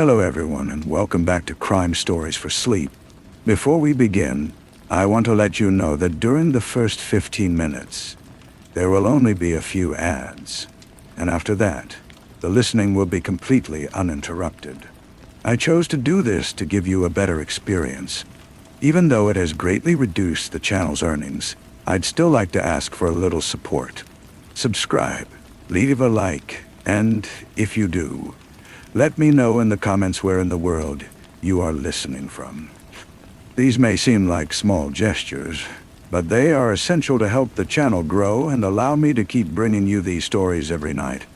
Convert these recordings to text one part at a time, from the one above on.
Hello everyone and welcome back to Crime Stories for Sleep. Before we begin, I want to let you know that during the first 15 minutes, there will only be a few ads, and after that, the listening will be completely uninterrupted. I chose to do this to give you a better experience. Even though it has greatly reduced the channel's earnings, I'd still like to ask for a little support. Subscribe, leave a like, and if you do, let me know in the comments where in the world you are listening from. These may seem like small gestures, but they are essential to help the channel grow and allow me to keep bringing you these stories every night.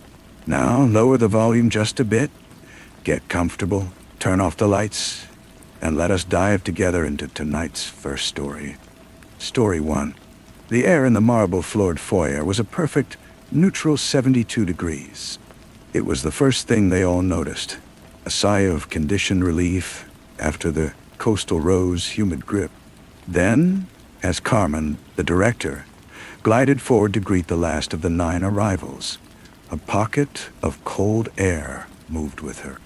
Now, lower the volume just a bit, get comfortable, turn off the lights, and let us dive together into tonight's first story. Story 1. The air in the marble-floored foyer was a perfect, neutral 72 degrees. It was the first thing they all noticed, a sigh of conditioned relief after the coastal row's humid grip. Then, as Carmen, the director, glided forward to greet the last of the 9 arrivals, a pocket of cold air moved with her.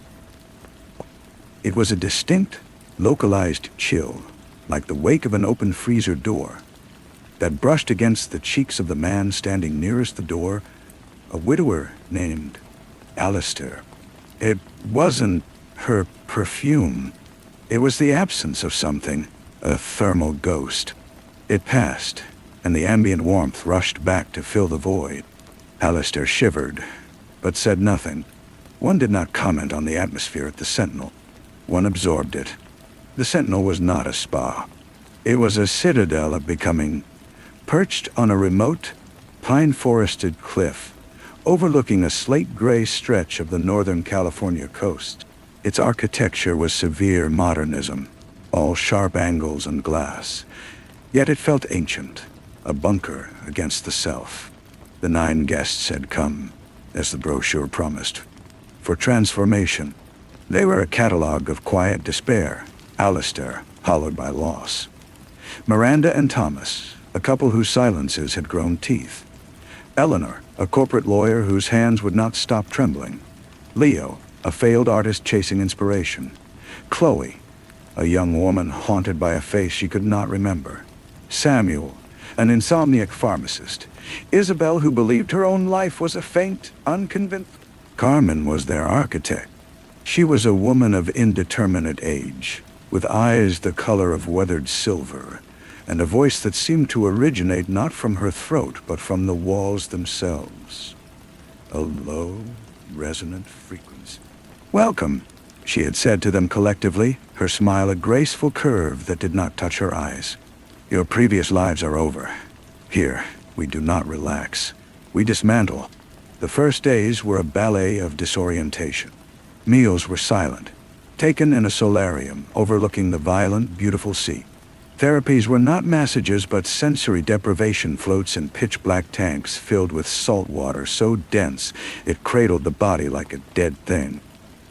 It was a distinct, localized chill, like the wake of an open freezer door, that brushed against the cheeks of the man standing nearest the door, a widower named Alistair. It wasn't her perfume. It was the absence of something, a thermal ghost. It passed, and the ambient warmth rushed back to fill the void. Alistair shivered, but said nothing. One did not comment on the atmosphere at the Sentinel. One absorbed it. The Sentinel was not a spa. It was a citadel of becoming, perched on a remote, pine-forested cliff, overlooking a slate-gray stretch of the Northern California coast. Its architecture was severe modernism, all sharp angles and glass. Yet it felt ancient, a bunker against the self. The 9 guests had come, as the brochure promised, for transformation. They were a catalog of quiet despair, Alistair, hollowed by loss. Miranda and Thomas, a couple whose silences had grown teeth. Eleanor, a corporate lawyer whose hands would not stop trembling. Leo, a failed artist chasing inspiration. Chloe, a young woman haunted by a face she could not remember. Samuel, an insomniac pharmacist. Isabel, who believed her own life was a feint, unconvinced. Carmen was their architect. She was a woman of indeterminate age, with eyes the color of weathered silver, and a voice that seemed to originate not from her throat, but from the walls themselves. A low, resonant frequency. "Welcome," she had said to them collectively, her smile a graceful curve that did not touch her eyes. "Your previous lives are over. Here, we do not relax. We dismantle." The first days were a ballet of disorientation. Meals were silent, taken in a solarium overlooking the violent, beautiful sea. Therapies were not massages but sensory deprivation floats in pitch-black tanks filled with salt water so dense it cradled the body like a dead thing.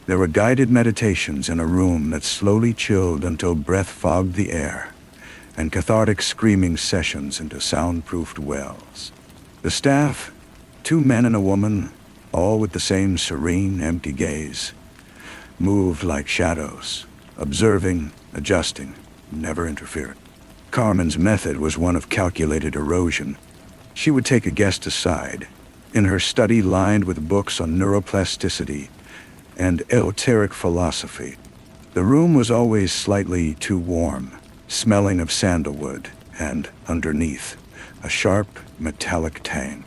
There were guided meditations in a room that slowly chilled until breath fogged the air, and cathartic screaming sessions into soundproofed wells. The staff, 2 men and a woman, all with the same serene, empty gaze, moved like shadows, observing, adjusting, never interfered. Carmen's method was one of calculated erosion. She would take a guest aside, in her study lined with books on neuroplasticity and esoteric philosophy. The room was always slightly too warm, smelling of sandalwood, and, underneath, a sharp, metallic tang.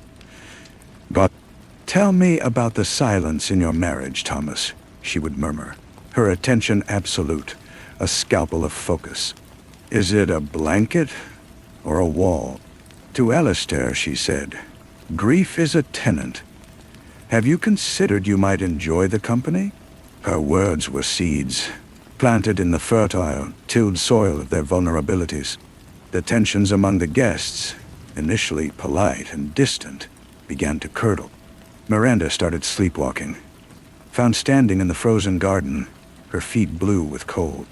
"But tell me about the silence in your marriage, Thomas," she would murmur, her attention absolute, a scalpel of focus. "Is it a blanket or a wall?" To Alistair, she said, "Grief is a tenant. Have you considered you might enjoy the company?" Her words were seeds, planted in the fertile, tilled soil of their vulnerabilities. The tensions among the guests, initially polite and distant, began to curdle. Miranda started sleepwalking, found standing in the frozen garden, her feet blue with cold.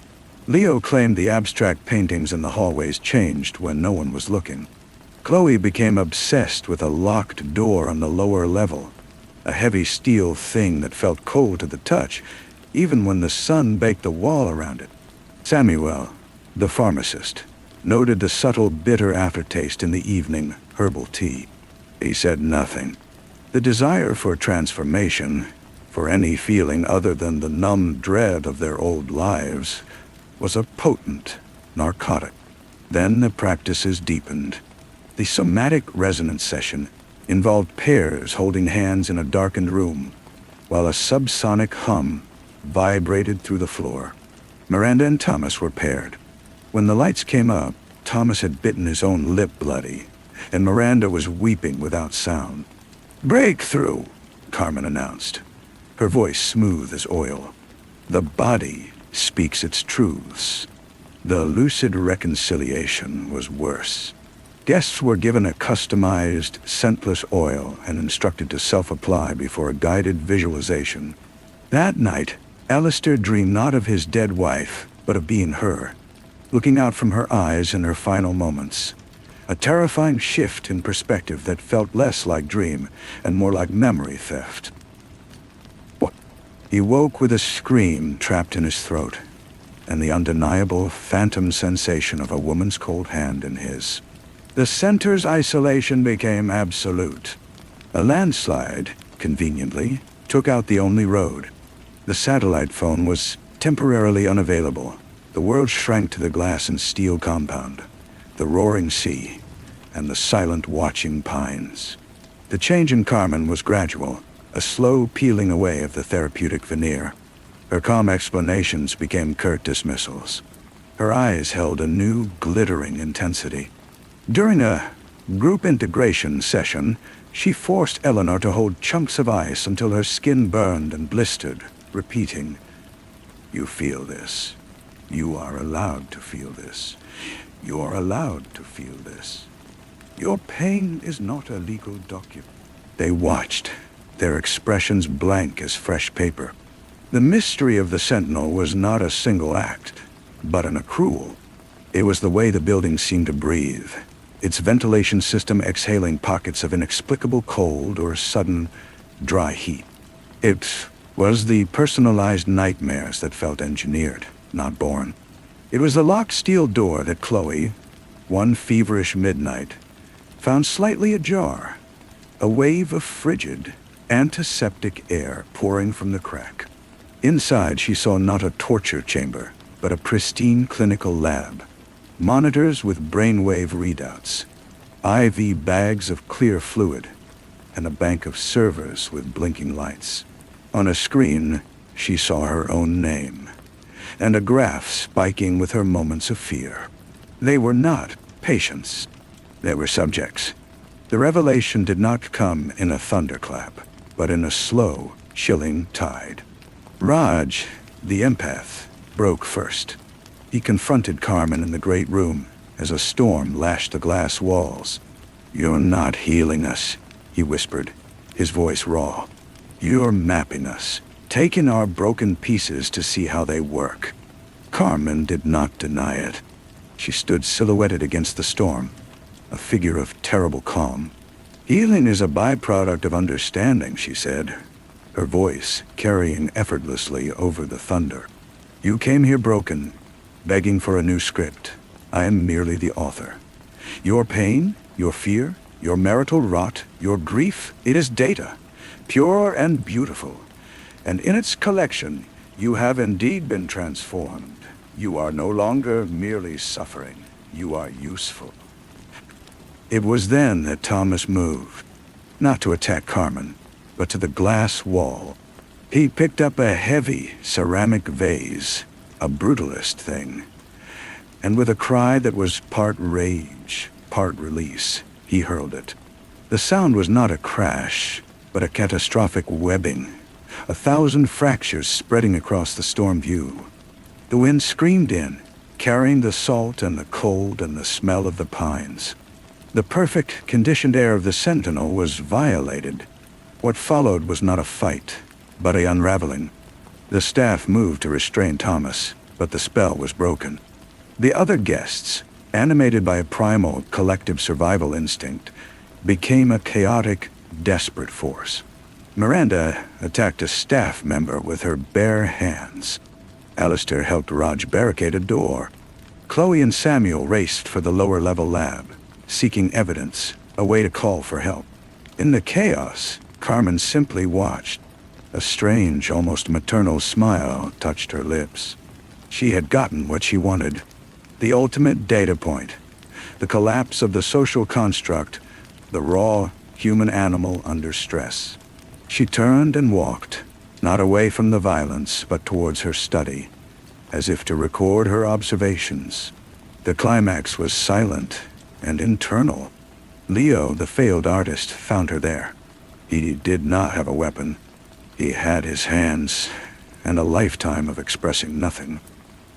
Leo claimed the abstract paintings in the hallways changed when no one was looking. Chloe became obsessed with a locked door on the lower level, a heavy steel thing that felt cold to the touch, even when the sun baked the wall around it. Samuel, the pharmacist, noted the subtle bitter aftertaste in the evening herbal tea. He said nothing. The desire for transformation, for any feeling other than the numb dread of their old lives, was a potent narcotic. Then the practices deepened. The somatic resonance session involved pairs holding hands in a darkened room, while a subsonic hum vibrated through the floor. Miranda and Thomas were paired. When the lights came up, Thomas had bitten his own lip bloody, and Miranda was weeping without sound. "Breakthrough," Carmen announced, her voice smooth as oil. "The body speaks its truths." The lucid reconciliation was worse. Guests were given a customized, scentless oil and instructed to self-apply before a guided visualization. That night, Alistair dreamed not of his dead wife, but of being her, looking out from her eyes in her final moments. A terrifying shift in perspective that felt less like dream and more like memory theft. He woke with a scream trapped in his throat, and the undeniable phantom sensation of a woman's cold hand in his. The center's isolation became absolute. A landslide, conveniently, took out the only road. The satellite phone was temporarily unavailable. The world shrank to the glass and steel compound, the roaring sea, and the silent watching pines. The change in Carmen was gradual, a slow peeling away of the therapeutic veneer. Her calm explanations became curt dismissals. Her eyes held a new, glittering intensity. During a group integration session, she forced Eleanor to hold chunks of ice until her skin burned and blistered, repeating, "You feel this. You are allowed to feel this. You are allowed to feel this. Your pain is not a legal document." They watched, their expressions blank as fresh paper. The mystery of the Sentinel was not a single act, but an accrual. It was the way the building seemed to breathe, its ventilation system exhaling pockets of inexplicable cold or sudden, dry heat. It was the personalized nightmares that felt engineered, not born. It was the locked steel door that Chloe, one feverish midnight, found slightly ajar, a wave of frigid, antiseptic air pouring from the crack. Inside, she saw not a torture chamber, but a pristine clinical lab. Monitors with brainwave readouts, IV bags of clear fluid, and a bank of servers with blinking lights. On a screen, she saw her own name, and a graph spiking with her moments of fear. They were not patients. They were subjects. The revelation did not come in a thunderclap, but in a slow, chilling tide. Raj, the empath, broke first. He confronted Carmen in the great room as a storm lashed the glass walls. "You're not healing us," he whispered, his voice raw. "You're mapping us, taking our broken pieces to see how they work." Carmen did not deny it. She stood silhouetted against the storm, a figure of terrible calm. "Healing is a byproduct of understanding," she said, her voice carrying effortlessly over the thunder. "You came here broken, begging for a new script. I am merely the author. Your pain, your fear, your marital rot, your grief, it is data, pure and beautiful. And in its collection, you have indeed been transformed. You are no longer merely suffering. You are useful." It was then that Thomas moved, not to attack Carmen, but to the glass wall. He picked up a heavy ceramic vase, a brutalist thing, and with a cry that was part rage, part release, he hurled it. The sound was not a crash, but a catastrophic webbing, 1,000 fractures spreading across the storm view. The wind screamed in, carrying the salt and the cold and the smell of the pines. The perfect, conditioned air of the Sentinel was violated. What followed was not a fight, but an unraveling. The staff moved to restrain Thomas, but the spell was broken. The other guests, animated by a primal, collective survival instinct, became a chaotic, desperate force. Miranda attacked a staff member with her bare hands. Alistair helped Raj barricade a door. Chloe and Samuel raced for the lower-level lab, seeking evidence, a way to call for help. In the chaos, Carmen simply watched. A strange, almost maternal smile touched her lips. She had gotten what she wanted. The ultimate data point. The collapse of the social construct, the raw human animal under stress. She turned and walked, not away from the violence, but towards her study, as if to record her observations. The climax was silent and internal. Leo, the failed artist, found her there. He did not have a weapon. He had his hands, and a lifetime of expressing nothing.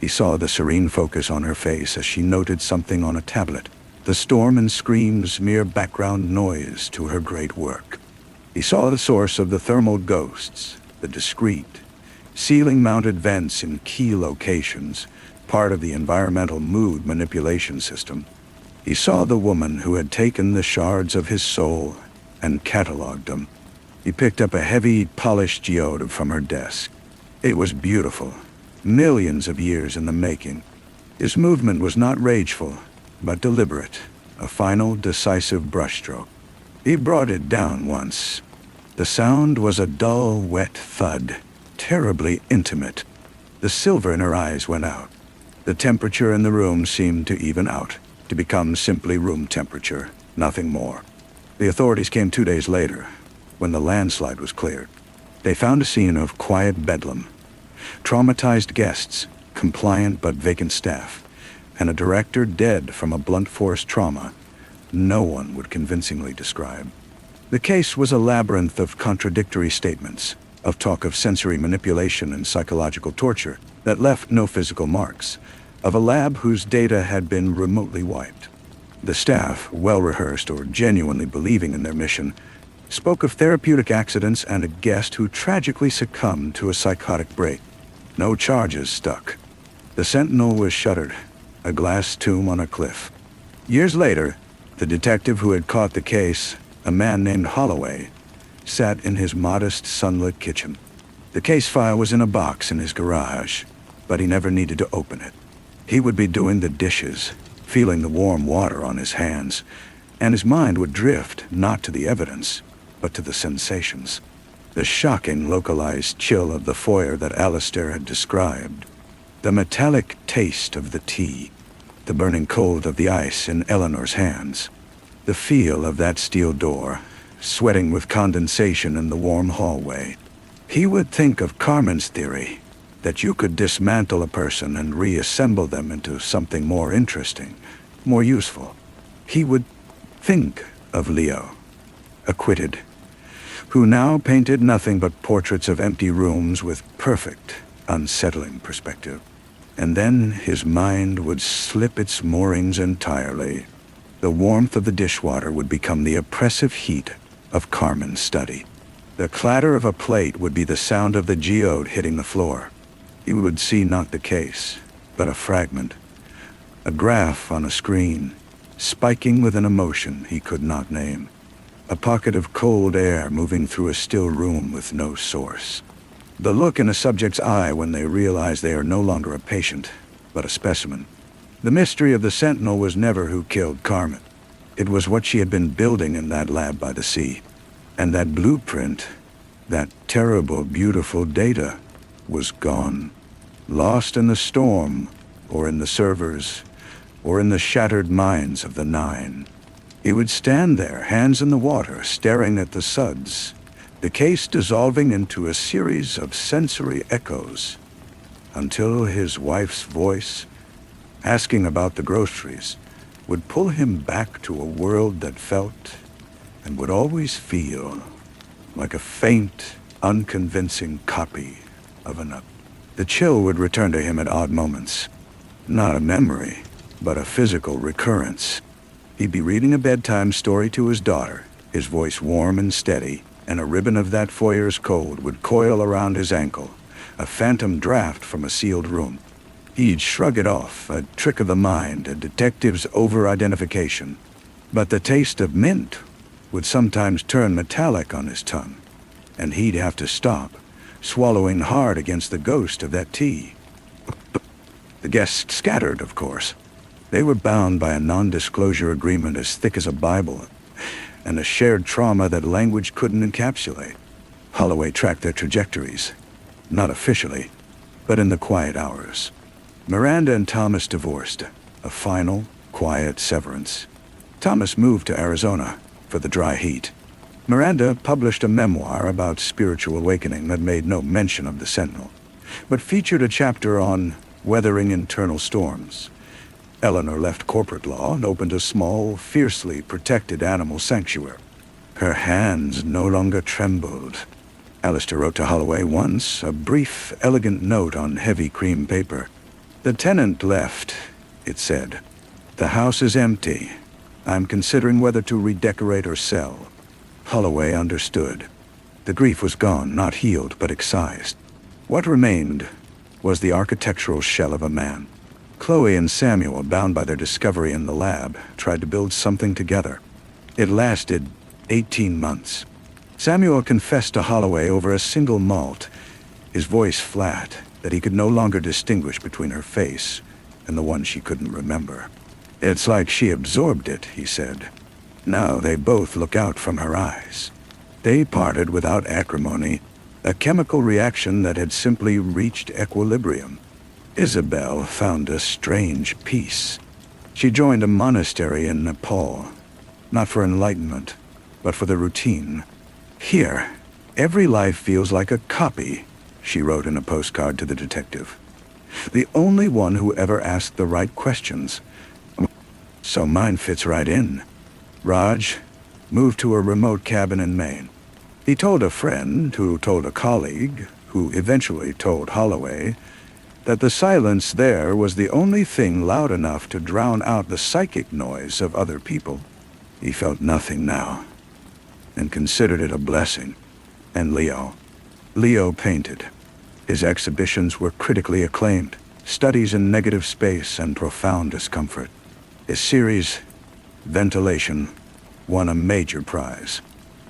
He saw the serene focus on her face as she noted something on a tablet. The storm and screams mere background noise to her great work. He saw the source of the thermal ghosts, the discrete, ceiling-mounted vents in key locations, part of the environmental mood manipulation system. He saw the woman who had taken the shards of his soul and cataloged them. He picked up a heavy, polished geode from her desk. It was beautiful, millions of years in the making. His movement was not rageful, but deliberate, a final, decisive brushstroke. He brought it down once. The sound was a dull, wet thud, terribly intimate. The silver in her eyes went out. The temperature in the room seemed to even out, to become simply room temperature, nothing more. The authorities came 2 days later, when the landslide was cleared. They found a scene of quiet bedlam. Traumatized guests, compliant but vacant staff, and a director dead from a blunt force trauma no one would convincingly describe. The case was a labyrinth of contradictory statements, of talk of sensory manipulation and psychological torture that left no physical marks, of a lab whose data had been remotely wiped. The staff, well-rehearsed or genuinely believing in their mission, spoke of therapeutic accidents and a guest who tragically succumbed to a psychotic break. No charges stuck. The Sentinel was shuttered, a glass tomb on a cliff. Years later, the detective who had caught the case, a man named Holloway, sat in his modest, sunlit kitchen. The case file was in a box in his garage, but he never needed to open it. He would be doing the dishes, feeling the warm water on his hands, and his mind would drift not to the evidence, but to the sensations. The shocking localized chill of the foyer that Alistair had described, the metallic taste of the tea, the burning cold of the ice in Eleanor's hands, the feel of that steel door, sweating with condensation in the warm hallway. He would think of Carmen's theory, that you could dismantle a person and reassemble them into something more interesting, more useful. He would think of Leo, acquitted, who now painted nothing but portraits of empty rooms with perfect, unsettling perspective. And then his mind would slip its moorings entirely. The warmth of the dishwater would become the oppressive heat of Carmen's study. The clatter of a plate would be the sound of the geode hitting the floor. He would see not the case, but a fragment, a graph on a screen, spiking with an emotion he could not name. A pocket of cold air moving through a still room with no source. The look in a subject's eye when they realize they are no longer a patient, but a specimen. The mystery of the Sentinel was never who killed Carmen. It was what she had been building in that lab by the sea. And that blueprint, that terrible, beautiful data, was gone. Lost in the storm, or in the servers, or in the shattered minds of the Nine. He would stand there, hands in the water, staring at the suds, the case dissolving into a series of sensory echoes, until his wife's voice, asking about the groceries, would pull him back to a world that felt, and would always feel, like a faint, unconvincing copy of another. The chill would return to him at odd moments. Not a memory, but a physical recurrence. He'd be reading a bedtime story to his daughter, his voice warm and steady, and a ribbon of that foyer's cold would coil around his ankle, a phantom draft from a sealed room. He'd shrug it off, a trick of the mind, a detective's over-identification. But the taste of mint would sometimes turn metallic on his tongue, and he'd have to stop, swallowing hard against the ghost of that tea. The guests scattered, of course. They were bound by a non-disclosure agreement as thick as a Bible, and a shared trauma that language couldn't encapsulate. Holloway tracked their trajectories, not officially, but in the quiet hours. Miranda and Thomas divorced, a final, quiet severance. Thomas moved to Arizona for the dry heat. Miranda published a memoir about spiritual awakening that made no mention of the Sentinel, but featured a chapter on weathering internal storms. Eleanor left corporate law and opened a small, fiercely protected animal sanctuary. Her hands no longer trembled. Alistair wrote to Holloway once, a brief, elegant note on heavy cream paper. "The tenant left," it said. "The house is empty. I'm considering whether to redecorate or sell." Holloway understood. The grief was gone, not healed, but excised. What remained was the architectural shell of a man. Chloe and Samuel, bound by their discovery in the lab, tried to build something together. It lasted 18 months. Samuel confessed to Holloway over a single malt, his voice flat, that he could no longer distinguish between her face and the one she couldn't remember. "It's like she absorbed it," he said. "Now they both look out from her eyes." They parted without acrimony, a chemical reaction that had simply reached equilibrium. Isabel found a strange peace. She joined a monastery in Nepal, not for enlightenment, but for the routine. "Here, every life feels like a copy," she wrote in a postcard to the detective. "The only one who ever asked the right questions. So mine fits right in." Raj moved to a remote cabin in Maine. He told a friend, who told a colleague, who eventually told Holloway, that the silence there was the only thing loud enough to drown out the psychic noise of other people. He felt nothing now, and considered it a blessing. And Leo painted. His exhibitions were critically acclaimed, studies in negative space and profound discomfort. His series, Ventilation, won a major prize.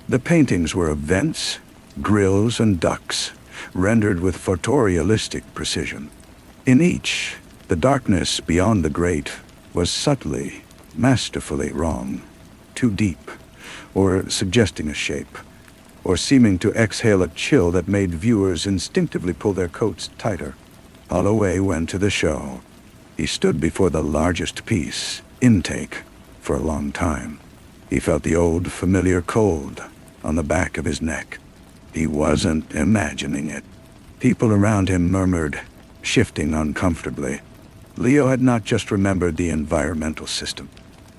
The paintings were of vents, grills, and ducts, rendered with photorealistic precision. In each, the darkness beyond the grate was subtly, masterfully wrong, too deep, or suggesting a shape, or seeming to exhale a chill that made viewers instinctively pull their coats tighter. Holloway went to the show. He stood before the largest piece, Intake, for a long time. He felt the old, familiar cold on the back of his neck. He wasn't imagining it. People around him murmured, shifting uncomfortably. Leo had not just remembered the environmental system.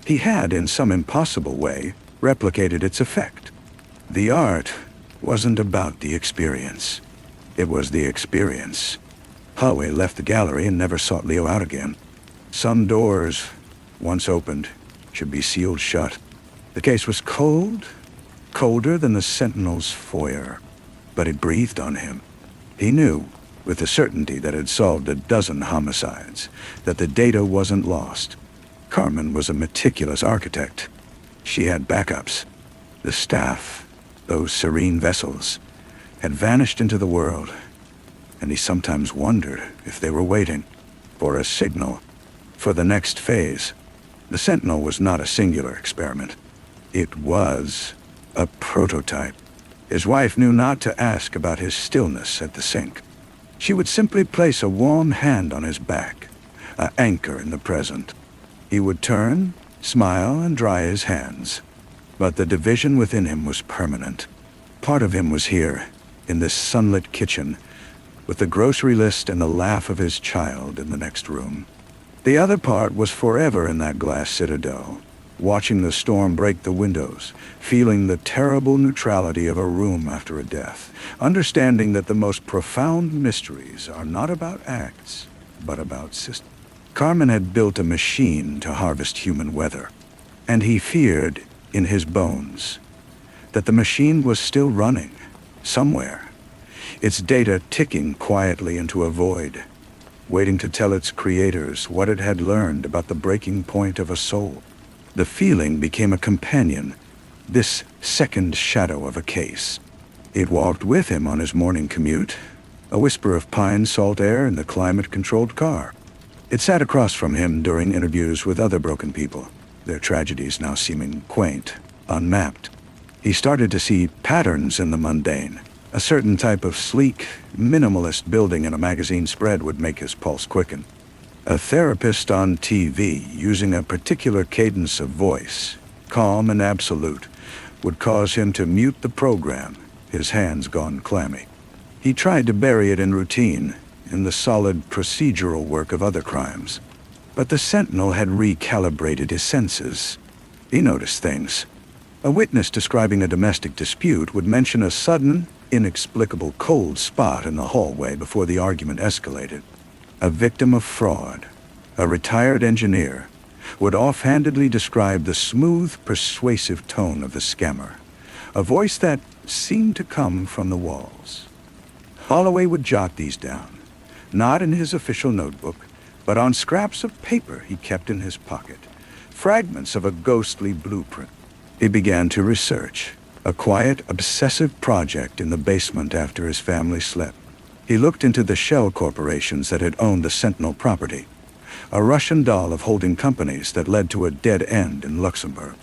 He had, in some impossible way, replicated its effect. The art wasn't about the experience. It was the experience. Holloway left the gallery and never sought Leo out again. Some doors, once opened, should be sealed shut. The case was cold, colder than the Sentinel's foyer, but it breathed on him. He knew, with the certainty that had solved a dozen homicides, that the data wasn't lost. Carmen was a meticulous architect. She had backups. The staff, those serene vessels, had vanished into the world, and he sometimes wondered if they were waiting for a signal, for the next phase. The Sentinel was not a singular experiment. It was a prototype. His wife knew not to ask about his stillness at the sink. She would simply place a warm hand on his back, an anchor in the present. He would turn, smile, and dry his hands. But the division within him was permanent. Part of him was here, in this sunlit kitchen, with the grocery list and the laugh of his child in the next room. The other part was forever in that glass citadel, watching the storm break the windows, feeling the terrible neutrality of a room after a death, understanding that the most profound mysteries are not about acts, but about systems. Carmen had built a machine to harvest human weather, and he feared, in his bones, that the machine was still running, somewhere, its data ticking quietly into a void, waiting to tell its creators what it had learned about the breaking point of a soul. The feeling became a companion, this second shadow of a case. It walked with him on his morning commute, a whisper of pine salt air in the climate-controlled car. It sat across from him during interviews with other broken people, their tragedies now seeming quaint, unmapped. He started to see patterns in the mundane. A certain type of sleek, minimalist building in a magazine spread would make his pulse quicken. A therapist on TV using a particular cadence of voice, calm and absolute, would cause him to mute the program, his hands gone clammy. He tried to bury it in routine, in the solid procedural work of other crimes. But the Sentinel had recalibrated his senses. He noticed things. A witness describing a domestic dispute would mention a sudden, inexplicable cold spot in the hallway before the argument escalated. A victim of fraud, a retired engineer, would offhandedly describe the smooth, persuasive tone of the scammer, a voice that seemed to come from the walls. Holloway would jot these down, not in his official notebook, but on scraps of paper he kept in his pocket, fragments of a ghostly blueprint. He began to research, a quiet, obsessive project in the basement after his family slept. He looked into the shell corporations that had owned the Sentinel property, a Russian doll of holding companies that led to a dead end in Luxembourg.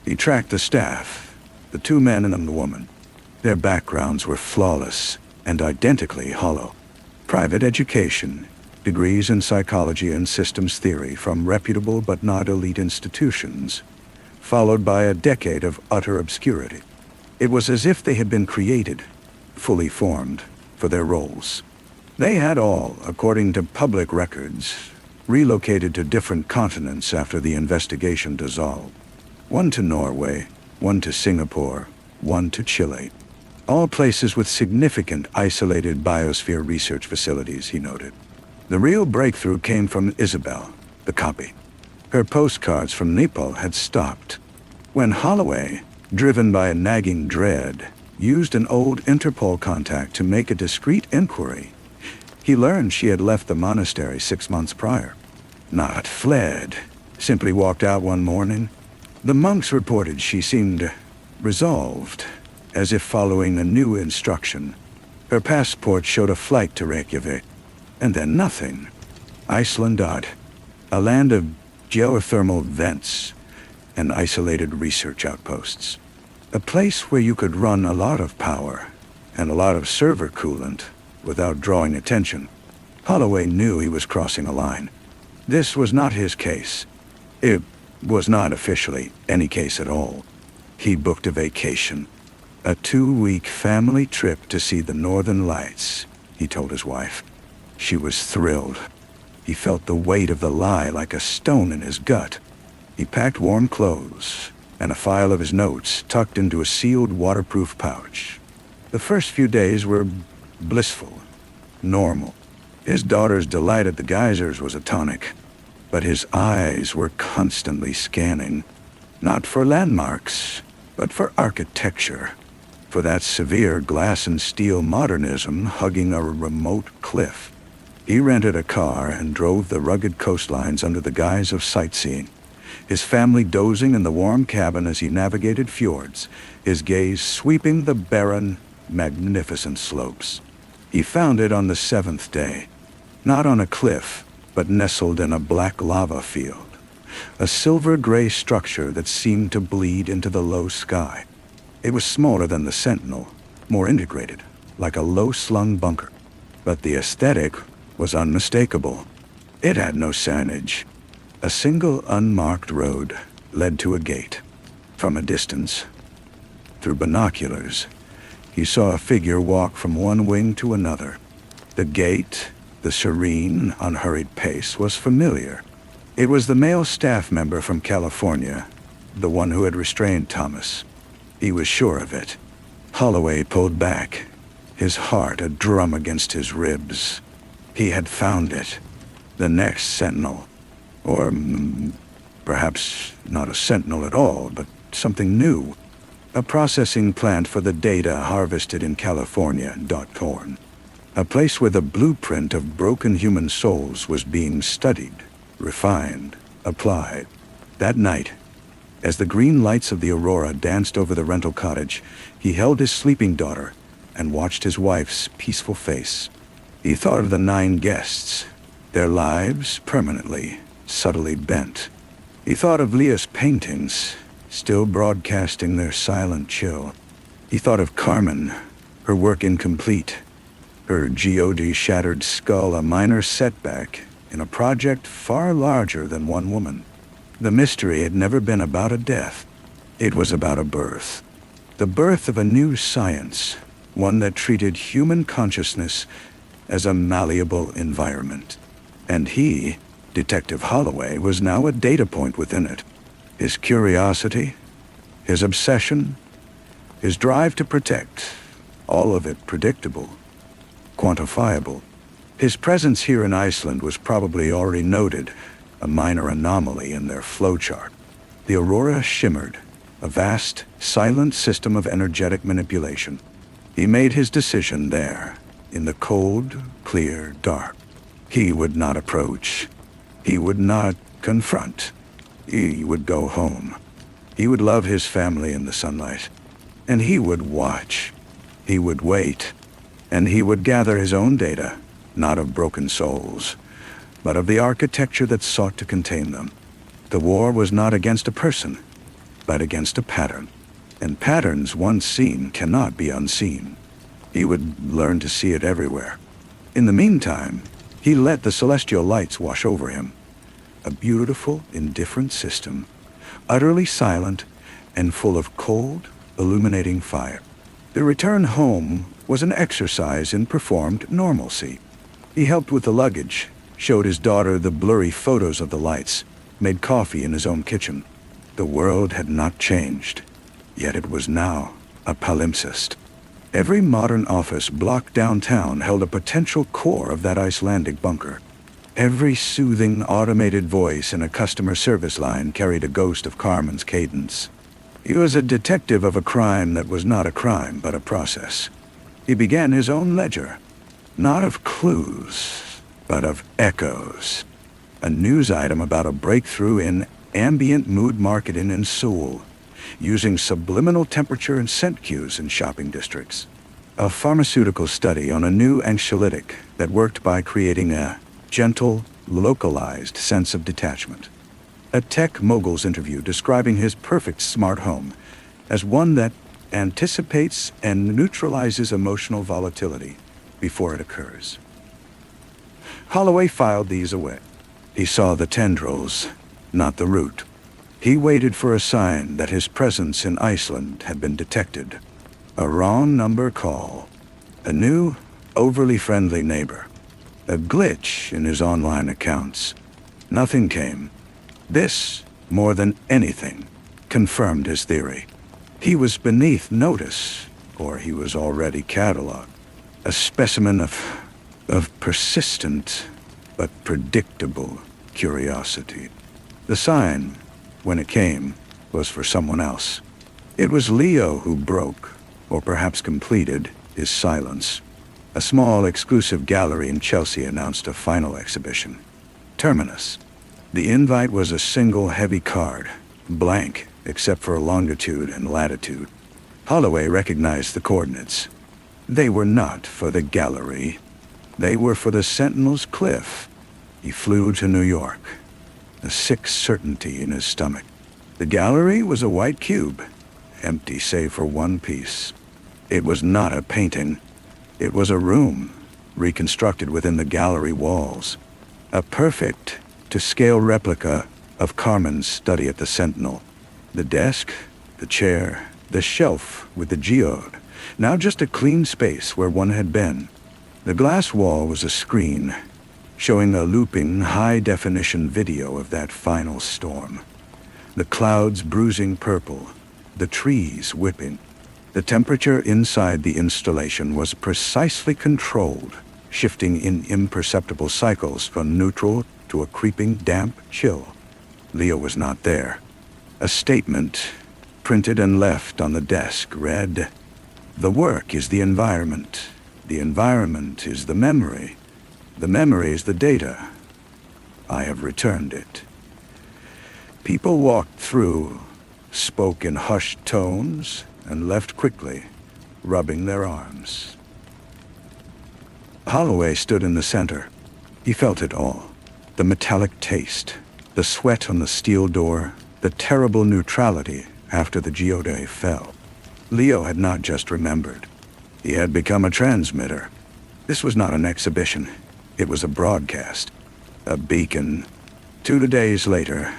He tracked the staff, the two men and the woman. Their backgrounds were flawless and identically hollow. Private education, degrees in psychology and systems theory from reputable but not elite institutions, followed by a decade of utter obscurity. It was as if they had been created, fully formed, for their roles. They had all, according to public records, relocated to different continents after the investigation dissolved. One to Norway, one to Singapore, one to Chile. All places with significant isolated biosphere research facilities, he noted. The real breakthrough came from Isabel, the copy. Her postcards from Nepal had stopped. When Holloway, driven by a nagging dread, used an old Interpol contact to make a discreet inquiry, he learned she had left the monastery 6 months prior. Not fled, simply walked out one morning. The monks reported she seemed resolved, as if following a new instruction. Her passport showed a flight to Reykjavik, and then nothing. Iceland, a land of geothermal vents and isolated research outposts. A place where you could run a lot of power and a lot of server coolant without drawing attention. Holloway knew he was crossing a line. This was not his case. It was not officially any case at all. He booked a vacation. A 2-week family trip to see the Northern Lights, he told his wife. She was thrilled. He felt the weight of the lie like a stone in his gut. He packed warm clothes and a file of his notes tucked into a sealed waterproof pouch. The first few days were blissful, normal. His daughter's delight at the geysers was a tonic, but his eyes were constantly scanning, not for landmarks, but for architecture, for that severe glass and steel modernism hugging a remote cliff. He rented a car and drove the rugged coastlines under the guise of sightseeing, his family dozing in the warm cabin as he navigated fjords, his gaze sweeping the barren, magnificent slopes. He found it on the 7th day, not on a cliff, but nestled in a black lava field, a silver-gray structure that seemed to bleed into the low sky. It was smaller than the Sentinel, more integrated, like a low-slung bunker. But the aesthetic was unmistakable. It had no signage. A single unmarked road led to a gate. From a distance, through binoculars, he saw a figure walk from one wing to another. The gait, the serene, unhurried pace was familiar. It was the male staff member from California, the one who had restrained Thomas. He was sure of it. Holloway pulled back, his heart a drum against his ribs. He had found it. The next Sentinel. Or perhaps not a Sentinel at all, but something new. A processing plant for the data harvested in California, Torn. A place where the blueprint of broken human souls was being studied, refined, applied. That night, as the green lights of the aurora danced over the rental cottage, he held his sleeping daughter, and watched his wife's peaceful face. He thought of the 9 guests, their lives permanently, subtly bent. He thought of Leah's paintings, still broadcasting their silent chill. He thought of Carmen, her work incomplete, her God-shattered skull a minor setback in a project far larger than one woman. The mystery had never been about a death. It was about a birth. The birth of a new science, one that treated human consciousness as a malleable environment. And he, Detective Holloway, was now a data point within it. His curiosity, his obsession, his drive to protect, all of it predictable, quantifiable. His presence here in Iceland was probably already noted, a minor anomaly in their flowchart. The aurora shimmered, a vast, silent system of energetic manipulation. He made his decision there, in the cold, clear dark. He would not approach. He would not confront. He would go home. He would love his family in the sunlight. And he would watch. He would wait. And he would gather his own data, not of broken souls, but of the architecture that sought to contain them. The war was not against a person, but against a pattern. And patterns once seen cannot be unseen. He would learn to see it everywhere. In the meantime, he let the celestial lights wash over him. A beautiful, indifferent system, utterly silent and full of cold, illuminating fire. The return home was an exercise in performed normalcy. He helped with the luggage, showed his daughter the blurry photos of the lights, made coffee in his own kitchen. The world had not changed, yet it was now a palimpsest. Every modern office block downtown held a potential core of that Icelandic bunker. Every soothing, automated voice in a customer service line carried a ghost of Carmen's cadence. He was a detective of a crime that was not a crime, but a process. He began his own ledger, not of clues, but of echoes. A news item about a breakthrough in ambient mood marketing in Seoul, using subliminal temperature and scent cues in shopping districts. A pharmaceutical study on a new anxiolytic that worked by creating a gentle, localized sense of detachment. A tech mogul's interview describing his perfect smart home as one that anticipates and neutralizes emotional volatility before it occurs. Holloway filed these away. He saw the tendrils, not the root. He waited for a sign that his presence in Iceland had been detected. A wrong number call. A new, overly friendly neighbor. A glitch in his online accounts. Nothing came. This, more than anything, confirmed his theory. He was beneath notice, or he was already cataloged. A specimen of persistent, but predictable curiosity. The sign, when it came, was for someone else. It was Leo who broke, or perhaps completed, his silence. A small, exclusive gallery in Chelsea announced a final exhibition. Terminus. The invite was a single heavy card, blank except for longitude and latitude. Holloway recognized the coordinates. They were not for the gallery. They were for the Sentinel's cliff. He flew to New York, a sick certainty in his stomach. The gallery was a white cube, empty save for one piece. It was not a painting. It was a room, reconstructed within the gallery walls. A perfect, to-scale replica of Carmen's study at the Sentinel. The desk, the chair, the shelf with the geode, now just a clean space where one had been. The glass wall was a screen, showing a looping, high-definition video of that final storm. The clouds bruising purple, the trees whipping. The temperature inside the installation was precisely controlled, shifting in imperceptible cycles from neutral to a creeping damp chill. Leo was not there. A statement, printed and left on the desk, read, "The work is the environment. The environment is the memory. The memory is the data. I have returned it." People walked through, spoke in hushed tones, and left quickly. rubbing their arms. Holloway stood in the center. He felt it all. The metallic taste, the sweat on the steel door, the terrible neutrality after the geoday fell. Leo had not just remembered. He had become a transmitter. This was not an exhibition. It was a broadcast. A beacon. 2 days later,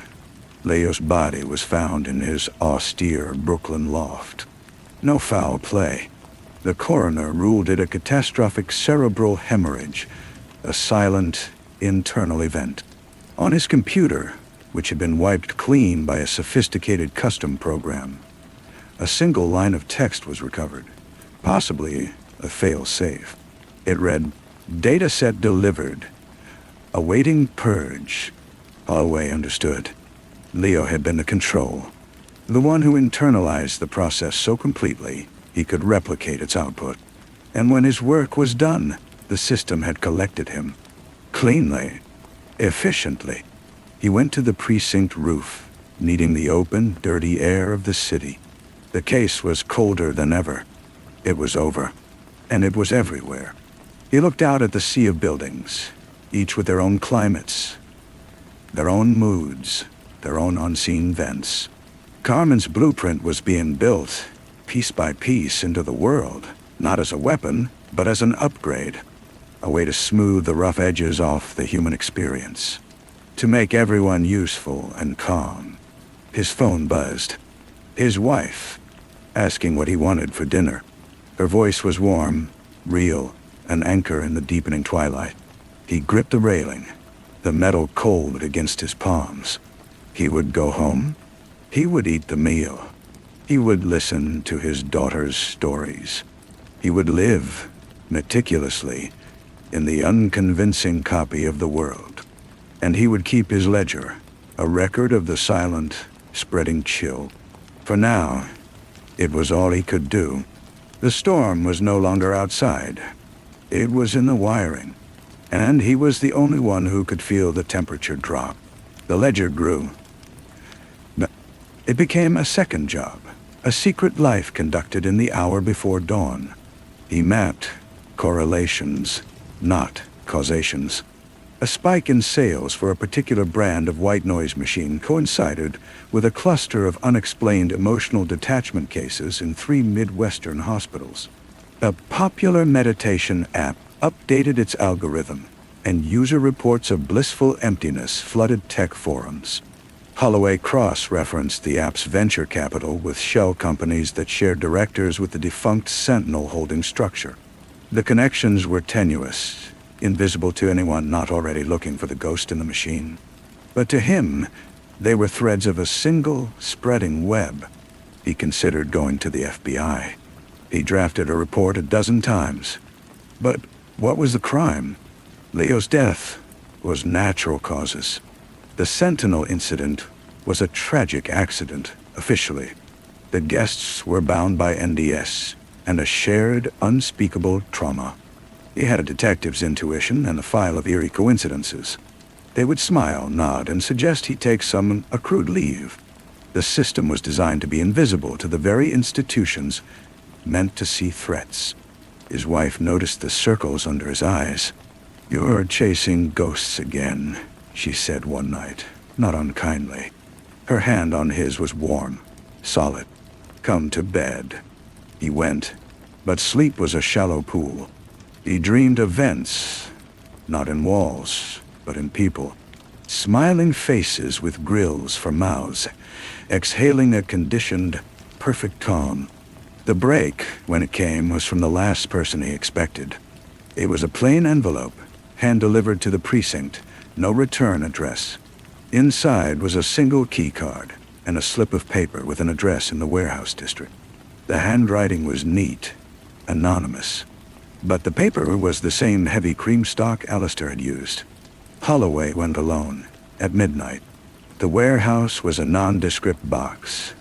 Leo's body was found in his austere Brooklyn loft. No foul play. The coroner ruled it a catastrophic cerebral hemorrhage, a silent, internal event. On his computer, which had been wiped clean by a sophisticated custom program, a single line of text was recovered, possibly a fail-safe. It read, "Dataset delivered. Awaiting purge." Holloway understood. Leo had been the control, the one who internalized the process so completely he could replicate its output. And when his work was done, the system had collected him. Cleanly, efficiently. He went to the precinct roof, needing the open, dirty air of the city. The case was colder than ever. It was over, and it was everywhere. He looked out at the sea of buildings, each with their own climates, their own moods, their own unseen vents. Carmen's blueprint was being built, piece by piece, into the world, not as a weapon, but as an upgrade, a way to smooth the rough edges off the human experience, to make everyone useful and calm. His phone buzzed. His wife, asking what he wanted for dinner. Her voice was warm, real, an anchor in the deepening twilight. He gripped the railing, the metal cold against his palms. He would go home. He would eat the meal. He would listen to his daughter's stories. He would live, meticulously, in the unconvincing copy of the world. And he would keep his ledger, a record of the silent, spreading chill. For now, it was all he could do. The storm was no longer outside. It was in the wiring, and he was the only one who could feel the temperature drop. The ledger grew. It became a second job, a secret life conducted in the hour before dawn. He mapped correlations, not causations. A spike in sales for a particular brand of white noise machine coincided with a cluster of unexplained emotional detachment cases in 3 Midwestern hospitals. A popular meditation app updated its algorithm, and user reports of blissful emptiness flooded tech forums. Holloway cross-referenced the app's venture capital with shell companies that shared directors with the defunct Sentinel holding structure. The connections were tenuous, invisible to anyone not already looking for the ghost in the machine. But to him, they were threads of a single, spreading web. He considered going to the FBI. He drafted a report 12 times. But what was the crime? Leo's death was natural causes. The Sentinel incident was a tragic accident, officially. The guests were bound by NDS and a shared, unspeakable trauma. He had a detective's intuition and a file of eerie coincidences. They would smile, nod, and suggest he take some accrued leave. The system was designed to be invisible to the very institutions meant to see threats. His wife noticed the circles under his eyes. "You're chasing ghosts again," she said one night, not unkindly. Her hand on his was warm, solid. "Come to bed." He went, but sleep was a shallow pool. He dreamed of vents, not in walls, but in people. Smiling faces with grills for mouths, exhaling a conditioned, perfect calm. The break, when it came, was from the last person he expected. It was a plain envelope, hand-delivered to the precinct, no return address. Inside was a single key card and a slip of paper with an address in the warehouse district. The handwriting was neat, anonymous. But the paper was the same heavy cream stock Alistair had used. Holloway went alone, at midnight. The warehouse was a nondescript box,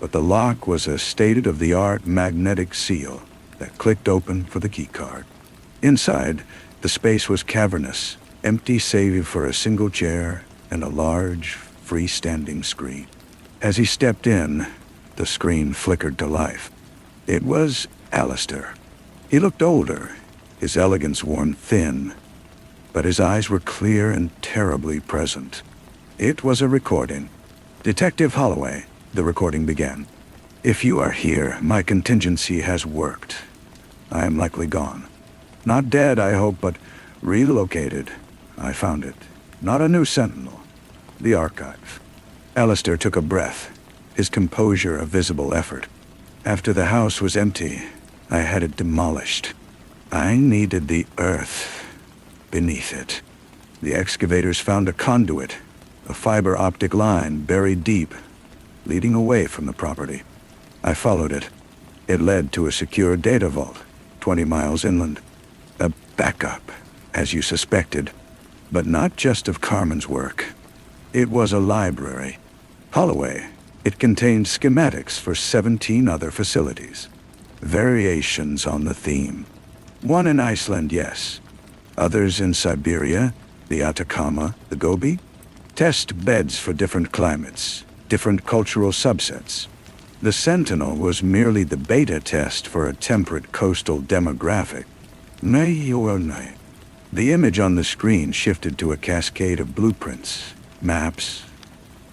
but the lock was a state-of-the-art magnetic seal that clicked open for the keycard. Inside, the space was cavernous, empty save for a single chair and a large, freestanding screen. As he stepped in, the screen flickered to life. It was Alistair. He looked older, his elegance worn thin, but his eyes were clear and terribly present. It was a recording. "Detective Holloway," the recording began. "If you are here, my contingency has worked. I am likely gone. Not dead, I hope, but relocated. I found it. Not a new sentinel. The archive." Alistair took a breath, his composure a visible effort. "After the house was empty, I had it demolished. I needed the earth beneath it. The excavators found a conduit, a fiber optic line buried deep, leading away from the property. I followed it. It led to a secure data vault, 20 miles inland. A backup, as you suspected, but not just of Carmen's work. It was a library. Holloway, it contained schematics for 17 other facilities. Variations on the theme. One in Iceland, yes. Others in Siberia, the Atacama, the Gobi. Test beds for different climates, different cultural subsets. The Sentinel was merely the beta test for a temperate coastal demographic. The image on the screen shifted to a cascade of blueprints, maps,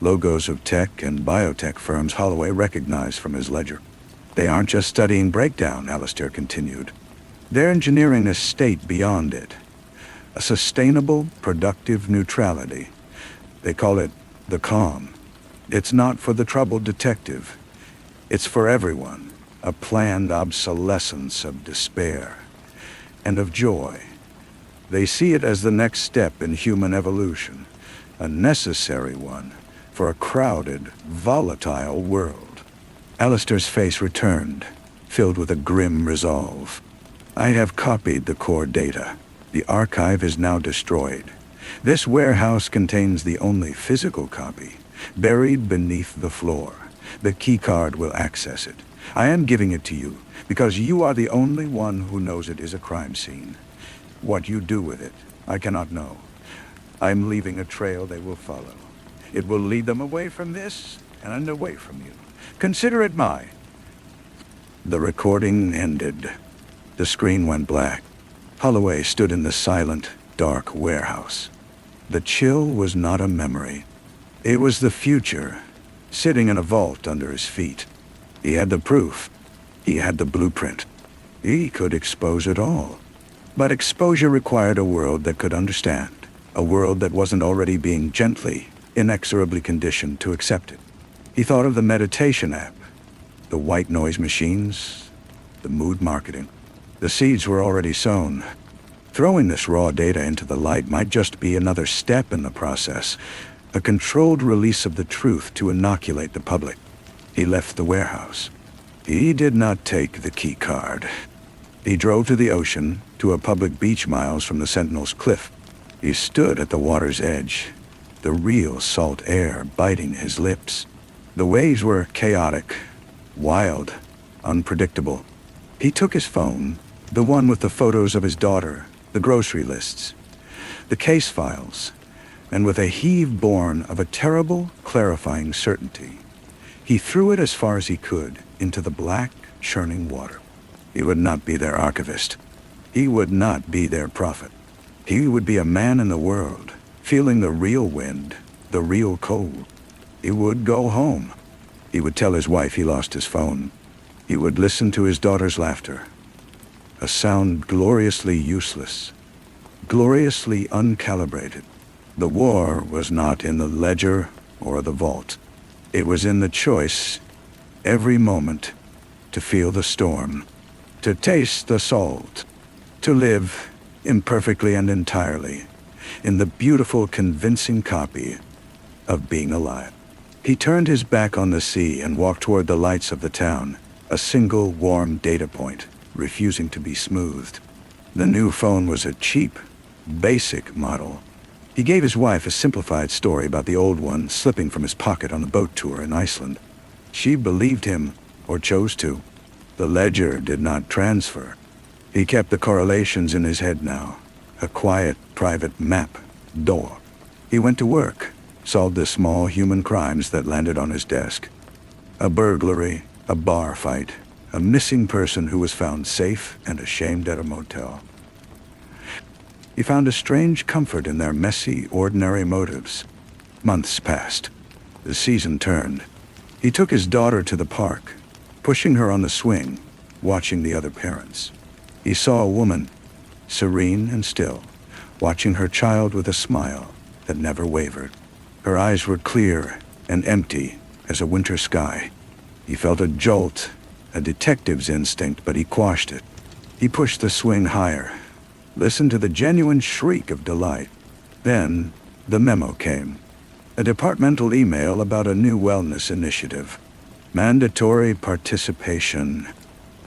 logos of tech and biotech firms Holloway recognized from his ledger. "They aren't just studying breakdown," Alistair continued. "They're engineering a state beyond it. A sustainable, productive neutrality. They call it the calm. It's not for the troubled detective. It's for everyone. A planned obsolescence of despair and of joy. They see it as the next step in human evolution, a necessary one for a crowded, volatile world." Alistair's face returned, filled with a grim resolve. "I have copied the core data. The archive is now destroyed. This warehouse contains the only physical copy, buried beneath the floor. The keycard will access it. I am giving it to you because you are the only one who knows it is a crime scene. What you do with it, I cannot know. I'm leaving a trail they will follow. It will lead them away from this and away from you. Consider it mine." The recording ended. The screen went black. Holloway stood in the silent, dark warehouse. The chill was not a memory. It was the future, sitting in a vault under his feet. He had the proof. He had the blueprint. He could expose it all. But exposure required a world that could understand, a world that wasn't already being gently, inexorably conditioned to accept it. He thought of the meditation app, the white noise machines, the mood marketing. The seeds were already sown. Throwing this raw data into the light might just be another step in the process, a controlled release of the truth to inoculate the public. He left the warehouse. He did not take the key card. He drove to the ocean, to a public beach miles from the Sentinel's cliff. He stood at the water's edge, the real salt air biting his lips. The waves were chaotic, wild, unpredictable. He took his phone, the one with the photos of his daughter, the grocery lists, the case files, and with a heave born of a terrible, clarifying certainty, he threw it as far as he could into the black, churning water. He would not be their archivist. He would not be their prophet. He would be a man in the world, feeling the real wind, the real cold. He would go home. He would tell his wife he lost his phone. He would listen to his daughter's laughter, a sound gloriously useless, gloriously uncalibrated. The war was not in the ledger or the vault. It was in the choice, every moment, to feel the storm, to taste the salt, to live, imperfectly and entirely, in the beautiful, convincing copy of being alive. He turned his back on the sea and walked toward the lights of the town, a single warm data point, refusing to be smoothed. The new phone was a cheap, basic model. He gave his wife a simplified story about the old one slipping from his pocket on the boat tour in Iceland. She believed him, or chose to. The ledger did not transfer. He kept the correlations in his head now, a quiet, private map, door. He went to work, solved the small human crimes that landed on his desk. A burglary, a bar fight, a missing person who was found safe and ashamed at a motel. He found a strange comfort in their messy, ordinary motives. Months passed. The season turned. He took his daughter to the park, pushing her on the swing, watching the other parents. He saw a woman, serene and still, watching her child with a smile that never wavered. Her eyes were clear and empty as a winter sky. He felt a jolt, a detective's instinct, but he quashed it. He pushed the swing higher, listened to the genuine shriek of delight. Then, the memo came. A departmental email about a new wellness initiative. Mandatory participation.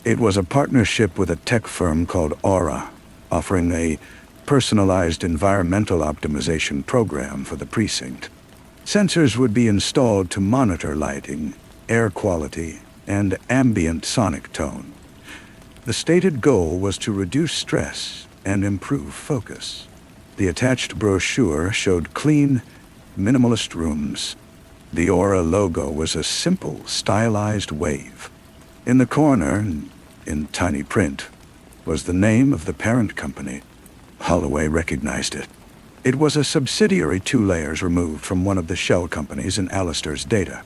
It was a partnership with a tech firm called Aura, offering a personalized environmental optimization program for the precinct. Sensors would be installed to monitor lighting, air quality, and ambient sonic tone. The stated goal was to reduce stress and improve focus. The attached brochure showed clean, minimalist rooms. The Aura logo was a simple, stylized wave. In the corner, in tiny print, was the name of the parent company. Holloway recognized it. It was a subsidiary 2 layers removed from one of the shell companies in Alistair's data.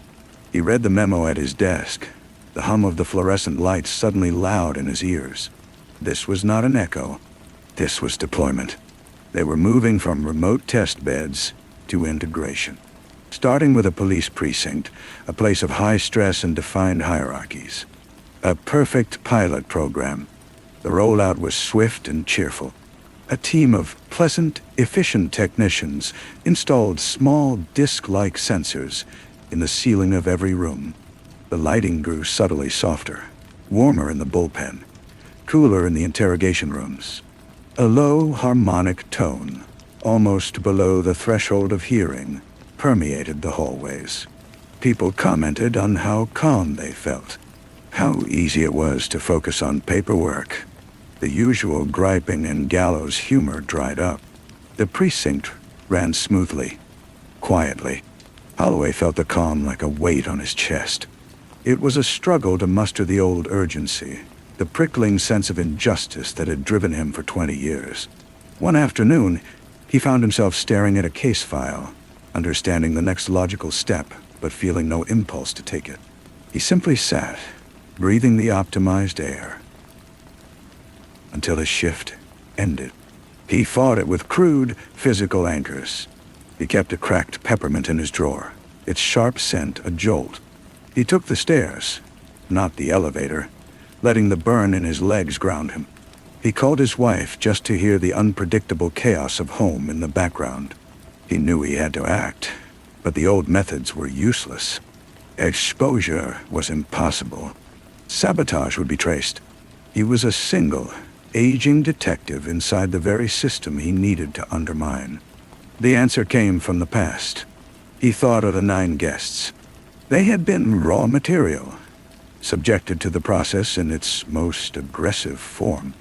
He read the memo at his desk, the hum of the fluorescent lights suddenly loud in his ears. This was not an echo. This was deployment. They were moving from remote test beds to integration. Starting with a police precinct, a place of high stress and defined hierarchies. A perfect pilot program. The rollout was swift and cheerful. A team of pleasant, efficient technicians installed small disc-like sensors in the ceiling of every room. The lighting grew subtly softer, warmer in the bullpen, cooler in the interrogation rooms. A low harmonic tone, almost below the threshold of hearing, permeated the hallways. People commented on how calm they felt, how easy it was to focus on paperwork. The usual griping and gallows humor dried up. The precinct ran smoothly, quietly. Holloway felt the calm like a weight on his chest. It was a struggle to muster the old urgency, the prickling sense of injustice that had driven him for 20 years. One afternoon, he found himself staring at a case file, understanding the next logical step, but feeling no impulse to take it. He simply sat, breathing the optimized air, until his shift ended. He fought it with crude, physical anchors. He kept a cracked peppermint in his drawer, its sharp scent a jolt. He took the stairs, not the elevator, letting the burn in his legs ground him. He called his wife just to hear the unpredictable chaos of home in the background. He knew he had to act, but the old methods were useless. Exposure was impossible. Sabotage would be traced. He was a single, aging detective inside the very system he needed to undermine. The answer came from the past. He thought of the 9 guests. They had been raw material, subjected to the process in its most aggressive form.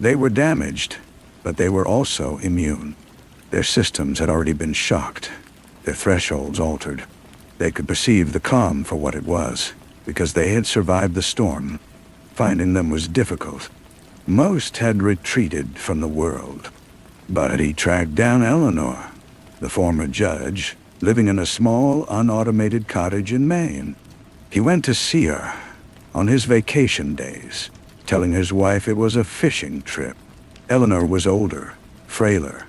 They were damaged, but they were also immune. Their systems had already been shocked, their thresholds altered. They could perceive the calm for what it was, because they had survived the storm. Finding them was difficult. Most had retreated from the world. But he tracked down Eleanor, the former judge, living in a small, unautomated cottage in Maine. He went to see her on his vacation days, telling his wife it was a fishing trip. Eleanor was older, frailer,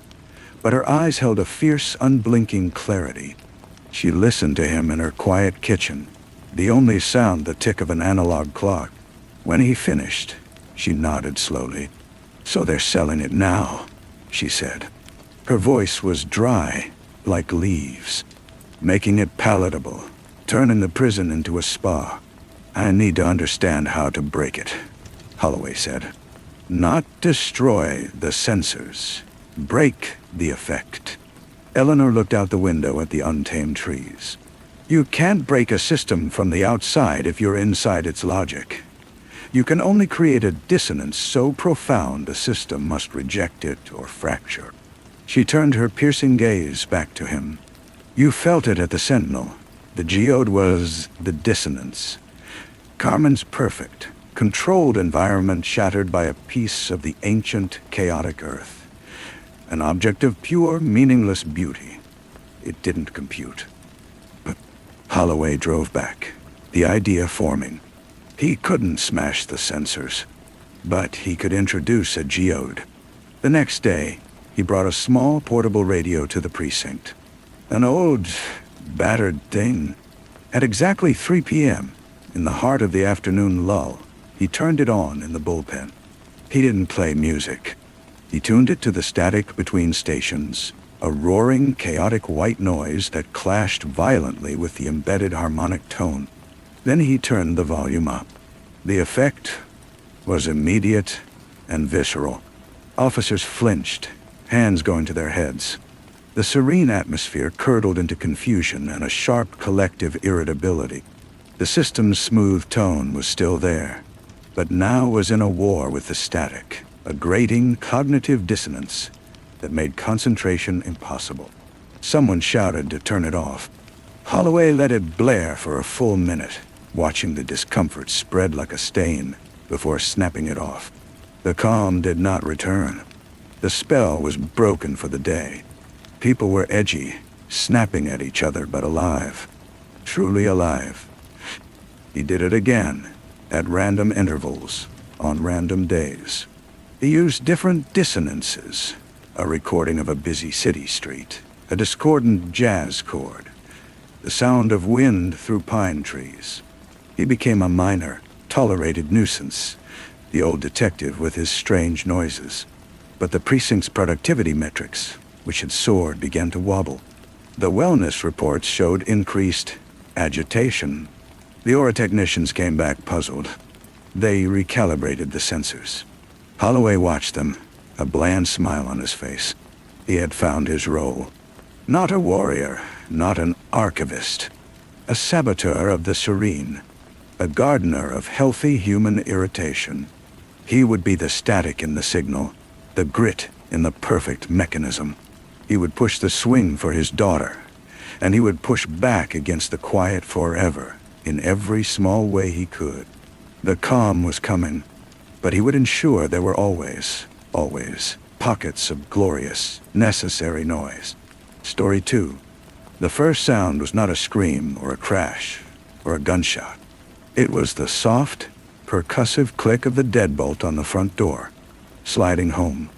but her eyes held a fierce, unblinking clarity. She listened to him in her quiet kitchen, the only sound the tick of an analog clock. When he finished, she nodded slowly. "So they're selling it now," she said. Her voice was dry, like leaves, making it palatable, turning the prison into a spa. "I need to understand how to break it," Holloway said. "Not destroy the sensors. Break the effect." Eleanor looked out the window at the untamed trees. "You can't break a system from the outside if you're inside its logic. You can only create a dissonance so profound a system must reject it or fracture." She turned her piercing gaze back to him. "You felt it at the Sentinel. The geode was the dissonance. Carmen's perfect, controlled environment shattered by a piece of the ancient, chaotic earth. An object of pure, meaningless beauty. It didn't compute. But Holloway drove back, the idea forming. He couldn't smash the sensors, but he could introduce a geode. The next day, he brought a small portable radio to the precinct. An old, battered thing. At exactly 3 p.m., in the heart of the afternoon lull, he turned it on in the bullpen. He didn't play music. He tuned it to the static between stations, a roaring, chaotic white noise that clashed violently with the embedded harmonic tone. Then he turned the volume up. The effect was immediate and visceral. Officers flinched, hands going to their heads. The serene atmosphere curdled into confusion and a sharp collective irritability. The system's smooth tone was still there, but now was in a war with the static, a grating cognitive dissonance that made concentration impossible. Someone shouted to turn it off. Holloway let it blare for a full minute, watching the discomfort spread like a stain before snapping it off. The calm did not return. The spell was broken for the day. People were edgy, snapping at each other, but alive. Truly alive. He did it again, at random intervals, on random days. He used different dissonances, a recording of a busy city street, a discordant jazz chord, the sound of wind through pine trees. He became a minor, tolerated nuisance, the old detective with his strange noises. But the precinct's productivity metrics, which had soared, began to wobble. The wellness reports showed increased agitation. The aura technicians came back puzzled. They recalibrated the sensors. Holloway watched them, a bland smile on his face. He had found his role. Not a warrior, not an archivist. A saboteur of the serene. A gardener of healthy human irritation. He would be the static in the signal, the grit in the perfect mechanism. He would push the swing for his daughter, and he would push back against the quiet forever, in every small way he could. The calm was coming, but he would ensure there were always, pockets of glorious, necessary noise. Story 2. The first sound was not a scream or a crash or a gunshot. It was the soft, percussive click of the deadbolt on the front door, sliding home.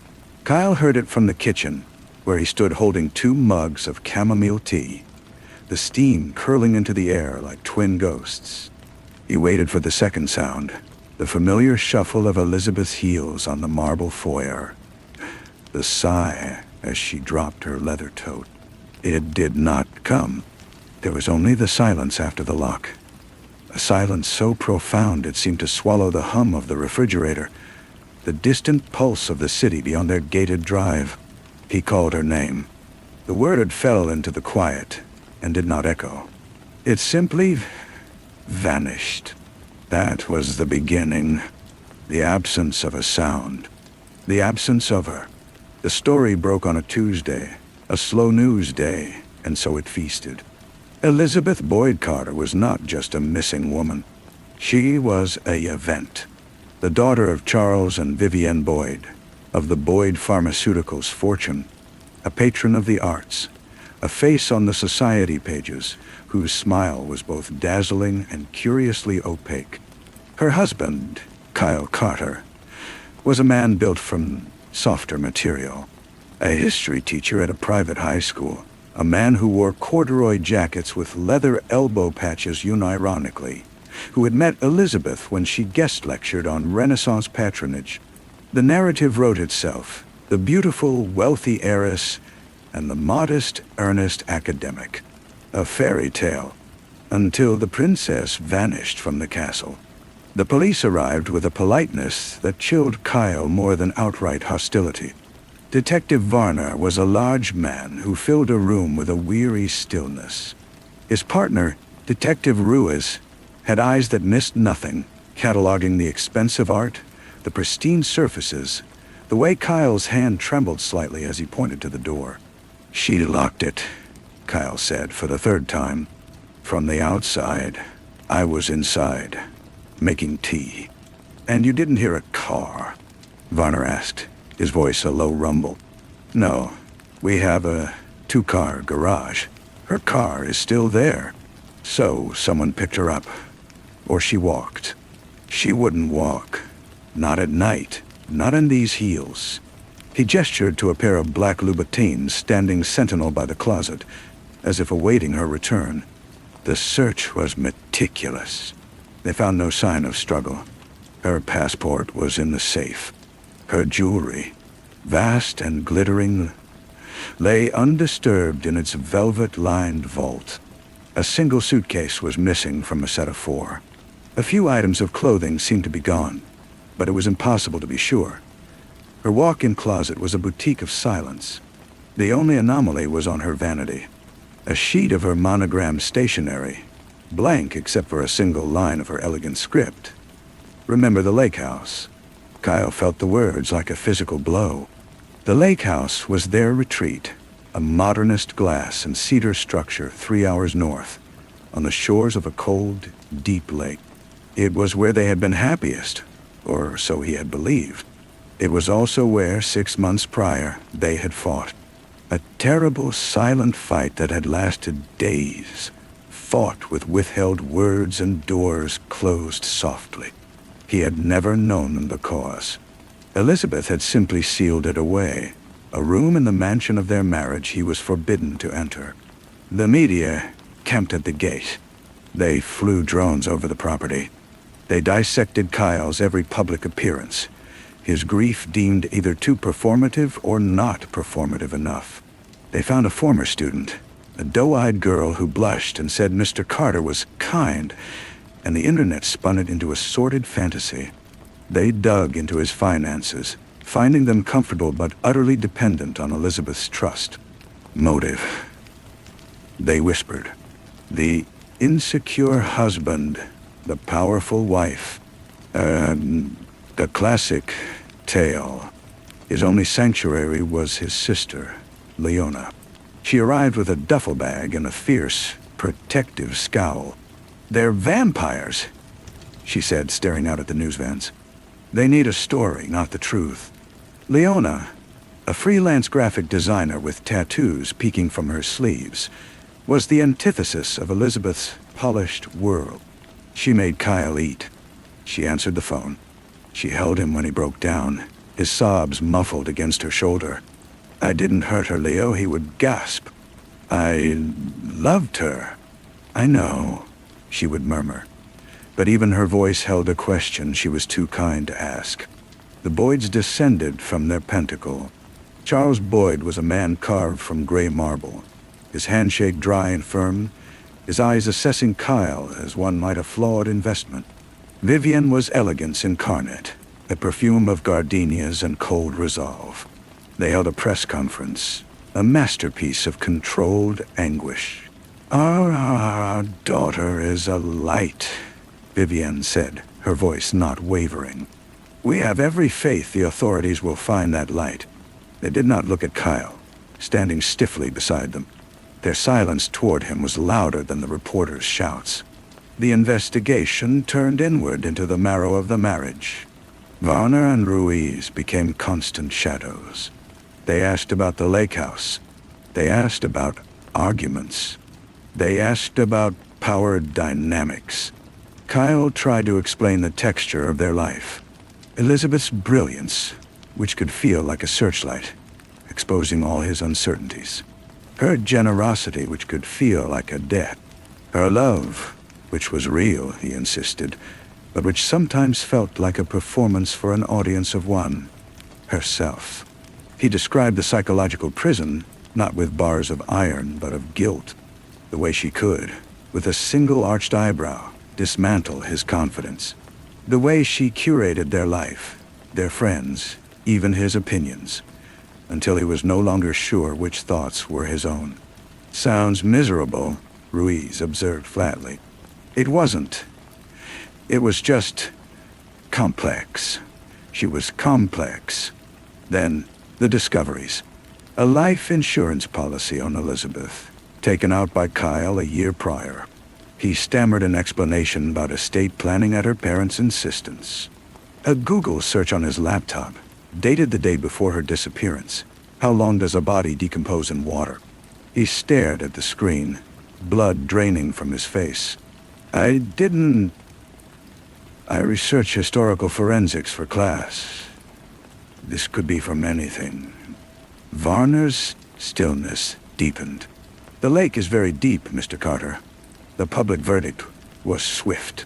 Kyle heard it from the kitchen, where he stood holding 2 mugs of chamomile tea, the steam curling into the air like twin ghosts. He waited for the second sound, the familiar shuffle of Elizabeth's heels on the marble foyer, the sigh as she dropped her leather tote. It did not come. There was only the silence after the lock. A silence so profound it seemed to swallow the hum of the refrigerator, the distant pulse of the city beyond their gated drive. He called her name. The word fell into the quiet and did not echo. It simply vanished. That was the beginning. The absence of a sound. The absence of her. The story broke on a Tuesday, a slow news day, and so it feasted. Elizabeth Boyd Carter was not just a missing woman. She was an event. The daughter of Charles and Vivienne Boyd, of the Boyd Pharmaceuticals fortune, a patron of the arts, a face on the society pages whose smile was both dazzling and curiously opaque. Her husband, Kyle Carter, was a man built from softer material, a history teacher at a private high school, a man who wore corduroy jackets with leather elbow patches unironically, who had met Elizabeth when she guest lectured on Renaissance patronage. The narrative wrote itself, the beautiful, wealthy heiress and the modest, earnest academic. A fairy tale, until the princess vanished from the castle. The police arrived with a politeness that chilled Kyle more than outright hostility. Detective Varner was a large man who filled a room with a weary stillness. His partner, Detective Ruiz, had eyes that missed nothing, cataloging the expensive art, the pristine surfaces, the way Kyle's hand trembled slightly as he pointed to the door. She locked it, Kyle said for the third time. From the outside, I was inside, making tea. And you didn't hear a car? Varner asked, his voice a low rumble. No, we have a 2-car garage. Her car is still there. So someone picked her up. Or she walked. She wouldn't walk. Not at night. Not in these heels. He gestured to a pair of black Louboutins standing sentinel by the closet, as if awaiting her return. The search was meticulous. They found no sign of struggle. Her passport was in the safe. Her jewelry, vast and glittering, lay undisturbed in its velvet-lined vault. A single suitcase was missing from a set of 4. A few items of clothing seemed to be gone, but it was impossible to be sure. Her walk-in closet was a boutique of silence. The only anomaly was on her vanity. A sheet of her monogrammed stationery, blank except for a single line of her elegant script. Remember the lake house? Kyle felt the words like a physical blow. The lake house was their retreat, a modernist glass and cedar structure 3 hours north, on the shores of a cold, deep lake. It was where they had been happiest, or so he had believed. It was also where, 6 months prior, they had fought. A terrible, silent fight that had lasted days, fought with withheld words and doors closed softly. He had never known the cause. Elizabeth had simply sealed it away, a room in the mansion of their marriage he was forbidden to enter. The media camped at the gate. They flew drones over the property. They dissected Kyle's every public appearance, his grief deemed either too performative or not performative enough. They found a former student, a doe-eyed girl who blushed and said Mr. Carter was kind, and the internet spun it into a sordid fantasy. They dug into his finances, finding them comfortable but utterly dependent on Elizabeth's trust. Motive. They whispered. The insecure husband, the powerful wife. The classic tale. His only sanctuary was his sister, Leona. She arrived with a duffel bag and a fierce, protective scowl. "They're vampires," she said, staring out at the news vans. "They need a story, not the truth." Leona, a freelance graphic designer with tattoos peeking from her sleeves, was the antithesis of Elizabeth's polished world. She made Kyle eat. She answered the phone. She held him when he broke down, his sobs muffled against her shoulder. "I didn't hurt her, Leo," he would gasp. "I loved her." "I know," she would murmur. But even her voice held a question she was too kind to ask. The Boyds descended from their pentacle. Charles Boyd was a man carved from gray marble, his handshake dry and firm, his eyes assessing Kyle as one might a flawed investment. Vivian was elegance incarnate, a perfume of gardenias and cold resolve. They held a press conference, a masterpiece of controlled anguish. Our daughter is a light," Vivian said, her voice not wavering. "We have every faith the authorities will find that light." They did not look at Kyle, standing stiffly beside them. Their silence toward him was louder than the reporters' shouts. The investigation turned inward into the marrow of the marriage. Varner and Ruiz became constant shadows. They asked about the lake house. They asked about arguments. They asked about power dynamics. Kyle tried to explain the texture of their life. Elizabeth's brilliance, which could feel like a searchlight, exposing all his uncertainties. Her generosity, which could feel like a debt. Her love, which was real, he insisted, but which sometimes felt like a performance for an audience of one. Herself. He described the psychological prison, not with bars of iron, but of guilt. The way she could, with a single arched eyebrow, dismantle his confidence. The way she curated their life, their friends, even his opinions, until he was no longer sure which thoughts were his own. "Sounds miserable," Ruiz observed flatly. "It wasn't. It was just complex. She was complex. Then, the discoveries. A life insurance policy on Elizabeth, taken out by Kyle a year prior. He stammered an explanation about estate planning at her parents' insistence. A Google search on his laptop, dated the day before her disappearance. How long does a body decompose in water? He stared at the screen, blood draining from his face. I research historical forensics for class. This could be from anything. Varner's stillness deepened. The lake is very deep, Mr. Carter. The public verdict was swift.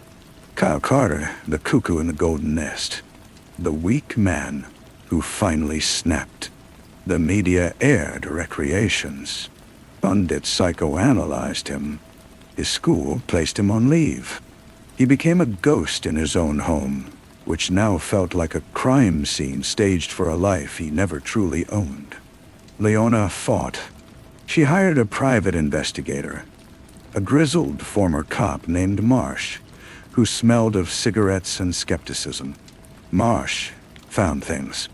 Kyle Carter, the cuckoo in the golden nest. The weak man who finally snapped. The media aired recreations. Pundits psychoanalyzed him. His school placed him on leave. He became a ghost in his own home, which now felt like a crime scene staged for a life he never truly owned. Leona fought. She hired a private investigator, a grizzled former cop named Marsh, who smelled of cigarettes and skepticism. Marsh found things.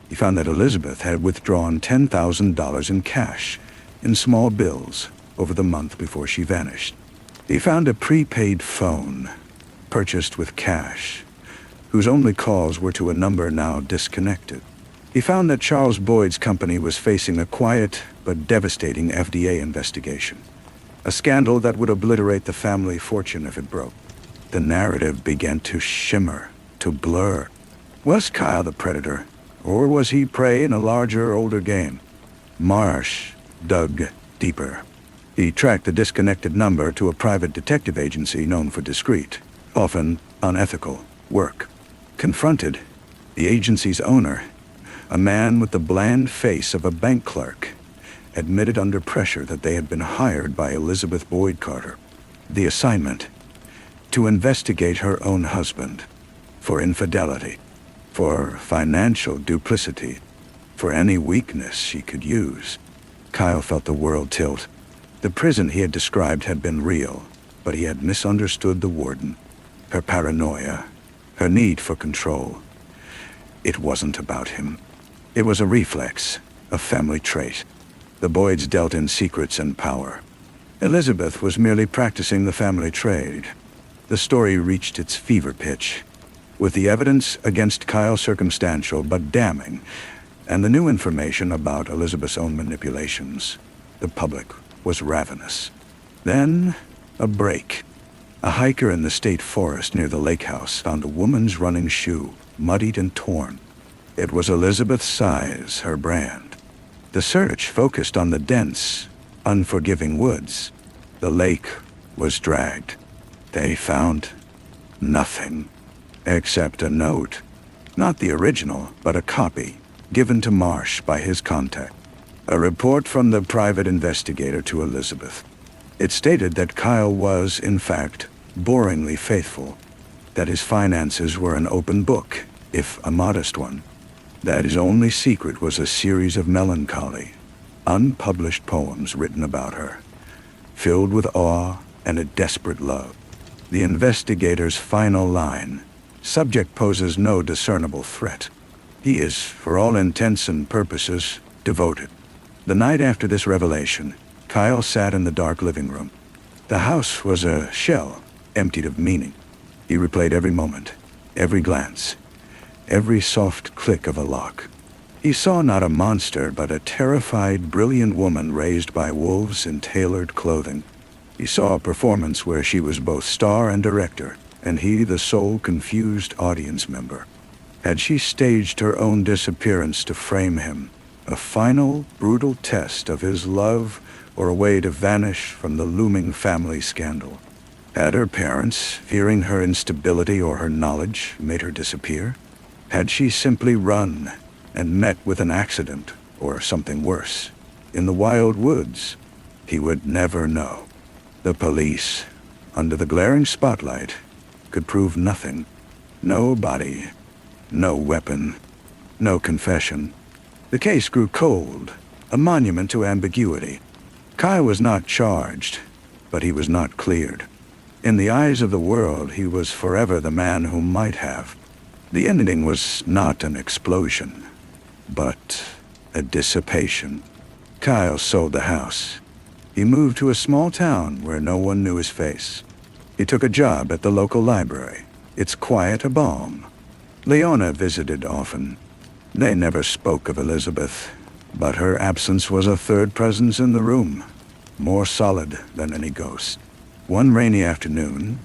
He found that Elizabeth had withdrawn $10,000 in cash, in small bills, over the month before she vanished. He found a prepaid phone, purchased with cash, whose only calls were to a number now disconnected. He found that Charles Boyd's company was facing a quiet but devastating FDA investigation, a scandal that would obliterate the family fortune if it broke. The narrative began to shimmer, to blur. Was Kyle the predator, or was he prey in a larger, older game? Marsh dug deeper. He tracked the disconnected number to a private detective agency known for discreet, often unethical, work. Confronted, the agency's owner, a man with the bland face of a bank clerk, admitted under pressure that they had been hired by Elizabeth Boyd Carter. The assignment: to investigate her own husband, for infidelity, for financial duplicity, for any weakness she could use. Kyle felt the world tilt. The prison he had described had been real, but he had misunderstood the warden, her paranoia, her need for control. It wasn't about him. It was a reflex, a family trait. The Boyds dealt in secrets and power. Elizabeth was merely practicing the family trade. The story reached its fever pitch, with the evidence against Kyle circumstantial but damning, and the new information about Elizabeth's own manipulations. The public was ravenous. Then, a break. A hiker in the state forest near the lake house found a woman's running shoe, muddied and torn. It was Elizabeth's size, her brand. The search focused on the dense, unforgiving woods. The lake was dragged. They found nothing, except a note. Not the original, but a copy, given to Marsh by his contact. A report from the private investigator to Elizabeth. It stated that Kyle was, in fact, boringly faithful, that his finances were an open book, if a modest one, that his only secret was a series of melancholy, unpublished poems written about her, filled with awe and a desperate love. The investigator's final line: subject poses no discernible threat. He is, for all intents and purposes, devoted. The night after this revelation, Kyle sat in the dark living room. The house was a shell, emptied of meaning. He replayed every moment, every glance, every soft click of a lock. He saw not a monster, but a terrified, brilliant woman raised by wolves in tailored clothing. He saw a performance where she was both star and director, and he the sole confused audience member. Had she staged her own disappearance to frame him, a final, brutal test of his love, or a way to vanish from the looming family scandal? Had her parents, fearing her instability or her knowledge, made her disappear? Had she simply run and met with an accident, or something worse, in the wild woods? He would never know. The police, under the glaring spotlight, could prove nothing. No body, no weapon, no confession. The case grew cold, a monument to ambiguity. Kyle was not charged, but he was not cleared. In the eyes of the world, he was forever the man who might have. The ending was not an explosion, but a dissipation. Kyle sold the house. He moved to a small town where no one knew his face. He took a job at the local library, its quiet a balm. Leona visited often. They never spoke of Elizabeth, but her absence was a third presence in the room, more solid than any ghost. One rainy afternoon,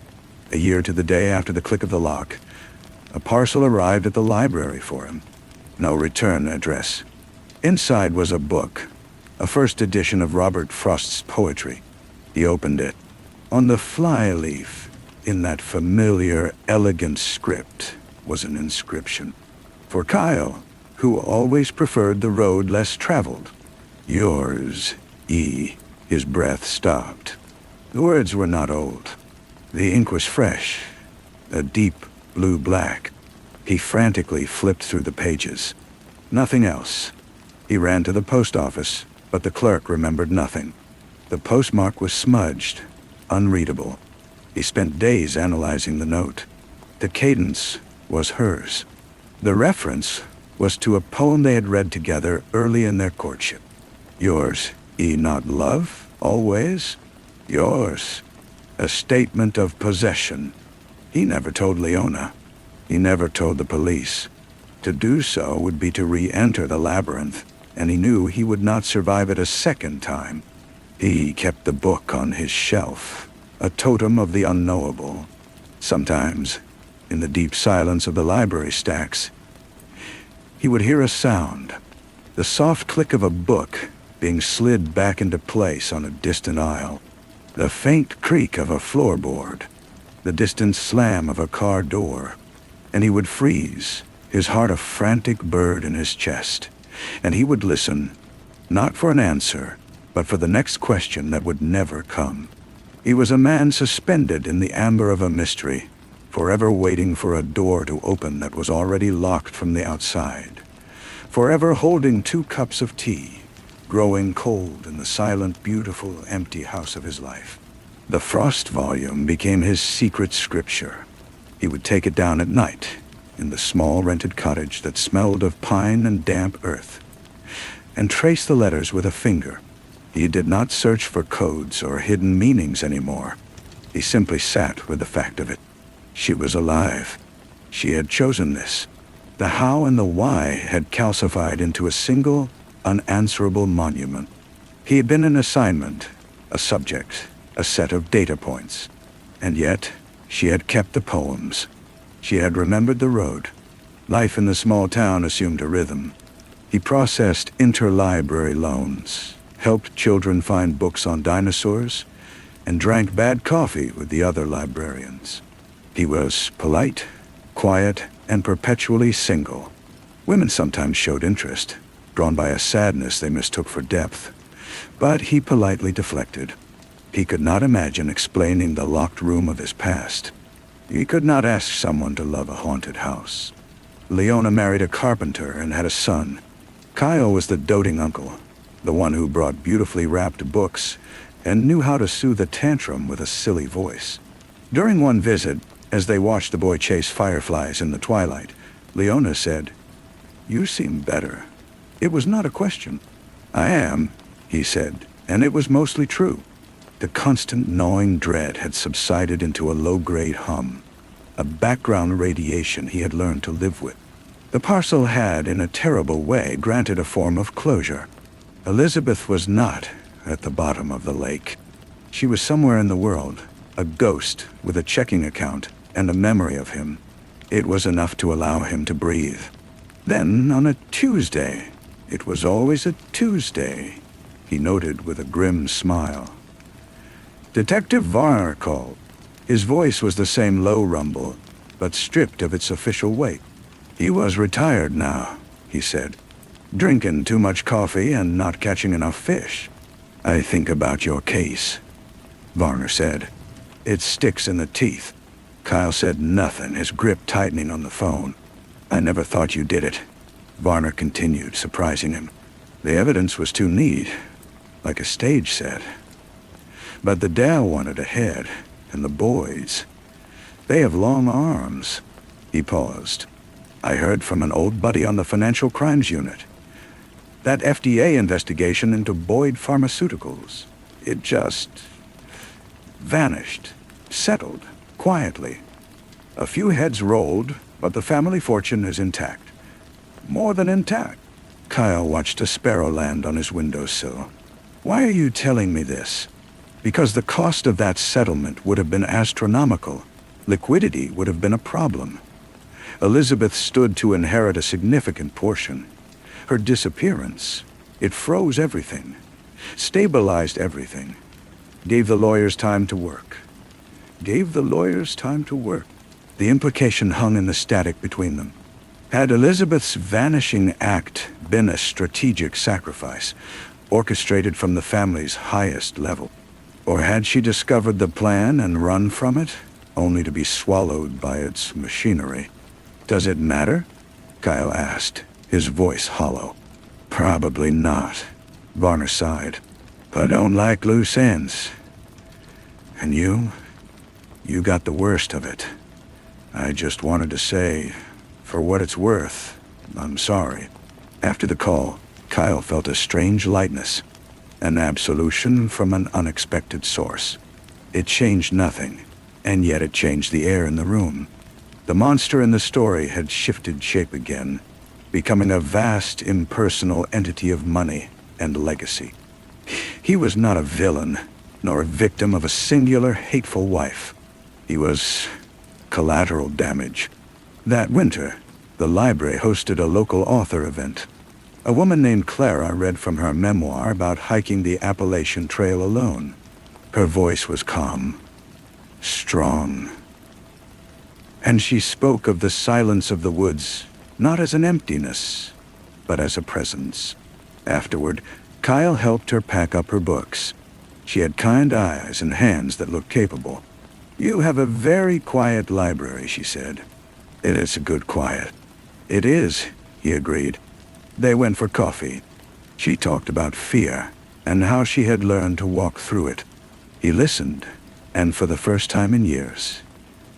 a year to the day after the click of the lock, a parcel arrived at the library for him. No return address. Inside was a book, a first edition of Robert Frost's poetry. He opened it. On the flyleaf, in that familiar, elegant script, was an inscription. For Kyle, who always preferred the road less traveled. Yours, E. His breath stopped. The words were not old. The ink was fresh, a deep blue-black. He frantically flipped through the pages. Nothing else. He ran to the post office, but the clerk remembered nothing. The postmark was smudged, unreadable. He spent days analyzing the note. The cadence was hers. The reference was to a poem they had read together early in their courtship. Yours, E. Not love, always? Yours. A statement of possession. He never told Leona. He never told the police. To do so would be to re-enter the labyrinth, and he knew he would not survive it a second time. He kept the book on his shelf, a totem of the unknowable. Sometimes, in the deep silence of the library stacks, he would hear a sound, the soft click of a book being slid back into place on a distant aisle, the faint creak of a floorboard, the distant slam of a car door, and he would freeze, his heart a frantic bird in his chest, and he would listen, not for an answer, but for the next question that would never come. He was a man suspended in the amber of a mystery, forever waiting for a door to open that was already locked from the outside, forever holding 2 cups of tea, growing cold in the silent, beautiful, empty house of his life. The Frost volume became his secret scripture. He would take it down at night, in the small rented cottage that smelled of pine and damp earth, and trace the letters with a finger. He did not search for codes or hidden meanings anymore. He simply sat with the fact of it. She was alive. She had chosen this. The how and the why had calcified into a single, unanswerable monument. He had been an assignment, a subject, a set of data points. And yet, she had kept the poems. She had remembered the road. Life in the small town assumed a rhythm. He processed interlibrary loans, helped children find books on dinosaurs, and drank bad coffee with the other librarians. He was polite, quiet, and perpetually single. Women sometimes showed interest, drawn by a sadness they mistook for depth, but he politely deflected. He could not imagine explaining the locked room of his past. He could not ask someone to love a haunted house. Leona married a carpenter and had a son. Kyle was the doting uncle, the one who brought beautifully wrapped books and knew how to soothe a tantrum with a silly voice. During one visit, as they watched the boy chase fireflies in the twilight, Leona said, "You seem better." It was not a question. "I am," he said, and it was mostly true. The constant gnawing dread had subsided into a low-grade hum, a background radiation he had learned to live with. The parcel had, in a terrible way, granted a form of closure. Elizabeth was not at the bottom of the lake. She was somewhere in the world, a ghost with a checking account and a memory of him. It was enough to allow him to breathe. Then, on a Tuesday, it was always a Tuesday, he noted with a grim smile, Detective Varner called. His voice was the same low rumble, but stripped of its official weight. He was retired now, he said, drinking too much coffee and not catching enough fish. "I think about your case," Varner said. "It sticks in the teeth." Kyle said nothing, his grip tightening on the phone. "I never thought you did it," Varner continued, surprising him. "The evidence was too neat, like a stage set. But the Dal wanted a head, and the boys, they have long arms." He paused. "I heard from an old buddy on the Financial Crimes Unit. That FDA investigation into Boyd Pharmaceuticals, it just vanished, settled, quietly. A few heads rolled, but the family fortune is intact. More than intact. Kyle watched a sparrow land on his windowsill. Why are you telling me this? Because the cost of that settlement would have been astronomical. Liquidity would have been a problem. Elizabeth stood to inherit a significant portion. Her disappearance, it froze everything, stabilized everything, gave the lawyers time to work. Gave the lawyers time to work. The implication hung in the static between them. Had Elizabeth's vanishing act been a strategic sacrifice, orchestrated from the family's highest level? Or had she discovered the plan and run from it, only to be swallowed by its machinery? Does it matter? Kyle asked, his voice hollow. Probably not, Varner sighed. But I don't like loose ends. And you got the worst of it. I just wanted to say, for what it's worth, I'm sorry. After the call, Kyle felt a strange lightness, an absolution from an unexpected source. It changed nothing, and yet it changed the air in the room. The monster in the story had shifted shape again, becoming a vast, impersonal entity of money and legacy. He was not a villain, nor a victim of a singular, hateful wife. He was collateral damage. That winter, the library hosted a local author event. A woman named Clara read from her memoir about hiking the Appalachian Trail alone. Her voice was calm, strong, and she spoke of the silence of the woods, not as an emptiness, but as a presence. Afterward, Kyle helped her pack up her books. She had kind eyes and hands that looked capable. You have a very quiet library, she said. It is a good quiet. It is, he agreed. They went for coffee. She talked about fear and how she had learned to walk through it. He listened, and for the first time in years,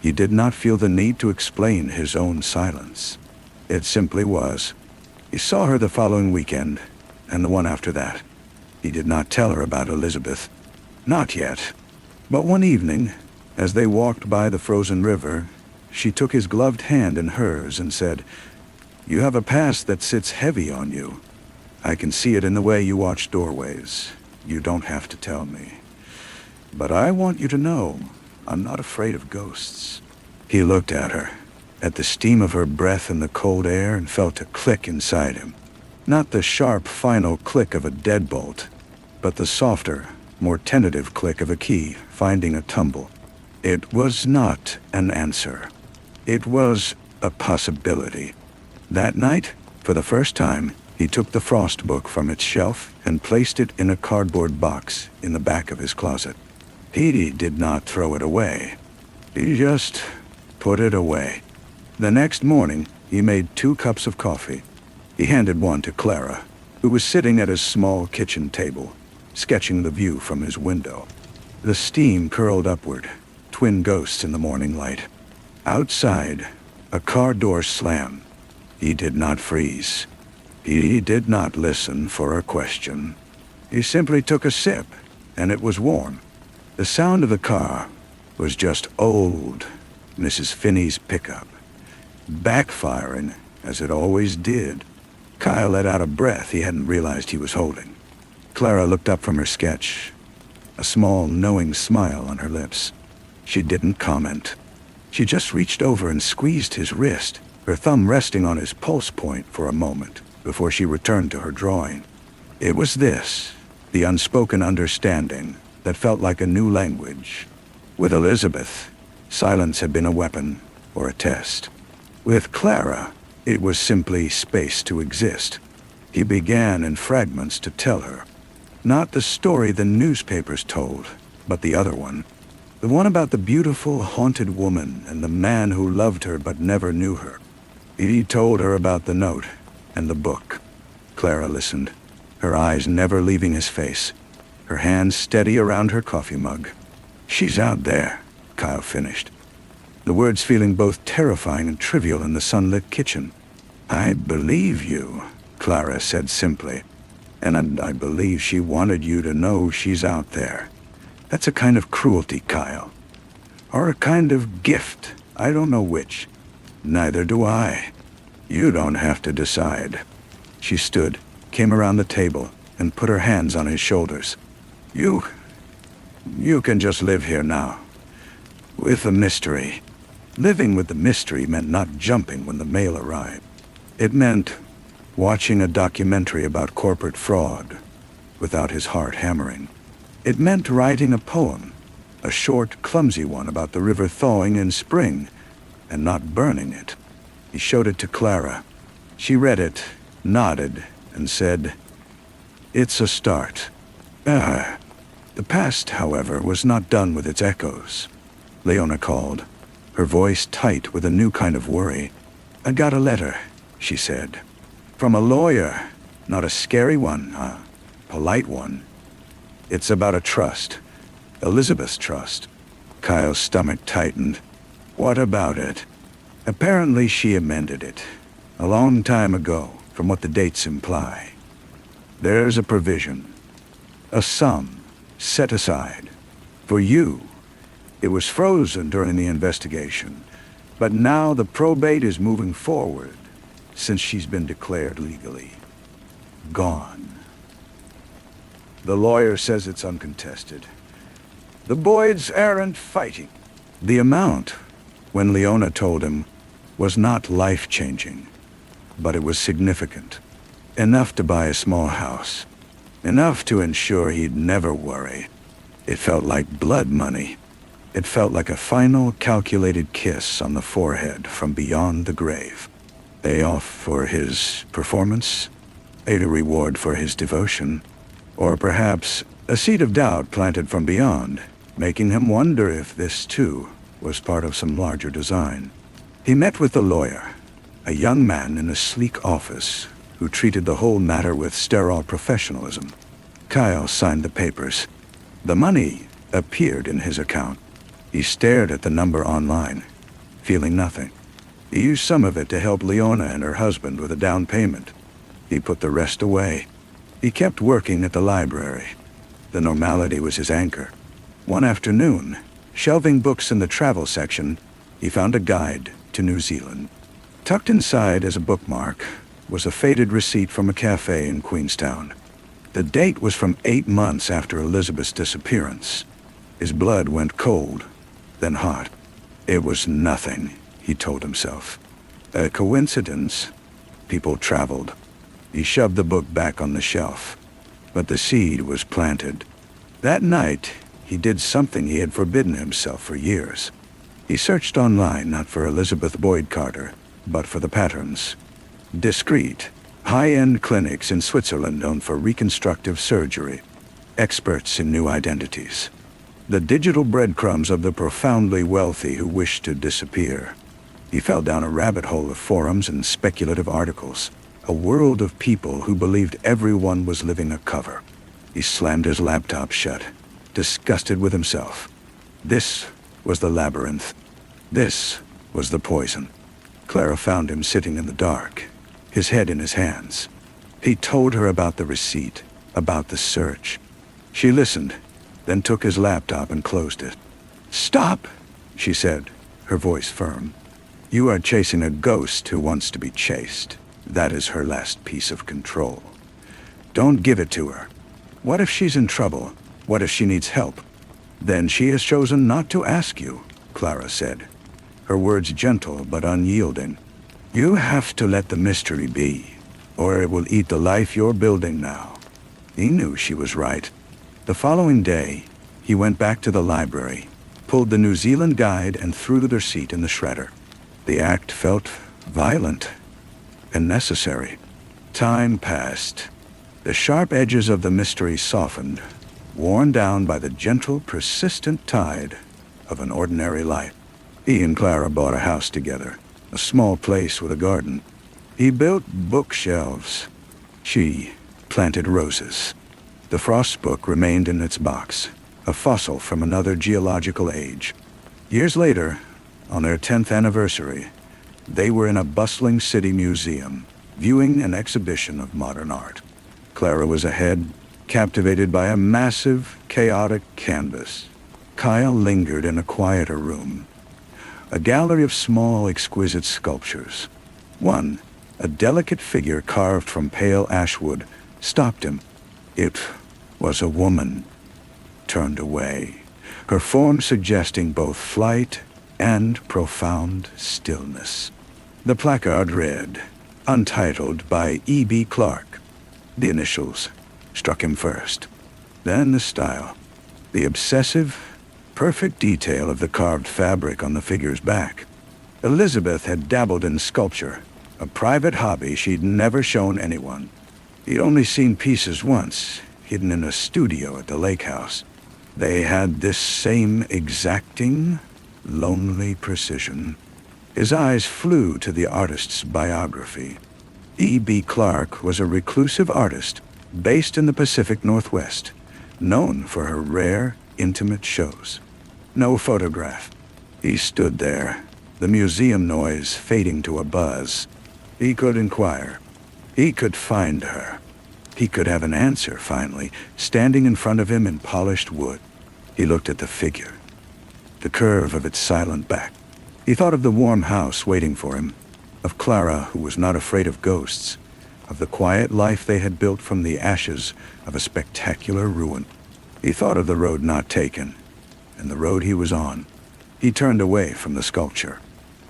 he did not feel the need to explain his own silence. It simply was. He saw her the following weekend, and the one after that. He did not tell her about Elizabeth. Not yet. But one evening, as they walked by the frozen river, she took his gloved hand in hers and said, "You have a past that sits heavy on you. I can see it in the way you watch doorways. You don't have to tell me. But I want you to know, I'm not afraid of ghosts." He looked at her, at the steam of her breath in the cold air, and felt a click inside him. Not the sharp, final click of a deadbolt, but the softer, more tentative click of a key finding a tumble. It was not an answer. It was a possibility. That night, for the first time, he took the Frost book from its shelf and placed it in a cardboard box in the back of his closet. He did not throw it away. He just put it away. The next morning, he made 2 cups of coffee. He handed one to Clara, who was sitting at his small kitchen table, sketching the view from his window. The steam curled upward, twin ghosts in the morning light. Outside, a car door slammed. He did not freeze. He did not listen for a question. He simply took a sip, and it was warm. The sound of the car was just old Mrs. Finney's pickup, backfiring as it always did. Kyle let out a breath he hadn't realized he was holding. Clara looked up from her sketch, a small, knowing smile on her lips. She didn't comment. She just reached over and squeezed his wrist, her thumb resting on his pulse point for a moment before she returned to her drawing. It was this, the unspoken understanding that felt like a new language. With Elizabeth, silence had been a weapon or a test. With Clara, it was simply space to exist. He began in fragments to tell her. Not the story the newspapers told, but the other one. The one about the beautiful, haunted woman and the man who loved her but never knew her. He told her about the note and the book. Clara listened, her eyes never leaving his face, her hands steady around her coffee mug. "She's out there," Kyle finished, the words feeling both terrifying and trivial in the sunlit kitchen. "I believe you," Clara said simply, "and I believe she wanted you to know she's out there. That's a kind of cruelty, Kyle. Or a kind of gift I don't know which. Neither do I. You don't have to decide. She stood, came around the table, and put her hands on his shoulders. You can just live here now. With the mystery. Living with the mystery meant not jumping when the mail arrived. It meant watching a documentary about corporate fraud without his heart hammering. It meant writing a poem, a short, clumsy one about the river thawing in spring and not burning it. He showed it to Clara. She read it, nodded, and said, "It's a start." The past, however, was not done with its echoes. Leona called, her voice tight with a new kind of worry. "I got a letter," she said. "From a lawyer, not a scary one, a polite one. It's about a trust, Elizabeth's trust." Kyle's stomach tightened. "What about it?" "Apparently she amended it, a long time ago, from what the dates imply. There's a provision, a sum, set aside, for you. It was frozen during the investigation, but now the probate is moving forward, since she's been declared legally gone. The lawyer says it's uncontested. The Boyds aren't fighting." The amount, when Leona told him, was not life-changing, but it was significant. Enough to buy a small house. Enough to ensure he'd never worry. It felt like blood money. It felt like a final, calculated kiss on the forehead from beyond the grave. Payoff for his performance, a reward for his devotion, or perhaps a seed of doubt planted from beyond, making him wonder if this, too, was part of some larger design. He met with the lawyer, a young man in a sleek office who treated the whole matter with sterile professionalism. Kyle signed the papers. The money appeared in his account. He stared at the number online, feeling nothing. He used some of it to help Leona and her husband with a down payment. He put the rest away. He kept working at the library. The normality was his anchor. One afternoon, shelving books in the travel section, he found a guide to New Zealand. Tucked inside as a bookmark was a faded receipt from a cafe in Queenstown. The date was from 8 months after Elizabeth's disappearance. His blood went cold, then hot. It was nothing, he told himself. A coincidence. People traveled. He shoved the book back on the shelf. But the seed was planted. That night, he did something he had forbidden himself for years. He searched online not for Elizabeth Boyd Carter, but for the patterns. Discreet, high-end clinics in Switzerland known for reconstructive surgery. Experts in new identities. The digital breadcrumbs of the profoundly wealthy who wished to disappear. He fell down a rabbit hole of forums and speculative articles. A world of people who believed everyone was living a cover. He slammed his laptop shut, disgusted with himself. This was the labyrinth. This was the poison. Clara found him sitting in the dark, his head in his hands. He told her about the receipt, about the search. She listened, then took his laptop and closed it. "Stop," she said, her voice firm. "You are chasing a ghost who wants to be chased. That is her last piece of control. Don't give it to her. What if she's in trouble? What if she needs help? Then she has chosen not to ask you," Clara said, her words gentle but unyielding. "You have to let the mystery be, or it will eat the life you're building now." He knew she was right. The following day, he went back to the library, pulled the New Zealand guide and threw the receipt in the shredder. The act felt violent and necessary. Time passed. The sharp edges of the mystery softened, worn down by the gentle, persistent tide of an ordinary life. He and Clara bought a house together, a small place with a garden. He built bookshelves. She planted roses. The frost book remained in its box, a fossil from another geological age. Years later, on their 10th anniversary, they were in a bustling city museum, viewing an exhibition of modern art. Clara was ahead, captivated by a massive, chaotic canvas. Kyle lingered in a quieter room. a gallery of small, exquisite sculptures. One, a delicate figure carved from pale ashwood, stopped him. It was a woman. Turned away, her form suggesting both flight and profound stillness. The placard read, "Untitled by E.B. Clark." The initials struck him first. Then the style, the obsessive, perfect detail of the carved fabric on the figure's back. Elizabeth had dabbled in sculpture, a private hobby she'd never shown anyone. He'd only seen pieces once, hidden in a studio at the lake house. They had this same exacting, lonely precision. His eyes flew to the artist's biography. E.B. Clark was a reclusive artist based in the Pacific Northwest, known for her rare, intimate shows. No photograph. He stood there, the museum noise fading to a buzz. He could inquire. He could find her. He could have an answer, finally, standing in front of him in polished wood. He looked at the figure, the curve of its silent back. He thought of the warm house waiting for him, of Clara, who was not afraid of ghosts, of the quiet life they had built from the ashes of a spectacular ruin. He thought of the road not taken, and the road he was on. He turned away from the sculpture.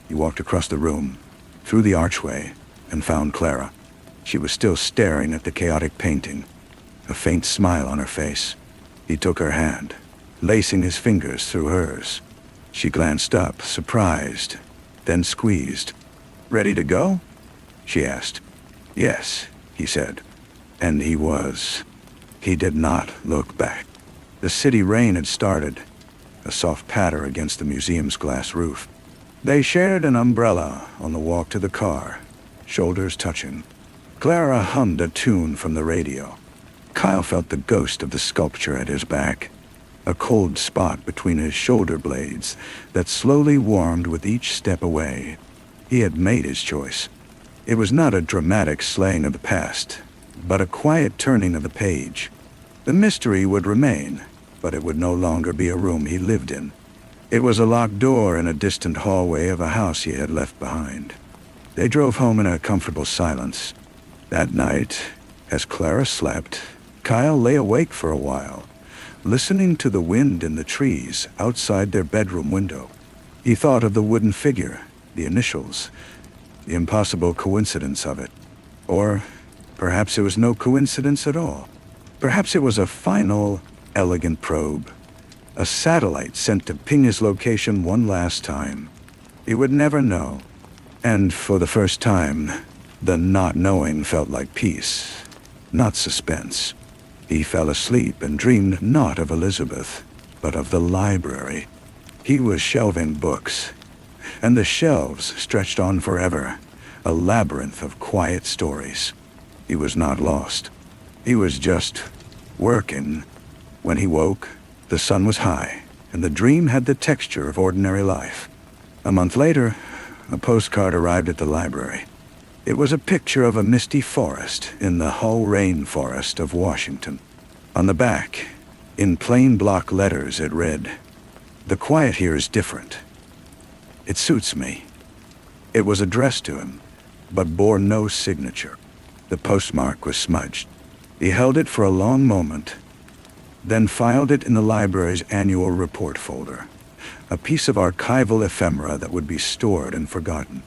He walked across the room, through the archway, and found Clara. She was still staring at the chaotic painting, a faint smile on her face. He took her hand, lacing his fingers through hers. She glanced up, surprised, then squeezed. "Ready to go?" she asked. "Yes," he said. And he was. He did not look back. The city rain had started, a soft patter against the museum's glass roof. They shared an umbrella on the walk to the car, shoulders touching. Clara hummed a tune from the radio. Kyle felt the ghost of the sculpture at his back, a cold spot between his shoulder blades that slowly warmed with each step away. He had made his choice. It was not a dramatic slaying of the past, but a quiet turning of the page. The mystery would remain, but it would no longer be a room he lived in. It was a locked door in a distant hallway of a house he had left behind. They drove home in a comfortable silence. That night, as Clara slept, Kyle lay awake for a while, listening to the wind in the trees outside their bedroom window. He thought of the wooden figure, the initials, the impossible coincidence of it. Or perhaps it was no coincidence at all. Perhaps it was a final, elegant probe, a satellite sent to ping his location one last time. He would never know. And for the first time, the not knowing felt like peace, not suspense. He fell asleep and dreamed not of Elizabeth, but of the library. He was shelving books, and the shelves stretched on forever, a labyrinth of quiet stories. He was not lost. He was just working. When he woke, the sun was high, and the dream had the texture of ordinary life. A month later, a postcard arrived at the library. It was a picture of a misty forest in the Hull rainforest of Washington. On the back, in plain block letters, it read, "The quiet here is different. It suits me." It was addressed to him, but bore no signature. The postmark was smudged. He held it for a long moment, then filed it in the library's annual report folder, a piece of archival ephemera that would be stored and forgotten.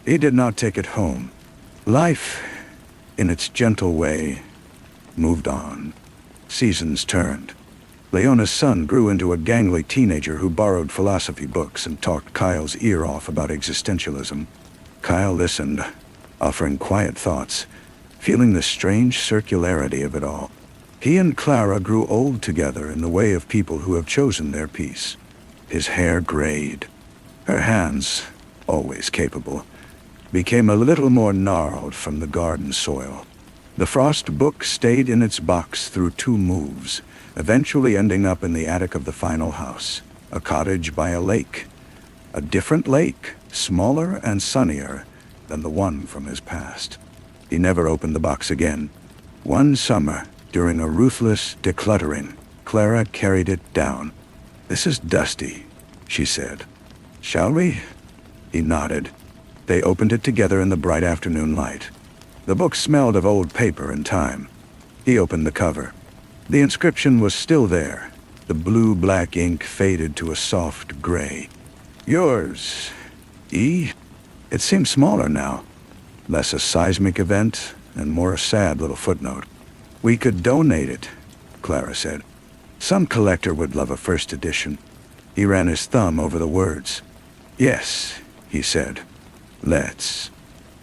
He did not take it home. Life, in its gentle way, moved on. Seasons turned. Leona's son grew into a gangly teenager who borrowed philosophy books and talked Kyle's ear off about existentialism. Kyle listened, offering quiet thoughts, feeling the strange circularity of it all. He and Clara grew old together in the way of people who have chosen their peace. His hair grayed. Her hands, always capable, became a little more gnarled from the garden soil. The frost book stayed in its box through 2 moves, eventually ending up in the attic of the final house, a cottage by a lake. A different lake, smaller and sunnier than the one from his past. He never opened the box again. One summer, during a ruthless decluttering, Clara carried it down. "This is dusty," she said. "Shall we He nodded. They opened it together in the bright afternoon light. The book smelled of old paper and time. He opened the cover. The inscription was still there. The blue-black ink faded to a soft gray. Yours, E? It seemed smaller now. Less a seismic event and more a sad little footnote. We could donate it, Clara said. Some collector would love a first edition. He ran his thumb over the words. Yes, he said. Let's.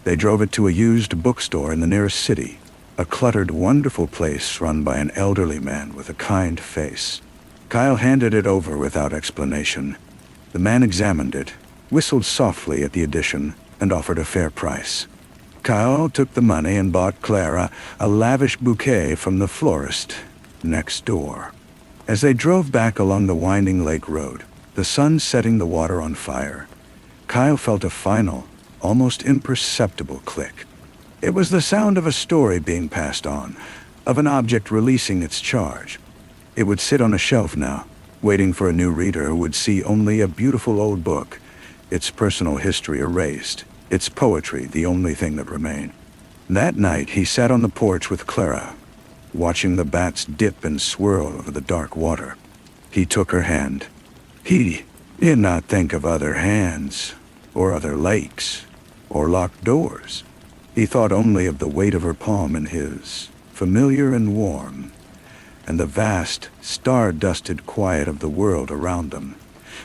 They drove it to a used bookstore in the nearest city, a cluttered, wonderful place run by an elderly man with a kind face. Kyle handed it over without explanation. The man examined it, whistled softly at the edition, and offered a fair price. Kyle took the money and bought Clara a lavish bouquet from the florist next door. As they drove back along the winding lake road, the sun setting the water on fire, Kyle felt a final, almost imperceptible click. It was the sound of a story being passed on, of an object releasing its charge. It would sit on a shelf now, waiting for a new reader who would see only a beautiful old book, its personal history erased, its poetry the only thing that remained. That night he sat on the porch with Clara, watching the bats dip and swirl over the dark water. He took her hand. He did not think of other hands, or other lakes, or locked doors. He thought only of the weight of her palm in his, familiar and warm, and the vast, star-dusted quiet of the world around them,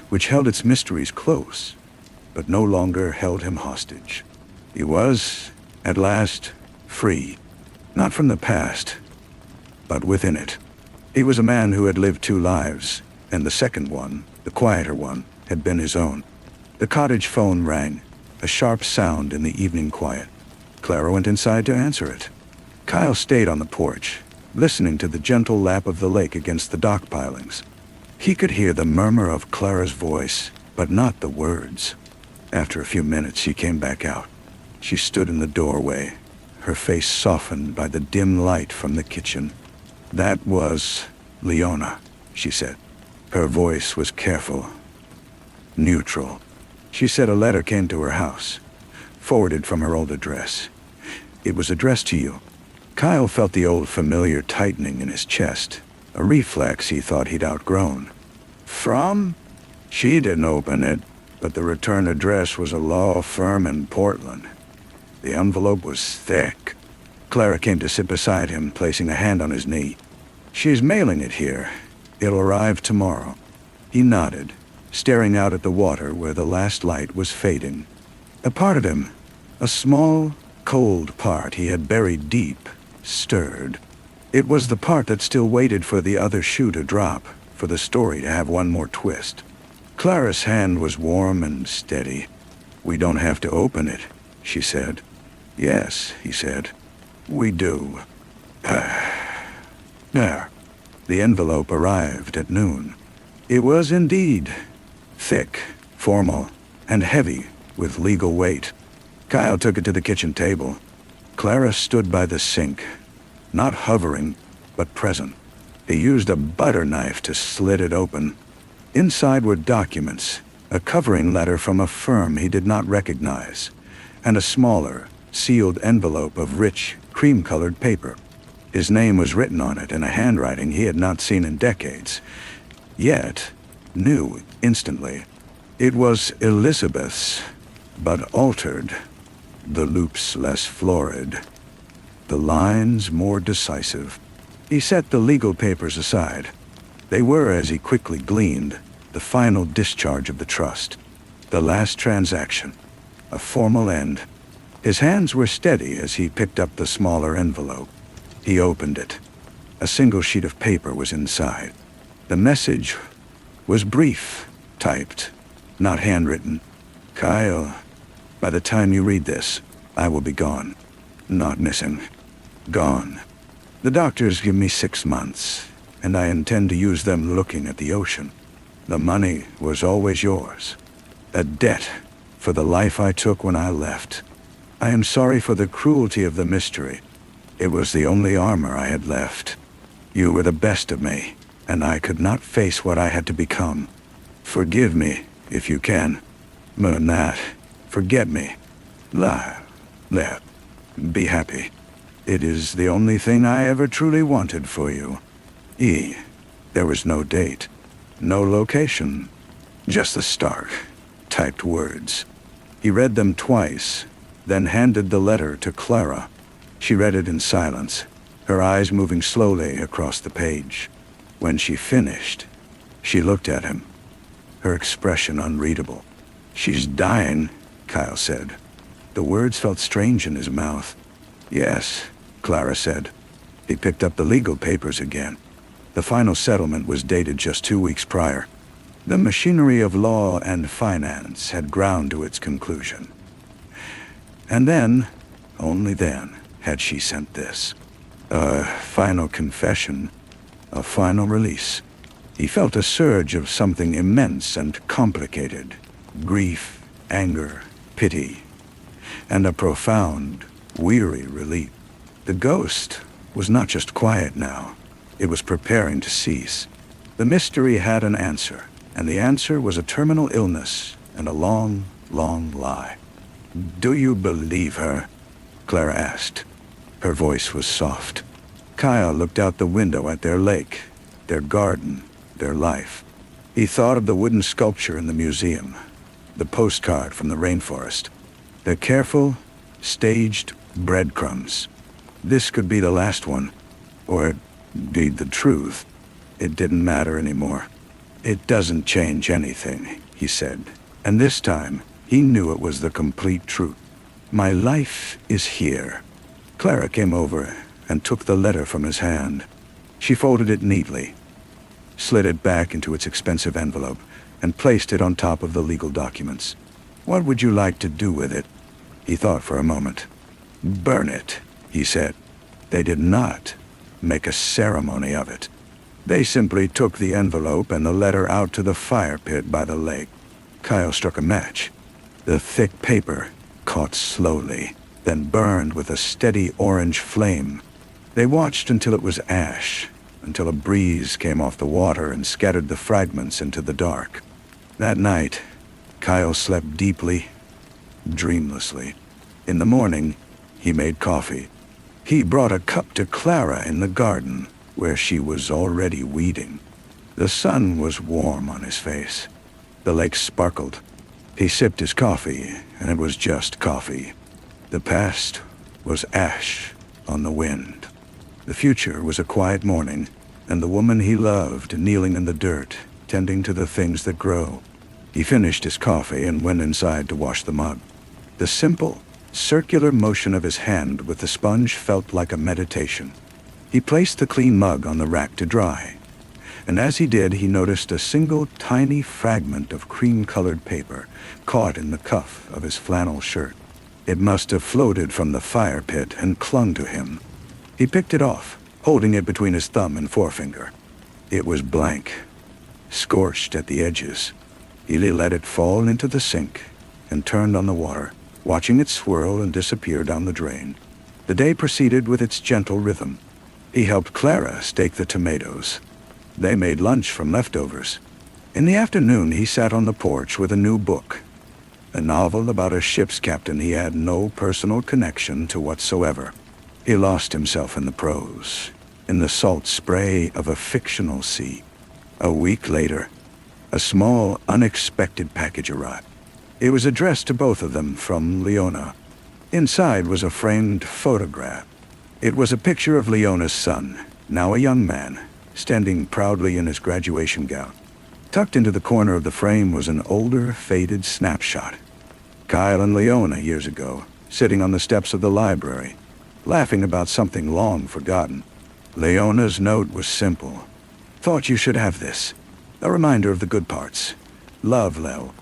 which held its mysteries close, but no longer held him hostage. He was, at last, free, not from the past, but within it. He was a man who had lived two lives, and the second one, the quieter one, had been his own. The cottage phone rang, a sharp sound in the evening quiet. Clara went inside to answer it. Kyle stayed on the porch, listening to the gentle lap of the lake against the dock pilings. He could hear the murmur of Clara's voice, but not the words. After a few minutes, she came back out. She stood in the doorway, her face softened by the dim light from the kitchen. That was Leona, she said. Her voice was careful, neutral. She said a letter came to her house, forwarded from her old address. It was addressed to you. Kyle felt the old familiar tightening in his chest, a reflex he thought he'd outgrown. From? She didn't open it, but the return address was a law firm in Portland. The envelope was thick. Clara came to sit beside him, placing a hand on his knee. She's mailing it here. It'll arrive tomorrow. He nodded, staring out at the water where the last light was fading. A part of him, a small, cold part he had buried deep, stirred. It was the part that still waited for the other shoe to drop, for the story to have one more twist. Clara's hand was warm and steady. We don't have to open it, she said. Yes, he said. We do. There. The envelope arrived at noon. It was indeed thick, formal, and heavy with legal weight. Kyle took it to the kitchen table. Clara stood by the sink, not hovering, but present. He used a butter knife to slit it open. Inside were documents, a covering letter from a firm he did not recognize, and a smaller, sealed envelope of rich, cream-colored paper. His name was written on it in a handwriting he had not seen in decades, yet knew instantly. It was Elizabeth's, but altered, the loops less florid, the lines more decisive. He set the legal papers aside. They were, as he quickly gleaned, the final discharge of the trust, the last transaction, a formal end. His hands were steady as he picked up the smaller envelope. He opened it. A single sheet of paper was inside. The message was brief, typed, not handwritten. Kyle, by the time you read this, I will be gone. Not missing. Gone. The doctors give me 6 months, and I intend to use them looking at the ocean. The money was always yours. A debt for the life I took when I left. I am sorry for the cruelty of the mystery. It was the only armor I had left. You were the best of me, and I could not face what I had to become. Forgive me, if you can. More than that, Forget me. Let. Be happy. It is the only thing I ever truly wanted for you. E. There was no date, no location, just the stark, typed words. He read them twice, then handed the letter to Clara. She read it in silence, her eyes moving slowly across the page. When she finished, she looked at him, her expression unreadable. "She's dying," Kyle said. The words felt strange in his mouth. "Yes," Clara said. He picked up the legal papers again. The final settlement was dated just 2 weeks prior. The machinery of law and finance had ground to its conclusion. And then, only then, had she sent this. A final confession, a final release. He felt a surge of something immense and complicated. Grief, anger, pity, and a profound, weary relief. The ghost was not just quiet now. It was preparing to cease. The mystery had an answer, and the answer was a terminal illness and a long, long lie. "Do you believe her?" Clara asked. Her voice was soft. Kyle looked out the window at their lake, their garden, their life. He thought of the wooden sculpture in the museum, the postcard from the rainforest, the careful, staged breadcrumbs. This could be the last one, or be the truth. It didn't matter anymore. "It doesn't change anything," he said, and this time he knew it was the complete truth. "My life is here." Clara came over and took the letter from his hand. She folded it neatly, slid it back into its expensive envelope, and placed it on top of the legal documents. "What would you like to do with it?" He thought for a moment. "Burn it," he said. They did not make a ceremony of it. They simply took the envelope and the letter out to the fire pit by the lake. Kyle struck a match. The thick paper caught slowly, then burned with a steady orange flame. They watched until it was ash, until a breeze came off the water and scattered the fragments into the dark. That night, Kyle slept deeply, dreamlessly. In the morning, he made coffee. He brought a cup to Clara in the garden, where she was already weeding. The sun was warm on his face. The lake sparkled. He sipped his coffee, and it was just coffee. The past was ash on the wind. The future was a quiet morning, and the woman he loved kneeling in the dirt, tending to the things that grow. He finished his coffee and went inside to wash the mug. The simple, circular motion of his hand with the sponge felt like a meditation. He placed the clean mug on the rack to dry, and as he did, he noticed a single tiny fragment of cream-colored paper caught in the cuff of his flannel shirt. It must have floated from the fire pit and clung to him. He picked it off, holding it between his thumb and forefinger. It was blank, scorched at the edges. He let it fall into the sink and turned on the water, watching it swirl and disappear down the drain. The day proceeded with its gentle rhythm. He helped Clara stake the tomatoes. They made lunch from leftovers. In the afternoon, he sat on the porch with a new book, a novel about a ship's captain he had no personal connection to whatsoever. He lost himself in the prose, in the salt spray of a fictional sea. A week later, a small, unexpected package arrived. It was addressed to both of them from Leona. Inside was a framed photograph. It was a picture of Leona's son, now a young man, standing proudly in his graduation gown. Tucked into the corner of the frame was an older, faded snapshot. Kyle and Leona years ago, sitting on the steps of the library, laughing about something long forgotten. Leona's note was simple. "Thought you should have this. A reminder of the good parts. Love, Lel."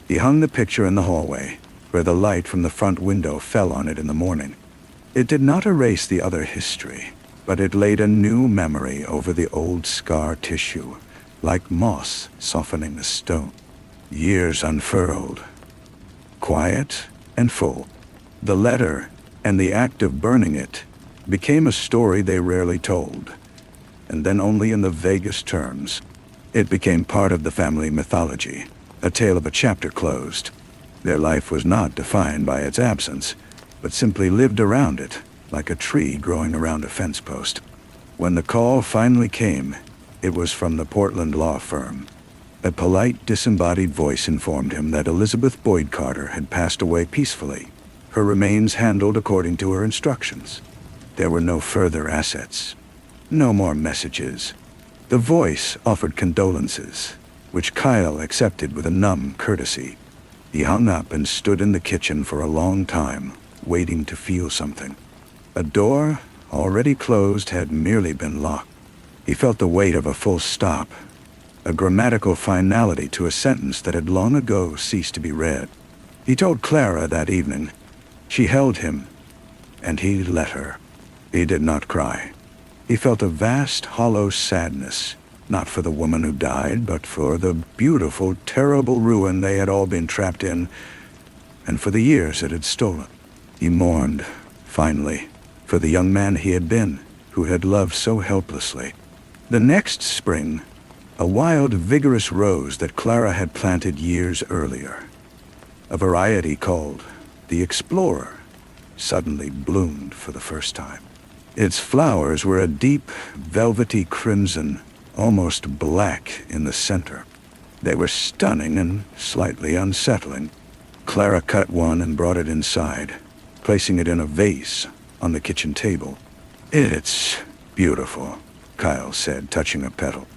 He hung the picture in the hallway, where the light from the front window fell on it in the morning. It did not erase the other history, but it laid a new memory over the old scar tissue, like moss softening the stone. Years unfurled, quiet and full. The letter, and the act of burning it, became a story they rarely told, and then only in the vaguest terms. It became part of the family mythology, a tale of a chapter closed, Their life was not defined by its absence, but simply lived around it, like a tree growing around a fence post. When the call finally came, it was from the Portland law firm. A polite, disembodied voice informed him that Elizabeth Boyd Carter had passed away peacefully, her remains handled according to her instructions. There were no further assets, no more messages. The voice offered condolences, which Kyle accepted with a numb courtesy. He hung up and stood in the kitchen for a long time, waiting to feel something. A door, already closed, had merely been locked. He felt the weight of a full stop, a grammatical finality to a sentence that had long ago ceased to be read. He told Clara that evening. She held him, and he let her. He did not cry. He felt a vast, hollow sadness, not for the woman who died, but for the beautiful, terrible ruin they had all been trapped in, and for the years it had stolen. He mourned, finally, for the young man he had been, who had loved so helplessly. The next spring, a wild, vigorous rose that Clara had planted years earlier, a variety called the Explorer, suddenly bloomed for the first time. Its flowers were a deep, velvety crimson, almost black in the center. They were stunning and slightly unsettling. Clara cut one and brought it inside, placing it in a vase on the kitchen table. "It's beautiful," Kyle said, touching a petal.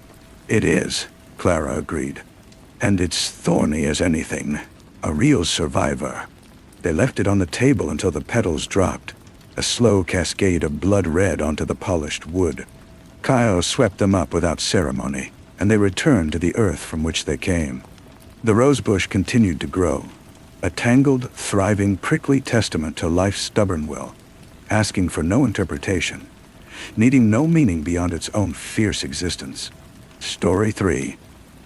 "It is," Clara agreed. "And it's thorny as anything. A real survivor." They left it on the table until the petals dropped, a slow cascade of blood red onto the polished wood. Kyle swept them up without ceremony, and they returned to the earth from which they came. The rosebush continued to grow, a tangled, thriving, prickly testament to life's stubborn will, asking for no interpretation, needing no meaning beyond its own fierce existence. Story 3.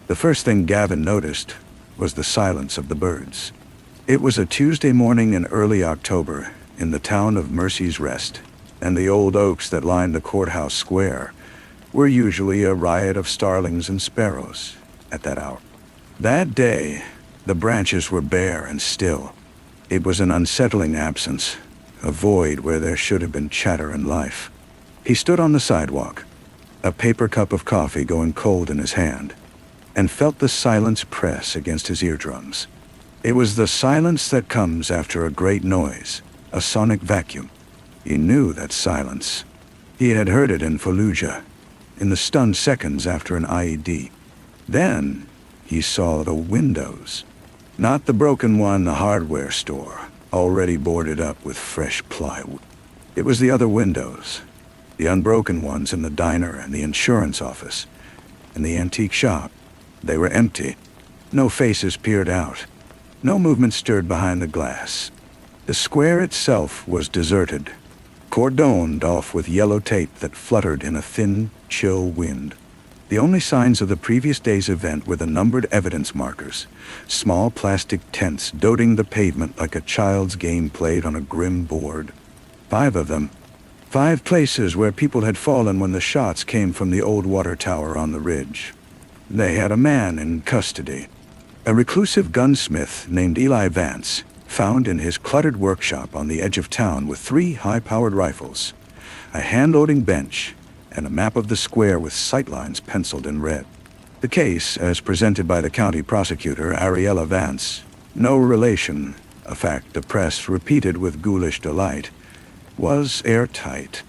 The first thing Gavin noticed was the silence of the birds. It was a Tuesday morning in early October in the town of Mercy's Rest, and the old oaks that lined the courthouse square were usually a riot of starlings and sparrows at that hour. That day, the branches were bare and still. It was an unsettling absence, a void where there should have been chatter and life. He stood on the sidewalk, a paper cup of coffee going cold in his hand, and felt the silence press against his eardrums. It was the silence that comes after a great noise, a sonic vacuum. He knew that silence. He had heard it in Fallujah, in the stunned seconds after an IED. Then he saw the windows. Not the broken one in the hardware store, already boarded up with fresh plywood. It was the other windows, the unbroken ones in the diner and the insurance office, and the antique shop. They were empty. No faces peered out. No movement stirred behind the glass. The square itself was deserted, cordoned off with yellow tape that fluttered in a thin, chill wind. The only signs of the previous day's event were the numbered evidence markers, small plastic tents dotting the pavement like a child's game played on a grim board. 5 of them. 5 places where people had fallen when the shots came from the old water tower on the ridge. They had a man in custody. A reclusive gunsmith named Eli Vance, found in his cluttered workshop on the edge of town with 3 high-powered rifles, a hand-loading bench, and a map of the square with sightlines penciled in red. The case, as presented by the county prosecutor, Ariella Vance, no relation, a fact the press repeated with ghoulish delight, was airtight.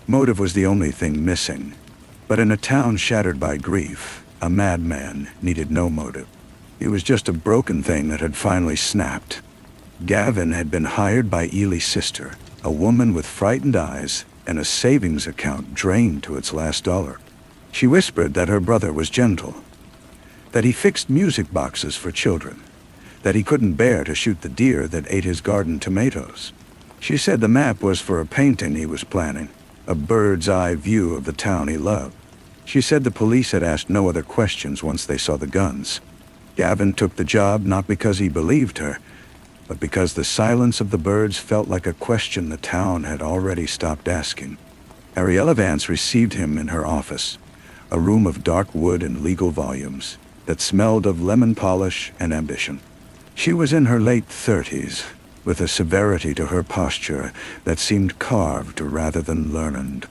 Motive was the only thing missing. But in a town shattered by grief, a madman needed no motive. It was just a broken thing that had finally snapped. Gavin had been hired by Ely's sister, a woman with frightened eyes and a savings account drained to its last dollar. She whispered that her brother was gentle, that he fixed music boxes for children, that he couldn't bear to shoot the deer that ate his garden tomatoes. She said the map was for a painting he was planning, a bird's-eye view of the town he loved. She said the police had asked no other questions once they saw the guns. Gavin took the job not because he believed her, but because the silence of the birds felt like a question the town had already stopped asking. Ariella Vance received him in her office, a room of dark wood and legal volumes that smelled of lemon polish and ambition. She was in her late 30s, with a severity to her posture that seemed carved rather than learned.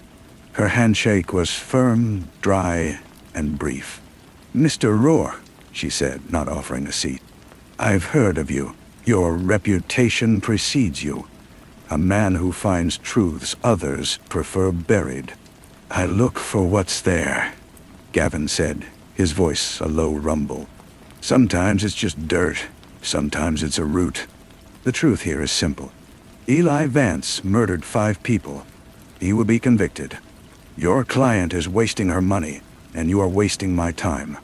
Her handshake was firm, dry, and brief. "Mr. Rourke," she said, not offering a seat. "I've heard of you. Your reputation precedes you. A man who finds truths others prefer buried." "I look for what's there," Gavin said, his voice a low rumble. "Sometimes it's just dirt. Sometimes it's a root. The truth here is simple. Eli Vance murdered 5 people. He will be convicted. Your client is wasting her money, and you are wasting my time."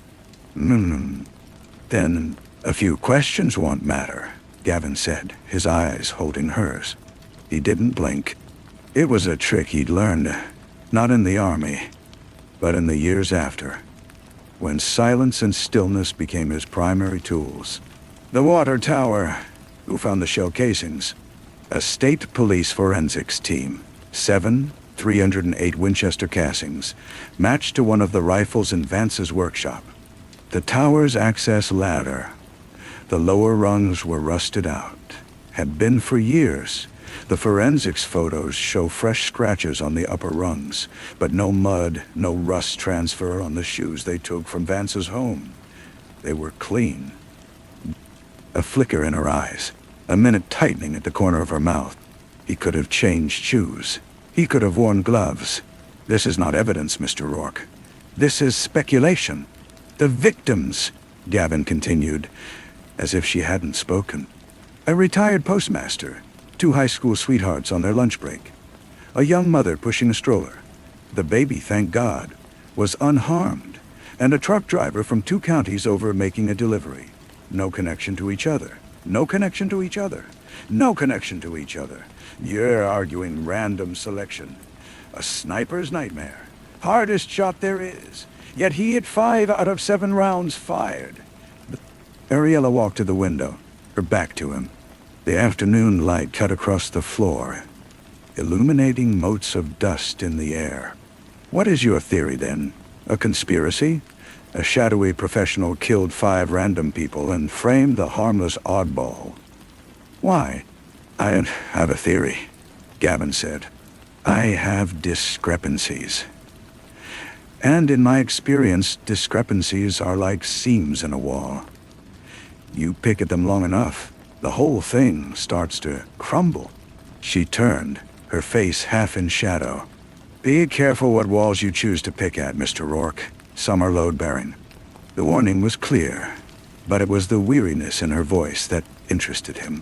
Then a few questions won't matter," Gavin said, his eyes holding hers. He didn't blink. It was a trick he'd learned, not in the army, but in the years after, when silence and stillness became his primary tools. "The water tower. Who found the shell casings?" "A state police forensics team. 7 308 Winchester casings, matched to one of the rifles in Vance's workshop. The tower's access ladder. The lower rungs were rusted out. Had been for years. The forensics photos show fresh scratches on the upper rungs, but no mud, no rust transfer on the shoes they took from Vance's home. They were clean." A flicker in her eyes, a minute tightening at the corner of her mouth. He could have changed shoes. He could have worn gloves. "This is not evidence, Mr. Rourke. This is speculation." "The victims," Gavin continued, as if she hadn't spoken. "A retired postmaster, 2 high school sweethearts on their lunch break, a young mother pushing a stroller. The baby, thank God, was unharmed, and a truck driver from 2 counties over making a delivery. No connection to each other. No connection to each other. No connection to each other. You're arguing random selection. A sniper's nightmare. Hardest shot there is. Yet he hit 5 out of 7 rounds fired." Ariella walked to the window, her back to him. The afternoon light cut across the floor, illuminating motes of dust in the air. "What is your theory, then? A conspiracy? A shadowy professional killed 5 random people and framed the harmless oddball?" "Why?" "I have a theory," Gavin said. "I have discrepancies. And in my experience, discrepancies are like seams in a wall. You pick at them long enough, the whole thing starts to crumble." She turned, her face half in shadow. "Be careful what walls you choose to pick at, Mr. Rourke. Some are load-bearing." The warning was clear, but it was the weariness in her voice that interested him.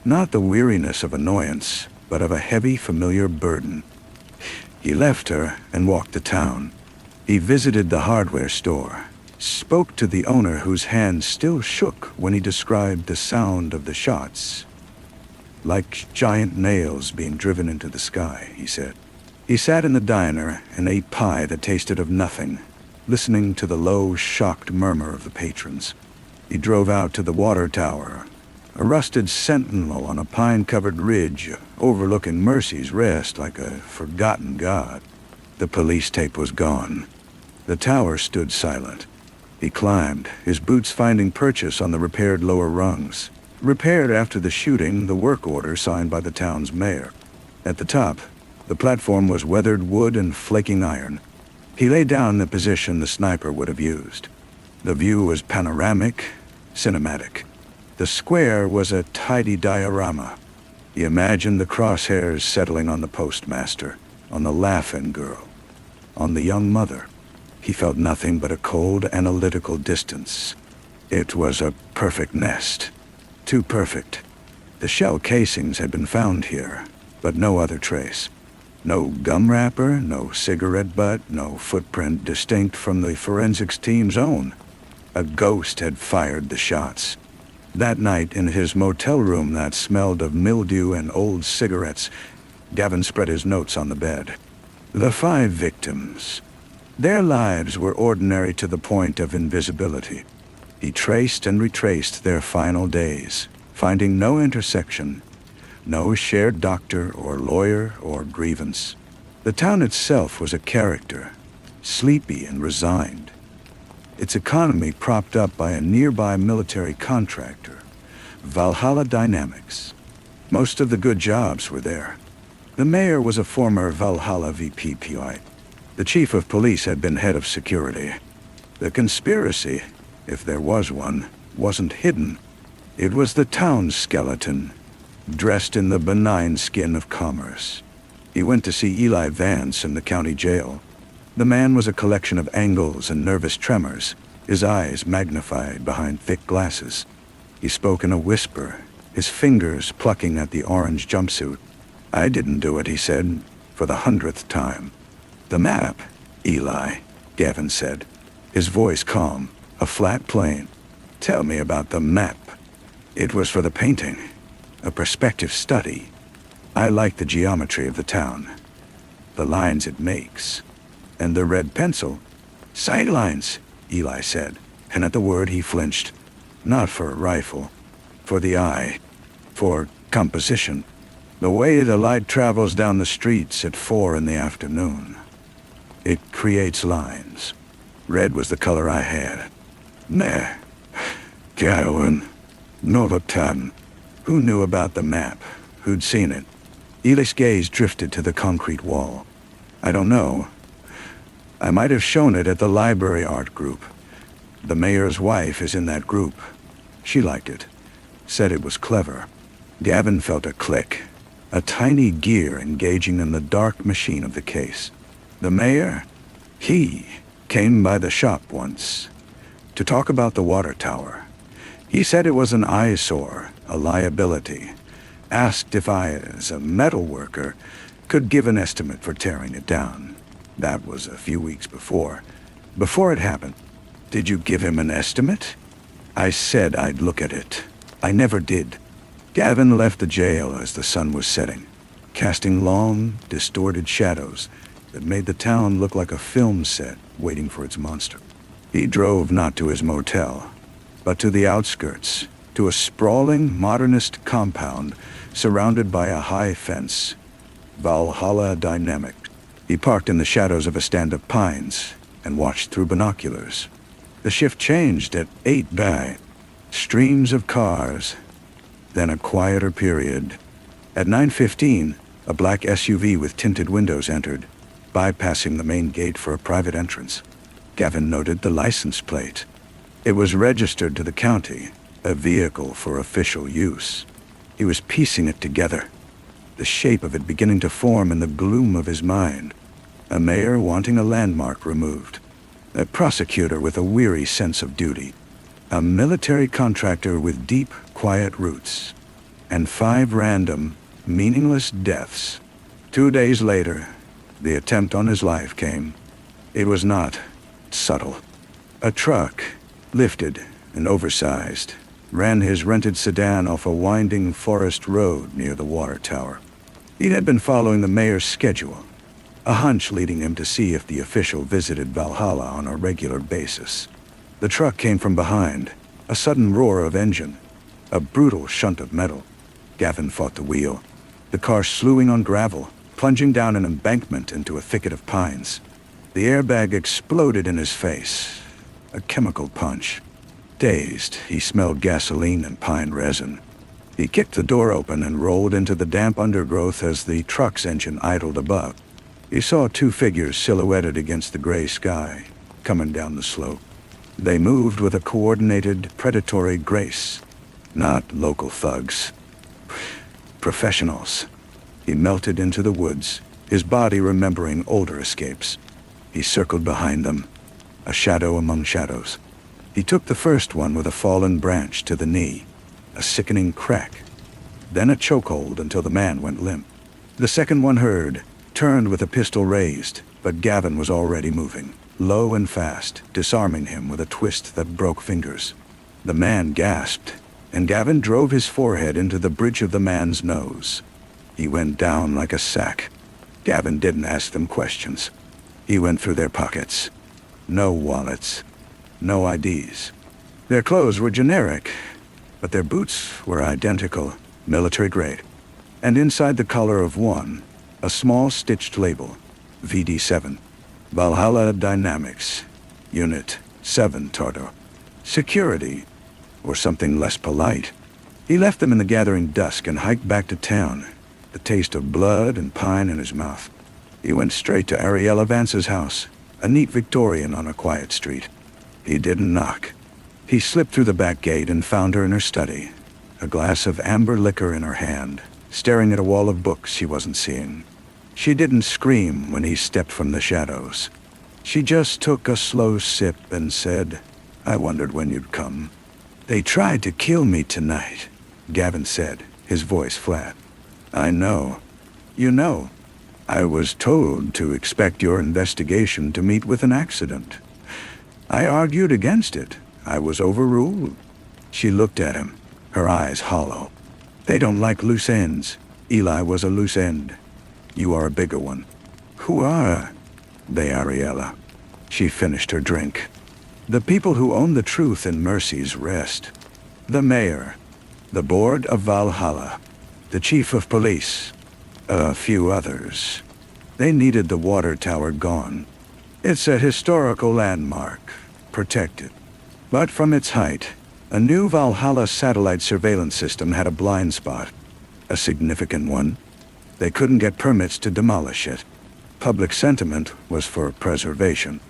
Not the weariness of annoyance, but of a heavy, familiar burden. He left her and walked to town. He visited the hardware store, spoke to the owner whose hand still shook when he described the sound of the shots. "Like giant nails being driven into the sky," he said. He sat in the diner and ate pie that tasted of nothing, listening to the low, shocked murmur of the patrons. He drove out to the water tower, a rusted sentinel on a pine-covered ridge overlooking Mercy's Rest like a forgotten god. The police tape was gone. The tower stood silent. He climbed, his boots finding purchase on the repaired lower rungs. Repaired after the shooting, the work order signed by the town's mayor. At the top, the platform was weathered wood and flaking iron. He lay down in the position the sniper would have used. The view was panoramic, cinematic. The square was a tidy diorama. He imagined the crosshairs settling on the postmaster, on the laughing girl, on the young mother. He felt nothing but a cold, analytical distance. It was a perfect nest. Too perfect. The shell casings had been found here, but no other trace. No gum wrapper, no cigarette butt, no footprint distinct from the forensics team's own. A ghost had fired the shots. That night in his motel room that smelled of mildew and old cigarettes, Gavin spread his notes on the bed. The 5 victims. Their lives were ordinary to the point of invisibility. He traced and retraced their final days, finding no intersection, no shared doctor or lawyer or grievance. The town itself was a character, sleepy and resigned. Its economy propped up by a nearby military contractor, Valhalla Dynamics. Most of the good jobs were there. The mayor was a former Valhalla VPPI. The chief of police had been head of security. The conspiracy, if there was one, wasn't hidden. It was the town's skeleton, dressed in the benign skin of commerce. He went to see Eli Vance in the county jail. The man was a collection of angles and nervous tremors, his eyes magnified behind thick glasses. He spoke in a whisper, his fingers plucking at the orange jumpsuit. "I didn't do it," he said, for the 100th time. "The map, Eli," Gavin said, his voice calm, a flat plane. "Tell me about the map." "It was for the painting, a perspective study. I like the geometry of the town, the lines it makes, and the red pencil." "Sightlines," Eli said, and at the word he flinched. Not for a rifle, for the eye, for composition. The way the light travels down the streets at 4 in the afternoon. It creates lines. Red was the color I had. Nah, Gavin, not a ton. Who knew about the map? Who'd seen it? Eli's gaze drifted to the concrete wall. "I don't know. I might have shown it at the library art group. The mayor's wife is in that group. She liked it. Said it was clever." Gavin felt a click, a tiny gear engaging in the dark machine of the case. "The mayor? He came by the shop once to talk about the water tower. He said it was an eyesore, a liability. Asked if I, as a metal worker, could give an estimate for tearing it down. That was a few weeks before it happened." "Did you give him an estimate?" "I said I'd look at it. I never did." Gavin left the jail as the sun was setting, casting long, distorted shadows that made the town look like a film set waiting for its monster. He drove not to his motel, but to the outskirts, to a sprawling, modernist compound surrounded by a high fence. Valhalla Dynamics. He parked in the shadows of a stand of pines and watched through binoculars. The shift changed at 8 by. Streams of cars, then a quieter period. At 9:15, a black SUV with tinted windows entered, bypassing the main gate for a private entrance. Gavin noted the license plate. It was registered to the county, a vehicle for official use. He was piecing it together, the shape of it beginning to form in the gloom of his mind. A mayor wanting a landmark removed. A prosecutor with a weary sense of duty. A military contractor with deep, quiet roots. And 5 random, meaningless deaths. 2 days later, the attempt on his life came. It was not subtle. A truck, lifted and oversized, ran his rented sedan off a winding forest road near the water tower. He had been following the mayor's schedule, a hunch leading him to see if the official visited Valhalla on a regular basis. The truck came from behind, a sudden roar of engine, a brutal shunt of metal. Gavin fought the wheel, the car slewing on gravel, plunging down an embankment into a thicket of pines. The airbag exploded in his face, a chemical punch. Dazed, he smelled gasoline and pine resin. He kicked the door open and rolled into the damp undergrowth as the truck's engine idled above. He saw 2 figures silhouetted against the gray sky, coming down the slope. They moved with a coordinated, predatory grace. Not local thugs. Professionals. He melted into the woods, his body remembering older escapes. He circled behind them, a shadow among shadows. He took the first one with a fallen branch to the knee, a sickening crack, then a chokehold until the man went limp. The second one heard, turned with a pistol raised, but Gavin was already moving, low and fast, disarming him with a twist that broke fingers. The man gasped, and Gavin drove his forehead into the bridge of the man's nose. He went down like a sack. Gavin didn't ask them questions. He went through their pockets. No wallets. No IDs. Their clothes were generic, but their boots were identical, military grade. And inside the collar of one, a small stitched label, VD7, Valhalla Dynamics, Unit 7 Tartar. Security, or something less polite. He left them in the gathering dusk and hiked back to town, the taste of blood and pine in his mouth. He went straight to Ariella Vance's house, a neat Victorian on a quiet street. He didn't knock. He slipped through the back gate and found her in her study, a glass of amber liquor in her hand, staring at a wall of books she wasn't seeing. She didn't scream when he stepped from the shadows. She just took a slow sip and said, "I wondered when you'd come." "They tried to kill me tonight," Gavin said, his voice flat. "I know. You know. I was told to expect your investigation to meet with an accident. I argued against it. I was overruled." She looked at him, her eyes hollow. "They don't like loose ends. Eli was a loose end. You are a bigger one." "Who are they, Ariella?" She finished her drink. "The people who own the truth in Mercy's Rest. The mayor, the board of Valhalla, the chief of police, a few others. They needed the water tower gone. It's a historical landmark, protected. But from its height, a new Valhalla satellite surveillance system had a blind spot, a significant one. They couldn't get permits to demolish it. Public sentiment was for preservation.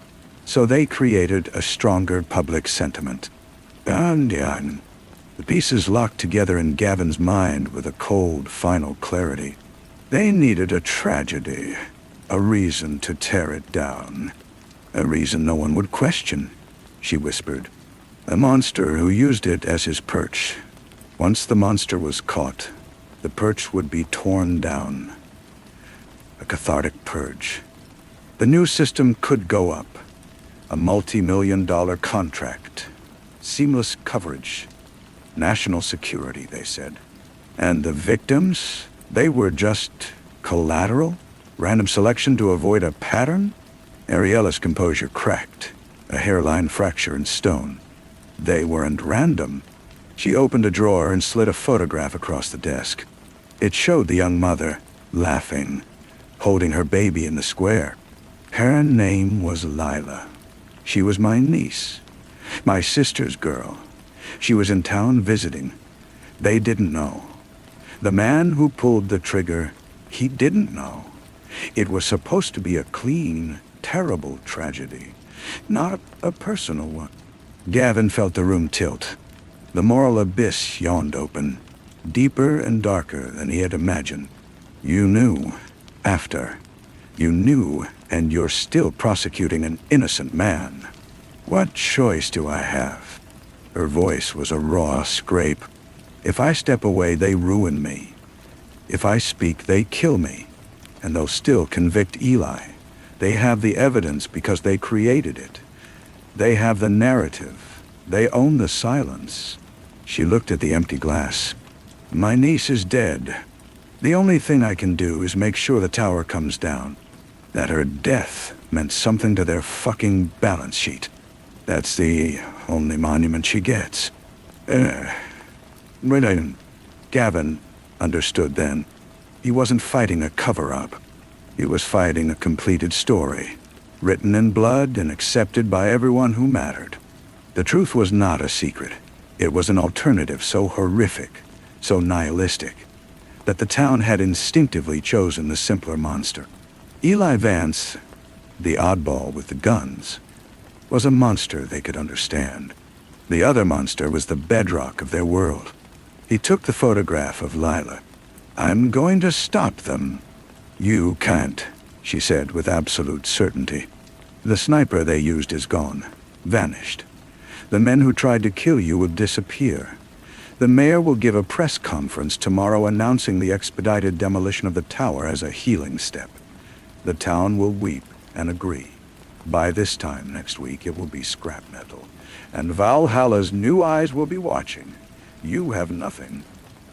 So they created a stronger public sentiment. And the pieces locked together in Gavin's mind with a cold, final clarity. They needed a tragedy, a reason to tear it down. A reason no one would question, she whispered. A monster who used it as his perch. Once the monster was caught, the perch would be torn down. A cathartic purge. The new system could go up. A multi-million-dollar contract. Seamless coverage. National security, they said. And the victims? They were just collateral? Random selection to avoid a pattern? Ariella's composure cracked, a hairline fracture in stone. They weren't random. She opened a drawer and slid a photograph across the desk. It showed the young mother, laughing, holding her baby in the square. Her name was Lila. She was my niece, my sister's girl. She was in town visiting. They didn't know. The man who pulled the trigger, he didn't know. It was supposed to be a clean, terrible tragedy, not a personal one. Gavin felt the room tilt. The moral abyss yawned open, deeper and darker than he had imagined. You knew, after. You knew, and you're still prosecuting an innocent man. What choice do I have? Her voice was a raw scrape. If I step away, they ruin me. If I speak, they kill me. And they'll still convict Eli. They have the evidence because they created it. They have the narrative. They own the silence. She looked at the empty glass. My niece is dead. The only thing I can do is make sure the tower comes down. That her death meant something to their fucking balance sheet. That's the only monument she gets. Gavin understood then. He wasn't fighting a cover-up. He was fighting a completed story, written in blood and accepted by everyone who mattered. The truth was not a secret. It was an alternative so horrific, so nihilistic, that the town had instinctively chosen the simpler monster. Eli Vance, the oddball with the guns, was a monster they could understand. The other monster was the bedrock of their world. He took the photograph of Lila. I'm going to stop them. You can't, she said with absolute certainty. The sniper they used is gone, vanished. The men who tried to kill you will disappear. The mayor will give a press conference tomorrow announcing the expedited demolition of the tower as a healing step. The town will weep and agree. By this time next week, it will be scrap metal, and Valhalla's new eyes will be watching. You have nothing.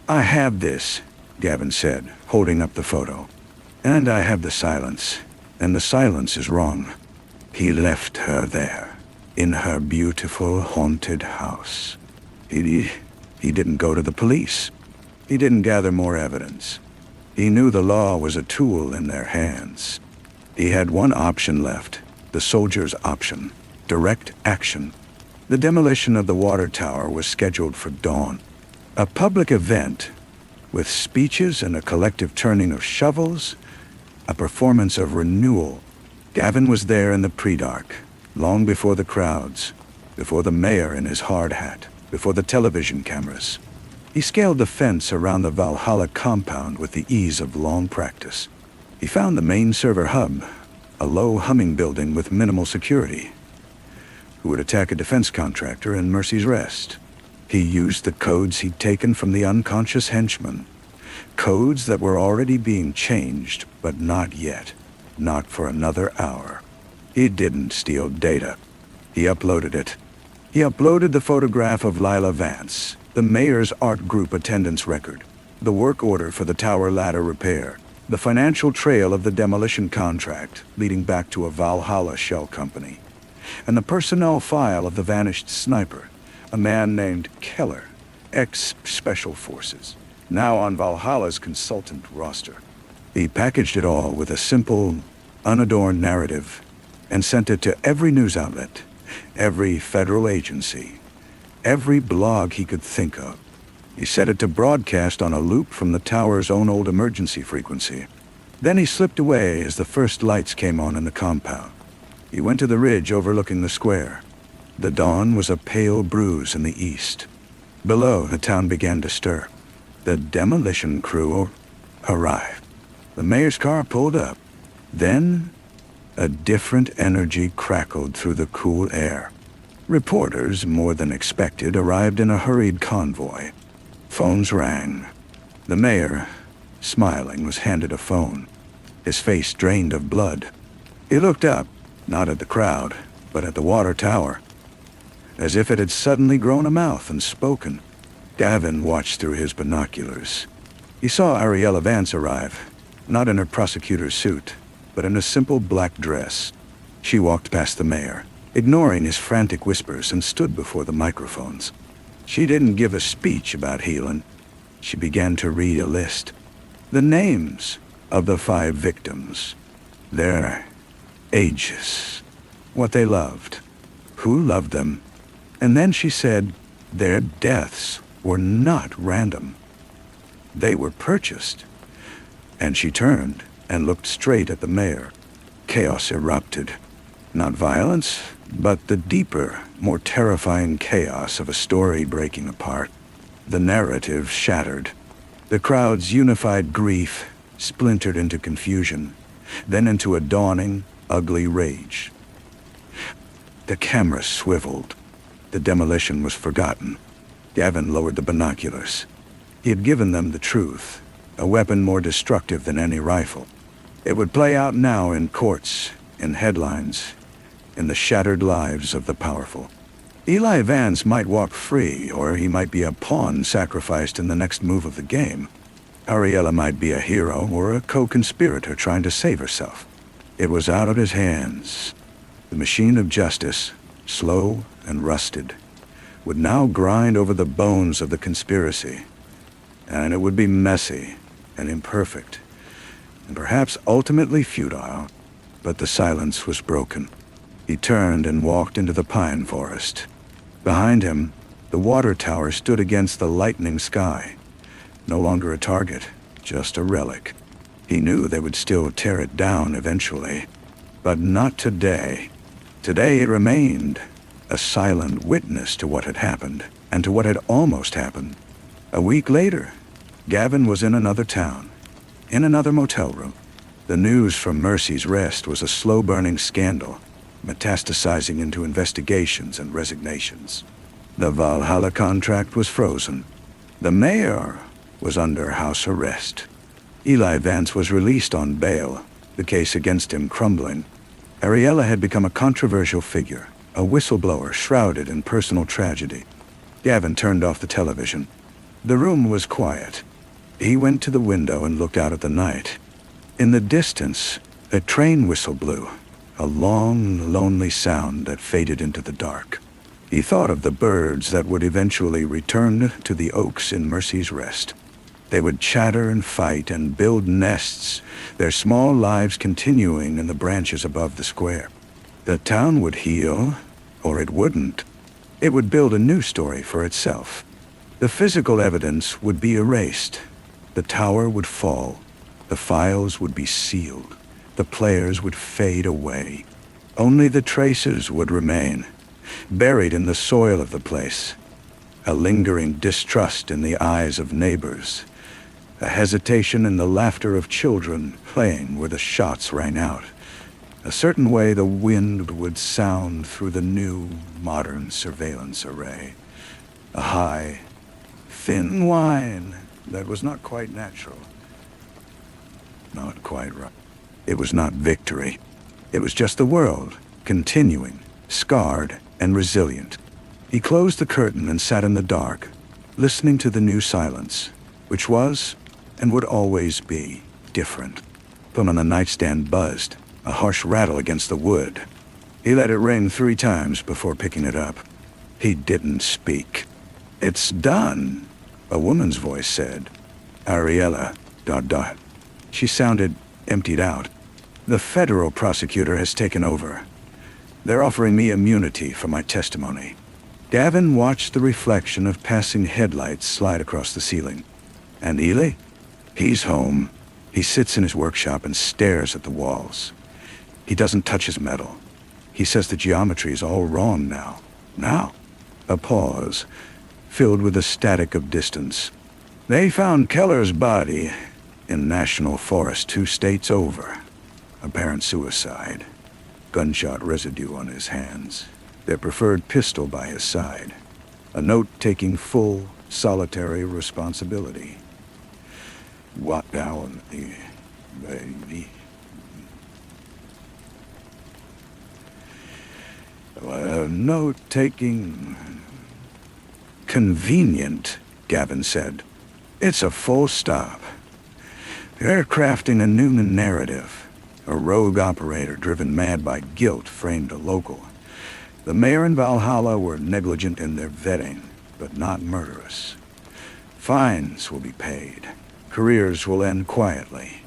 I have this, Gavin said, holding up the photo. And I have the silence, and the silence is wrong. He left her there, in her beautiful, haunted house. He didn't go to the police. He didn't gather more evidence. He knew the law was a tool in their hands. He had one option left, the soldier's option, direct action. The demolition of the water tower was scheduled for dawn. A public event with speeches and a collective turning of shovels, a performance of renewal. Gavin was there in the pre-dark, long before the crowds, before the mayor in his hard hat, before the television cameras. He scaled the fence around the Valhalla compound with the ease of long practice. He found the main server hub, a low humming building with minimal security. Who would attack a defense contractor in Mercy's Rest? He used the codes he'd taken from the unconscious henchman. Codes that were already being changed, but not yet. Not for another hour. He didn't steal data. He uploaded it. He uploaded the photograph of Lila Vance, the mayor's art group attendance record, the work order for the tower ladder repair, the financial trail of the demolition contract leading back to a Valhalla shell company, and the personnel file of the vanished sniper, a man named Keller, ex-Special Forces, now on Valhalla's consultant roster. He packaged it all with a simple, unadorned narrative and sent it to every news outlet, every federal agency, every blog he could think of. He set it to broadcast on a loop from the tower's own old emergency frequency. Then he slipped away as the first lights came on in the compound. He went to the ridge overlooking the square. The dawn was a pale bruise in the east. Below, the town began to stir. The demolition crew arrived. The mayor's car pulled up. Then, a different energy crackled through the cool air. Reporters, more than expected, arrived in a hurried convoy. Phones rang. The mayor, smiling, was handed a phone, his face drained of blood. He looked up, not at the crowd, but at the water tower, as if it had suddenly grown a mouth and spoken. Gavin watched through his binoculars. He saw Ariella Vance arrive, not in her prosecutor's suit, but in a simple black dress. She walked past the mayor, ignoring his frantic whispers, and stood before the microphones. She didn't give a speech about healing. She began to read a list. The names of the 5 victims, their ages, what they loved, who loved them. And then she said their deaths were not random. They were purchased. And she turned and looked straight at the mayor. Chaos erupted. Not violence, but the deeper, more terrifying chaos of a story breaking apart. The narrative shattered. The crowd's unified grief splintered into confusion, then into a dawning, ugly rage. The camera swiveled. The demolition was forgotten. Gavin lowered the binoculars. He had given them the truth, a weapon more destructive than any rifle. It would play out now in courts, in headlines, in the shattered lives of the powerful. Eli Vance might walk free, or he might be a pawn sacrificed in the next move of the game. Ariella might be a hero or a co-conspirator trying to save herself. It was out of his hands. The machine of justice, slow and rusted, would now grind over the bones of the conspiracy. And it would be messy and imperfect, and perhaps ultimately futile. But the silence was broken. He turned and walked into the pine forest. Behind him, the water tower stood against the lightening sky. No longer a target, just a relic. He knew they would still tear it down eventually, but not today. Today it remained a silent witness to what had happened, and to what had almost happened. A week later, Gavin was in another town, in another motel room. The news from Mercy's Rest was a slow-burning scandal, metastasizing into investigations and resignations. The Valhalla contract was frozen. The mayor was under house arrest. Eli Vance was released on bail, the case against him crumbling. Ariella had become a controversial figure, a whistleblower shrouded in personal tragedy. Gavin turned off the television. The room was quiet. He went to the window and looked out at the night. In the distance, a train whistle blew, a long, lonely sound that faded into the dark. He thought of the birds that would eventually return to the oaks in Mercy's Rest. They would chatter and fight and build nests, their small lives continuing in the branches above the square. The town would heal, or it wouldn't. It would build a new story for itself. The physical evidence would be erased. The tower would fall. The files would be sealed. The players would fade away. Only the traces would remain, buried in the soil of the place. A lingering distrust in the eyes of neighbors. A hesitation in the laughter of children playing where the shots rang out. A certain way the wind would sound through the new, modern surveillance array. A high, thin whine that was not quite natural. Not quite right. It was not victory. It was just the world, continuing, scarred and resilient. He closed the curtain and sat in the dark, listening to the new silence, which was, and would always be, different. Phone on the nightstand buzzed, a harsh rattle against the wood. He let it ring 3 times before picking it up. He didn't speak. "It's done," a woman's voice said. Ariella, ... She sounded emptied out. "The federal prosecutor has taken over. They're offering me immunity for my testimony." Gavin watched the reflection of passing headlights slide across the ceiling. "And Ely? He's home. He sits in his workshop and stares at the walls. He doesn't touch his metal. He says the geometry is all wrong now." "Now?" A pause, filled with the static of distance. "They found Keller's body in National Forest 2 states over. Apparent suicide. Gunshot residue on his hands. Their preferred pistol by his side. A note taking full, solitary responsibility." "What down the baby?" "A note taking..." "Convenient," Gavin said. "It's a full stop. They're crafting a new narrative. A rogue operator driven mad by guilt framed a local. The mayor and Valhalla were negligent in their vetting, but not murderous. Fines will be paid. Careers will end quietly.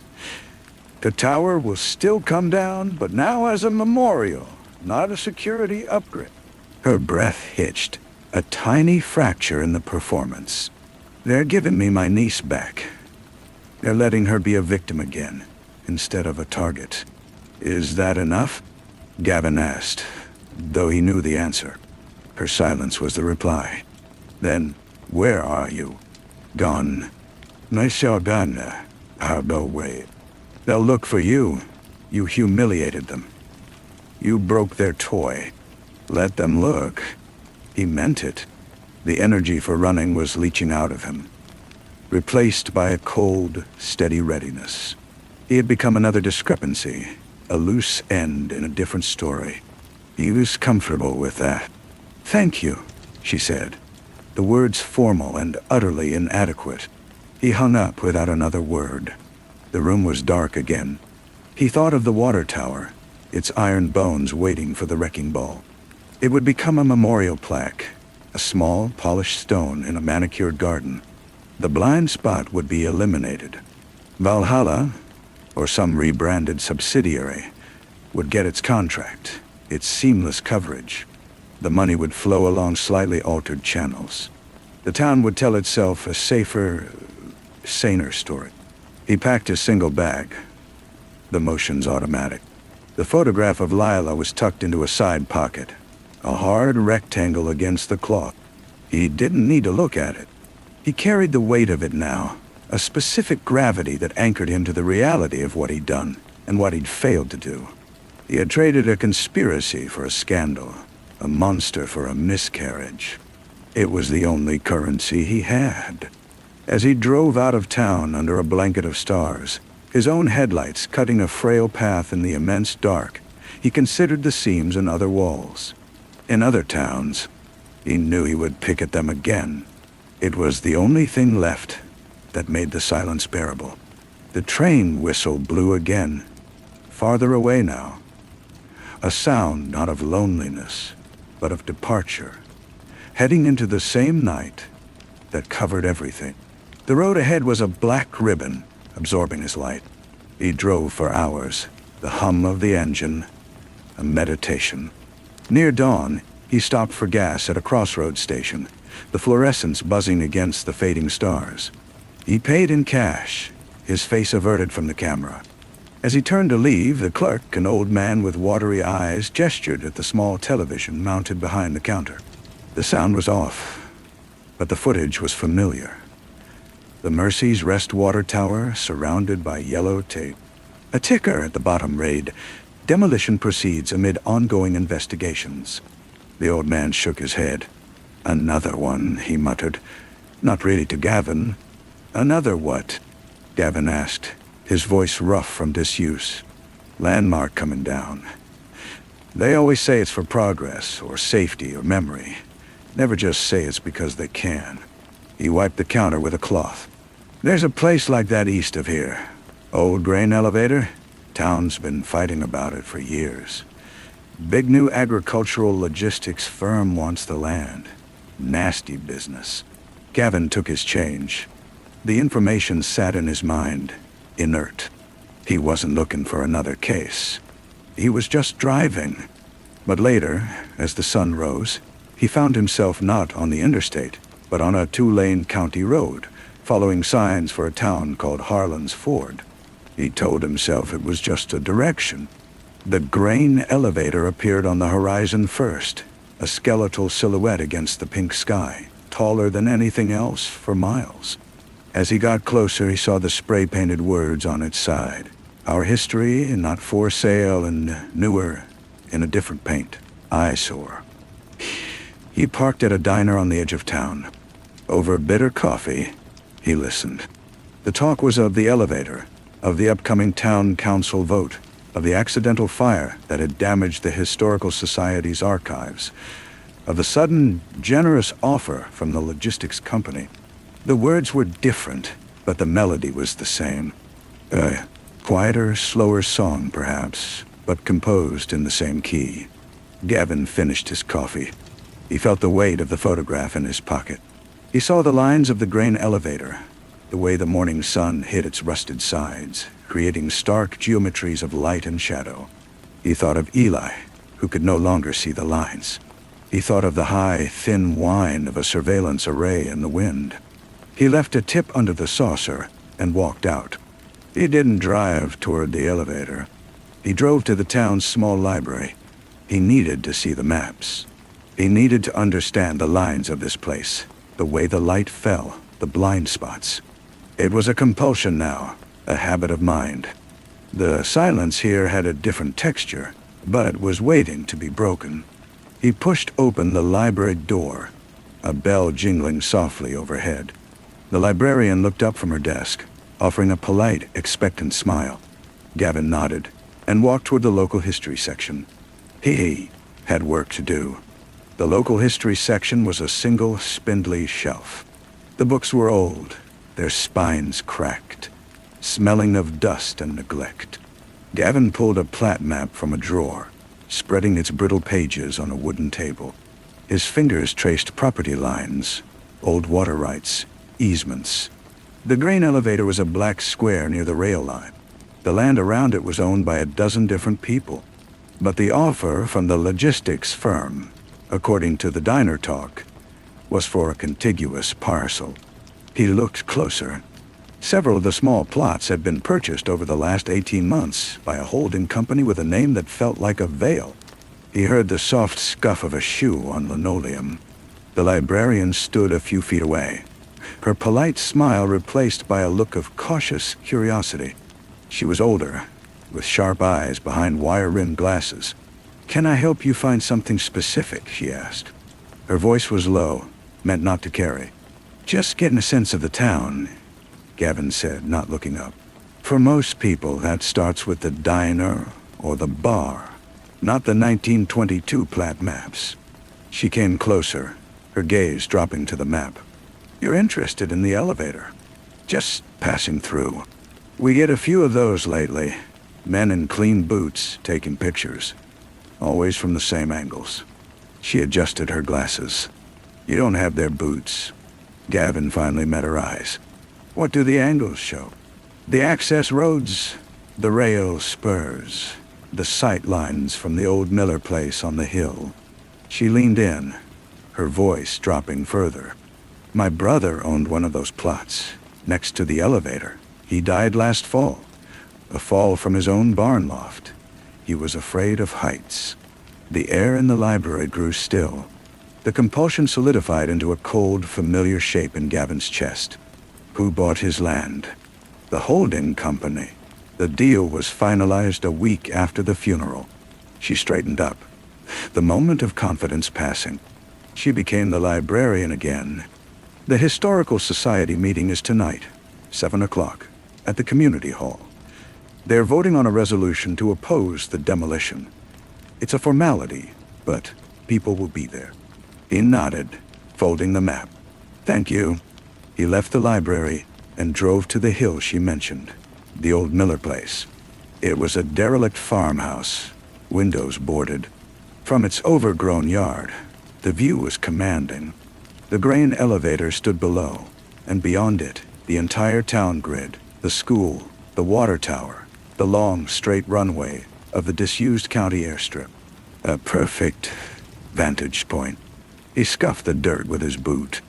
The tower will still come down, but now as a memorial, not a security upgrade." Her breath hitched, a tiny fracture in the performance. "They're giving me my niece back. They're letting her be a victim again, instead of a target." "Is that enough?" Gavin asked, though he knew the answer. Her silence was the reply. "Then, where are you?" "Gone. Nishogana. No way. They'll look for you. You humiliated them. You broke their toy. Let them look." He meant it. The energy for running was leaching out of him, replaced by a cold, steady readiness. He had become another discrepancy, a loose end in a different story. He was comfortable with that. "Thank you," she said, the words formal and utterly inadequate. He hung up without another word. The room was dark again. He thought of the water tower, its iron bones waiting for the wrecking ball. It would become a memorial plaque, a small, polished stone in a manicured garden. The blind spot would be eliminated. Valhalla, or some rebranded subsidiary, would get its contract, its seamless coverage. The money would flow along slightly altered channels. The town would tell itself a safer, saner story. He packed his single bag. The motion's automatic. The photograph of Lila was tucked into a side pocket, a hard rectangle against the cloth. He didn't need to look at it. He carried the weight of it now, a specific gravity that anchored him to the reality of what he'd done and what he'd failed to do. He had traded a conspiracy for a scandal, a monster for a miscarriage. It was the only currency he had. As he drove out of town under a blanket of stars, his own headlights cutting a frail path in the immense dark, he considered the seams in other walls. In other towns, he knew he would pick at them again. It was the only thing left that made the silence bearable. The train whistle blew again, farther away now. A sound not of loneliness, but of departure, heading into the same night that covered everything. The road ahead was a black ribbon, absorbing his light. He drove for hours, the hum of the engine, a meditation. Near dawn, he stopped for gas at a crossroads station, the fluorescence buzzing against the fading stars. He paid in cash, his face averted from the camera. As he turned to leave, the clerk, an old man with watery eyes, gestured at the small television mounted behind the counter. The sound was off, but the footage was familiar. The Mercy's Rest Water Tower surrounded by yellow tape. A ticker at the bottom read, "Demolition proceeds amid ongoing investigations." The old man shook his head. "Another one," he muttered. Not really to Gavin. "Another what?" Gavin asked, his voice rough from disuse. "Landmark coming down. They always say it's for progress, or safety, or memory. Never just say it's because they can." He wiped the counter with a cloth. "There's a place like that east of here. Old grain elevator. Town's been fighting about it for years. Big new agricultural logistics firm wants the land. Nasty business." Gavin took his change. The information sat in his mind, inert. He wasn't looking for another case. He was just driving. But later, as the sun rose, he found himself not on the interstate, but on a 2-lane county road, following signs for a town called Harlan's Ford. He told himself it was just a direction. The grain elevator appeared on the horizon first, a skeletal silhouette against the pink sky, taller than anything else for miles. As he got closer, he saw the spray-painted words on its side. "Our history, not for sale, and newer, in a different paint. Eyesore." He parked at a diner on the edge of town. Over bitter coffee, he listened. The talk was of the elevator, of the upcoming town council vote, of the accidental fire that had damaged the Historical Society's archives, of the sudden, generous offer from the logistics company. The words were different, but the melody was the same. A quieter, slower song, perhaps, but composed in the same key. Gavin finished his coffee. He felt the weight of the photograph in his pocket. He saw the lines of the grain elevator, the way the morning sun hit its rusted sides, creating stark geometries of light and shadow. He thought of Eli, who could no longer see the lines. He thought of the high, thin whine of a surveillance array in the wind. He left a tip under the saucer and walked out. He didn't drive toward the elevator. He drove to the town's small library. He needed to see the maps. He needed to understand the lines of this place, the way the light fell, the blind spots. It was a compulsion now, a habit of mind. The silence here had a different texture, but was waiting to be broken. He pushed open the library door, a bell jingling softly overhead. The librarian looked up from her desk, offering a polite, expectant smile. Gavin nodded and walked toward the local history section. He had work to do. The local history section was a single, spindly shelf. The books were old, their spines cracked, smelling of dust and neglect. Gavin pulled a plat map from a drawer, spreading its brittle pages on a wooden table. His fingers traced property lines, old water rights, easements. The grain elevator was a black square near the rail line. The land around it was owned by a dozen different people. But the offer from the logistics firm, according to the diner talk, was for a contiguous parcel. He looked closer. Several of the small plots had been purchased over the last 18 months by a holding company with a name that felt like a veil. He heard the soft scuff of a shoe on linoleum. The librarian stood a few feet away, her polite smile replaced by a look of cautious curiosity. She was older, with sharp eyes behind wire-rimmed glasses. "Can I help you find something specific?" she asked. Her voice was low, meant not to carry. "Just getting a sense of the town," Gavin said, not looking up. "For most people, that starts with the diner or the bar, not the 1922 plat maps." She came closer, her gaze dropping to the map. "You're interested in the elevator?" "Just passing through. We get a few of those lately. Men in clean boots taking pictures. Always from the same angles." She adjusted her glasses. "You don't have their boots." Gavin finally met her eyes. "What do the angles show?" "The access roads, the rail spurs, the sight lines from the old Miller place on the hill." She leaned in, her voice dropping further. "My brother owned one of those plots, next to the elevator. He died last fall. A fall from his own barn loft. He was afraid of heights." The air in the library grew still. The compulsion solidified into a cold, familiar shape in Gavin's chest. Who bought his land? The holding company. The deal was finalized a week after the funeral. She straightened up, the moment of confidence passing. She became the librarian again. "The Historical Society meeting is tonight, 7 o'clock, at the community hall. They're voting on a resolution to oppose the demolition. It's a formality, but people will be there." He nodded, folding the map. "Thank you." He left the library and drove to the hill she mentioned, the old Miller place. It was a derelict farmhouse, windows boarded. From its overgrown yard, the view was commanding. The grain elevator stood below, and beyond it, the entire town grid, the school, the water tower, the long, straight runway of the disused county airstrip. A perfect vantage point. He scuffed the dirt with his boot.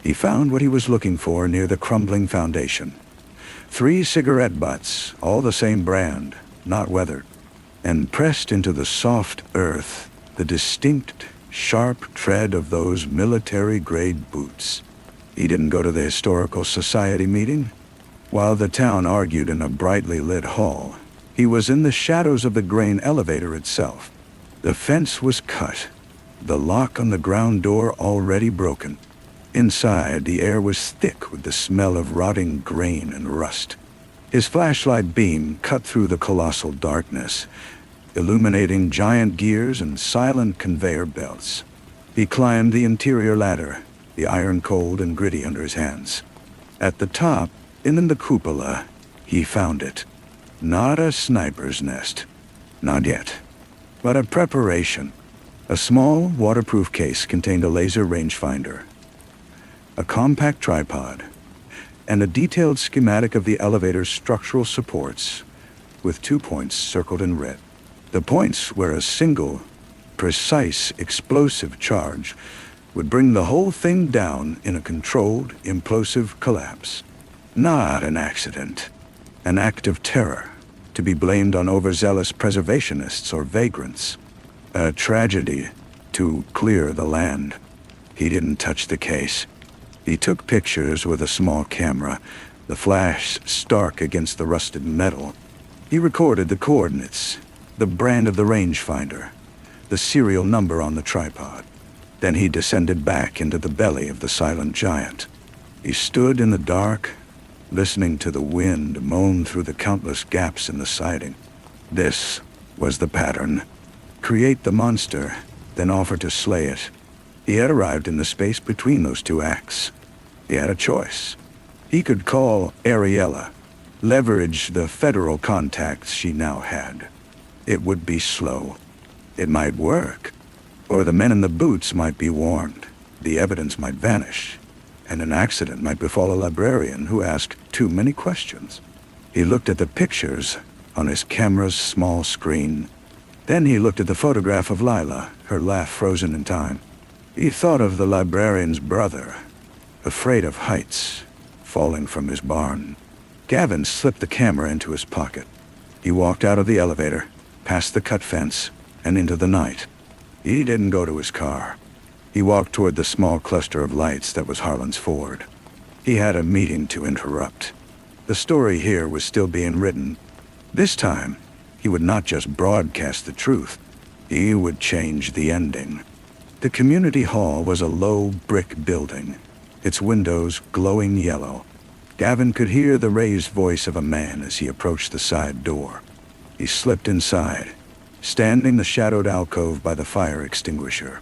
He found what he was looking for near the crumbling foundation. 3 cigarette butts, all the same brand, not weathered, and pressed into the soft earth, the distinct, sharp tread of those military-grade boots. He didn't go to the Historical Society meeting. While the town argued in a brightly lit hall, he was in the shadows of the grain elevator itself. The fence was cut, the lock on the ground door already broken. Inside, the air was thick with the smell of rotting grain and rust. His flashlight beam cut through the colossal darkness, illuminating giant gears and silent conveyor belts. He climbed the interior ladder, the iron cold and gritty under his hands. At the top, in the cupola, he found it. Not a sniper's nest. Not yet. But a preparation. A small, waterproof case contained a laser rangefinder, a compact tripod, and a detailed schematic of the elevator's structural supports, with 2 points circled in red. The points where a single, precise explosive charge would bring the whole thing down in a controlled, implosive collapse. Not an accident. An act of terror, to be blamed on overzealous preservationists or vagrants. A tragedy to clear the land. He didn't touch the case. He took pictures with a small camera, the flash stark against the rusted metal. He recorded the coordinates, the brand of the rangefinder, the serial number on the tripod. Then he descended back into the belly of the silent giant. He stood in the dark, listening to the wind moan through the countless gaps in the siding. This was the pattern. Create the monster, then offer to slay it. He had arrived in the space between those 2 acts. He had a choice. He could call Ariella, leverage the federal contacts she now had. It would be slow. It might work. Or the men in the boots might be warned. The evidence might vanish. And an accident might befall a librarian who asked too many questions. He looked at the pictures on his camera's small screen. Then he looked at the photograph of Lila, her laugh frozen in time. He thought of the librarian's brother, afraid of heights, falling from his barn. Gavin slipped the camera into his pocket. He walked out of the elevator, past the cut fence, and into the night. He didn't go to his car. He walked toward the small cluster of lights that was Harlan's Ford. He had a meeting to interrupt. The story here was still being written. This time, he would not just broadcast the truth. He would change the ending. The community hall was a low brick building, its windows glowing yellow. Gavin could hear the raised voice of a man as he approached the side door. He slipped inside, standing in the shadowed alcove by the fire extinguisher.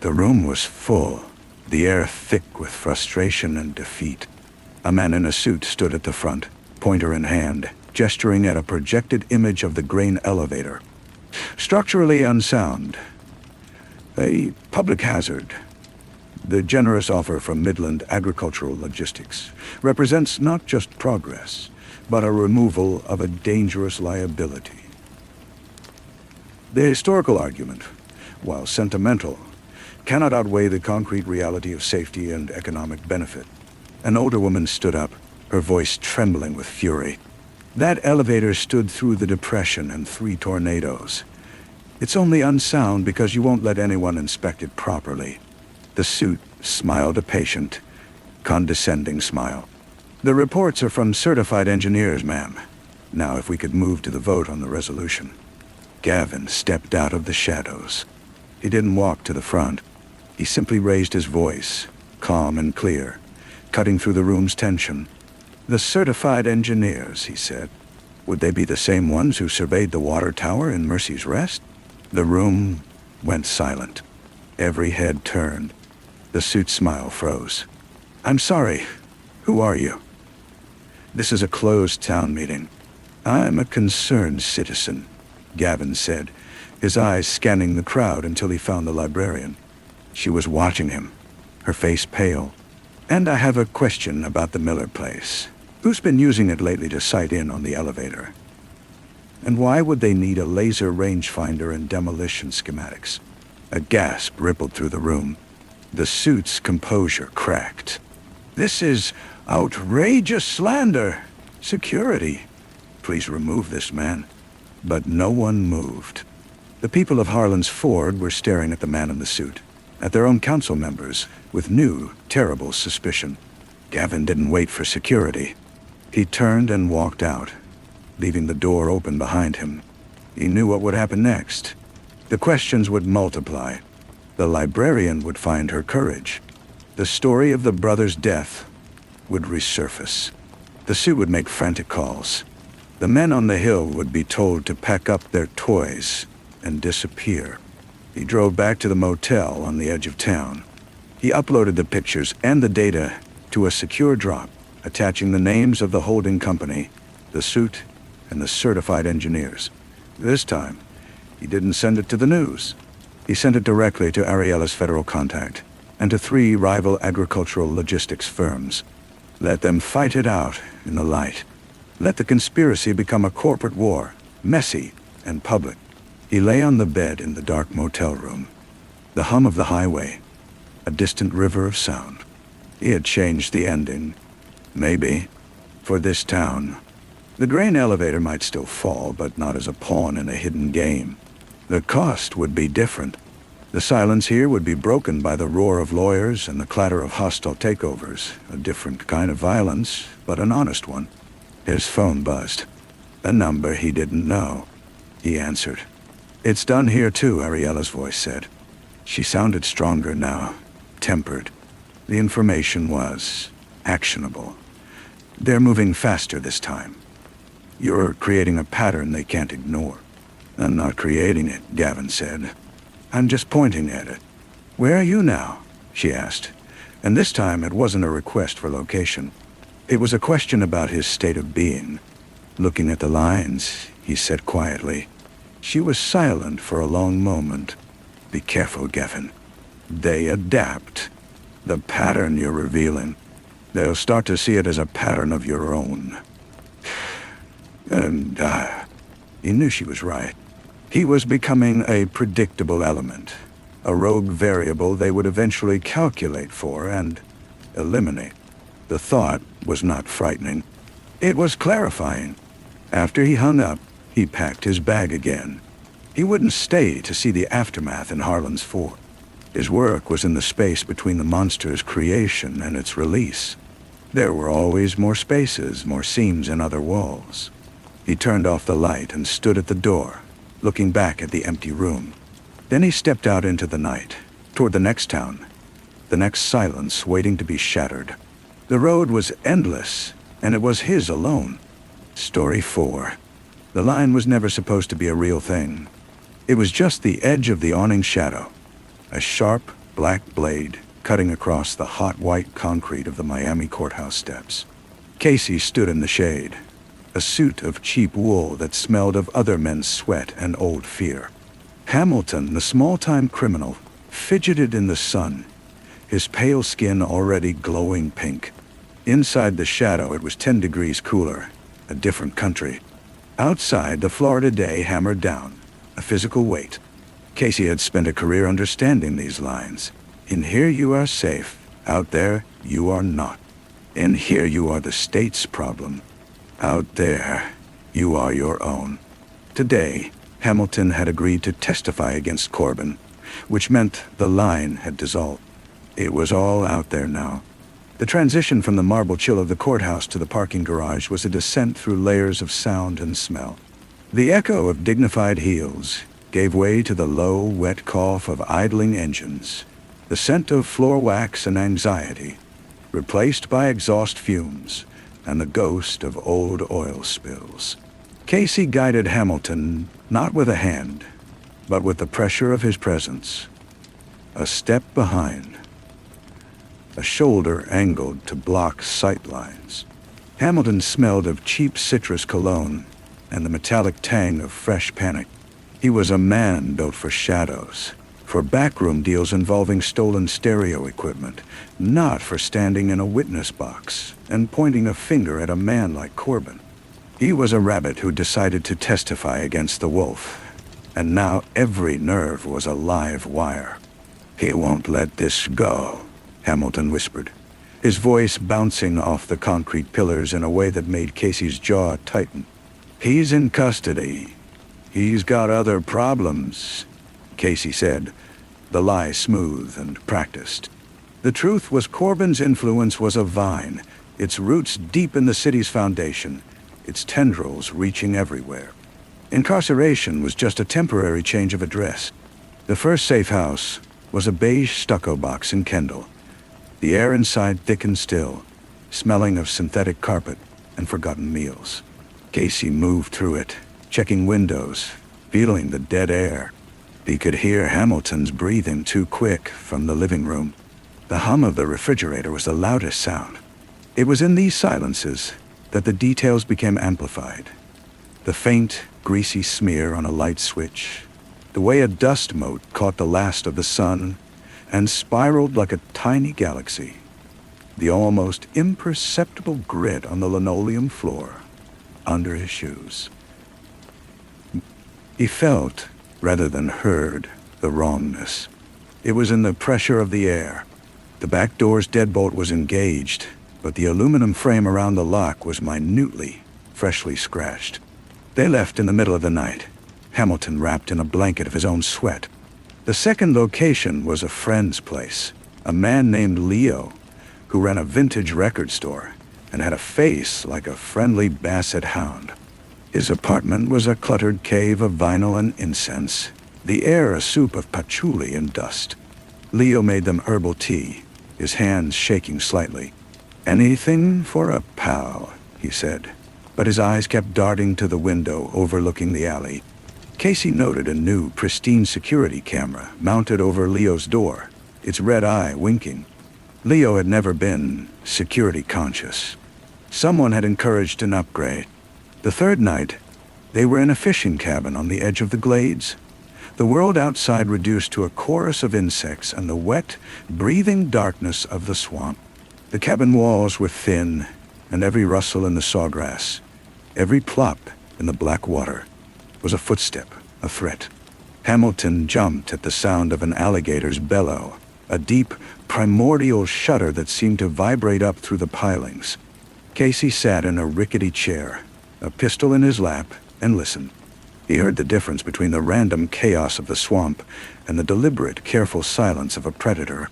The room was full, the air thick with frustration and defeat. A man in a suit stood at the front, pointer in hand, gesturing at a projected image of the grain elevator. Structurally unsound. A public hazard. The generous offer from Midland Agricultural Logistics represents not just progress, but a removal of a dangerous liability. The historical argument, while sentimental, cannot outweigh the concrete reality of safety and economic benefit. An older woman stood up, her voice trembling with fury. That elevator stood through the Depression and 3 tornadoes. It's only unsound because you won't let anyone inspect it properly. The suit smiled a patient, condescending smile. The reports are from certified engineers, ma'am. Now if we could move to the vote on the resolution. Gavin stepped out of the shadows. He didn't walk to the front. He simply raised his voice, calm and clear, cutting through the room's tension. The certified engineers, he said. Would they be the same ones who surveyed the water tower in Mercy's Rest? The room went silent. Every head turned. The suit's smile froze. I'm sorry. Who are you? This is a closed town meeting. I'm a concerned citizen, Gavin said, his eyes scanning the crowd until he found the librarian. She was watching him, her face pale. And I have a question about the Miller place. Who's been using it lately to sight in on the elevator? And why would they need a laser rangefinder and demolition schematics? A gasp rippled through the room. The suit's composure cracked. This is outrageous slander. Security. Please remove this man. But no one moved. The people of Harlan's Ford were staring at the man in the suit, at their own council members, with new, terrible suspicion. Gavin didn't wait for security. He turned and walked out, leaving the door open behind him. He knew what would happen next. The questions would multiply. The librarian would find her courage. The story of the brother's death would resurface. The suit would make frantic calls. The men on the hill would be told to pack up their toys and disappear. He drove back to the motel on the edge of town. He uploaded the pictures and the data to a secure drop, attaching the names of the holding company, the suit, and the certified engineers. This time, he didn't send it to the news. He sent it directly to Ariella's federal contact and to 3 rival agricultural logistics firms. Let them fight it out in the light. Let the conspiracy become a corporate war, messy and public. He lay on the bed in the dark motel room. The hum of the highway, a distant river of sound. He had changed the ending. Maybe. For this town. The grain elevator might still fall, but not as a pawn in a hidden game. The cost would be different. The silence here would be broken by the roar of lawyers and the clatter of hostile takeovers. A different kind of violence, but an honest one. His phone buzzed. A number he didn't know. He answered. It's done here too, Ariella's voice said. She sounded stronger now, tempered. The information was actionable. They're moving faster this time. You're creating a pattern they can't ignore. I'm not creating it, Gavin said. I'm just pointing at it. Where are you now? She asked. And this time it wasn't a request for location. It was a question about his state of being. Looking at the lines, he said quietly. She was silent for a long moment. Be careful, Gavin. They adapt. The pattern you're revealing. They'll start to see it as a pattern of your own. And, he knew she was right. He was becoming a predictable element, a rogue variable they would eventually calculate for and eliminate. The thought was not frightening. It was clarifying. After he hung up, he packed his bag again. He wouldn't stay to see the aftermath in Harlan's Ford. His work was in the space between the monster's creation and its release. There were always more spaces, more seams in other walls. He turned off the light and stood at the door, looking back at the empty room. Then he stepped out into the night, toward the next town, the next silence waiting to be shattered. The road was endless, and it was his alone. Story 4. The line was never supposed to be a real thing. It was just the edge of the awning shadow, a sharp, black blade cutting across the hot white concrete of the Miami courthouse steps. Casey stood in the shade, a suit of cheap wool that smelled of other men's sweat and old fear. Hamilton, the small-time criminal, fidgeted in the sun, his pale skin already glowing pink. Inside the shadow, it was 10 degrees cooler, a different country. Outside, the Florida day hammered down, a physical weight. Casey had spent a career understanding these lines. In here you are safe. Out there, you are not. In here you are the state's problem. Out there, you are your own. Today, Hamilton had agreed to testify against Corbin, which meant the line had dissolved. It was all out there now. The transition from the marble chill of the courthouse to the parking garage was a descent through layers of sound and smell. The echo of dignified heels gave way to the low, wet cough of idling engines, the scent of floor wax and anxiety, replaced by exhaust fumes and the ghost of old oil spills. Casey guided Hamilton not with a hand, but with the pressure of his presence. A step behind, a shoulder angled to block sight lines. Hamilton smelled of cheap citrus cologne and the metallic tang of fresh panic. He was a man built for shadows, for backroom deals involving stolen stereo equipment, not for standing in a witness box and pointing a finger at a man like Corbin. He was a rabbit who decided to testify against the wolf, and now every nerve was a live wire. "He won't let this go," Hamilton whispered, his voice bouncing off the concrete pillars in a way that made Casey's jaw tighten. "He's in custody. He's got other problems," Casey said, the lie smooth and practiced. The truth was Corbin's influence was a vine, its roots deep in the city's foundation, its tendrils reaching everywhere. Incarceration was just a temporary change of address. The first safe house was a beige stucco box in Kendall. The air inside thick and still, smelling of synthetic carpet and forgotten meals. Casey moved through it, checking windows, feeling the dead air. He could hear Hamilton's breathing too quick from the living room. The hum of the refrigerator was the loudest sound. It was in these silences that the details became amplified. The faint, greasy smear on a light switch, the way a dust mote caught the last of the sun and spiraled like a tiny galaxy, the almost imperceptible grit on the linoleum floor under his shoes. He felt, rather than heard, the wrongness. It was in the pressure of the air. The back door's deadbolt was engaged, but the aluminum frame around the lock was minutely, freshly scratched. They left in the middle of the night, Hamilton wrapped in a blanket of his own sweat. The second location was a friend's place, a man named Leo, who ran a vintage record store and had a face like a friendly basset hound. His apartment was a cluttered cave of vinyl and incense, the air a soup of patchouli and dust. Leo made them herbal tea, his hands shaking slightly. "Anything for a pal," he said, but his eyes kept darting to the window overlooking the alley. Casey noted a new, pristine security camera mounted over Leo's door, its red eye winking. Leo had never been security conscious. Someone had encouraged an upgrade. The third night, they were in a fishing cabin on the edge of the glades, the world outside reduced to a chorus of insects and the wet, breathing darkness of the swamp. The cabin walls were thin, and every rustle in the sawgrass, every plop in the black water, was a footstep, a threat. Hamilton jumped at the sound of an alligator's bellow, a deep, primordial shudder that seemed to vibrate up through the pilings. Casey sat in a rickety chair, a pistol in his lap, and listened. He heard the difference between the random chaos of the swamp and the deliberate, careful silence of a predator.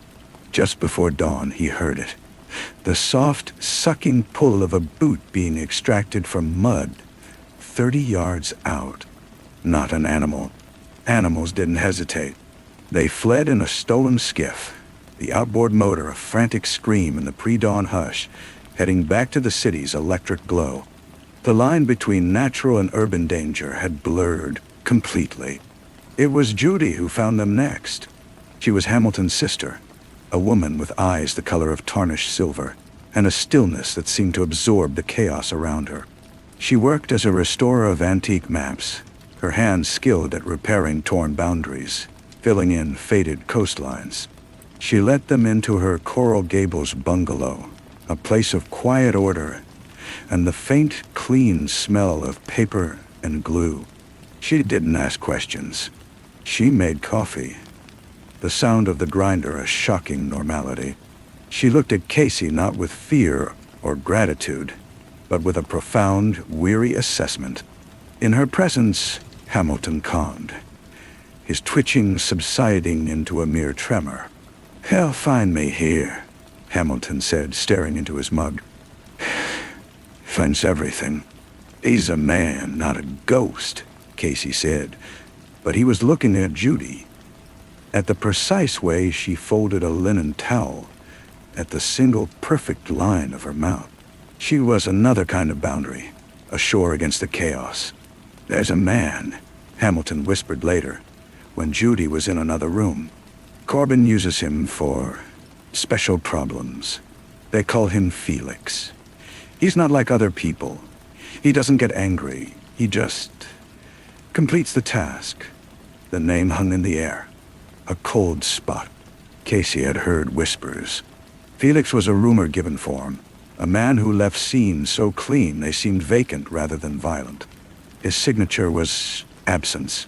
Just before dawn, he heard it. The soft, sucking pull of a boot being extracted from mud 30 yards out. Not an animal. Animals didn't hesitate. They fled in a stolen skiff, the outboard motor a frantic scream in the pre-dawn hush, heading back to the city's electric glow. The line between natural and urban danger had blurred completely. It was Judy who found them next. She was Hamilton's sister, a woman with eyes the color of tarnished silver, and a stillness that seemed to absorb the chaos around her. She worked as a restorer of antique maps, her hands skilled at repairing torn boundaries, filling in faded coastlines. She let them into her Coral Gables bungalow, a place of quiet order, and the faint, clean smell of paper and glue. She didn't ask questions. She made coffee, the sound of the grinder a shocking normality. She looked at Casey not with fear or gratitude, but with a profound, weary assessment. In her presence, Hamilton calmed, his twitching subsiding into a mere tremor. "He'll find me here," Hamilton said, staring into his mug. "Finds everything. He's a man, not a ghost," Casey said, but he was looking at Judy, at the precise way she folded a linen towel, at the single perfect line of her mouth. She was another kind of boundary, a shore against the chaos. "There's a man," Hamilton whispered later, when Judy was in another room. "Corbin uses him for special problems. They call him Felix. He's not like other people. He doesn't get angry. He just completes the task." The name hung in the air, a cold spot. Casey had heard whispers. Felix was a rumor given for him, a man who left scenes so clean they seemed vacant rather than violent. His signature was absence.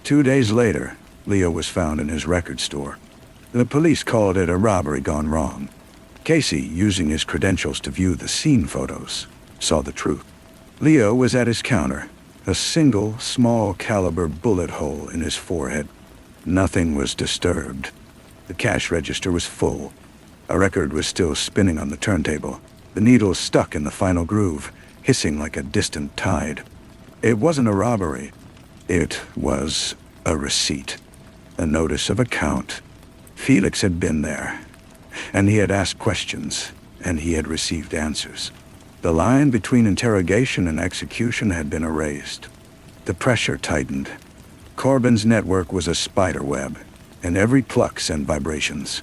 2 days later, Leo was found in his record store. The police called it a robbery gone wrong. Casey, using his credentials to view the scene photos, saw the truth. Leo was at his counter, a single, small-caliber bullet hole in his forehead. Nothing was disturbed. The cash register was full. A record was still spinning on the turntable, the needle stuck in the final groove, hissing like a distant tide. It wasn't a robbery. It was a receipt, a notice of account. Felix had been there, and he had asked questions, and he had received answers. The line between interrogation and execution had been erased. The pressure tightened. Corbin's network was a spider web, and every pluck sent vibrations.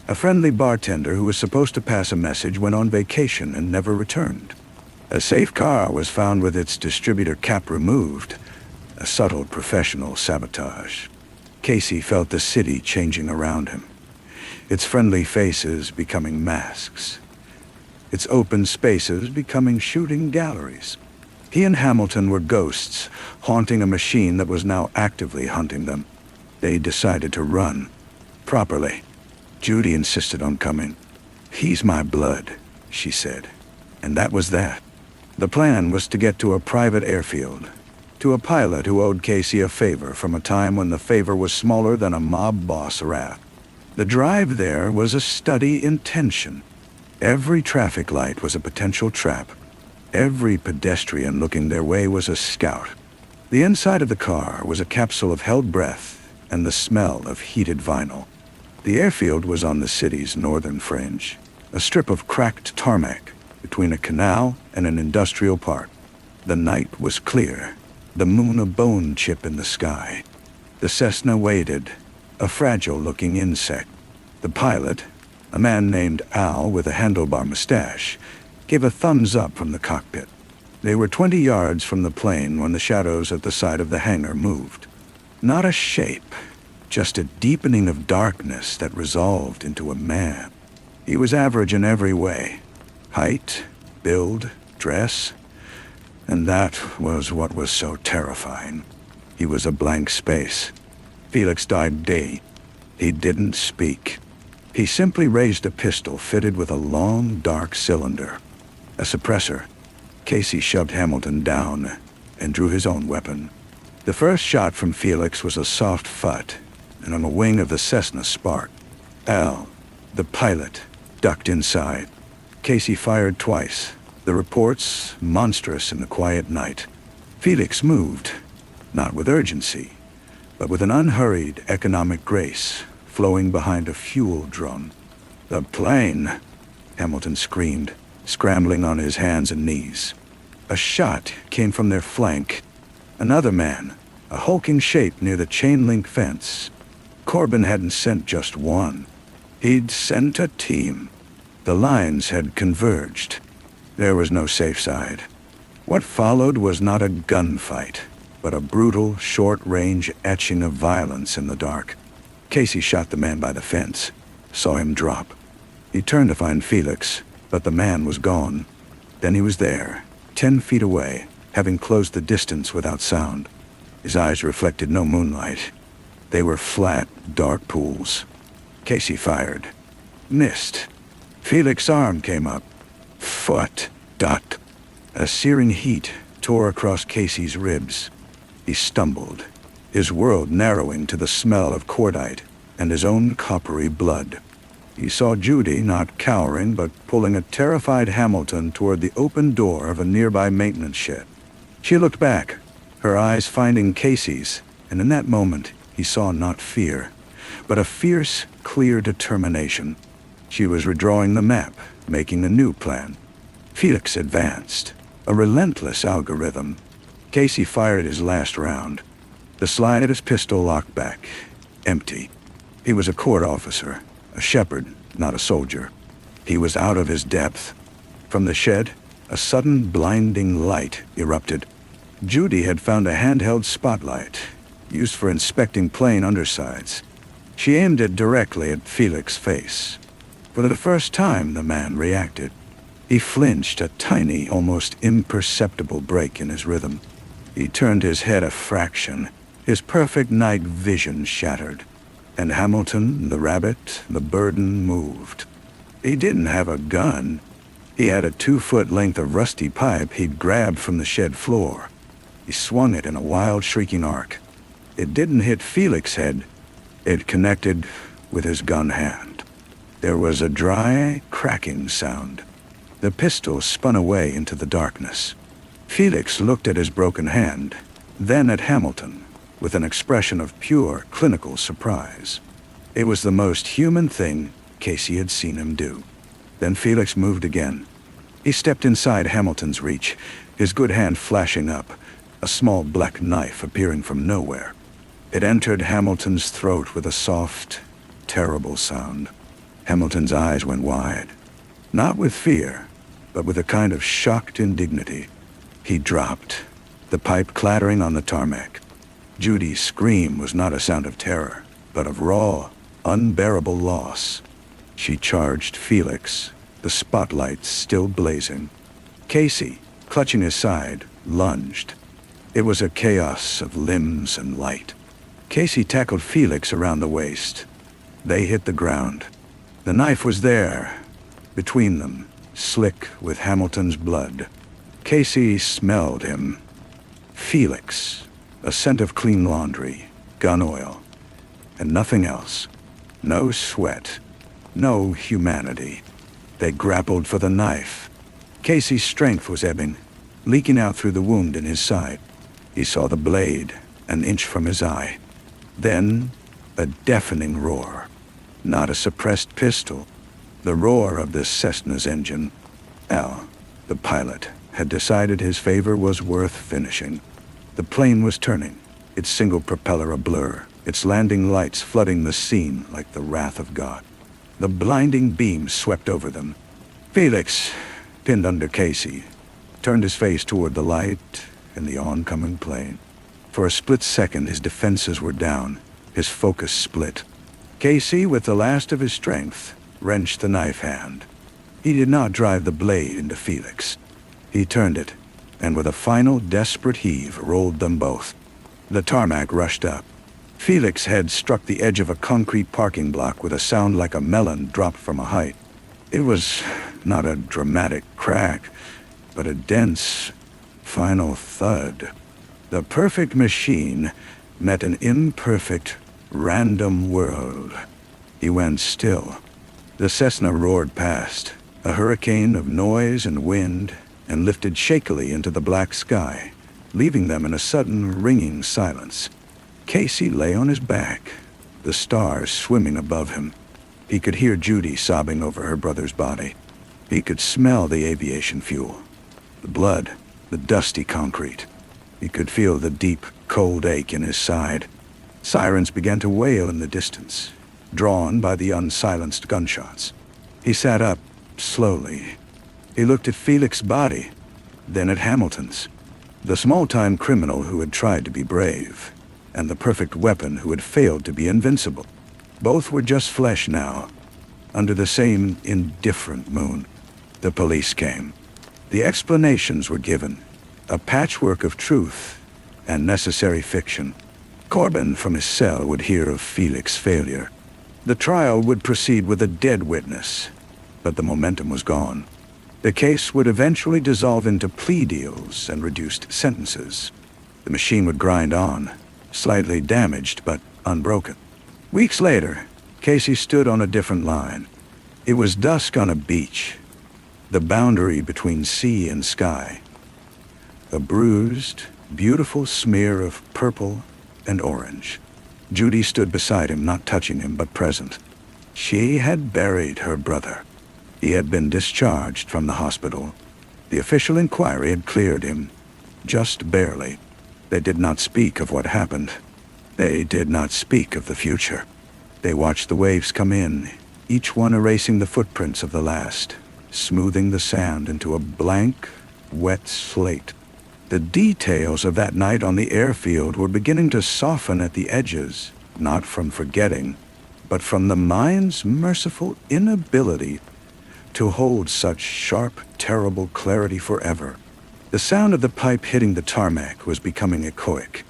A friendly bartender who was supposed to pass a message went on vacation and never returned. A safe car was found with its distributor cap removed, a subtle professional sabotage. Casey felt the city changing around him, its friendly faces becoming masks, its open spaces becoming shooting galleries. He and Hamilton were ghosts, haunting a machine that was now actively hunting them. They decided to run. Properly. Judy insisted on coming. "He's my blood," she said. And that was that. The plan was to get to a private airfield, to a pilot who owed Casey a favor from a time when the favor was smaller than a mob boss wrath. The drive there was a study in tension. Every traffic light was a potential trap. Every pedestrian looking their way was a scout. The inside of the car was a capsule of held breath and the smell of heated vinyl. The airfield was on the city's northern fringe, a strip of cracked tarmac between a canal and an industrial park. The night was clear, the moon a bone chip in the sky. The Cessna waited, a fragile-looking insect. The pilot, a man named Al with a handlebar mustache, gave a thumbs up from the cockpit. They were 20 yards from the plane when the shadows at the side of the hangar moved. Not a shape, just a deepening of darkness that resolved into a man. He was average in every way. Height, build, dress. And that was what was so terrifying. He was a blank space. Felix died dead. He didn't speak. He simply raised a pistol fitted with a long, dark cylinder. A suppressor. Casey shoved Hamilton down and drew his own weapon. The first shot from Felix was a soft phut, and on the wing of the Cessna sparked. Al, the pilot, ducked inside. Casey fired twice, the reports monstrous in the quiet night. Felix moved, not with urgency, but with an unhurried economic grace, flowing behind a fuel drum. "The plane!" Hamilton screamed, scrambling on his hands and knees. A shot came from their flank. Another man, a hulking shape near the chain-link fence. Corbin hadn't sent just one. He'd sent a team. The lines had converged. There was no safe side. What followed was not a gunfight, but a brutal, short-range etching of violence in the dark. Casey shot the man by the fence, saw him drop. He turned to find Felix, but the man was gone. Then he was there, 10 feet away, having closed the distance without sound. His eyes reflected no moonlight. They were flat, dark pools. Casey fired. Missed. Felix's arm came up. Foot. Ducked. A searing heat tore across Casey's ribs. He stumbled, his world narrowing to the smell of cordite and his own coppery blood. He saw Judy not cowering but pulling a terrified Hamilton toward the open door of a nearby maintenance shed. She looked back, her eyes finding Casey's, and in that moment he saw not fear, but a fierce, clear determination. She was redrawing the map, making a new plan. Felix advanced, a relentless algorithm. Casey fired his last round. The slide of his pistol locked back, empty. He was a court officer, a shepherd, not a soldier. He was out of his depth. From the shed, a sudden blinding light erupted. Judy had found a handheld spotlight, used for inspecting plane undersides. She aimed it directly at Felix's face. For the first time, the man reacted. He flinched, a tiny, almost imperceptible break in his rhythm. He turned his head a fraction, his perfect night vision shattered. And Hamilton, the rabbit, the burden moved. He didn't have a gun. He had a 2-foot length of rusty pipe he'd grabbed from the shed floor. He swung it in a wild, shrieking arc. It didn't hit Felix's head. It connected with his gun hand. There was a dry, cracking sound. The pistol spun away into the darkness. Felix looked at his broken hand, then at Hamilton, with an expression of pure, clinical surprise. It was the most human thing Casey had seen him do. Then Felix moved again. He stepped inside Hamilton's reach, his good hand flashing up, a small black knife appearing from nowhere. It entered Hamilton's throat with a soft, terrible sound. Hamilton's eyes went wide, not with fear, but with a kind of shocked indignity. He dropped, the pipe clattering on the tarmac. Judy's scream was not a sound of terror, but of raw, unbearable loss. She charged Felix, the spotlight still blazing. Casey, clutching his side, lunged. It was a chaos of limbs and light. Casey tackled Felix around the waist. They hit the ground. The knife was there, between them, slick with Hamilton's blood. Casey smelled him. Felix, a scent of clean laundry, gun oil, and nothing else. No sweat, no humanity. They grappled for the knife. Casey's strength was ebbing, leaking out through the wound in his side. He saw the blade, an inch from his eye. Then, a deafening roar. Not a suppressed pistol. The roar of the Cessna's engine. Al, the pilot, had decided his favor was worth finishing. The plane was turning, its single propeller a blur, its landing lights flooding the scene like the wrath of God. The blinding beams swept over them. Felix, pinned under Casey, turned his face toward the light and the oncoming plane. For a split second, his defenses were down, his focus split. Casey, with the last of his strength, wrenched the knife hand. He did not drive the blade into Felix. He turned it, and with a final desperate heave, rolled them both. The tarmac rushed up. Felix's head struck the edge of a concrete parking block with a sound like a melon dropped from a height. It was not a dramatic crack, but a dense, final thud. The perfect machine met an imperfect, random world. He went still. The Cessna roared past, a hurricane of noise and wind, and lifted shakily into the black sky, leaving them in a sudden ringing silence. Casey lay on his back, the stars swimming above him. He could hear Judy sobbing over her brother's body. He could smell the aviation fuel, the blood, the dusty concrete. He could feel the deep, cold ache in his side. Sirens began to wail in the distance, drawn by the unsilenced gunshots. He sat up, slowly. He looked at Felix's body, then at Hamilton's. The small-time criminal who had tried to be brave, and the perfect weapon who had failed to be invincible. Both were just flesh now, under the same indifferent moon. The police came. The explanations were given, a patchwork of truth and necessary fiction. Corbin from his cell would hear of Felix's failure. The trial would proceed with a dead witness, but the momentum was gone. The case would eventually dissolve into plea deals and reduced sentences. The machine would grind on, slightly damaged but unbroken. Weeks later, Casey stood on a different line. It was dusk on a beach, the boundary between sea and sky. A bruised, beautiful smear of purple and orange. Judy stood beside him, not touching him, but present. She had buried her brother. He had been discharged from the hospital. The official inquiry had cleared him, just barely. They did not speak of what happened. They did not speak of the future. They watched the waves come in, each one erasing the footprints of the last, smoothing the sand into a blank, wet slate. The details of that night on the airfield were beginning to soften at the edges, not from forgetting, but from the mind's merciful inability to hold such sharp, terrible clarity forever. The sound of the pipe hitting the tarmac was becoming echoic.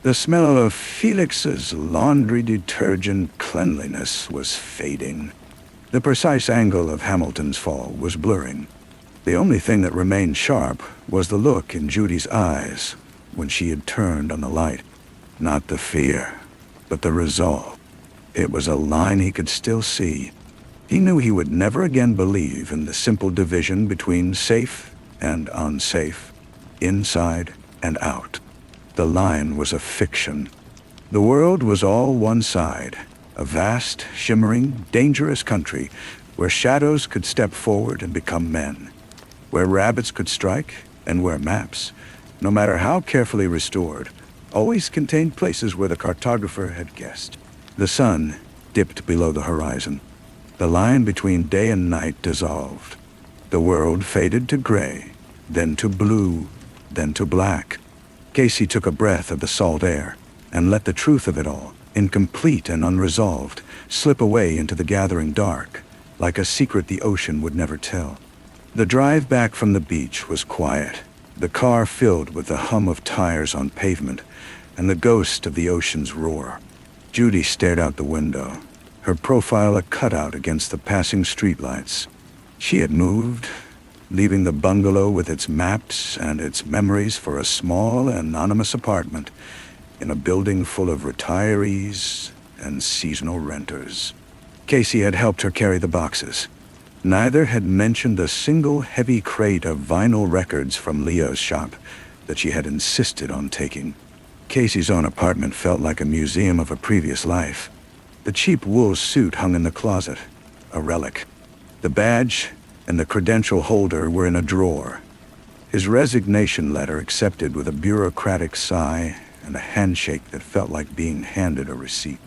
The smell of Felix's laundry detergent cleanliness was fading. The precise angle of Hamilton's fall was blurring. The only thing that remained sharp was the look in Judy's eyes when she had turned on the light. Not the fear, but the resolve. It was a line he could still see. He knew he would never again believe in the simple division between safe and unsafe, inside and out. The line was a fiction. The world was all one side, a vast, shimmering, dangerous country where shadows could step forward and become men, where rabbits could strike, and where maps, no matter how carefully restored, always contained places where the cartographer had guessed. The sun dipped below the horizon. The line between day and night dissolved. The world faded to gray, then to blue, then to black. Casey took a breath of the salt air and let the truth of it all, incomplete and unresolved, slip away into the gathering dark, like a secret the ocean would never tell. The drive back from the beach was quiet, the car filled with the hum of tires on pavement and the ghost of the ocean's roar. Judy stared out the window, her profile a cutout against the passing streetlights. She had moved, leaving the bungalow with its maps and its memories for a small, anonymous apartment in a building full of retirees and seasonal renters. Casey had helped her carry the boxes. Neither had mentioned a single heavy crate of vinyl records from Leo's shop that she had insisted on taking. Casey's own apartment felt like a museum of a previous life. The cheap wool suit hung in the closet, a relic. The badge and the credential holder were in a drawer. His resignation letter accepted with a bureaucratic sigh and a handshake that felt like being handed a receipt.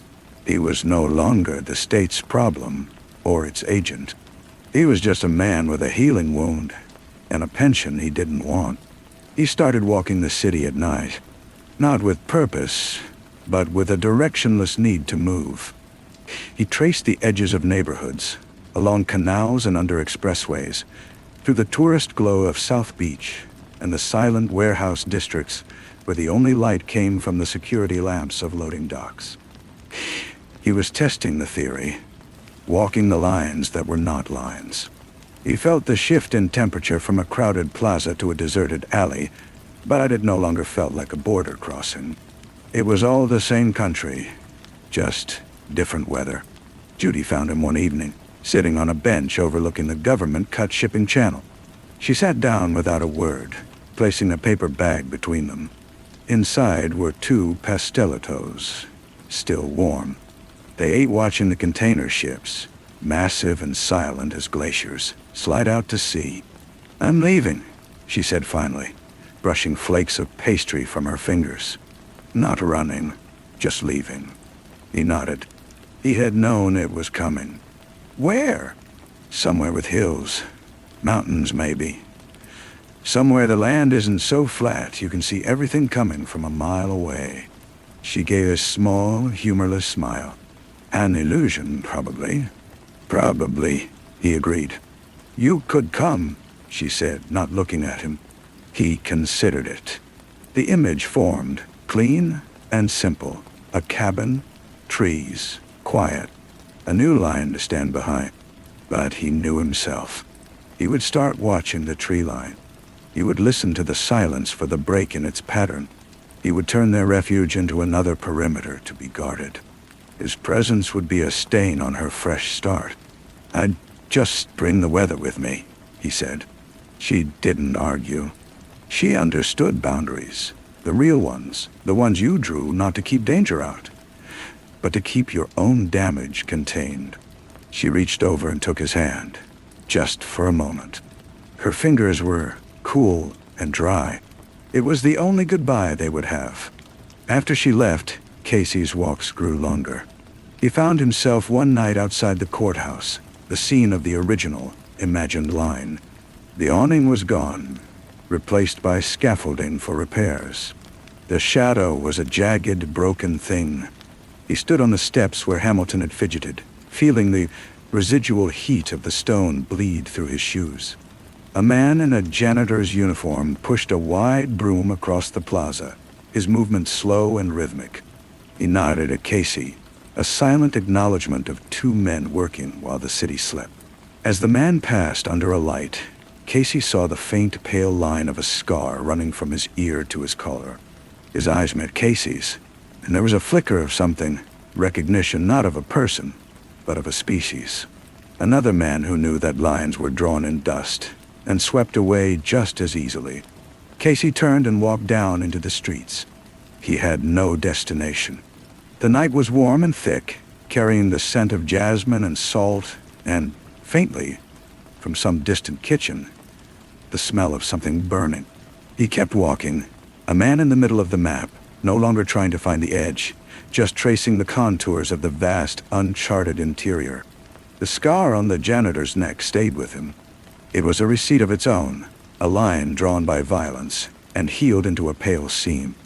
He was no longer the state's problem or its agent. He was just a man with a healing wound and a pension he didn't want. He started walking the city at night, not with purpose, but with a directionless need to move. He traced the edges of neighborhoods, along canals and under expressways, through the tourist glow of South Beach and the silent warehouse districts where the only light came from the security lamps of loading docks. He was testing the theory, walking the lines that were not lines. He felt the shift in temperature from a crowded plaza to a deserted alley, but it no longer felt like a border crossing. It was all the same country, just different weather. Judy found him one evening, sitting on a bench overlooking the government-cut shipping channel. She sat down without a word, placing a paper bag between them. Inside were 2 pastelitos, still warm. They ate watching the container ships, massive and silent as glaciers, slide out to sea. "I'm leaving," she said finally, brushing flakes of pastry from her fingers. "Not running, just leaving." He nodded. He had known it was coming. "Where?" "Somewhere with hills. Mountains, maybe. Somewhere the land isn't so flat you can see everything coming from a mile away." She gave a small, humorless smile. "An illusion, probably." "Probably," he agreed. "You could come," she said, not looking at him. He considered it. The image formed, clean and simple. A cabin, trees, quiet, a new line to stand behind. But he knew himself. He would start watching the tree line. He would listen to the silence for the break in its pattern. He would turn their refuge into another perimeter to be guarded. His presence would be a stain on her fresh start. "I'd just bring the weather with me," he said. She didn't argue. She understood boundaries, the real ones, the ones you drew not to keep danger out, but to keep your own damage contained. She reached over and took his hand, just for a moment. Her fingers were cool and dry. It was the only goodbye they would have. After she left, Casey's walks grew longer. He found himself one night outside the courthouse, the scene of the original, imagined line. The awning was gone, replaced by scaffolding for repairs. The shadow was a jagged, broken thing. He stood on the steps where Hamilton had fidgeted, feeling the residual heat of the stone bleed through his shoes. A man in a janitor's uniform pushed a wide broom across the plaza, his movement slow and rhythmic. He nodded at Casey, a silent acknowledgement of two men working while the city slept. As the man passed under a light, Casey saw the faint, pale line of a scar running from his ear to his collar. His eyes met Casey's, and there was a flicker of something, recognition not of a person, but of a species. Another man who knew that lines were drawn in dust and swept away just as easily. Casey turned and walked down into the streets. He had no destination. The night was warm and thick, carrying the scent of jasmine and salt, and, faintly, from some distant kitchen, the smell of something burning. He kept walking, a man in the middle of the map, no longer trying to find the edge, just tracing the contours of the vast, uncharted interior. The scar on the janitor's neck stayed with him. It was a receipt of its own, a line drawn by violence and healed into a pale seam.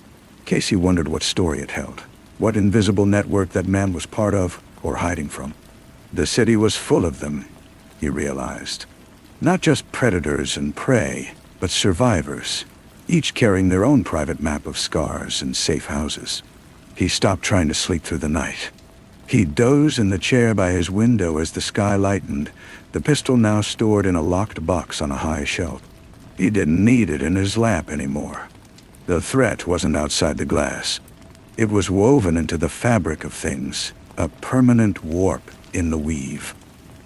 Casey wondered what story it held, what invisible network that man was part of or hiding from. The city was full of them, he realized. Not just predators and prey, but survivors, each carrying their own private map of scars and safe houses. He stopped trying to sleep through the night. He dozed in the chair by his window as the sky lightened, the pistol now stored in a locked box on a high shelf. He didn't need it in his lap anymore. The threat wasn't outside the glass. It was woven into the fabric of things, a permanent warp in the weave.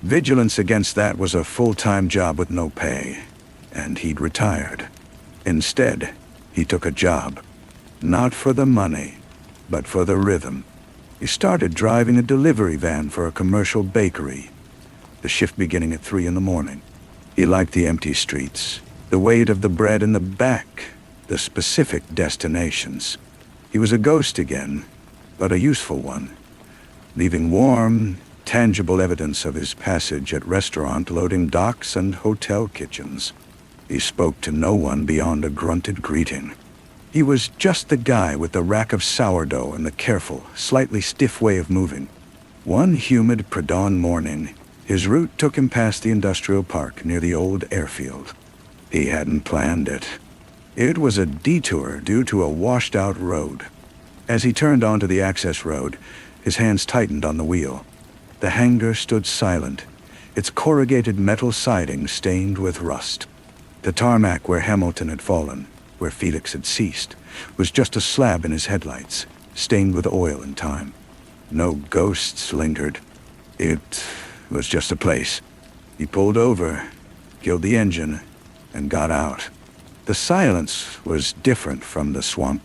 Vigilance against that was a full-time job with no pay, and he'd retired. Instead, he took a job. Not for the money, but for the rhythm. He started driving a delivery van for a commercial bakery, the shift beginning at 3 a.m. He liked the empty streets, the weight of the bread in the back, the specific destinations. He was a ghost again, but a useful one, leaving warm, tangible evidence of his passage at restaurant loading docks and hotel kitchens. He spoke to no one beyond a grunted greeting. He was just the guy with the rack of sourdough and the careful, slightly stiff way of moving. One humid pre-dawn morning, his route took him past the industrial park near the old airfield. He hadn't planned it. It was a detour due to a washed-out road. As he turned onto the access road, his hands tightened on the wheel. The hangar stood silent, its corrugated metal siding stained with rust. The tarmac where Hamilton had fallen, where Felix had ceased, was just a slab in his headlights, stained with oil and time. No ghosts lingered. It was just a place. He pulled over, killed the engine, and got out. The silence was different from the swamp.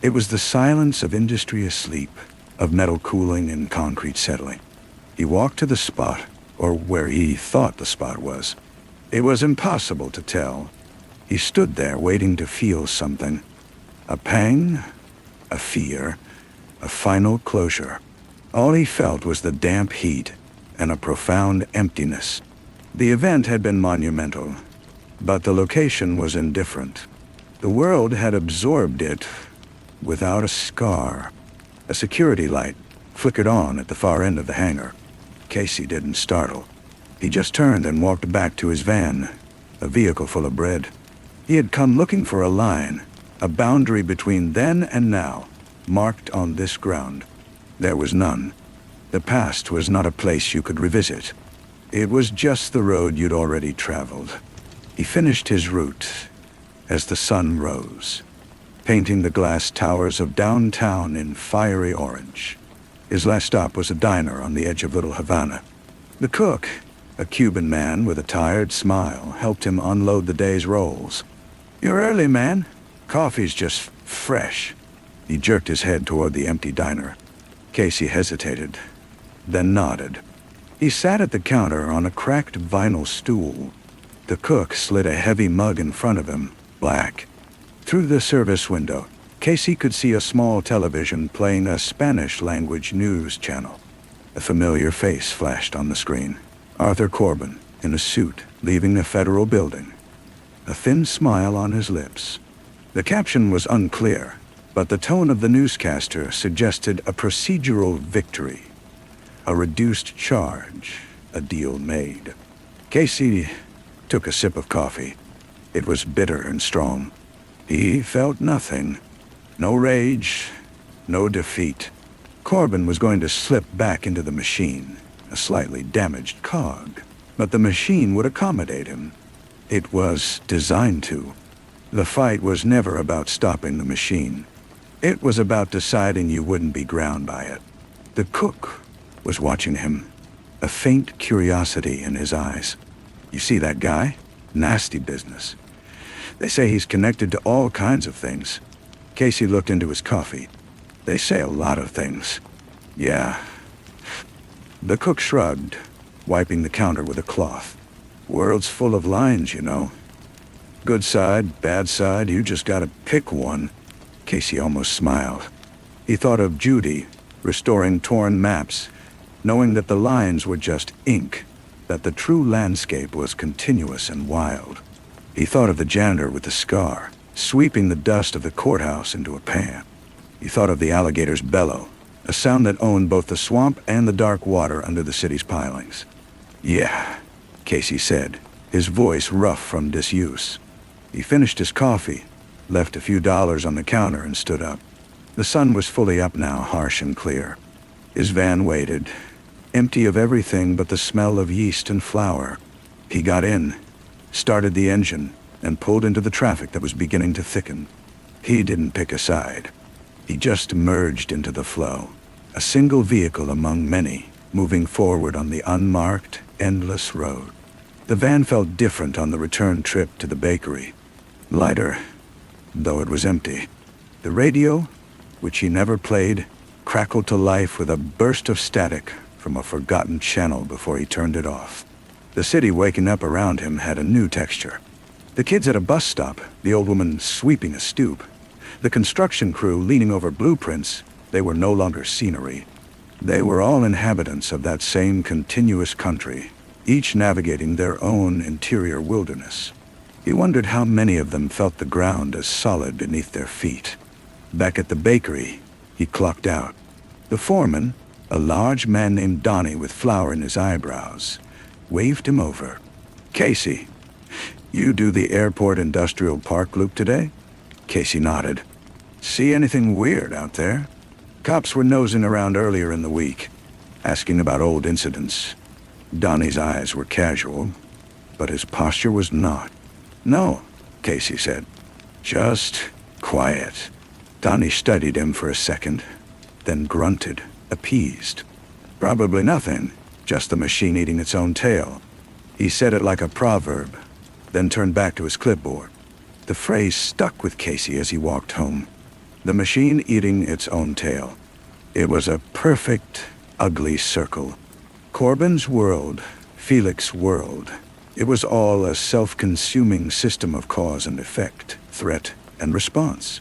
It was the silence of industry asleep, of metal cooling and concrete settling. He walked to the spot, or where he thought the spot was. It was impossible to tell. He stood there waiting to feel something. A pang, a fear, a final closure. All he felt was the damp heat and a profound emptiness. The event had been monumental, but the location was indifferent. The world had absorbed it without a scar. A security light flickered on at the far end of the hangar. Casey didn't startle. He just turned and walked back to his van, a vehicle full of bread. He had come looking for a line, a boundary between then and now, marked on this ground. There was none. The past was not a place you could revisit. It was just the road you'd already traveled. He finished his route as the sun rose, painting the glass towers of downtown in fiery orange. His last stop was a diner on the edge of Little Havana. The cook, a Cuban man with a tired smile, helped him unload the day's rolls. "You're early, man. Coffee's just fresh." He jerked his head toward the empty diner. Casey hesitated, then nodded. He sat at the counter on a cracked vinyl stool. The cook slid a heavy mug in front of him, black. Through the service window, Casey could see a small television playing a Spanish-language news channel. A familiar face flashed on the screen. Arthur Corbin, in a suit, leaving a federal building. A thin smile on his lips. The caption was unclear, but the tone of the newscaster suggested a procedural victory. A reduced charge, a deal made. Casey took a sip of coffee. It was bitter and strong. He felt nothing. No rage, no defeat. Corbin was going to slip back into the machine, a slightly damaged cog, but the machine would accommodate him. It was designed to. The fight was never about stopping the machine. It was about deciding you wouldn't be ground by it. The cook was watching him, a faint curiosity in his eyes. "You see that guy? Nasty business. They say he's connected to all kinds of things." Casey looked into his coffee. "They say a lot of things." "Yeah." The cook shrugged, wiping the counter with a cloth. "World's full of lines, you know. Good side, bad side, you just gotta pick one." Casey almost smiled. He thought of Judy, restoring torn maps, knowing that the lines were just ink, that the true landscape was continuous and wild. He thought of the janitor with the scar, sweeping the dust of the courthouse into a pan. He thought of the alligator's bellow, a sound that owned both the swamp and the dark water under the city's pilings. "Yeah," Casey said, his voice rough from disuse. He finished his coffee, left a few dollars on the counter, and stood up. The sun was fully up now, harsh and clear. His van waited, empty of everything but the smell of yeast and flour. He got in, started the engine, and pulled into the traffic that was beginning to thicken. He didn't pick a side. He just merged into the flow, a single vehicle among many, moving forward on the unmarked, endless road. The van felt different on the return trip to the bakery. Lighter, though it was empty. The radio, which he never played, crackled to life with a burst of static from a forgotten channel before he turned it off. The city waking up around him had a new texture. The kids at a bus stop, the old woman sweeping a stoop, the construction crew leaning over blueprints, they were no longer scenery. They were all inhabitants of that same continuous country, each navigating their own interior wilderness. He wondered how many of them felt the ground as solid beneath their feet. Back at the bakery, he clocked out. The foreman, a large man named Donnie with flour in his eyebrows, waved him over. "Casey, you do the airport industrial park loop today?" Casey nodded. "See anything weird out there?" Cops were nosing around earlier in the week, asking about old incidents. Donnie's eyes were casual, but his posture was not. "No," Casey said. "Just quiet." Donnie studied him for a second, then grunted, appeased. "Probably nothing, just the machine eating its own tail." He said it like a proverb, then turned back to his clipboard. The phrase stuck with Casey as he walked home. The machine eating its own tail. It was a perfect, ugly circle. Corbin's world, Felix's world. It was all a self-consuming system of cause and effect, threat and response.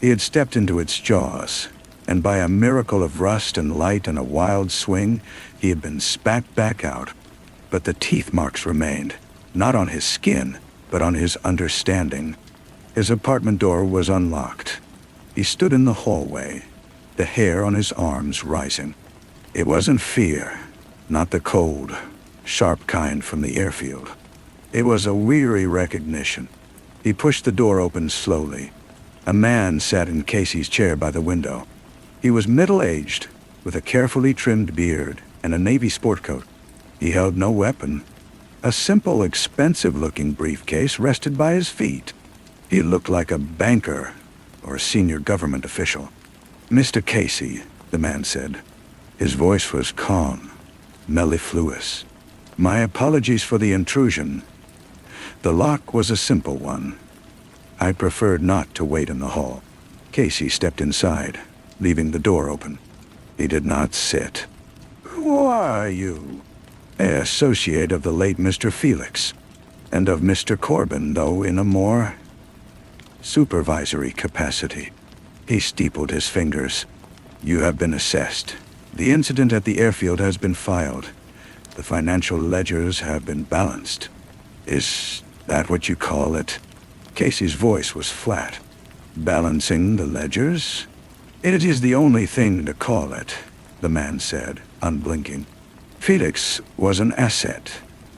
He had stepped into its jaws, and by a miracle of rust and light and a wild swing, he had been spat back out. But the teeth marks remained, not on his skin, but on his understanding. His apartment door was unlocked. He stood in the hallway, the hair on his arms rising. It wasn't fear, not the cold, sharp kind from the airfield. It was a weary recognition. He pushed the door open slowly. A man sat in Casey's chair by the window. He was middle-aged, with a carefully trimmed beard and a navy sport coat. He held no weapon. A simple, expensive-looking briefcase rested by his feet. He looked like a banker or a senior government official. "Mr. Casey," the man said. His voice was calm, mellifluous. "My apologies for the intrusion. The lock was a simple one. I preferred not to wait in the hall." Casey stepped inside, leaving the door open. He did not sit. "Who are you?" "An associate of the late Mr. Felix, and of Mr. Corbin, though in a more supervisory capacity." He steepled his fingers. "You have been assessed. The incident at the airfield has been filed. The financial ledgers have been balanced. Is that what you call it?" Casey's voice was flat. "Balancing the ledgers? It is the only thing to call it," the man said, unblinking. "Felix was an asset,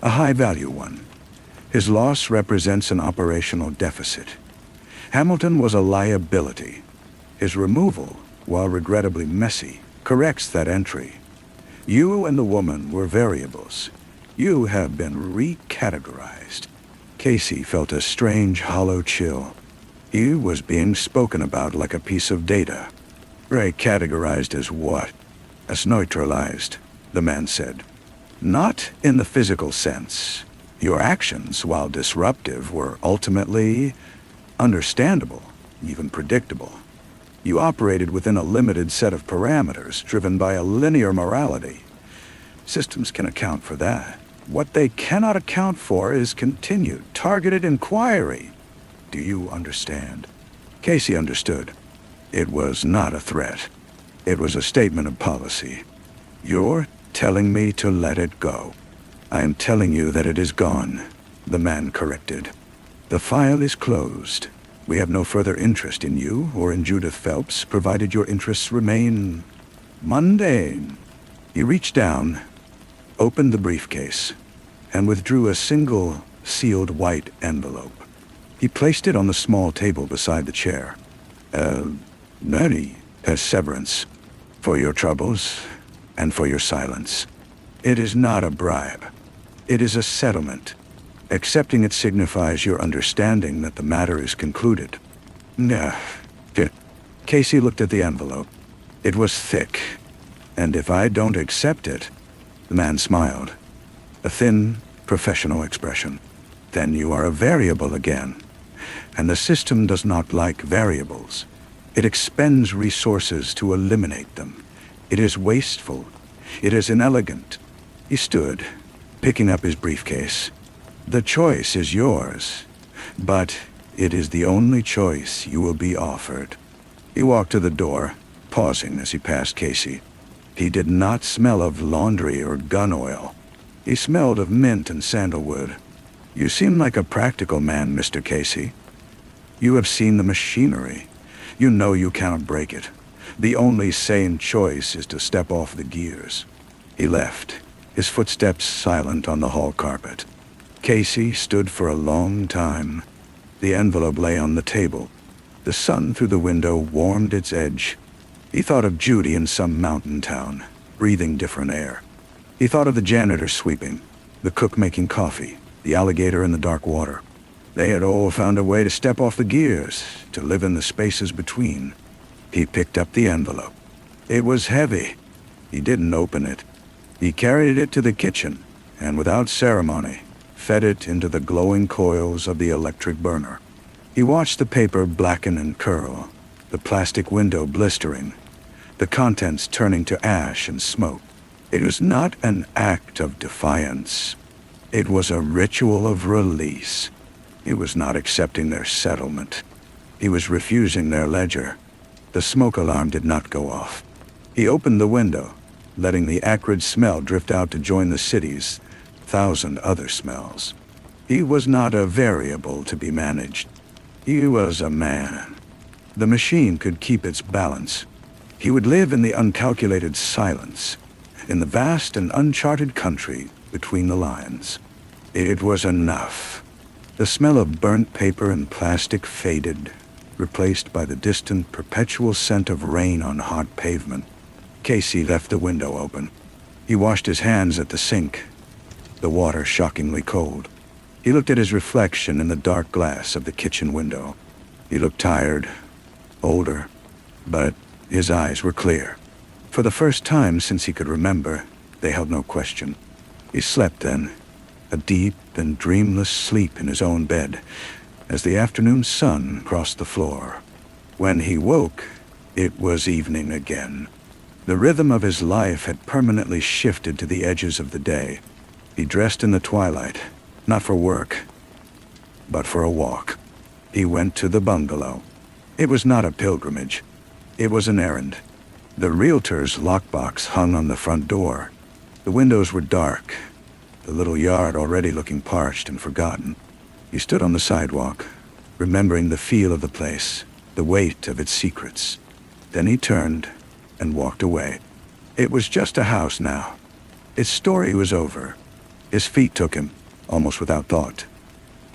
a high-value one. His loss represents an operational deficit. Hamilton was a liability. His removal, while regrettably messy, corrects that entry. You and the woman were variables. You have been recategorized." Casey felt a strange, hollow chill. He was being spoken about like a piece of data. "Recategorized as what?" "As neutralized," the man said. "Not in the physical sense. Your actions, while disruptive, were ultimately understandable, even predictable. You operated within a limited set of parameters driven by a linear morality. Systems can account for that. What they cannot account for is continued, targeted inquiry. Do you understand?" Casey understood. It was not a threat. It was a statement of policy. "You're telling me to let it go." "I am telling you that it is gone," the man corrected. "The file is closed. We have no further interest in you or in Judith Phelps, provided your interests remain mundane." He reached down, opened the briefcase, and withdrew a single, sealed white envelope. He placed it on the small table beside the chair. A severance for your troubles and for your silence. It is not a bribe. It is a settlement. Accepting it signifies your understanding that the matter is concluded." Casey looked at the envelope. It was thick. "And if I don't accept it," the man smiled, a thin, professional expression, "then you are a variable again. And the system does not like variables. It expends resources to eliminate them. It is wasteful. It is inelegant." He stood, picking up his briefcase. "The choice is yours, but it is the only choice you will be offered." He walked to the door, pausing as he passed Casey. He did not smell of laundry or gun oil. He smelled of mint and sandalwood. "You seem like a practical man, Mr. Casey. You have seen the machinery. You know you cannot break it. The only sane choice is to step off the gears." He left, his footsteps silent on the hall carpet. Casey stood for a long time. The envelope lay on the table. The sun through the window warmed its edge. He thought of Judy in some mountain town, breathing different air. He thought of the janitor sweeping, the cook making coffee, the alligator in the dark water. They had all found a way to step off the gears, to live in the spaces between. He picked up the envelope. It was heavy. He didn't open it. He carried it to the kitchen, and without ceremony, fed it into the glowing coils of the electric burner. He watched the paper blacken and curl, the plastic window blistering, the contents turning to ash and smoke. It was not an act of defiance. It was a ritual of release. He was not accepting their settlement. He was refusing their ledger. The smoke alarm did not go off. He opened the window, letting the acrid smell drift out to join the city's 1,000 other smells. He was not a variable to be managed. He was a man. The machine could keep its balance. He would live in the uncalculated silence, in the vast and uncharted country between the lines. It was enough. The smell of burnt paper and plastic faded, replaced by the distant, perpetual scent of rain on hot pavement. Casey left the window open. He washed his hands at the sink, the water shockingly cold. He looked at his reflection in the dark glass of the kitchen window. He looked tired, older, but his eyes were clear. For the first time since he could remember, they held no question. He slept then, a deep and dreamless sleep in his own bed, as the afternoon sun crossed the floor. When he woke, it was evening again. The rhythm of his life had permanently shifted to the edges of the day. He dressed in the twilight, not for work, but for a walk. He went to the bungalow. It was not a pilgrimage. It was an errand. The realtor's lockbox hung on the front door. The windows were dark, the little yard already looking parched and forgotten. He stood on the sidewalk, remembering the feel of the place, the weight of its secrets. Then he turned and walked away. It was just a house now. Its story was over. His feet took him, almost without thought,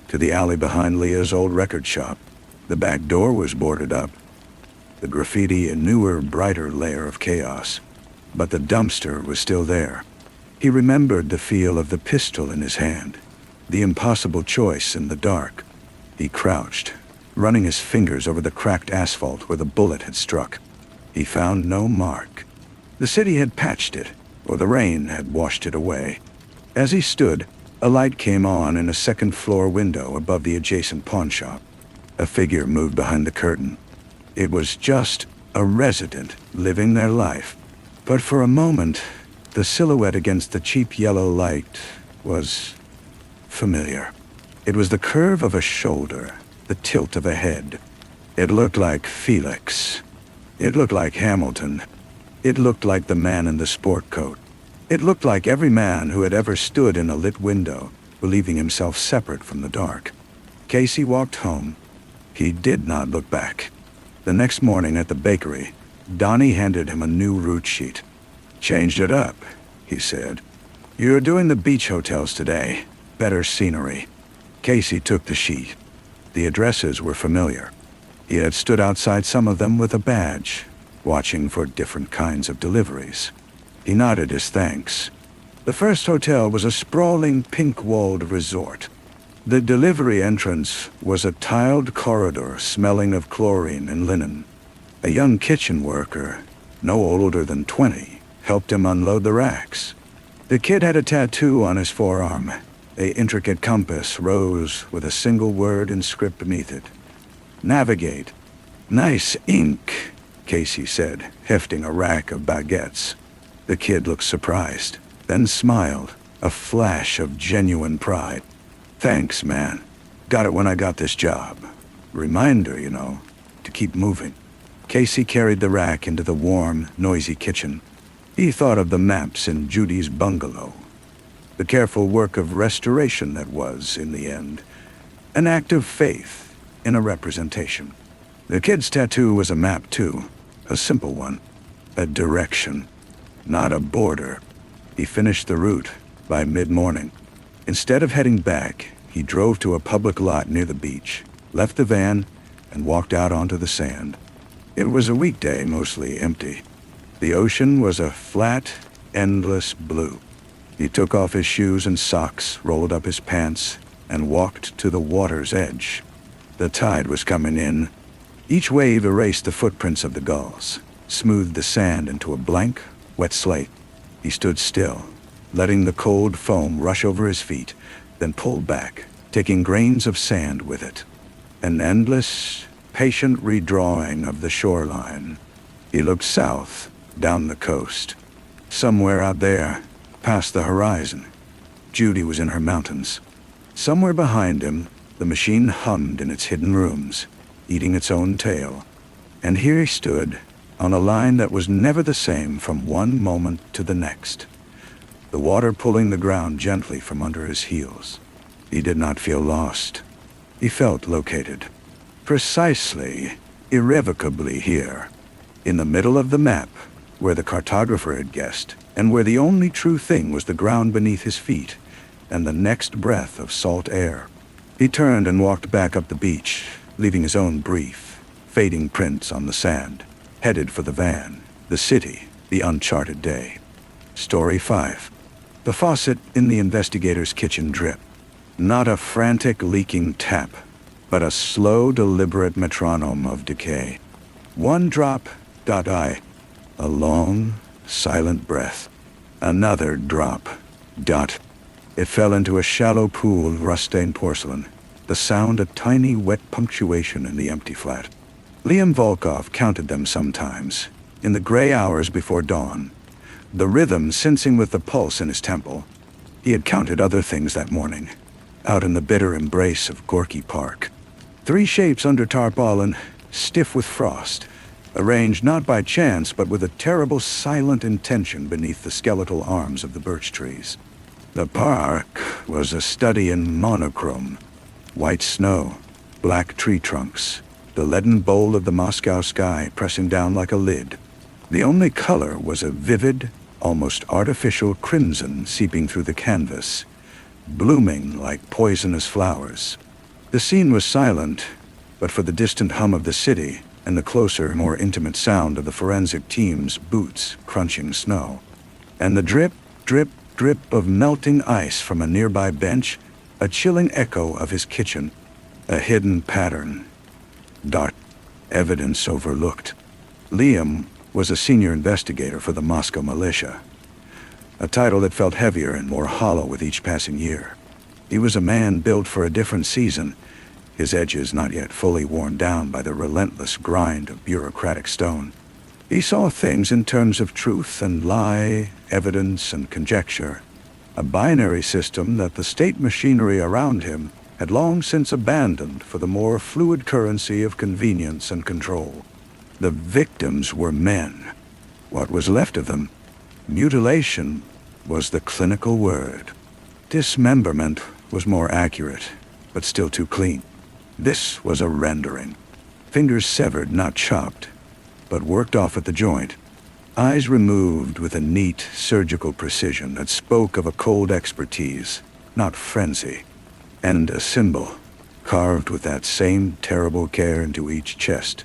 to the alley behind Leah's old record shop. The back door was boarded up, the graffiti a newer, brighter layer of chaos. But the dumpster was still there. He remembered the feel of the pistol in his hand, the impossible choice in the dark. He crouched, running his fingers over the cracked asphalt where the bullet had struck. He found no mark. The city had patched it, or the rain had washed it away. As he stood, a light came on in a second-floor window above the adjacent pawnshop. A figure moved behind the curtain. It was just a resident living their life. But for a moment, the silhouette against the cheap yellow light was familiar. It was the curve of a shoulder, the tilt of a head. It looked like Felix. It looked like Hamilton. It looked like the man in the sport coat. It looked like every man who had ever stood in a lit window, believing himself separate from the dark. Casey walked home. He did not look back. The next morning at the bakery, Donnie handed him a new route sheet. "Changed it up," he said. "You're doing the beach hotels today. Better scenery." Casey took the sheet. The addresses were familiar. He had stood outside some of them with a badge, watching for different kinds of deliveries. He nodded his thanks. The first hotel was a sprawling pink-walled resort. The delivery entrance was a tiled corridor smelling of chlorine and linen. A young kitchen worker, no older than 20, helped him unload the racks. The kid had a tattoo on his forearm. An intricate compass rose with a single word in script beneath it. "Navigate." "Nice ink," Casey said, hefting a rack of baguettes. The kid looked surprised, then smiled, a flash of genuine pride. "Thanks, man. Got it when I got this job. Reminder, to keep moving." Casey carried the rack into the warm, noisy kitchen. He thought of the maps in Judy's bungalow. The careful work of restoration that was, in the end, an act of faith in a representation. The kid's tattoo was a map, too. A simple one. A direction, not a border. He finished the route by mid-morning. Instead of heading back, he drove to a public lot near the beach, left the van, and walked out onto the sand. It was a weekday, mostly empty. The ocean was a flat, endless blue. He took off his shoes and socks, rolled up his pants, and walked to the water's edge. The tide was coming in. Each wave erased the footprints of the gulls, smoothed the sand into a blank, wet slate. He stood still, letting the cold foam rush over his feet, then pulled back, taking grains of sand with it. An endless, patient redrawing of the shoreline. He looked south, down the coast. Somewhere out there, past the horizon, Judy was in her mountains. Somewhere behind him, the machine hummed in its hidden rooms, eating its own tail. And here he stood, on a line that was never the same from one moment to the next, the water pulling the ground gently from under his heels. He did not feel lost. He felt located. Precisely, irrevocably here, in the middle of the map, where the cartographer had guessed, and where the only true thing was the ground beneath his feet and the next breath of salt air. He turned and walked back up the beach, leaving his own brief, fading prints on the sand, headed for the van, the city, The Uncharted Day. Story 5. The faucet in the investigator's kitchen dripped. Not a frantic leaking tap, but a slow, deliberate metronome of decay. One drop, a long, silent breath. Another drop, It fell into a shallow pool of rust-stained porcelain, the sound a tiny, wet punctuation in the empty flat. Liam Volkov counted them sometimes, in the gray hours before dawn, the rhythm sensing with the pulse in his temple. He had counted other things that morning, out in the bitter embrace of Gorky Park. 3 shapes under tarpaulin, stiff with frost, arranged not by chance but with a terrible silent intention beneath the skeletal arms of the birch trees. The park was a study in monochrome. White snow, black tree trunks, the leaden bowl of the Moscow sky pressing down like a lid. The only color was a vivid, almost artificial crimson seeping through the canvas, blooming like poisonous flowers. The scene was silent, but for the distant hum of the city and the closer, more intimate sound of the forensic team's boots crunching snow. And the drip, drip, drip of melting ice from a nearby bench, a chilling echo of his kitchen, a hidden pattern. Dark evidence overlooked. Liam was a senior investigator for the Moscow militia, a title that felt heavier and more hollow with each passing year. He was a man built for a different season, his edges not yet fully worn down by the relentless grind of bureaucratic stone. He saw things in terms of truth and lie, evidence and conjecture, a binary system that the state machinery around him had long since abandoned for the more fluid currency of convenience and control. The victims were men. What was left of them? Mutilation was the clinical word. Dismemberment was more accurate, but still too clean. This was a rendering. Fingers severed, not chopped, but worked off at the joint. Eyes removed with a neat, surgical precision that spoke of a cold expertise, not frenzy. And a symbol, carved with that same terrible care into each chest.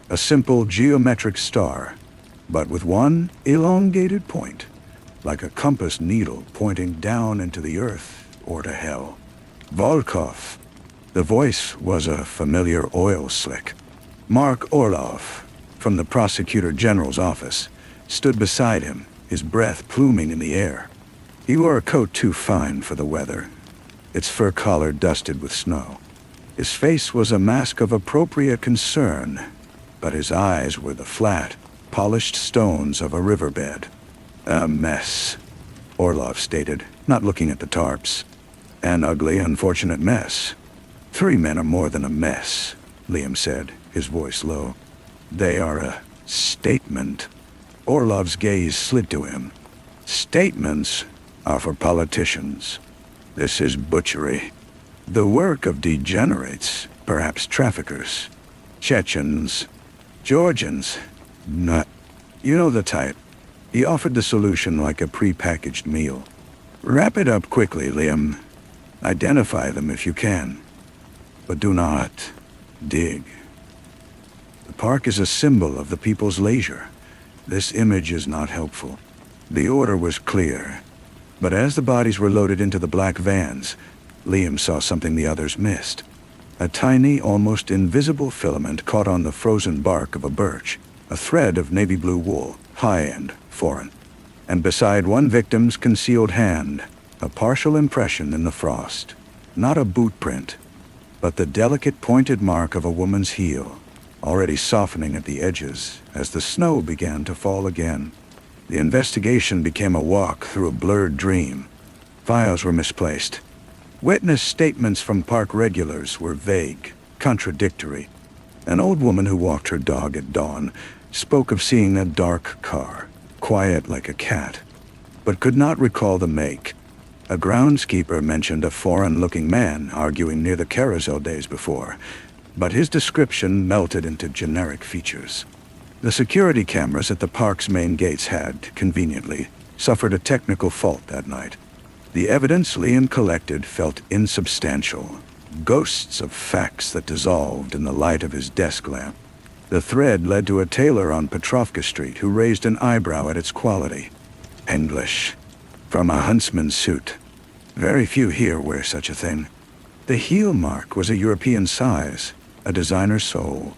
A simple geometric star, but with one elongated point, like a compass needle pointing down into the earth or to hell. Volkov. The voice was a familiar oil slick. Mark Orlov, from the Prosecutor General's office, stood beside him, his breath pluming in the air. He wore a coat too fine for the weather, its fur collar dusted with snow. His face was a mask of appropriate concern, but his eyes were the flat, polished stones of a riverbed. A mess, Orlov stated, not looking at the tarps. An ugly, unfortunate mess. 3 men are more than a mess, Liam said, his voice low. They are a statement. Orlov's gaze slid to him. Statements are for politicians. This is butchery. The work of degenerates, perhaps traffickers. Chechens, Georgians. Nut. You know the type. He offered the solution like a pre-packaged meal. Wrap it up quickly, Liam. Identify them if you can. But do not dig. The park is a symbol of the people's leisure. This image is not helpful. The order was clear, but as the bodies were loaded into the black vans, Liam saw something the others missed. A tiny, almost invisible filament caught on the frozen bark of a birch, a thread of navy blue wool, high-end, foreign. And beside one victim's concealed hand, a partial impression in the frost. Not a boot print, but the delicate pointed mark of a woman's heel, already softening at the edges as the snow began to fall again. The investigation became a walk through a blurred dream. Files were misplaced. Witness statements from park regulars were vague, contradictory. An old woman who walked her dog at dawn spoke of seeing a dark car, quiet like a cat, but could not recall the make. A groundskeeper mentioned a foreign-looking man arguing near the carousel days before, but his description melted into generic features. The security cameras at the park's main gates had, conveniently, suffered a technical fault that night. The evidence Liam collected felt insubstantial, ghosts of facts that dissolved in the light of his desk lamp. The thread led to a tailor on Petrovka Street who raised an eyebrow at its quality. English. From a huntsman's suit. Very few here wear such a thing. The heel mark was a European size, a designer sole.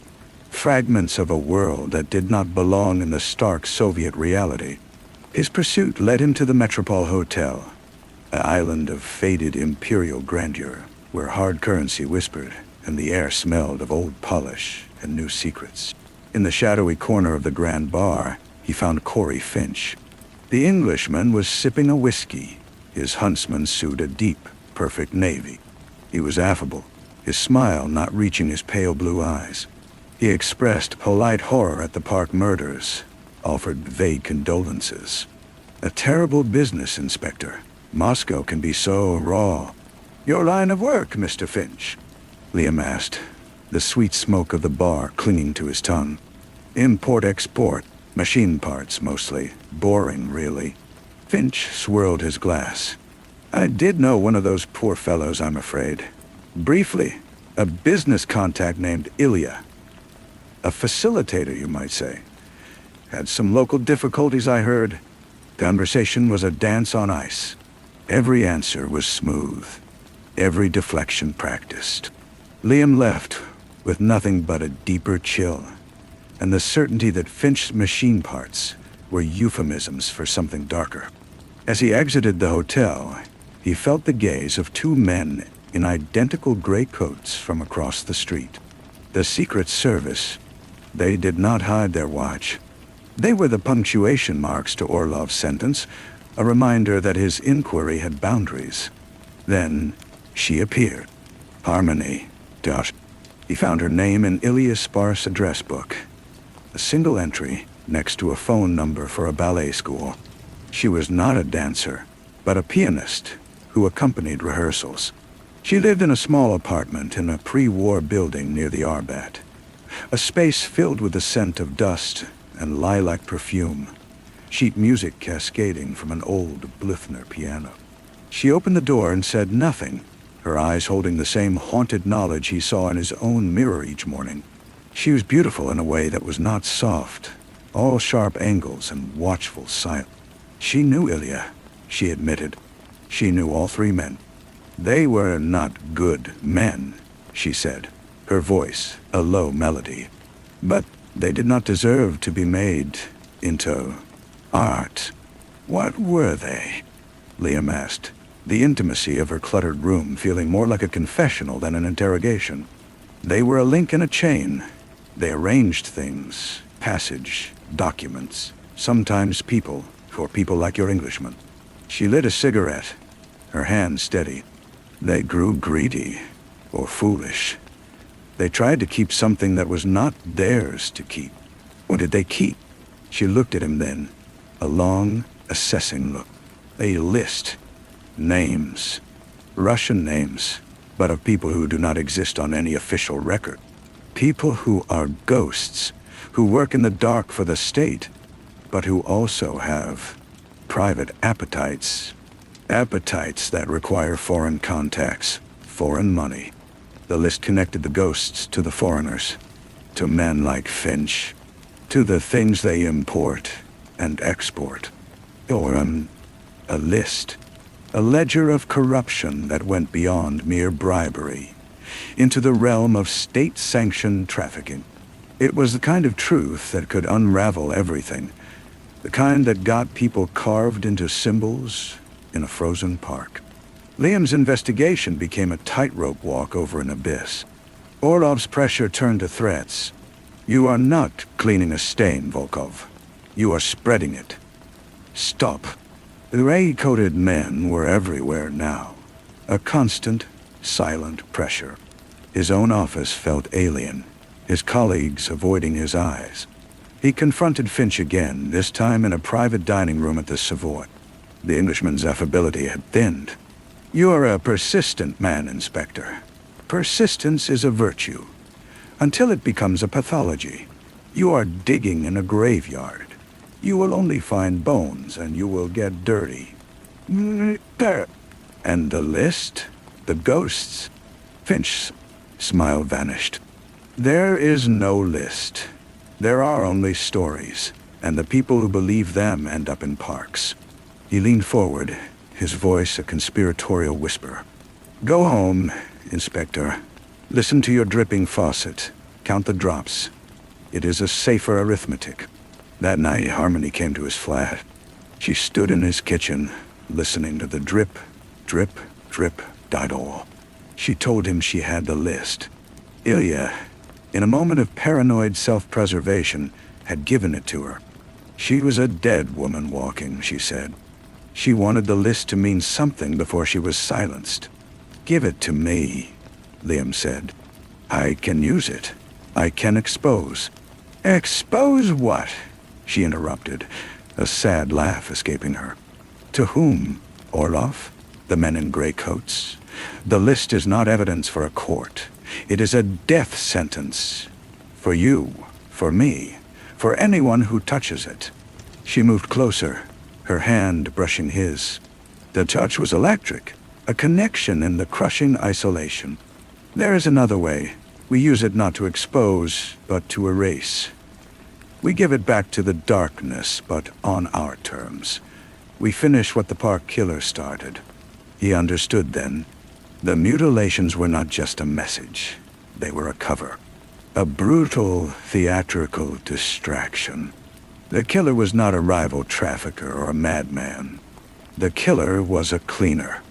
Fragments of a world that did not belong in the stark Soviet reality. His pursuit led him to the Metropole Hotel, an island of faded imperial grandeur, where hard currency whispered and the air smelled of old polish and new secrets. In the shadowy corner of the Grand Bar, he found Corey Finch. The Englishman was sipping a whiskey, his huntsman's suit a deep, perfect navy. He was affable, his smile not reaching his pale blue eyes. He expressed polite horror at the Park murders, offered vague condolences. A terrible business, Inspector. Moscow can be so raw. Your line of work, Mr. Finch? Liam asked, the sweet smoke of the bar clinging to his tongue. Import-export, machine parts mostly. Boring, really. Finch swirled his glass. I did know one of those poor fellows, I'm afraid. Briefly, a business contact named Ilya. A facilitator, you might say. Had some local difficulties, I heard. Conversation was a dance on ice. Every answer was smooth. Every deflection practiced. Liam left with nothing but a deeper chill, and the certainty that Finch's machine parts were euphemisms for something darker. As he exited the hotel, he felt the gaze of two men in identical gray coats from across the street. The Secret Service. They did not hide their watch. They were the punctuation marks to Orlov's sentence, a reminder that his inquiry had boundaries. Then she appeared. Harmony. Josh. He found her name in Ilya's sparse address book. A single entry next to a phone number for a ballet school. She was not a dancer, but a pianist who accompanied rehearsals. She lived in a small apartment in a pre-war building near the Arbat, a space filled with the scent of dust and lilac perfume, sheet music cascading from an old Blithner piano. She opened the door and said nothing, her eyes holding the same haunted knowledge he saw in his own mirror each morning. She was beautiful in a way that was not soft, all sharp angles and watchful silence. She knew Ilya, she admitted. She knew all three men. They were not good men, she said, her voice a low melody. But they did not deserve to be made into art. What were they? Liam asked, the intimacy of her cluttered room feeling more like a confessional than an interrogation. They were a link in a chain. They arranged things, passage, documents, sometimes people, for people like your Englishman. She lit a cigarette, her hand steady. They grew greedy, or foolish. They tried to keep something that was not theirs to keep. What did they keep? She looked at him then, a long, assessing look. A list. Names. Russian names, but of people who do not exist on any official record. People who are ghosts, who work in the dark for the state, but who also have private appetites. Appetites that require foreign contacts, foreign money. The list connected the ghosts to the foreigners, to men like Finch, to the things they import and export. Or a list. A ledger of corruption that went beyond mere bribery, into the realm of state-sanctioned trafficking. It was the kind of truth that could unravel everything, the kind that got people carved into symbols in a frozen park. Liam's investigation became a tightrope walk over an abyss. Orlov's pressure turned to threats. You are not cleaning a stain, Volkov. You are spreading it. Stop. The gray-coated men were everywhere now. A constant, silent pressure. His own office felt alien, his colleagues avoiding his eyes. He confronted Finch again, this time in a private dining room at the Savoy. The Englishman's affability had thinned. You are a persistent man, Inspector. Persistence is a virtue, until it becomes a pathology. You are digging in a graveyard. You will only find bones, and you will get dirty. And the list? The ghosts? Finch's smile vanished. There is no list. There are only stories, and the people who believe them end up in parks. He leaned forward, his voice a conspiratorial whisper. Go home, Inspector. Listen to your dripping faucet. Count the drops. It is a safer arithmetic. That night, Harmony came to his flat. She stood in his kitchen, listening to the drip, drip, drip dial. She told him she had the list. Ilya, in a moment of paranoid self-preservation, had given it to her. She was a dead woman walking, she said. She wanted the list to mean something before she was silenced. Give it to me, Liam said. I can use it. I can expose. Expose what? She interrupted, a sad laugh escaping her. To whom? Orlov? The men in gray coats? The list is not evidence for a court. It is a death sentence. For you, for me, for anyone who touches it. She moved closer, her hand brushing his. The touch was electric, a connection in the crushing isolation. There is another way. We use it not to expose, but to erase. We give it back to the darkness, but on our terms. We finish what the park killer started. He understood then. The mutilations were not just a message. They were a cover. A brutal, theatrical distraction. The killer was not a rival trafficker or a madman. The killer was a cleaner.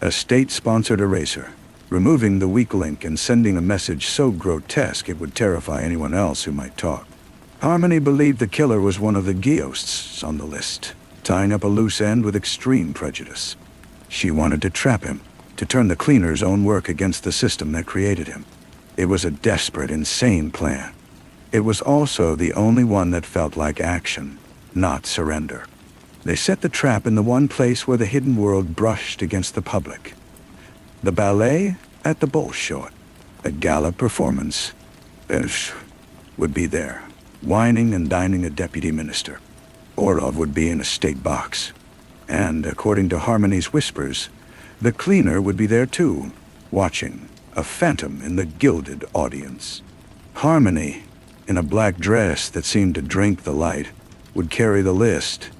A state-sponsored eraser, removing the weak link and sending a message so grotesque it would terrify anyone else who might talk. Harmony believed the killer was one of the ghosts on the list, tying up a loose end with extreme prejudice. She wanted to trap him, to turn the cleaner's own work against the system that created him. It was a desperate, insane plan. It was also the only one that felt like action, not surrender. They set the trap in the one place where the hidden world brushed against the public. The ballet at the Bolshoi. A gala performance. Ish would be there, whining and dining a deputy minister. Orlov would be in a state box. And, according to Harmony's whispers, the cleaner would be there too, watching, a phantom in the gilded audience. Harmony, in a black dress that seemed to drink the light, would carry the list.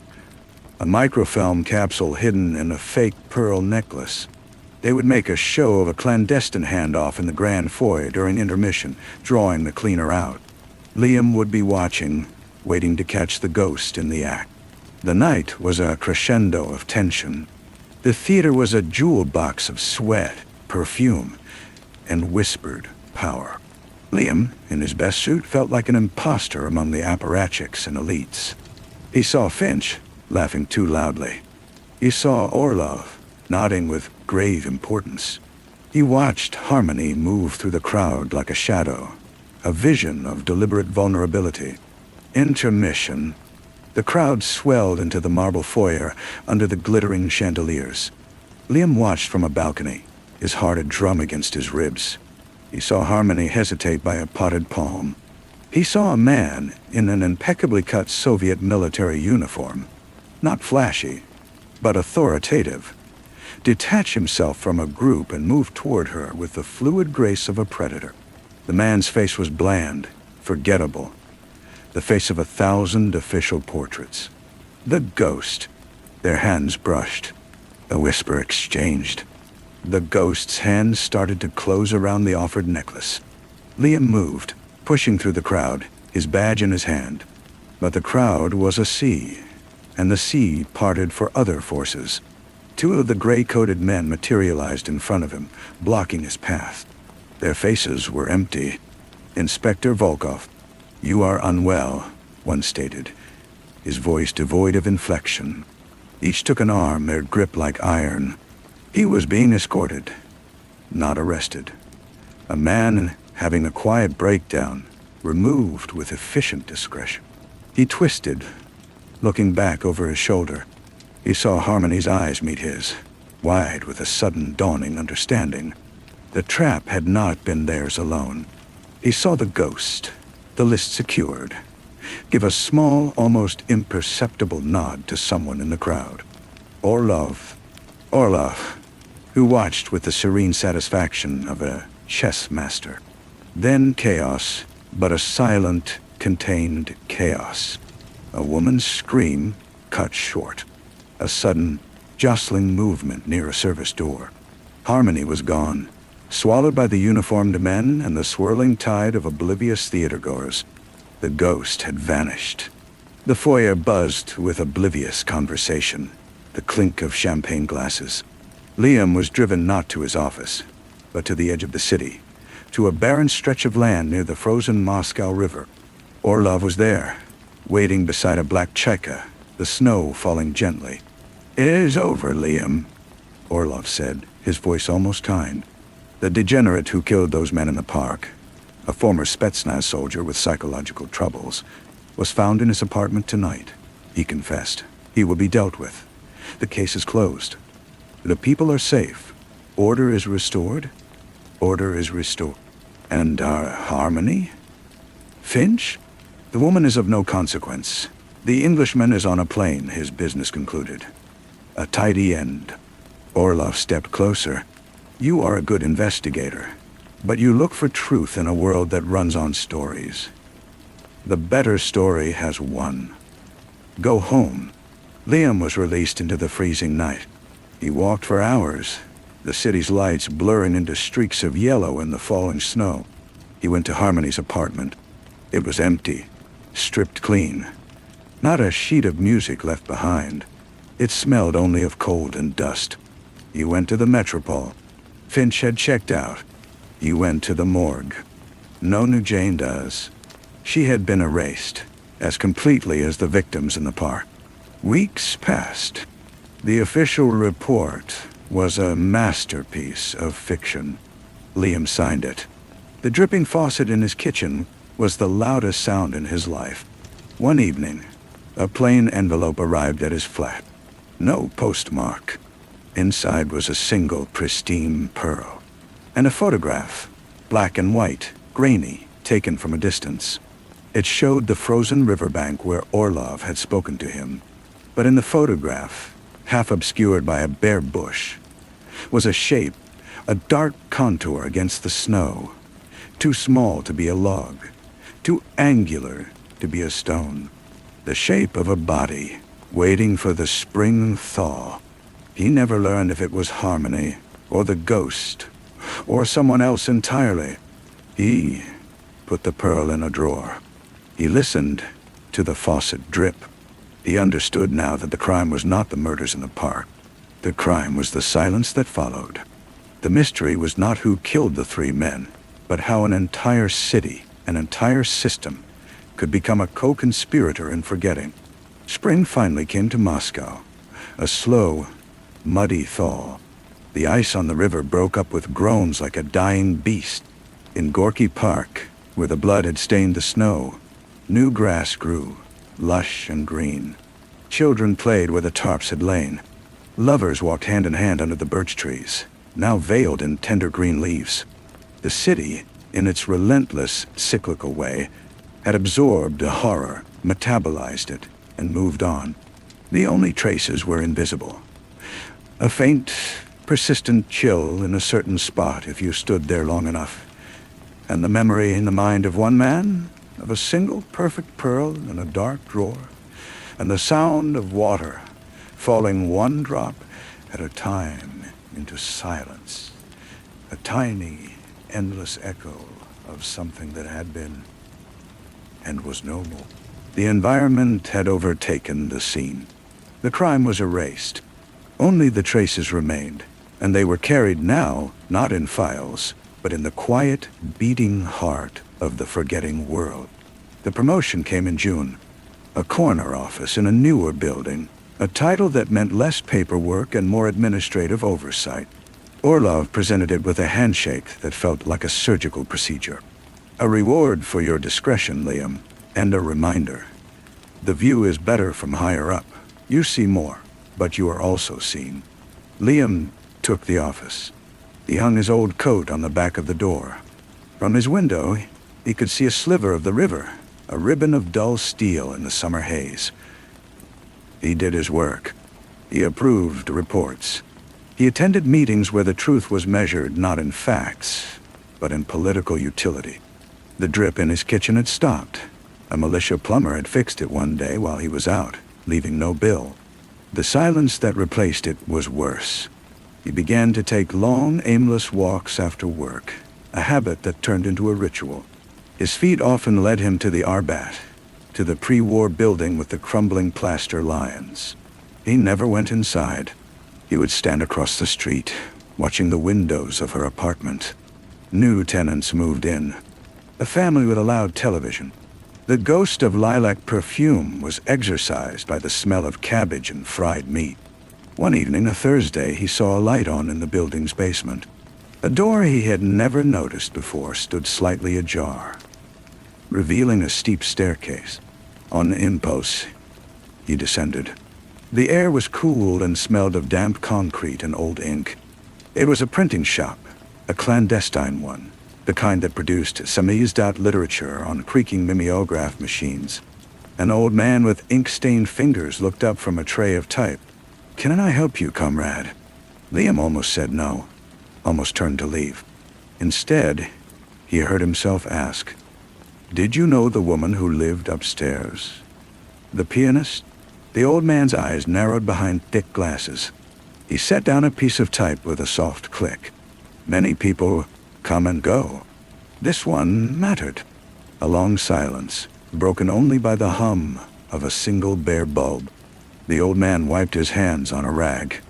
A microfilm capsule hidden in a fake pearl necklace. They would make a show of a clandestine handoff in the grand foyer during intermission, drawing the cleaner out. Liam would be watching, waiting to catch the ghost in the act. The night was a crescendo of tension. The theater was a jewel box of sweat, perfume, and whispered power. Liam, in his best suit, felt like an imposter among the apparatchiks and elites. He saw Finch, laughing too loudly. He saw Orlov, nodding with grave importance. He watched Harmony move through the crowd like a shadow, a vision of deliberate vulnerability. Intermission. The crowd swelled into the marble foyer under the glittering chandeliers. Liam watched from a balcony, his heart a drum against his ribs. He saw Harmony hesitate by a potted palm. He saw a man in an impeccably cut Soviet military uniform, not flashy, but authoritative, detach himself from a group and move toward her with the fluid grace of a predator. The man's face was bland, forgettable, the face of 1,000 official portraits. The ghost. Their hands brushed, a whisper exchanged. The ghost's hands started to close around the offered necklace. Liam moved, pushing through the crowd, his badge in his hand. But the crowd was a sea, and the sea parted for other forces. 2 of the gray-coated men materialized in front of him, blocking his path. Their faces were empty. Inspector Volkov, "You are unwell," one stated, his voice devoid of inflection. Each took an arm, their grip like iron. He was being escorted, not arrested. A man having a quiet breakdown, removed with efficient discretion. He twisted, looking back over his shoulder. He saw Harmony's eyes meet his, wide with a sudden dawning understanding. The trap had not been theirs alone. He saw the ghost, the list secured, give a small, almost imperceptible nod to someone in the crowd. Orlov, who watched with the serene satisfaction of a chess master. Then chaos, but a silent, contained chaos. A woman's scream cut short. A sudden, jostling movement near a service door. Harmony was gone, swallowed by the uniformed men and the swirling tide of oblivious theatergoers. The ghost had vanished. The foyer buzzed with oblivious conversation, the clink of champagne glasses. Liam was driven not to his office, but to the edge of the city, to a barren stretch of land near the frozen Moscow River. Orlov was there, waiting beside a black cheka, the snow falling gently. "It is over, Liam," Orlov said, his voice almost kind. "The degenerate who killed those men in the park, a former Spetsnaz soldier with psychological troubles, was found in his apartment tonight. He confessed. He will be dealt with. The case is closed. The people are safe. Order is restored. Order is restored. And our Harmony? Finch? The woman is of no consequence. The Englishman is on a plane," his business concluded. "A tidy end." Orlov stepped closer. "You are a good investigator, but you look for truth in a world that runs on stories. The better story has won. Go home." Liam was released into the freezing night. He walked for hours, the city's lights blurring into streaks of yellow in the falling snow. He went to Harmony's apartment. It was empty, stripped clean. Not a sheet of music left behind. It smelled only of cold and dust. He went to the Metropole. Finch had checked out. He went to the morgue. No new Jane does. She had been erased, as completely as the victims in the park. Weeks passed. The official report was a masterpiece of fiction. Liam signed it. The dripping faucet in his kitchen was the loudest sound in his life. One evening, a plain envelope arrived at his flat. No postmark. Inside was a single pristine pearl. And a photograph, black and white, grainy, taken from a distance. It showed the frozen riverbank where Orlov had spoken to him. But in the photograph, half obscured by a bare bush, was a shape, a dark contour against the snow, too small to be a log, too angular to be a stone. The shape of a body, waiting for the spring thaw. He never learned if it was Harmony, or the ghost, or someone else entirely. He put the pearl in a drawer. He listened to the faucet drip. He understood now that the crime was not the murders in the park. The crime was the silence that followed. The mystery was not who killed the three men, but how an entire city, an entire system, could become a co-conspirator in forgetting. Spring finally came to Moscow. A slow, muddy thaw. The ice on the river broke up with groans like a dying beast. In Gorky Park, where the blood had stained the snow, new grass grew, lush and green. Children played where the tarps had lain. Lovers walked hand in hand under the birch trees, now veiled in tender green leaves. The city, in its relentless, cyclical way, had absorbed a horror, metabolized it, and moved on. The only traces were invisible. A faint, persistent chill in a certain spot if you stood there long enough, and the memory in the mind of one man of a single perfect pearl in a dark drawer, and the sound of water falling one drop at a time into silence, a tiny, endless echo of something that had been and was no more. The environment had overtaken the scene. The crime was erased. Only the traces remained, and they were carried now not in files, but in the quiet, beating heart of the forgetting world. The promotion came in June. A corner office in a newer building, a title that meant less paperwork and more administrative oversight. Orlov presented it with a handshake that felt like a surgical procedure. A reward for your discretion, Liam, and a reminder. The view is better from higher up. You see more, but you are also seen. Liam took the office. He hung his old coat on the back of the door. From his window, he could see a sliver of the river, a ribbon of dull steel in the summer haze. He did his work. He approved reports. He attended meetings where the truth was measured not in facts, but in political utility. The drip in his kitchen had stopped. A militia plumber had fixed it one day while he was out, leaving no bill. The silence that replaced it was worse. He began to take long, aimless walks after work, a habit that turned into a ritual. His feet often led him to the Arbat, to the pre-war building with the crumbling plaster lions. He never went inside. He would stand across the street, watching the windows of her apartment. New tenants moved in, a family with a loud television. The ghost of lilac perfume was exorcised by the smell of cabbage and fried meat. One evening, a Thursday, he saw a light on in the building's basement. A door he had never noticed before stood slightly ajar, revealing a steep staircase. On impulse, he descended. The air was cool and smelled of damp concrete and old ink. It was a printing shop, a clandestine one, the kind that produced samizdat literature on creaking mimeograph machines. An old man with ink-stained fingers looked up from a tray of type. "Can I help you, comrade?" Liam almost said no, almost turned to leave. Instead, he heard himself ask, "Did you know the woman who lived upstairs? The pianist?" The old man's eyes narrowed behind thick glasses. He set down a piece of type with a soft click. Many people come and go. This one mattered. A long silence, broken only by the hum of a single bare bulb. The old man wiped his hands on a rag.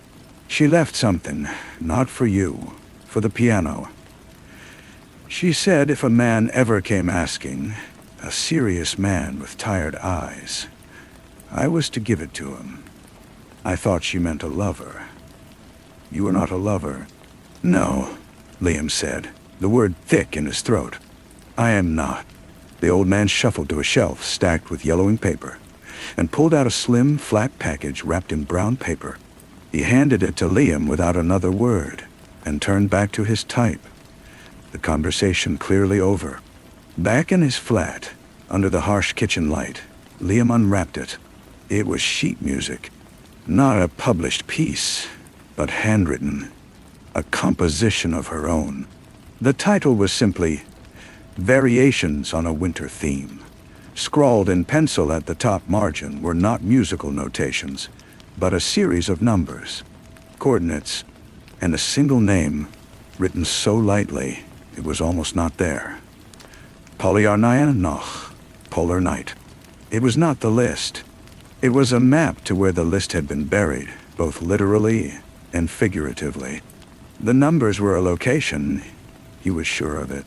"She left something, not for you, for the piano. She said if a man ever came asking, a serious man with tired eyes, I was to give it to him. I thought she meant a lover. You are not a lover." "No," Liam said, the word thick in his throat. "I am not." The old man shuffled to a shelf stacked with yellowing paper and pulled out a slim, flat package wrapped in brown paper. He handed it to Liam without another word and turned back to his type. The conversation clearly over. Back in his flat, under the harsh kitchen light, Liam unwrapped it. It was sheet music. Not a published piece, but handwritten. A composition of her own. The title was simply Variations on a Winter Theme. Scrawled in pencil at the top margin were not musical notations, but a series of numbers, coordinates, and a single name written so lightly it was almost not there. Polyarnia Noch, Polar Night. It was not the list. It was a map to where the list had been buried, both literally and figuratively. The numbers were a location, he was sure of it,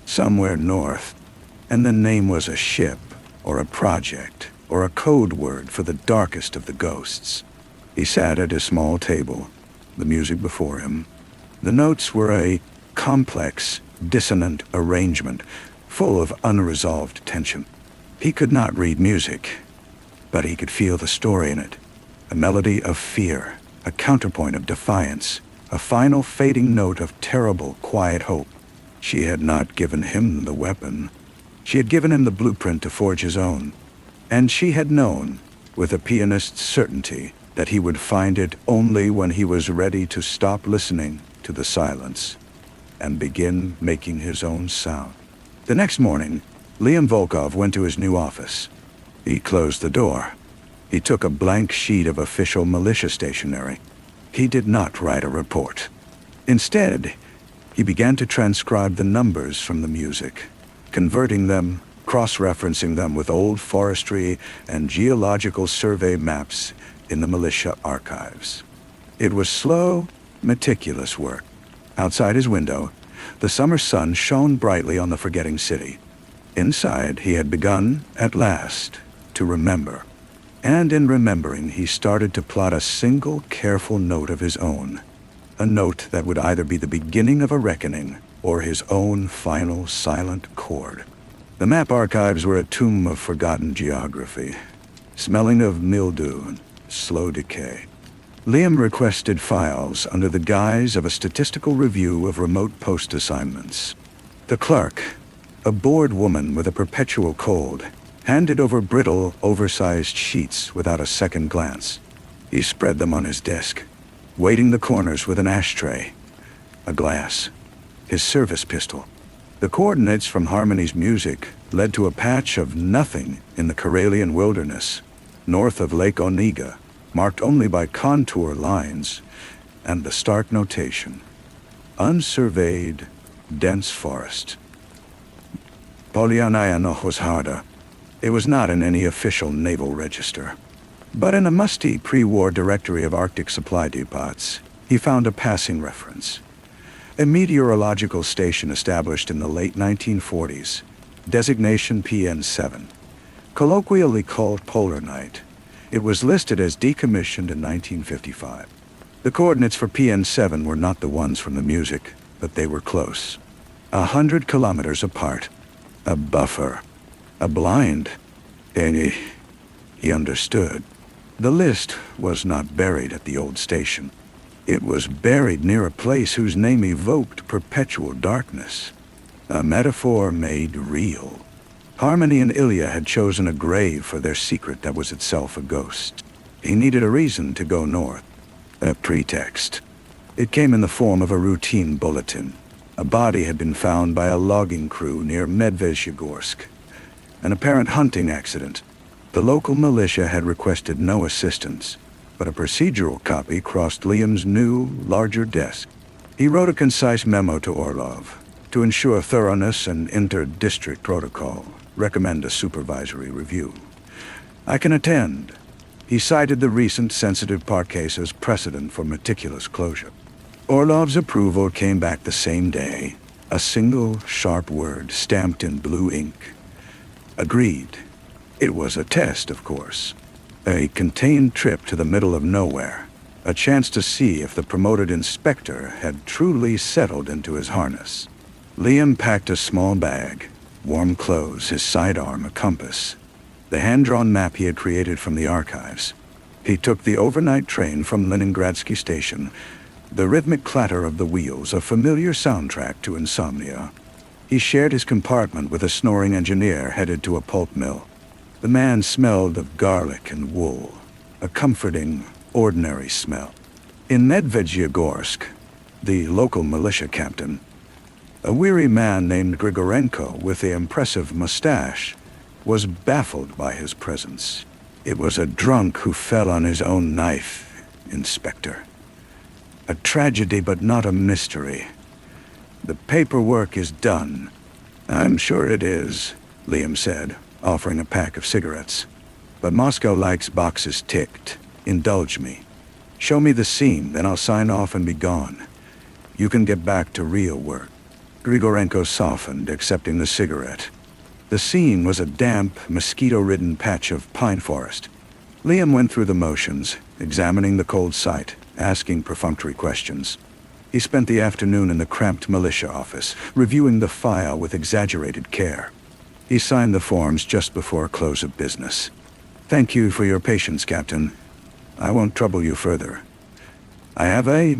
somewhere north, and the name was a ship, or a project, or a code word for the darkest of the ghosts. He sat at his small table, the music before him. The notes were a complex, dissonant arrangement, full of unresolved tension. He could not read music, but he could feel the story in it. A melody of fear, a counterpoint of defiance, a final fading note of terrible, quiet hope. She had not given him the weapon. She had given him the blueprint to forge his own. And she had known, with a pianist's certainty, that he would find it only when he was ready to stop listening to the silence and begin making his own sound. The next morning, Liam Volkov went to his new office. He closed the door. He took a blank sheet of official militia stationery. He did not write a report. Instead, he began to transcribe the numbers from the music, converting them, cross-referencing them with old forestry and geological survey maps in the militia archives. It was slow, meticulous work. Outside his window, the summer sun shone brightly on the forgetting city. Inside, he had begun, at last, to remember. And in remembering, he started to plot a single careful note of his own. A note that would either be the beginning of a reckoning or his own final silent chord. The map archives were a tomb of forgotten geography, smelling of mildew and slow decay. Liam requested files under the guise of a statistical review of remote post assignments. The clerk, a bored woman with a perpetual cold, handed over brittle, oversized sheets without a second glance. He spread them on his desk, weighting the corners with an ashtray, a glass, his service pistol. The coordinates from Harmony's music led to a patch of nothing in the Karelian wilderness, north of Lake Onega, marked only by contour lines and the stark notation, unsurveyed, dense forest. Polianayanohosharda. It was not in any official naval register, but in a musty pre-war directory of Arctic supply depots, he found a passing reference. A meteorological station established in the late 1940s, designation PN7, colloquially called Polar Night. It was listed as decommissioned in 1955. The coordinates for PN7 were not the ones from the music, but they were close. 100 kilometers apart. A buffer. A blind. And he understood. The list was not buried at the old station. It was buried near a place whose name evoked perpetual darkness. A metaphor made real. Harmony and Ilya had chosen a grave for their secret that was itself a ghost. He needed a reason to go north. A pretext. It came in the form of a routine bulletin. A body had been found by a logging crew near Medvezhegorsk. An apparent hunting accident. The local militia had requested no assistance, but a procedural copy crossed Liam's new, larger desk. He wrote a concise memo to Orlov. To ensure thoroughness and inter-district protocol, recommend a supervisory review. I can attend. He cited the recent sensitive part case as precedent for meticulous closure. Orlov's approval came back the same day, a single sharp word stamped in blue ink. Agreed. It was a test, of course. A contained trip to the middle of nowhere. A chance to see if the promoted inspector had truly settled into his harness. Liam packed a small bag, warm clothes, his sidearm, a compass, the hand-drawn map he had created from the archives. He took the overnight train from Leningradsky Station, the rhythmic clatter of the wheels, a familiar soundtrack to insomnia. He shared his compartment with a snoring engineer headed to a pulp mill. The man smelled of garlic and wool, a comforting, ordinary smell. In Medvedjegorsk, the local militia captain, a weary man named Grigorenko with the impressive mustache, was baffled by his presence. It was a drunk who fell on his own knife, Inspector. A tragedy, but not a mystery. The paperwork is done. I'm sure it is, Liam said, offering a pack of cigarettes. But Moscow likes boxes ticked. Indulge me. Show me the scene, then I'll sign off and be gone. You can get back to real work. Grigorenko softened, accepting the cigarette. The scene was a damp, mosquito-ridden patch of pine forest. Liam went through the motions, examining the cold site, asking perfunctory questions. He spent the afternoon in the cramped militia office, reviewing the file with exaggerated care. He signed the forms just before close of business. Thank you for your patience, Captain. I won't trouble you further. I have a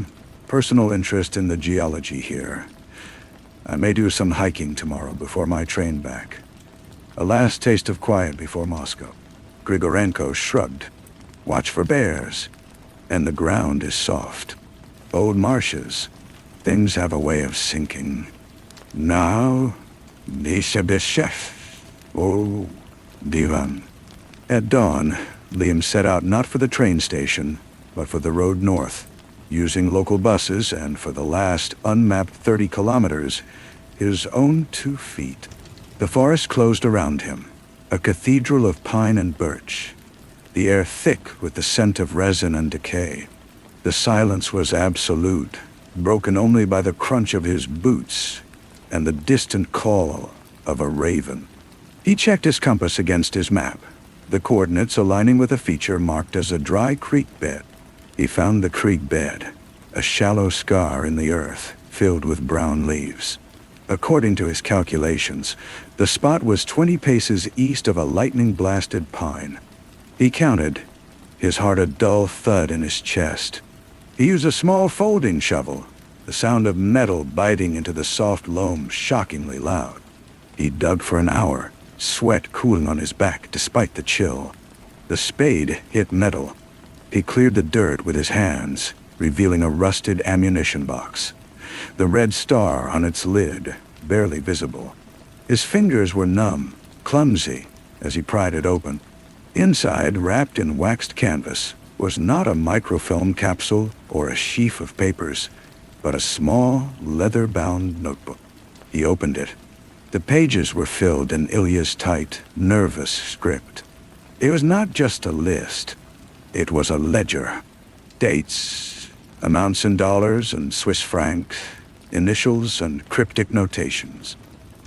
personal interest in the geology here. I may do some hiking tomorrow before my train back. A last taste of quiet before Moscow. Grigorenko shrugged. Watch for bears. And the ground is soft. Old marshes. Things have a way of sinking. Now, disappearances. Oh, divan. At dawn, Liam set out not for the train station, but for the road north, using local buses, and for the last unmapped 30 kilometers, his own 2 feet. The forest closed around him, a cathedral of pine and birch, the air thick with the scent of resin and decay. The silence was absolute, broken only by the crunch of his boots and the distant call of a raven. He checked his compass against his map, the coordinates aligning with a feature marked as a dry creek bed. He found the creek bed, a shallow scar in the earth filled with brown leaves. According to his calculations, the spot was 20 paces east of a lightning-blasted pine. He counted, his heart a dull thud in his chest. He used a small folding shovel, the sound of metal biting into the soft loam shockingly loud. He dug for an hour, sweat cooling on his back despite the chill. The spade hit metal. He cleared the dirt with his hands, revealing a rusted ammunition box. The red star on its lid, barely visible. His fingers were numb, clumsy as he pried it open. Inside, wrapped in waxed canvas, was not a microfilm capsule or a sheaf of papers, but a small, leather-bound notebook. He opened it. The pages were filled in Ilya's tight, nervous script. It was not just a list. It was a ledger. Dates, amounts in dollars and Swiss francs, initials and cryptic notations.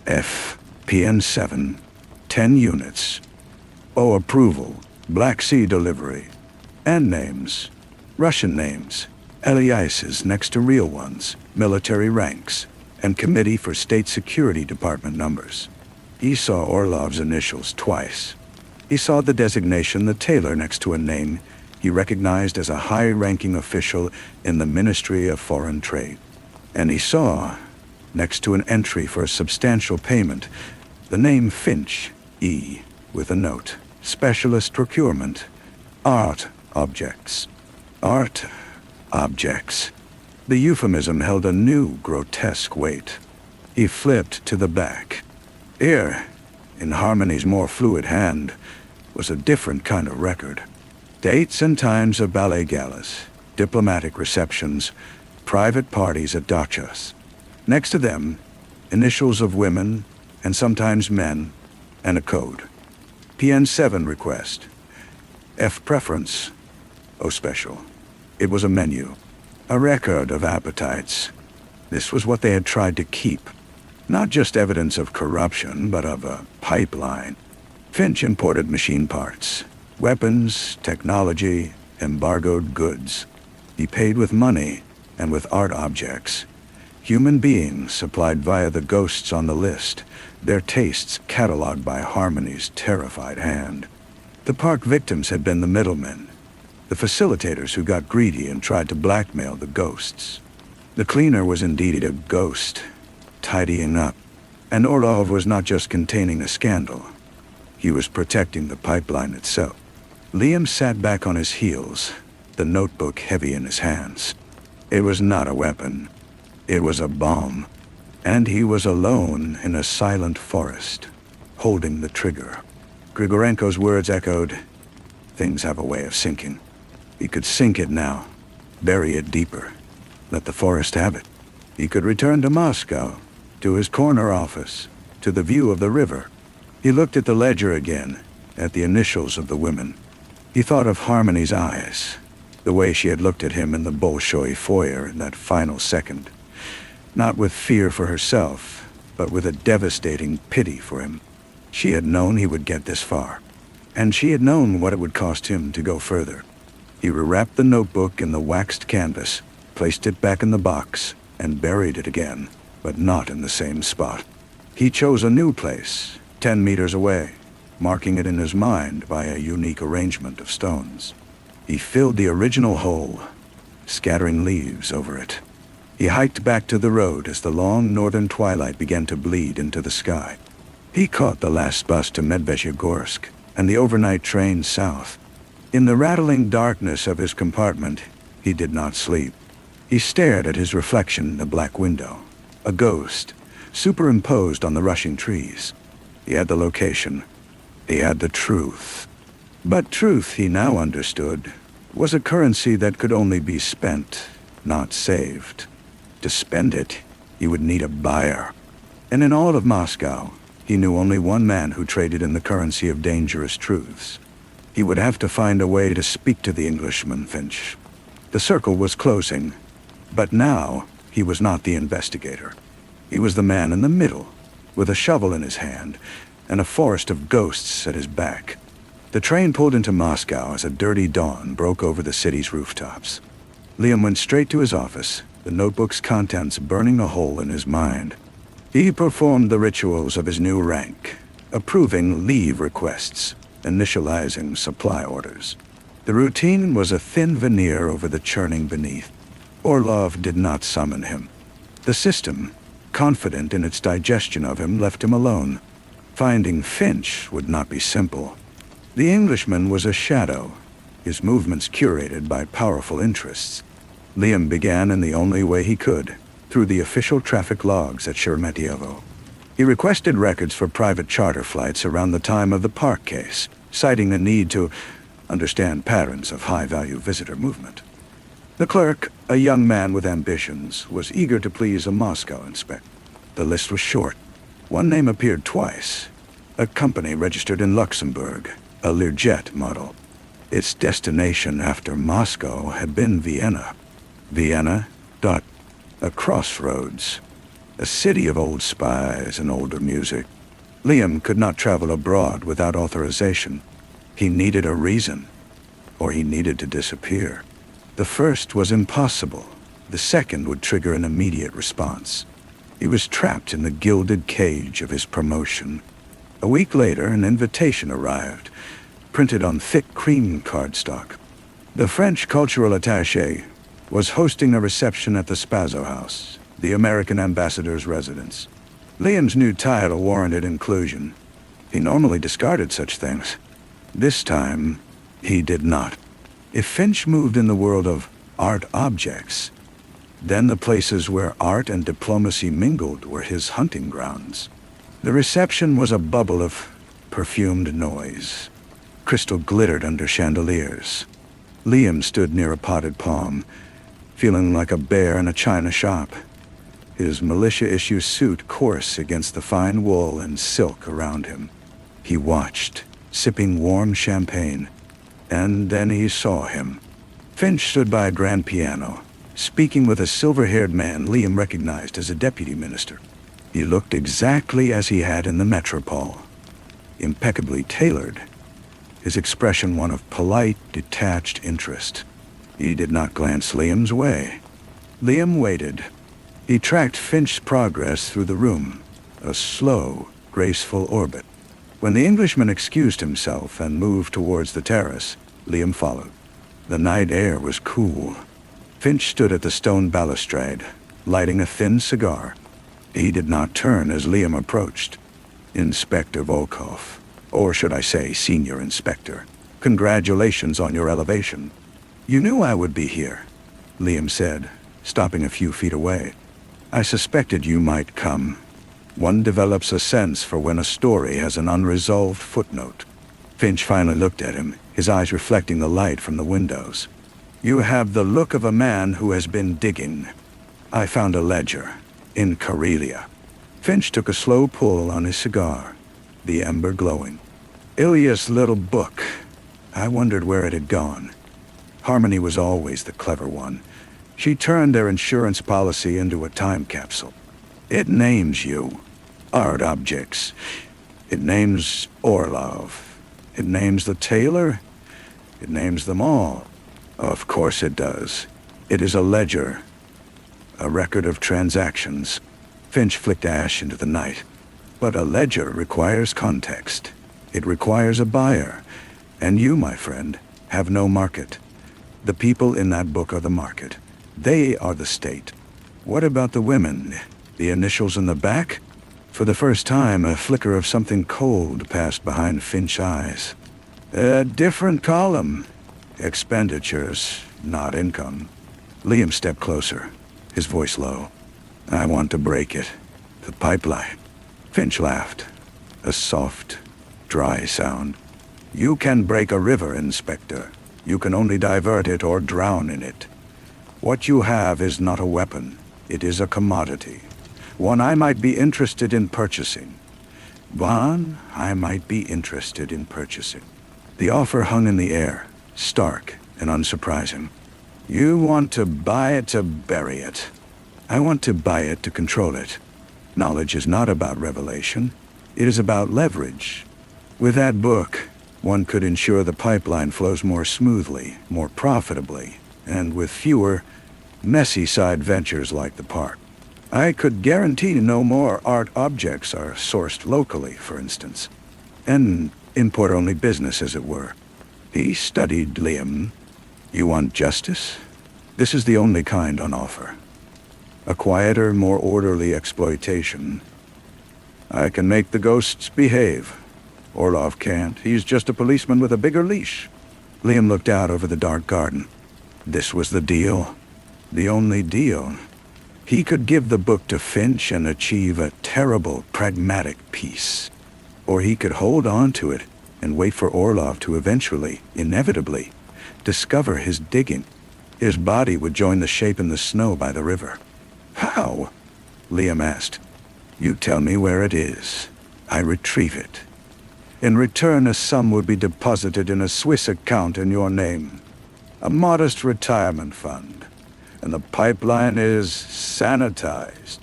F, PN7, 10 units. O approval, Black Sea delivery. And names, Russian names, aliases next to real ones, military ranks, and Committee for State Security Department numbers. He saw Orlov's initials twice. He saw the designation, the tailor, next to a name he recognized as a high-ranking official in the Ministry of Foreign Trade. And he saw, next to an entry for a substantial payment, the name Finch, E, with a note, Specialist Procurement, Art Objects. Art Objects. The euphemism held a new, grotesque weight. He flipped to the back. Here, in Harmony's more fluid hand, was a different kind of record. Dates and times of ballet galas, diplomatic receptions, private parties at dachas. Next to them, initials of women, and sometimes men, and a code. PN7 request. F preference. O special. It was a menu. A record of appetites. This was what they had tried to keep. Not just evidence of corruption, but of a pipeline. Finch imported machine parts, weapons, technology, embargoed goods. He paid with money and with art objects. Human beings supplied via the ghosts on the list, their tastes catalogued by Harmony's terrified hand. The park victims had been the middlemen, the facilitators who got greedy and tried to blackmail the ghosts. The cleaner was indeed a ghost, tidying up. And Orlov was not just containing a scandal. He was protecting the pipeline itself. Liam sat back on his heels, the notebook heavy in his hands. It was not a weapon. It was a bomb. And he was alone in a silent forest, holding the trigger. Grigorenko's words echoed. Things have a way of sinking. He could sink it now, bury it deeper, let the forest have it. He could return to Moscow, to his corner office, to the view of the river. He looked at the ledger again, at the initials of the women. He thought of Harmony's eyes, the way she had looked at him in the Bolshoi foyer in that final second. Not with fear for herself, but with a devastating pity for him. She had known he would get this far, and she had known what it would cost him to go further. He rewrapped the notebook in the waxed canvas, placed it back in the box, and buried it again, but not in the same spot. He chose a new place, 10 meters away, marking it in his mind by a unique arrangement of stones. He filled the original hole, scattering leaves over it. He hiked back to the road as the long northern twilight began to bleed into the sky. He caught the last bus to Medvedegorsk and the overnight train south. In the rattling darkness of his compartment, he did not sleep. He stared at his reflection in the black window, a ghost, superimposed on the rushing trees. He had the location. He had the truth. But truth, he now understood, was a currency that could only be spent, not saved. To spend it, he would need a buyer. And in all of Moscow, he knew only one man who traded in the currency of dangerous truths. He would have to find a way to speak to the Englishman, Finch. The circle was closing, but now he was not the investigator. He was the man in the middle, with a shovel in his hand and a forest of ghosts at his back. The train pulled into Moscow as a dirty dawn broke over the city's rooftops. Liam went straight to his office, the notebook's contents burning a hole in his mind. He performed the rituals of his new rank, approving leave requests, initializing supply orders. The routine was a thin veneer over the churning beneath. Orlov did not summon him. The system, confident in its digestion of him, left him alone. Finding Finch would not be simple. The Englishman was a shadow, his movements curated by powerful interests. Liam began in the only way he could, through the official traffic logs at Sheremetyevo. He requested records for private charter flights around the time of the Park case, citing the need to understand patterns of high-value visitor movement. The clerk, a young man with ambitions, was eager to please a Moscow inspector. The list was short. One name appeared twice. A company registered in Luxembourg, a Learjet model. Its destination after Moscow had been Vienna. Vienna, a crossroads. A city of old spies and older music. Liam could not travel abroad without authorization. He needed a reason, or he needed to disappear. The first was impossible. The second would trigger an immediate response. He was trapped in the gilded cage of his promotion. A week later, an invitation arrived, printed on thick cream cardstock. The French cultural attaché was hosting a reception at the Spazzo House, the American ambassador's residence. Liam's new title warranted inclusion. He normally discarded such things. This time, he did not. If Finch moved in the world of art objects, then the places where art and diplomacy mingled were his hunting grounds. The reception was a bubble of perfumed noise. Crystal glittered under chandeliers. Liam stood near a potted palm, feeling like a bear in a china shop. His militia-issue suit coarse against the fine wool and silk around him. He watched, sipping warm champagne, and then he saw him. Finch stood by a grand piano, speaking with a silver-haired man Liam recognized as a deputy minister. He looked exactly as he had in the Metropole, impeccably tailored, his expression one of polite, detached interest. He did not glance Liam's way. Liam waited. He tracked Finch's progress through the room, a slow, graceful orbit. When the Englishman excused himself and moved towards the terrace, Liam followed. The night air was cool. Finch stood at the stone balustrade, lighting a thin cigar. He did not turn as Liam approached. Inspector Volkov, or should I say Senior Inspector, congratulations on your elevation. You knew I would be here, Liam said, stopping a few feet away. I suspected you might come. One develops a sense for when a story has an unresolved footnote. Finch finally looked at him, his eyes reflecting the light from the windows. You have the look of a man who has been digging. I found a ledger, in Karelia. Finch took a slow pull on his cigar, the ember glowing. Ilya's little book. I wondered where it had gone. Harmony was always the clever one. She turned their insurance policy into a time capsule. It names you. Art objects. It names Orlov. It names the tailor. It names them all. Of course it does. It is a ledger. A record of transactions. Finch flicked ash into the night. But a ledger requires context. It requires a buyer. And you, my friend, have no market. The people in that book are the market. They are the state. What about the women? The initials in the back? For the first time, a flicker of something cold passed behind Finch's eyes. A different column. Expenditures, not income. Liam stepped closer, his voice low. I want to break it. The pipeline. Finch laughed. A soft, dry sound. You can break a river, Inspector. You can only divert it or drown in it. What you have is not a weapon. It is a commodity. One I might be interested in purchasing. One I might be interested in purchasing. The offer hung in the air, stark and unsurprising. You want to buy it to bury it. I want to buy it to control it. Knowledge is not about revelation. It is about leverage. With that book, one could ensure the pipeline flows more smoothly, more profitably, and with fewer messy side ventures like the park. I could guarantee no more art objects are sourced locally, for instance. An import-only business, as it were. He studied Liam. You want justice? This is the only kind on offer. A quieter, more orderly exploitation. I can make the ghosts behave. Orlov can't. He's just a policeman with a bigger leash. Liam looked out over the dark garden. This was the deal. The only deal. He could give the book to Finch and achieve a terrible, pragmatic peace. Or he could hold on to it and wait for Orlov to eventually, inevitably, discover his digging. His body would join the shape in the snow by the river. How? Liam asked. You tell me where it is. I retrieve it. In return, a sum would be deposited in a Swiss account in your name. A modest retirement fund. And the pipeline is sanitized.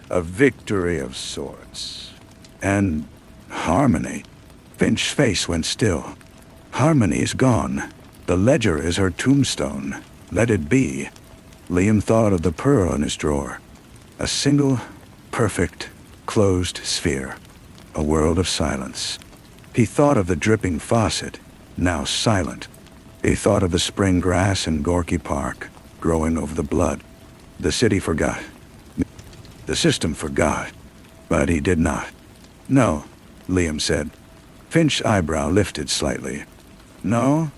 A victory of sorts. And Harmony. Finch's face went still. Harmony's gone. The ledger is her tombstone. Let it be. Liam thought of the pearl in his drawer. A single, perfect, closed sphere. A world of silence. He thought of the dripping faucet, now silent. He thought of the spring grass in Gorky Park, growing over the blood. The city forgot. The system forgot. But he did not. No, Liam said. Finch's eyebrow lifted slightly. No,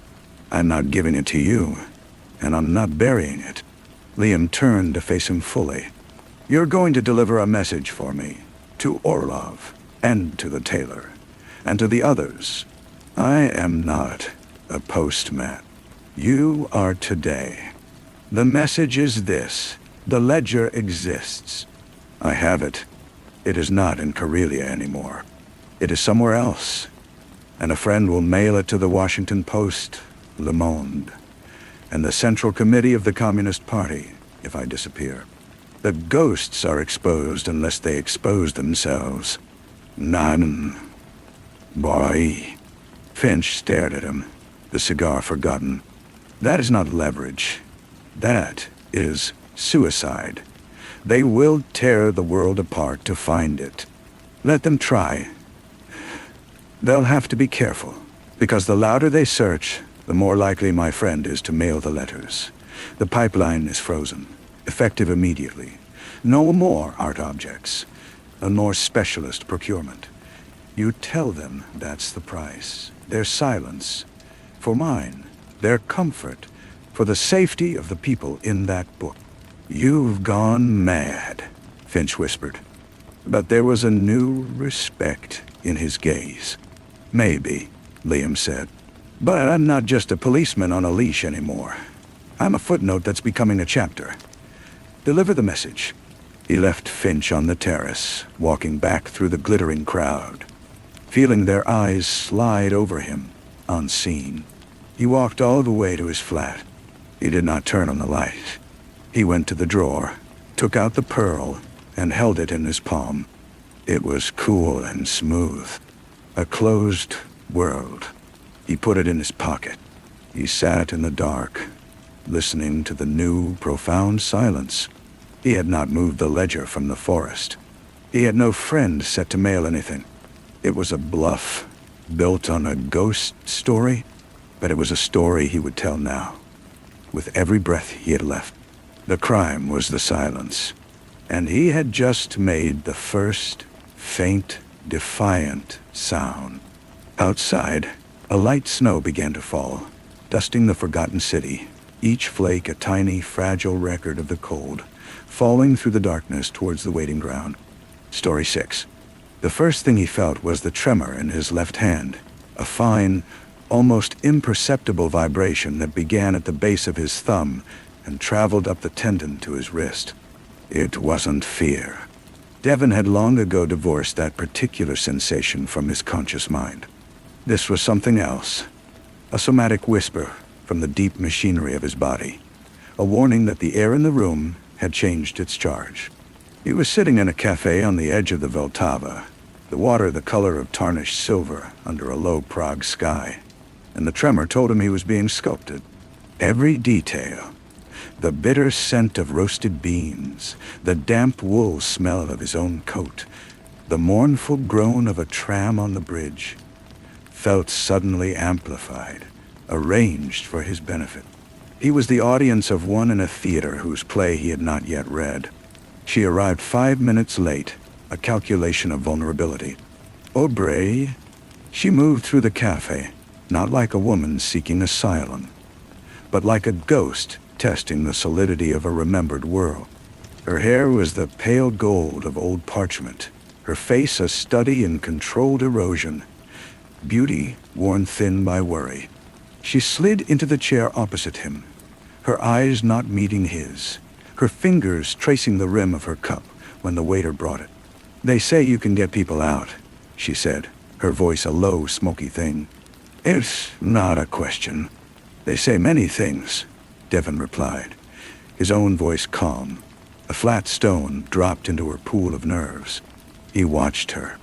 I'm not giving it to you, and I'm not burying it. Liam turned to face him fully. You're going to deliver a message for me, to Orlov, and to the tailor, and to the others. I am not a postman. You are today. The message is this. The ledger exists. I have it. It is not in Karelia anymore. It is somewhere else. And a friend will mail it to the Washington Post, Le Monde, and the Central Committee of the Communist Party, if I disappear. The ghosts are exposed unless they expose themselves. None. Boy. Finch stared at him, the cigar forgotten. That is not leverage. That is suicide. They will tear the world apart to find it. Let them try. They'll have to be careful, because the louder they search, the more likely my friend is to mail the letters. The pipeline is frozen, effective immediately. No more art objects. A more specialist procurement. You tell them that's the price. Their silence. For mine. Their comfort. For the safety of the people in that book. You've gone mad, Finch whispered. But there was a new respect in his gaze. Maybe, Liam said. But I'm not just a policeman on a leash anymore. I'm a footnote that's becoming a chapter. Deliver the message. He left Finch on the terrace, walking back through the glittering crowd, feeling their eyes slide over him, unseen. He walked all the way to his flat. He did not turn on the light. He went to the drawer, took out the pearl, and held it in his palm. It was cool and smooth. A closed world. He put it in his pocket. He sat in the dark, listening to the new, profound silence. He had not moved the ledger from the forest. He had no friend set to mail anything. It was a bluff, built on a ghost story, but it was a story he would tell now, with every breath he had left. The crime was the silence, and he had just made the first, faint, defiant sound. Outside, a light snow began to fall, dusting the forgotten city, each flake a tiny, fragile record of the cold, falling through the darkness towards the waiting ground. Story 6. The first thing he felt was the tremor in his left hand, a fine, almost imperceptible vibration that began at the base of his thumb and traveled up the tendon to his wrist. It wasn't fear. Devon had long ago divorced that particular sensation from his conscious mind. This was something else, a somatic whisper from the deep machinery of his body, a warning that the air in the room had changed its charge. He was sitting in a cafe on the edge of the Vltava, the water the color of tarnished silver under a low Prague sky, and the tremor told him he was being sculpted. Every detail, the bitter scent of roasted beans, the damp wool smell of his own coat, the mournful groan of a tram on the bridge, felt suddenly amplified, arranged for his benefit. He was the audience of one in a theater whose play he had not yet read. She arrived 5 minutes late, a calculation of vulnerability. Aubrey, she moved through the cafe, not like a woman seeking asylum, but like a ghost testing the solidity of a remembered world. Her hair was the pale gold of old parchment, her face a study in controlled erosion, beauty worn thin by worry. She slid into the chair opposite him, her eyes not meeting his, her fingers tracing the rim of her cup when the waiter brought it. "They say you can get people out," she said, her voice a low, smoky thing. "It's not a question. They say many things," Devon replied, his own voice calm. A flat stone dropped into her pool of nerves. He watched her.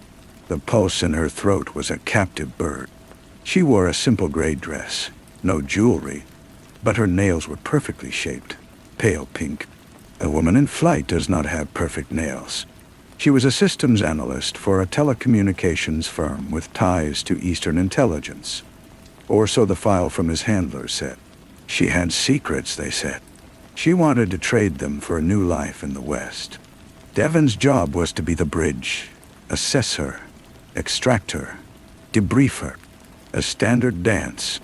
The pulse in her throat was a captive bird. She wore a simple gray dress, no jewelry, but her nails were perfectly shaped, pale pink. A woman in flight does not have perfect nails. She was a systems analyst for a telecommunications firm with ties to Eastern intelligence. Or so the file from his handler said. She had secrets, they said. She wanted to trade them for a new life in the West. Devon's job was to be the bridge, assess her, extract her, debrief her. A standard dance,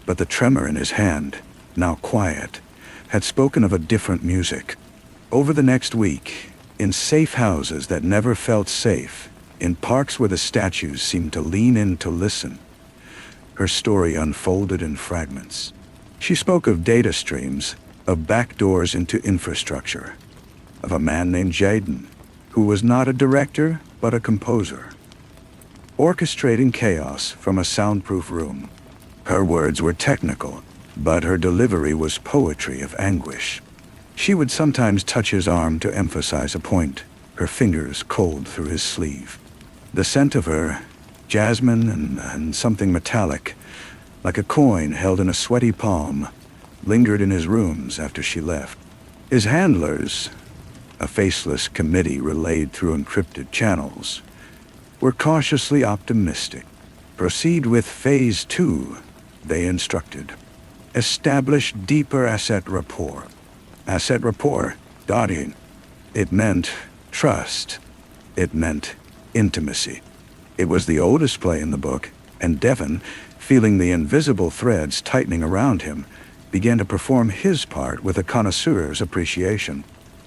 but the tremor in his hand, now quiet, had spoken of a different music. Over the next week, in safe houses that never felt safe, in parks where the statues seemed to lean in to listen, her story unfolded in fragments. She spoke of data streams, of backdoors into infrastructure, of a man named Jaden, who was not a director, but a composer, orchestrating chaos from a soundproof room. Her words were technical, but her delivery was poetry of anguish. She would sometimes touch his arm to emphasize a point, her fingers cold through his sleeve. The scent of her, jasmine and something metallic, like a coin held in a sweaty palm, lingered in his rooms after she left. His handlers, a faceless committee relayed through encrypted channels, were cautiously optimistic. Proceed with Phase 2, they instructed. Establish deeper asset rapport. Asset rapport, Dottie. It meant trust. It meant intimacy. It was the oldest play in the book, and Devon, feeling the invisible threads tightening around him, began to perform his part with a connoisseur's appreciation.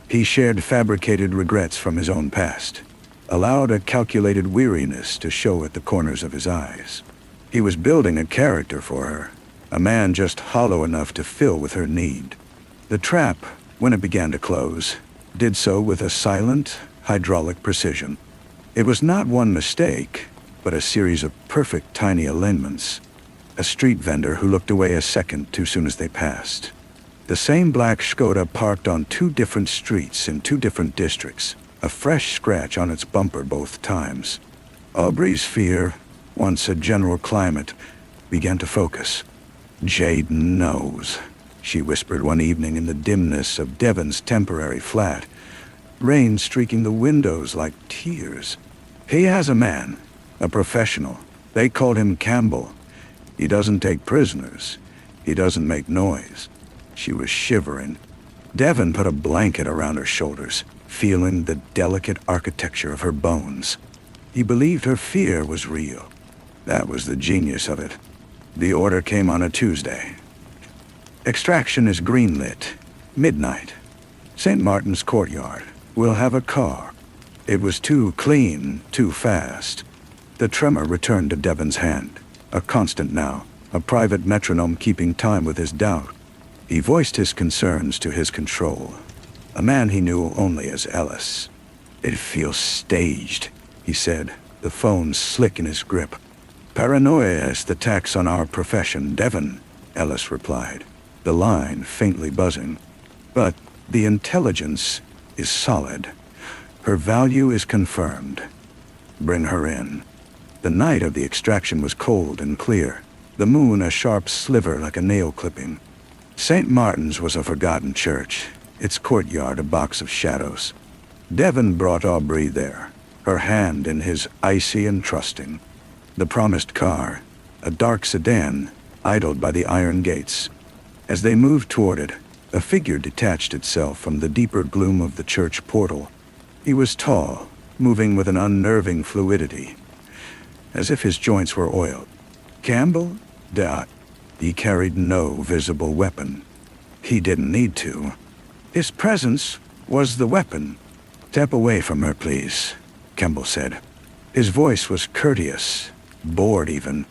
He shared fabricated regrets from his own past, allowed a calculated weariness to show at the corners of his eyes. He was building a character for her, a man just hollow enough to fill with her need. The trap, when it began to close, did so with a silent, hydraulic precision. It was not one mistake, but a series of perfect tiny alignments. A street vendor who looked away a second too soon as they passed. The same black Skoda parked on 2 different streets in 2 different districts, a fresh scratch on its bumper both times. Aubrey's fear, once a general climate, began to focus. "Jaden knows," she whispered one evening in the dimness of Devon's temporary flat, rain streaking the windows like tears. "He has a man, a professional. They called him Campbell. He doesn't take prisoners. He doesn't make noise." She was shivering. Devon put a blanket around her shoulders, feeling the delicate architecture of her bones. He believed her fear was real. That was the genius of it. The order came on a Tuesday. "Extraction is greenlit. Midnight. St. Martin's courtyard. We'll have a car." It was too clean, too fast. The tremor returned to Devon's hand, a constant now, a private metronome keeping time with his doubt. He voiced his concerns to his control, a man he knew only as Ellis. "It feels staged," he said, the phone slick in his grip. "Paranoia is the tax on our profession, Devon," Ellis replied, the line faintly buzzing. "But the intelligence is solid. Her value is confirmed. Bring her in." The night of the extraction was cold and clear, the moon a sharp sliver like a nail clipping. St. Martin's was a forgotten church, its courtyard a box of shadows. Devon brought Aubrey there, her hand in his, icy and trusting. The promised car, a dark sedan, idled by the iron gates. As they moved toward it, a figure detached itself from the deeper gloom of the church portal. He was tall, moving with an unnerving fluidity, as if his joints were oiled. Campbell? He carried no visible weapon. He didn't need to. His presence was the weapon. "Step away from her, please," Campbell said. His voice was courteous, bored even.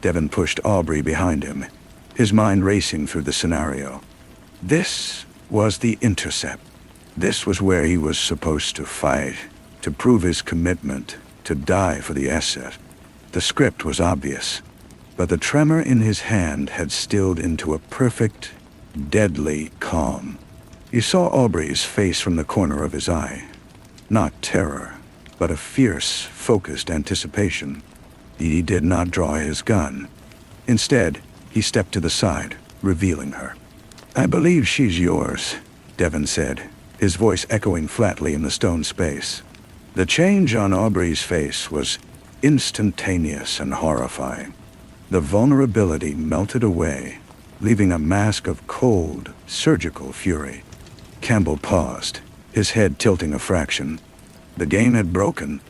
Devon pushed Aubrey behind him, his mind racing through the scenario. This was the intercept. This was where he was supposed to fight, to prove his commitment, to die for the asset. The script was obvious, but the tremor in his hand had stilled into a perfect, deadly calm. He saw Aubrey's face from the corner of his eye. Not terror, but a fierce, focused anticipation. He did not draw his gun. Instead, he stepped to the side, revealing her. "I believe she's yours," Devon said, his voice echoing flatly in the stone space. The change on Aubrey's face was instantaneous and horrifying. The vulnerability melted away, leaving a mask of cold, surgical fury. Campbell paused, his head tilting a fraction. The game had broken.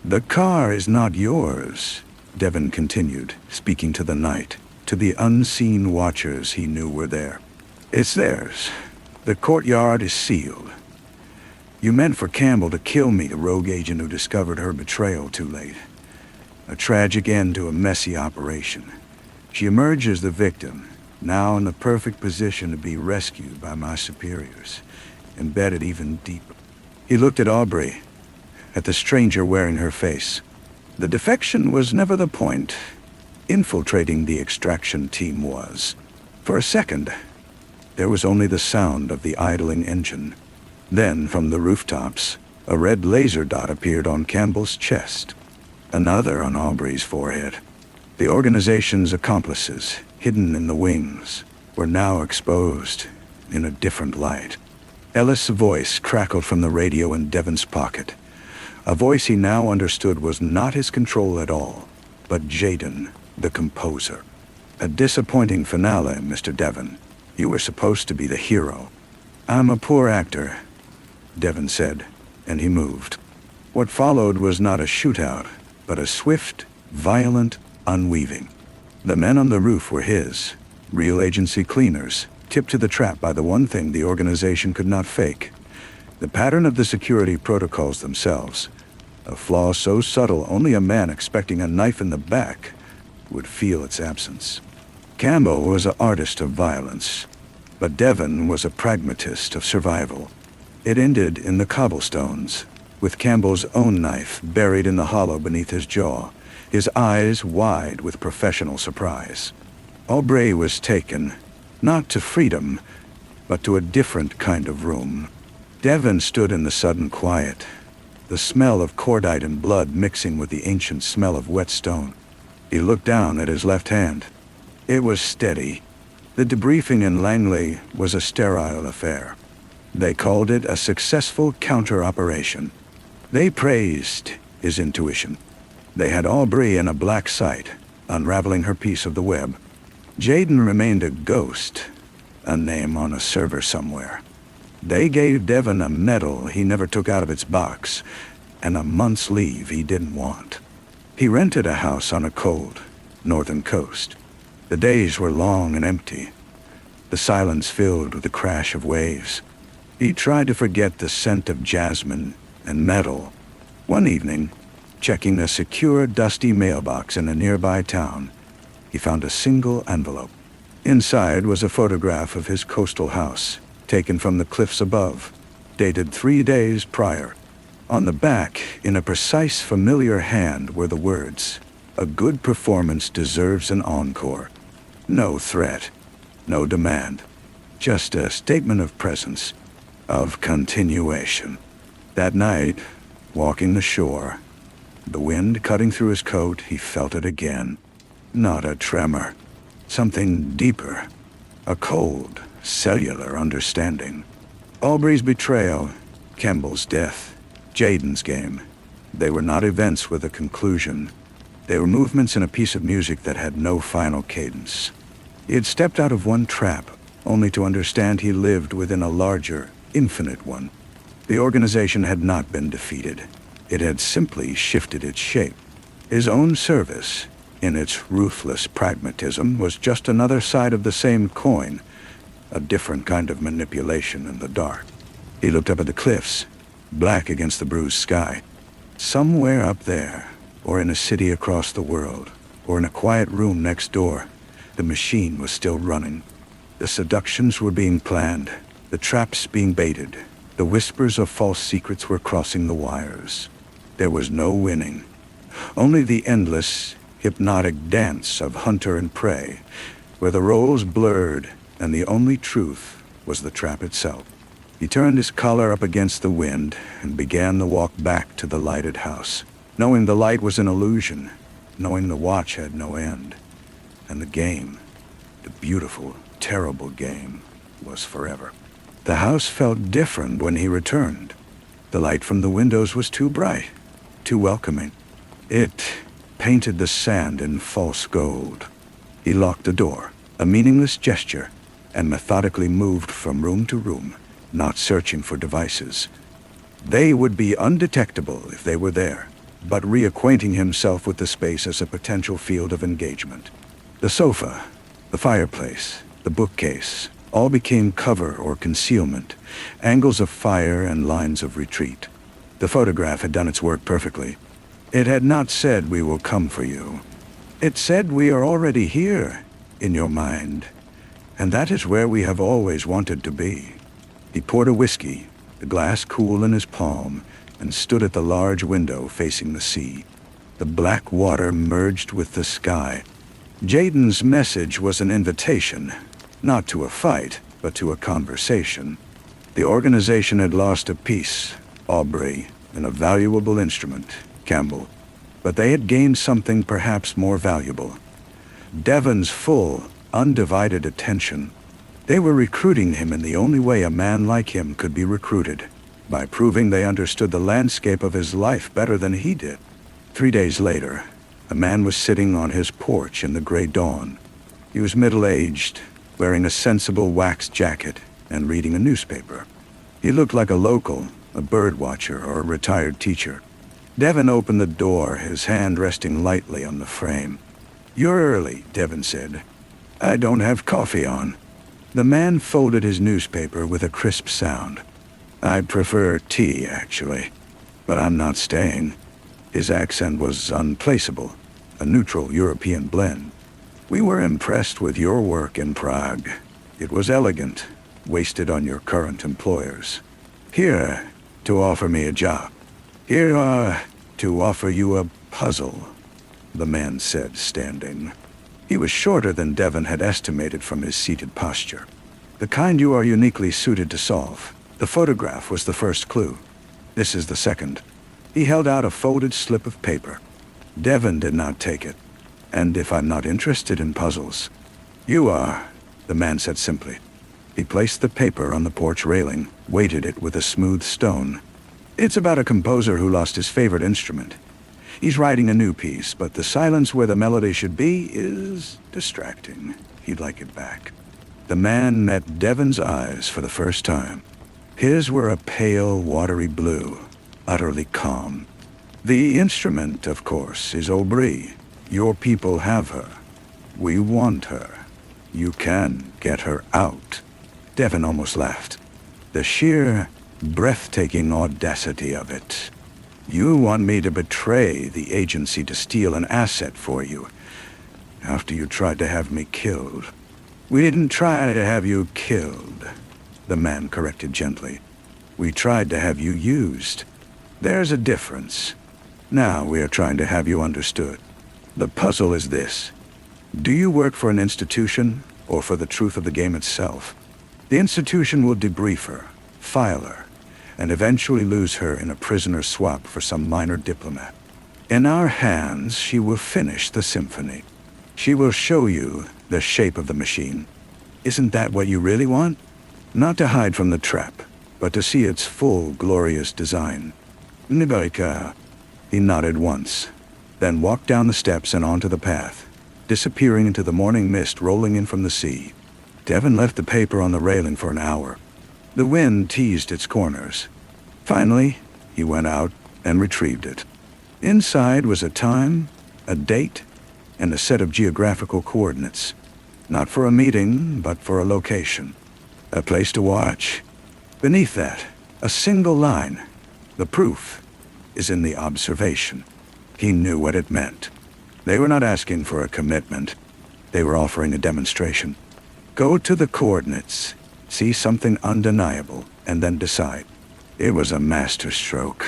"The car is not yours," Devon continued, speaking to the night, to the unseen watchers he knew were there. "It's theirs. The courtyard is sealed. You meant for Campbell to kill me, the rogue agent who discovered her betrayal too late. A tragic end to a messy operation. She emerges the victim, now in the perfect position to be rescued by my superiors, embedded even deeper." He looked at Aubrey, at the stranger wearing her face. The defection was never the point. Infiltrating the extraction team was. For a second, there was only the sound of the idling engine. Then, from the rooftops, a red laser dot appeared on Campbell's chest. Another on Aubrey's forehead. The organization's accomplices, hidden in the wings, were now exposed in a different light. Ellis' voice crackled from the radio in Devon's pocket. A voice he now understood was not his control at all, but Jaden, the composer. "A disappointing finale, Mr. Devon. You were supposed to be the hero." "I'm a poor actor," Devon said, and he moved. What followed was not a shootout, but a swift, violent unweaving. The men on the roof were his, real agency cleaners, tipped to the trap by the one thing the organization could not fake: the pattern of the security protocols themselves, a flaw so subtle only a man expecting a knife in the back would feel its absence. Campbell was an artist of violence, but Devon was a pragmatist of survival. It ended in the cobblestones, with Campbell's own knife buried in the hollow beneath his jaw, his eyes wide with professional surprise. Aubrey was taken, not to freedom, but to a different kind of room. Devon stood in the sudden quiet, the smell of cordite and blood mixing with the ancient smell of wet stone. He looked down at his left hand. It was steady. The debriefing in Langley was a sterile affair. They called it a successful counter-operation. They praised his intuition. They had Aubrey in a black site, unraveling her piece of the web. Jaden remained a ghost, a name on a server somewhere. They gave Devon a medal he never took out of its box, and a month's leave he didn't want. He rented a house on a cold, northern coast. The days were long and empty, the silence filled with the crash of waves. He tried to forget the scent of jasmine and metal. One evening, checking a secure, dusty mailbox in a nearby town, he found a single envelope. Inside was a photograph of his coastal house, taken from the cliffs above, dated 3 days prior. On the back, in a precise, familiar hand, were the words, "A good performance deserves an encore." No threat, no demand, just a statement of presence, of continuation. That night, walking the shore, the wind cutting through his coat, he felt it again. Not a tremor, something deeper, a cold, cellular understanding. Aubrey's betrayal, Campbell's death, Jaden's game. They were not events with a conclusion. They were movements in a piece of music that had no final cadence. He had stepped out of one trap, only to understand he lived within a larger, infinite one. The organization had not been defeated. It had simply shifted its shape. His own service, in its ruthless pragmatism, was just another side of the same coin, a different kind of manipulation in the dark. He looked up at the cliffs, black against the bruised sky. Somewhere up there, or in a city across the world, or in a quiet room next door, the machine was still running. The seductions were being planned, the traps being baited, the whispers of false secrets were crossing the wires. There was no winning, only the endless, hypnotic dance of hunter and prey, where the roles blurred and the only truth was the trap itself. He turned his collar up against the wind and began the walk back to the lighted house, knowing the light was an illusion, knowing the watch had no end, and the game, the beautiful, terrible game, was forever. The house felt different when he returned. The light from the windows was too bright, too welcoming. It painted the sand in false gold. He locked the door, a meaningless gesture, and methodically moved from room to room, not searching for devices. They would be undetectable if they were there, but reacquainting himself with the space as a potential field of engagement. The sofa, the fireplace, the bookcase, all became cover or concealment, angles of fire and lines of retreat. The photograph had done its work perfectly. It had not said, "We will come for you." It said, "We are already here, in your mind, and that is where we have always wanted to be." He poured a whiskey, the glass cool in his palm, and stood at the large window facing the sea. The black water merged with the sky. Jaden's message was an invitation, not to a fight, but to a conversation. The organization had lost a piece, Aubrey, and a valuable instrument, Campbell, but they had gained something perhaps more valuable. Devon's full, undivided attention. They were recruiting him in the only way a man like him could be recruited, by proving they understood the landscape of his life better than he did. 3 days later, a man was sitting on his porch in the gray dawn. He was middle-aged, wearing a sensible wax jacket and reading a newspaper. He looked like a local, a bird watcher, or a retired teacher. Devon opened the door, his hand resting lightly on the frame. "You're early," Devon said. "I don't have coffee on." The man folded his newspaper with a crisp sound. "I prefer tea, actually, but I'm not staying." His accent was unplaceable, a neutral European blend. "We were impressed with your work in Prague. It was elegant, wasted on your current employers. Here, to offer me a job. Here, to offer you a puzzle," the man said, standing. He was shorter than Devon had estimated from his seated posture. "The kind you are uniquely suited to solve. The photograph was the first clue. This is the second." He held out a folded slip of paper. Devon did not take it. "And if I'm not interested in puzzles?" "You are," the man said simply. He placed the paper on the porch railing, weighted it with a smooth stone. "It's about a composer who lost his favorite instrument. He's writing a new piece, but the silence where the melody should be is distracting. He'd like it back." The man met Devon's eyes for the first time. His were a pale, watery blue, utterly calm. "The instrument, of course, is Aubrey. Your people have her. We want her. You can get her out." Devon almost laughed. The sheer, breathtaking audacity of it. "You want me to betray the agency to steal an asset for you, after you tried to have me killed." "We didn't try to have you killed," the man corrected gently. "We tried to have you used. There's a difference. Now we are trying to have you understood. The puzzle is this. Do you work for an institution, or for the truth of the game itself? The institution will debrief her, file her, and eventually lose her in a prisoner swap for some minor diplomat. In our hands, she will finish the symphony. She will show you the shape of the machine. Isn't that what you really want? Not to hide from the trap, but to see its full, glorious design." "Nibarika." He nodded once, then walked down the steps and onto the path, disappearing into the morning mist rolling in from the sea. Devon left the paper on the railing for an hour. The wind teased its corners. Finally, he went out and retrieved it. Inside was a time, a date, and a set of geographical coordinates. Not for a meeting, but for a location. A place to watch. Beneath that, A single line. The proof is in the observation. He knew what it meant. They were not asking for a commitment. They were offering a demonstration. Go to the coordinates, see something undeniable, and then decide. It was a masterstroke.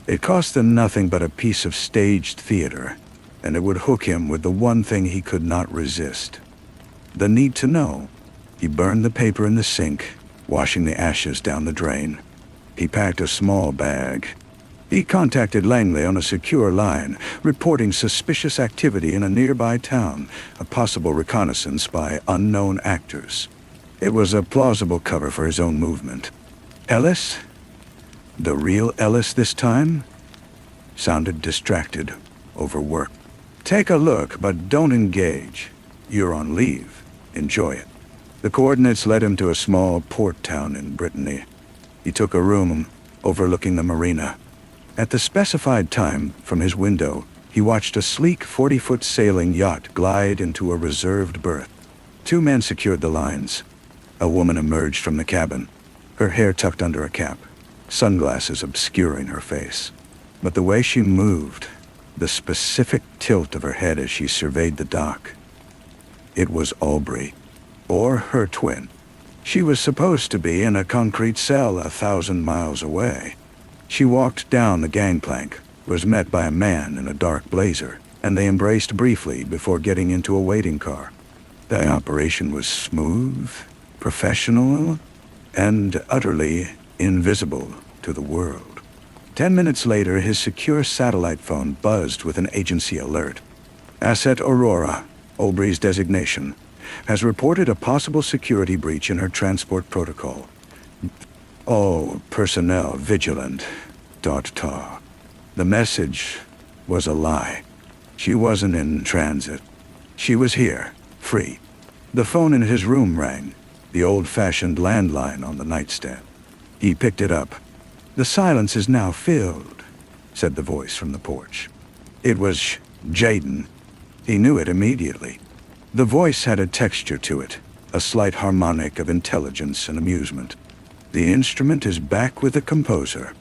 It cost them nothing but a piece of staged theater, and it would hook him with the one thing he could not resist. The need to know. He burned the paper in the sink, washing the ashes down the drain. He packed a small bag. He contacted Langley on a secure line, reporting suspicious activity in a nearby town, a possible reconnaissance by unknown actors. It was a plausible cover for his own movement. Ellis? The real Ellis this time? Sounded distracted, overworked. Take a look, but don't engage. You're on leave. Enjoy it. The coordinates led him to a small port town in Brittany. He took a room overlooking the marina. At the specified time, from his window, he watched a sleek 40-foot sailing yacht glide into a reserved berth. 2 men secured the lines. A woman emerged from the cabin, her hair tucked under a cap, sunglasses obscuring her face. But the way she moved, the specific tilt of her head as she surveyed the dock, it was Aubrey, or her twin. She was supposed to be in a concrete cell 1,000 miles away. She walked down the gangplank, was met by a man in a dark blazer, and they embraced briefly before getting into a waiting car. The operation was smooth, professional, and utterly invisible to the world. 10 minutes later, his secure satellite phone buzzed with an agency alert. Asset Aurora, Aubrey's designation, has reported a possible security breach in her transport protocol. All personnel vigilant. .tar. The message was a lie. She wasn't in transit. She was here, free. The phone in his room rang, the old-fashioned landline on the nightstand. He picked it up. "The silence is now filled," said the voice from the porch. It was Jaden. He knew it immediately. The voice had a texture to it, a slight harmonic of intelligence and amusement. "The instrument is back with the composer.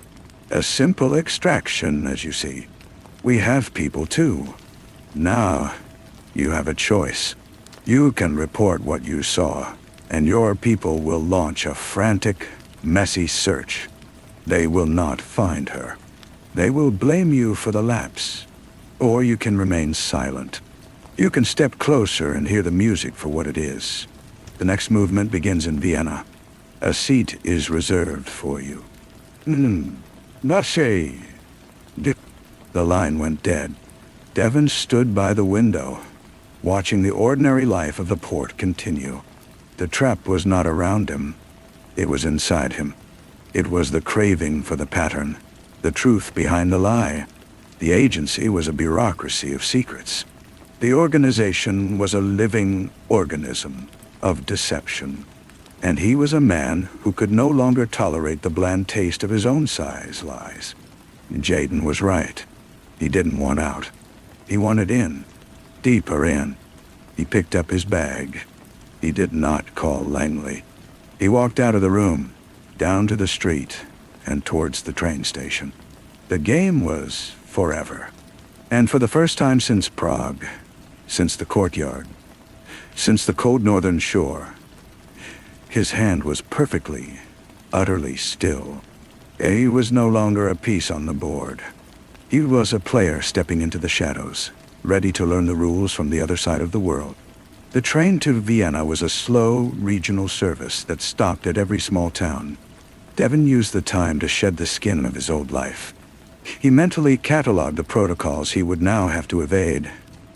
A simple extraction, as you see. We have people too. Now, you have a choice. You can report what you saw, and your people will launch a frantic, messy search. They will not find her. They will blame you for the lapse. Or you can remain silent. You can step closer and hear the music for what it is. The next movement begins in Vienna. A seat is reserved for you." The line went dead. Devon stood by the window, watching the ordinary life of the port continue. The trap was not around him. It was inside him. It was the craving for the pattern, the truth behind the lie. The agency was a bureaucracy of secrets. The organization was a living organism of deception. And he was a man who could no longer tolerate the bland taste of his own size lies. Jaden was right. He didn't want out. He wanted in, deeper in. He picked up his bag. He did not call Langley. He walked out of the room, down to the street, and towards the train station. The game was forever. And for the first time since Prague, since the courtyard, since the cold northern shore, his hand was perfectly, utterly still. He was no longer a piece on the board. He was a player stepping into the shadows, ready to learn the rules from the other side of the world. The train to Vienna was a slow, regional service that stopped at every small town. Devon used the time to shed the skin of his old life. He mentally cataloged the protocols he would now have to evade,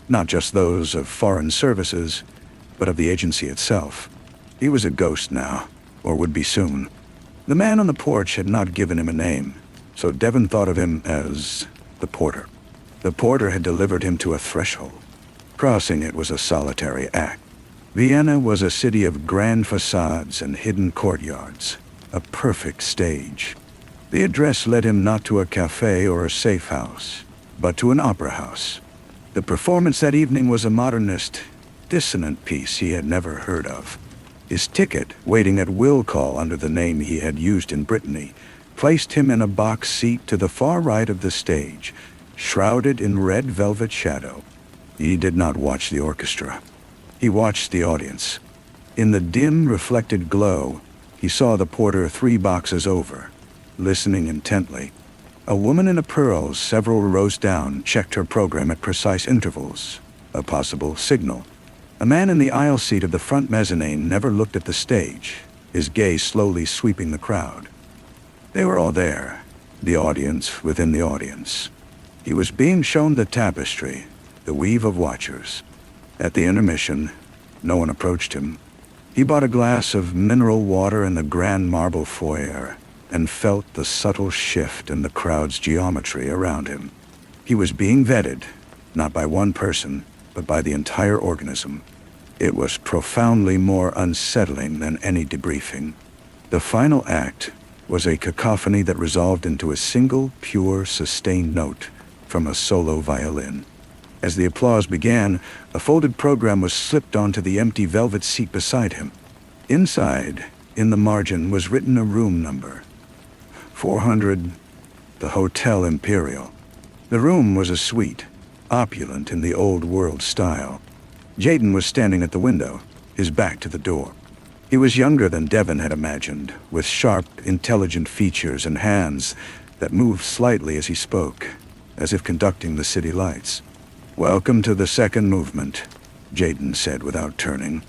not just those of foreign services, but of the agency itself. He was a ghost now, or would be soon. The man on the porch had not given him a name, so Devon thought of him as the porter. The porter had delivered him to a threshold. Crossing it was a solitary act. Vienna was a city of grand facades and hidden courtyards, a perfect stage. The address led him not to a cafe or a safe house, but to an opera house. The performance that evening was a modernist, dissonant piece he had never heard of. His ticket, waiting at will call under the name he had used in Brittany, placed him in a box seat to the far right of the stage, shrouded in red velvet shadow. He did not watch the orchestra. He watched the audience. In the dim, reflected glow, he saw the porter 3 boxes over, listening intently. A woman in pearls several rows down checked her program at precise intervals, a possible signal. A man in the aisle seat of the front mezzanine never looked at the stage, his gaze slowly sweeping the crowd. They were all there, the audience within the audience. He was being shown the tapestry, the weave of watchers. At the intermission, no one approached him. He bought a glass of mineral water in the grand marble foyer and felt the subtle shift in the crowd's geometry around him. He was being vetted, not by one person, but by the entire organism. It was profoundly more unsettling than any debriefing. The final act was a cacophony that resolved into a single, pure, sustained note from a solo violin. As the applause began, a folded program was slipped onto the empty velvet seat beside him. Inside, in the margin, was written a room number. 400, the Hotel Imperial. The room was a suite, opulent in the old world style. Jaden was standing at the window, his back to the door. He was younger than Devon had imagined, with sharp, intelligent features and hands that moved slightly as he spoke, as if conducting the city lights. "Welcome to the second movement," Jaden said without turning,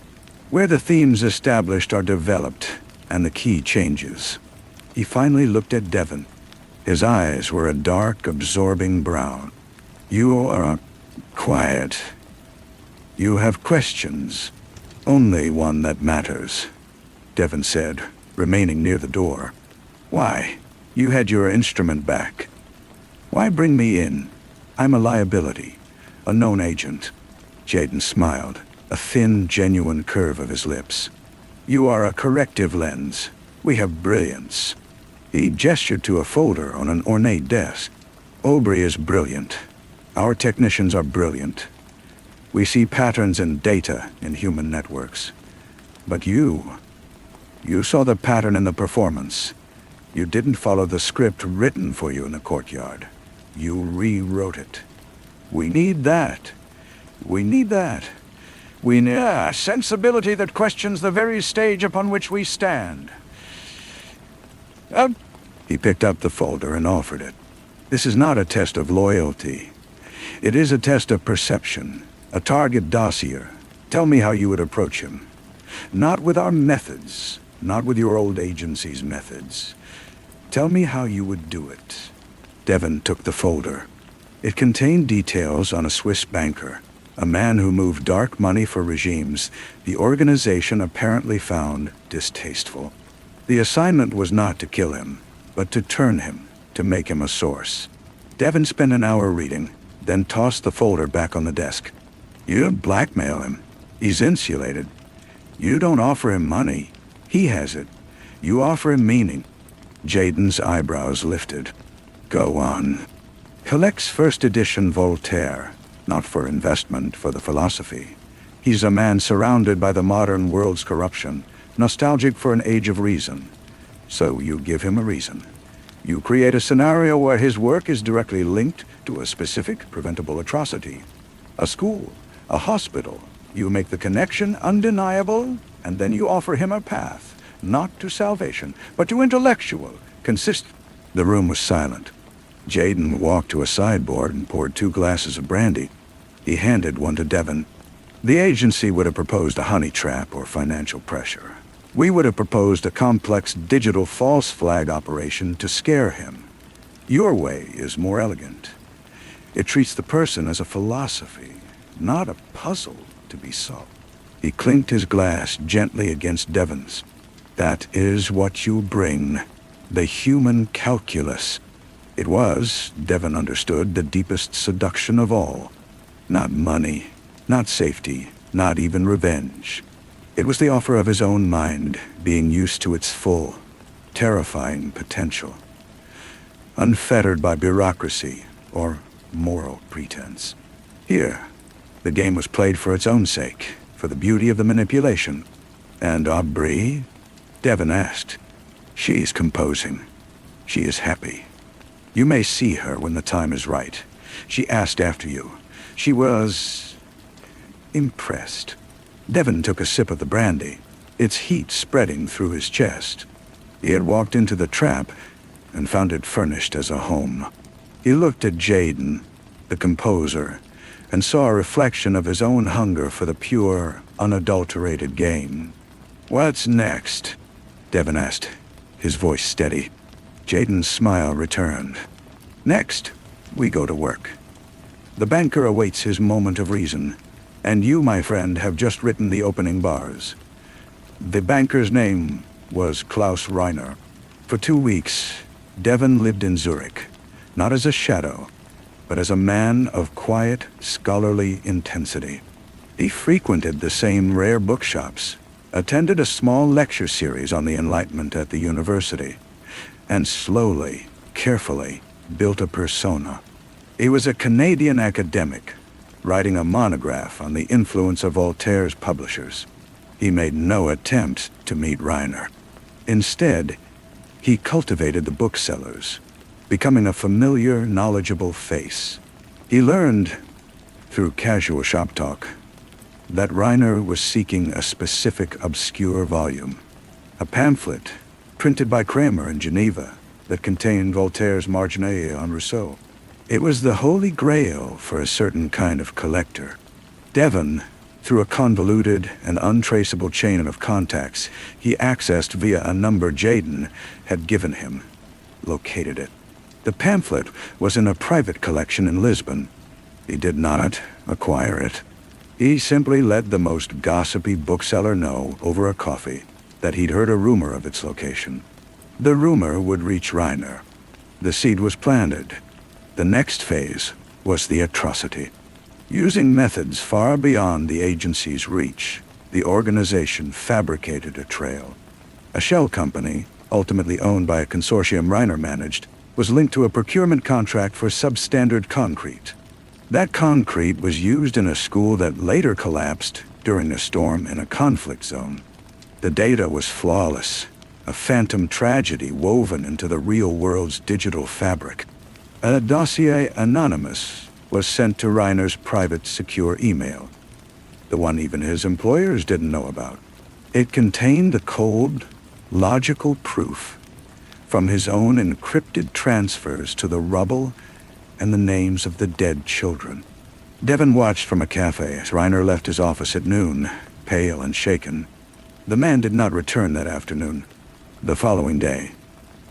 "where the themes established are developed and the key changes." He finally looked at Devon. His eyes were a dark, absorbing brown. "You are quiet. You have questions. Only one that matters," Devon said, remaining near the door. "Why? You had your instrument back. Why bring me in? I'm a liability, a known agent." Jaden smiled, a thin, genuine curve of his lips. "You are a corrective lens. We have brilliance." He gestured to a folder on an ornate desk. "Aubrey is brilliant. Our technicians are brilliant. We see patterns and data in human networks. But you saw the pattern in the performance. You didn't follow the script written for you in the courtyard. You rewrote it. We need that. We need that. We need a sensibility that questions the very stage upon which we stand." He picked up the folder and offered it. "This is not a test of loyalty. It is a test of perception, a target dossier. Tell me how you would approach him. Not with our methods, not with your old agency's methods. Tell me how you would do it." Devon took the folder. It contained details on a Swiss banker, a man who moved dark money for regimes the organization apparently found distasteful. The assignment was not to kill him, but to turn him, to make him a source. Devon spent an hour reading, then tossed the folder back on the desk. "You blackmail him. He's insulated. You don't offer him money. He has it. You offer him meaning." Jaden's eyebrows lifted. "Go on." "Collects first edition Voltaire, not for investment, for the philosophy. He's a man surrounded by the modern world's corruption, nostalgic for an age of reason. So you give him a reason. You create a scenario where his work is directly linked to a specific preventable atrocity. A school, a hospital. You make the connection undeniable, and then you offer him a path, not to salvation, but to intellectual, consistent." The room was silent. Jaden walked to a sideboard and poured 2 glasses of brandy. He handed one to Devon. "The agency would have proposed a honey trap or financial pressure. We would have proposed a complex digital false flag operation to scare him. Your way is more elegant. It treats the person as a philosophy, not a puzzle to be solved." He clinked his glass gently against Devon's. "That is what you bring, the human calculus." It was, Devon understood, the deepest seduction of all. Not money, not safety, not even revenge. It was the offer of his own mind, being used to its full, terrifying potential. Unfettered by bureaucracy or moral pretense. Here, the game was played for its own sake, for the beauty of the manipulation. "And Aubrey?" Devon asked. "She's composing. She is happy. You may see her when the time is right. She asked after you. She was impressed. Devon took a sip of the brandy, its heat spreading through his chest. He had walked into the trap and found it furnished as a home. He looked at Jaden, the composer, and saw a reflection of his own hunger for the pure, unadulterated game. "What's next?" Devon asked, his voice steady. Jaden's smile returned. "Next, we go to work. The banker awaits his moment of reason, and you, my friend, have just written the opening bars." The banker's name was Klaus Reiner. For 2 weeks, Devon lived in Zurich, not as a shadow, but as a man of quiet, scholarly intensity. He frequented the same rare bookshops, attended a small lecture series on the Enlightenment at the university, and slowly, carefully, built a persona. He was a Canadian academic, writing a monograph on the influence of Voltaire's publishers. He made no attempt to meet Reiner. Instead, he cultivated the booksellers, becoming a familiar, knowledgeable face. He learned, through casual shop talk, that Reiner was seeking a specific obscure volume, a pamphlet printed by Kramer in Geneva that contained Voltaire's Marginalia on Rousseau. It was the holy grail for a certain kind of collector. Devon, through a convoluted and untraceable chain of contacts he accessed via a number Jaden had given him, located it. The pamphlet was in a private collection in Lisbon. He did not acquire it. He simply let the most gossipy bookseller know over a coffee that he'd heard a rumor of its location. The rumor would reach Reiner. The seed was planted. The next phase was the atrocity. Using methods far beyond the agency's reach, the organization fabricated a trail. A shell company, ultimately owned by a consortium Reiner managed, was linked to a procurement contract for substandard concrete. That concrete was used in a school that later collapsed during a storm in a conflict zone. The data was flawless, a phantom tragedy woven into the real world's digital fabric. A dossier anonymous was sent to Reiner's private secure email, the one even his employers didn't know about. It contained the cold, logical proof from his own encrypted transfers to the rubble and the names of the dead children. Devon watched from a cafe as Reiner left his office at noon, pale and shaken. The man did not return that afternoon. The following day,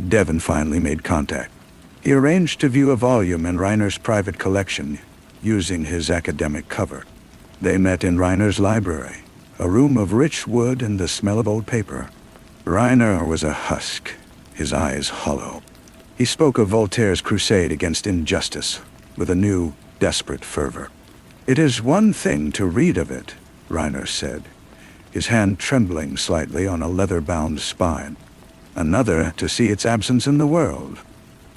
Devon finally made contact. He arranged to view a volume in Reiner's private collection using his academic cover. They met in Reiner's library, a room of rich wood and the smell of old paper. Reiner was a husk, his eyes hollow. He spoke of Voltaire's crusade against injustice with a new, desperate fervor. "It is one thing to read of it," Reiner said, his hand trembling slightly on a leather-bound spine. "Another to see its absence in the world.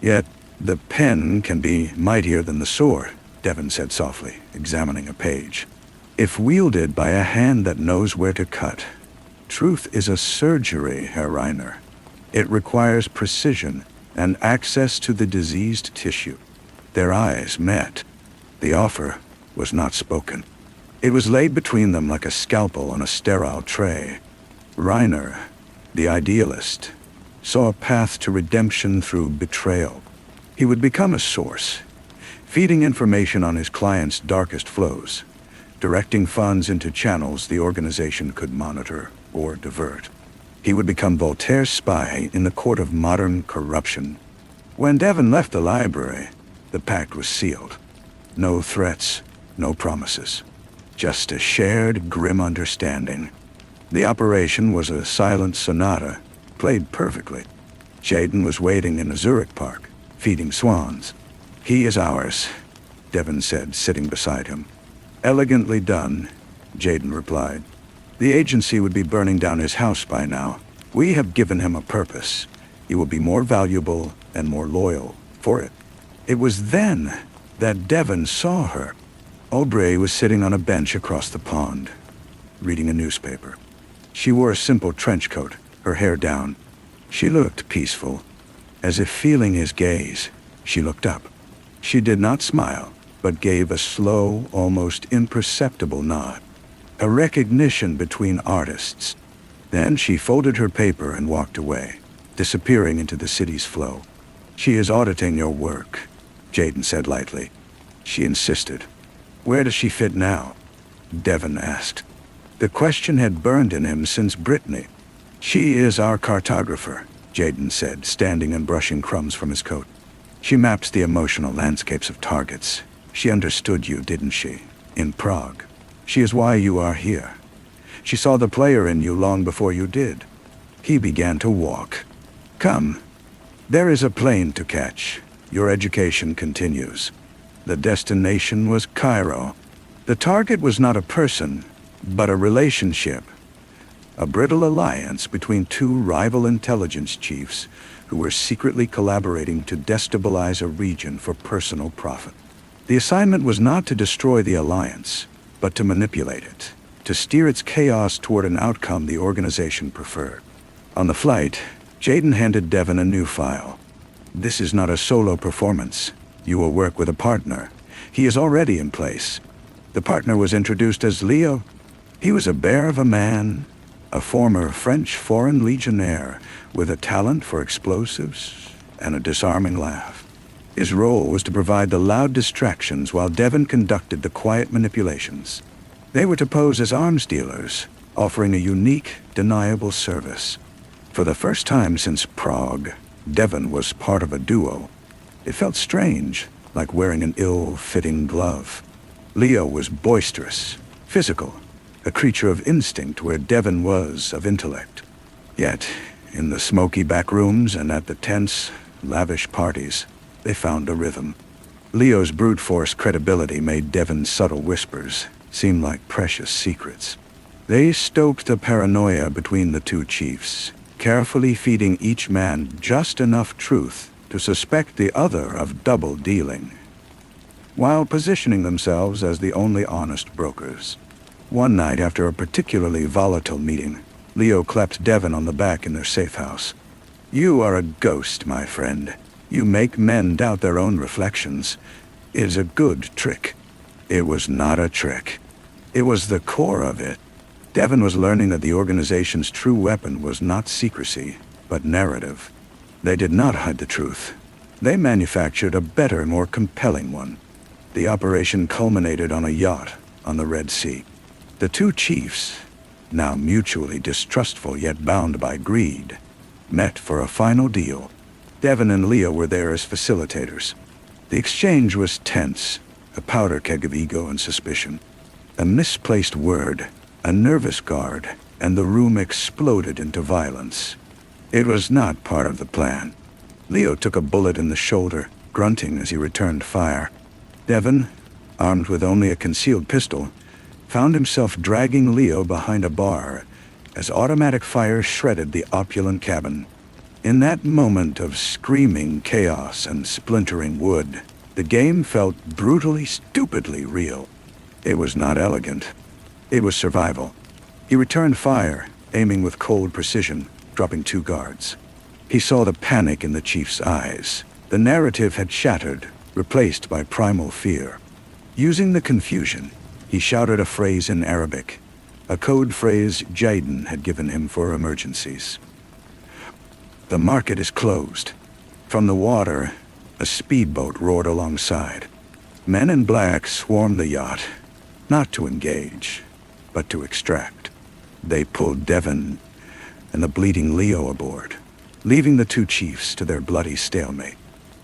Yet the pen can be mightier than the sword," Devon said softly, examining a page. "If wielded by a hand that knows where to cut. Truth is a surgery, Herr Reiner. It requires precision and access to the diseased tissue." Their eyes met. The offer was not spoken. It was laid between them like a scalpel on a sterile tray. Reiner, the idealist, saw a path to redemption through betrayal. He would become a source, feeding information on his clients' darkest flows, directing funds into channels the organization could monitor or divert. He would become Voltaire's spy in the court of modern corruption. When Devon left the library, the pact was sealed. No threats, no promises. Just a shared, grim understanding. The operation was a silent sonata, played perfectly. Jaden was waiting in a Zurich park, feeding swans. "He is ours," Devon said, sitting beside him. "Elegantly done," Jaden replied. "The agency would be burning down his house by now. We have given him a purpose. He will be more valuable and more loyal for it." It was then that Devon saw her. Aubrey was sitting on a bench across the pond, reading a newspaper. She wore a simple trench coat, her hair down. She looked peaceful. As if feeling his gaze, she looked up. She did not smile, but gave a slow, almost imperceptible nod. A recognition between artists. Then she folded her paper and walked away, disappearing into the city's flow. "She is auditing your work," Jaden said lightly. She insisted. "Where does she fit now?" Devon asked. The question had burned in him since Brittany. "She is our cartographer," Jaden said, standing and brushing crumbs from his coat. "She maps the emotional landscapes of targets. She understood you, didn't she? In Prague. She is why you are here. She saw the player in you long before you did." He began to walk. "Come. There is a plane to catch. Your education continues." The destination was Cairo. The target was not a person, but a relationship. A brittle alliance between two rival intelligence chiefs who were secretly collaborating to destabilize a region for personal profit. The assignment was not to destroy the alliance, but to manipulate it, to steer its chaos toward an outcome the organization preferred. On the flight, Jaden handed Devon a new file. "This is not a solo performance. You will work with a partner. He is already in place." The partner was introduced as Leo. He was a bear of a man, a former French foreign legionnaire with a talent for explosives and a disarming laugh. His role was to provide the loud distractions while Devon conducted the quiet manipulations. They were to pose as arms dealers, offering a unique, deniable service. For the first time since Prague, Devon was part of a duo. It felt strange, like wearing an ill-fitting glove. Leo was boisterous, physical, a creature of instinct where Devon was of intellect. Yet, in the smoky back rooms and at the tense, lavish parties, they found a rhythm. Leo's brute force credibility made Devon's subtle whispers seem like precious secrets. They stoked the paranoia between the two chiefs, carefully feeding each man just enough truth to suspect the other of double dealing, while positioning themselves as the only honest brokers. One night, after a particularly volatile meeting, Leo clapped Devon on the back in their safe house. "You are a ghost, my friend. You make men doubt their own reflections. It is a good trick." It was not a trick. It was the core of it. Devon was learning that the organization's true weapon was not secrecy, but narrative. They did not hide the truth. They manufactured a better, more compelling one. The operation culminated on a yacht on the Red Sea. The two chiefs, now mutually distrustful yet bound by greed, met for a final deal. Devon and Leo were there as facilitators. The exchange was tense, a powder keg of ego and suspicion. A misplaced word, a nervous guard, and the room exploded into violence. It was not part of the plan. Leo took a bullet in the shoulder, grunting as he returned fire. Devon, armed with only a concealed pistol, found himself dragging Leo behind a bar as automatic fire shredded the opulent cabin. In that moment of screaming chaos and splintering wood, the game felt brutally, stupidly real. It was not elegant. It was survival. He returned fire, aiming with cold precision, dropping 2 guards. He saw the panic in the chief's eyes. The narrative had shattered, replaced by primal fear. Using the confusion, he shouted a phrase in Arabic, a code phrase Jaden had given him for emergencies. "The market is closed." From the water, a speedboat roared alongside. Men in black swarmed the yacht, not to engage, but to extract. They pulled Devon and the bleeding Leo aboard, leaving the two chiefs to their bloody stalemate.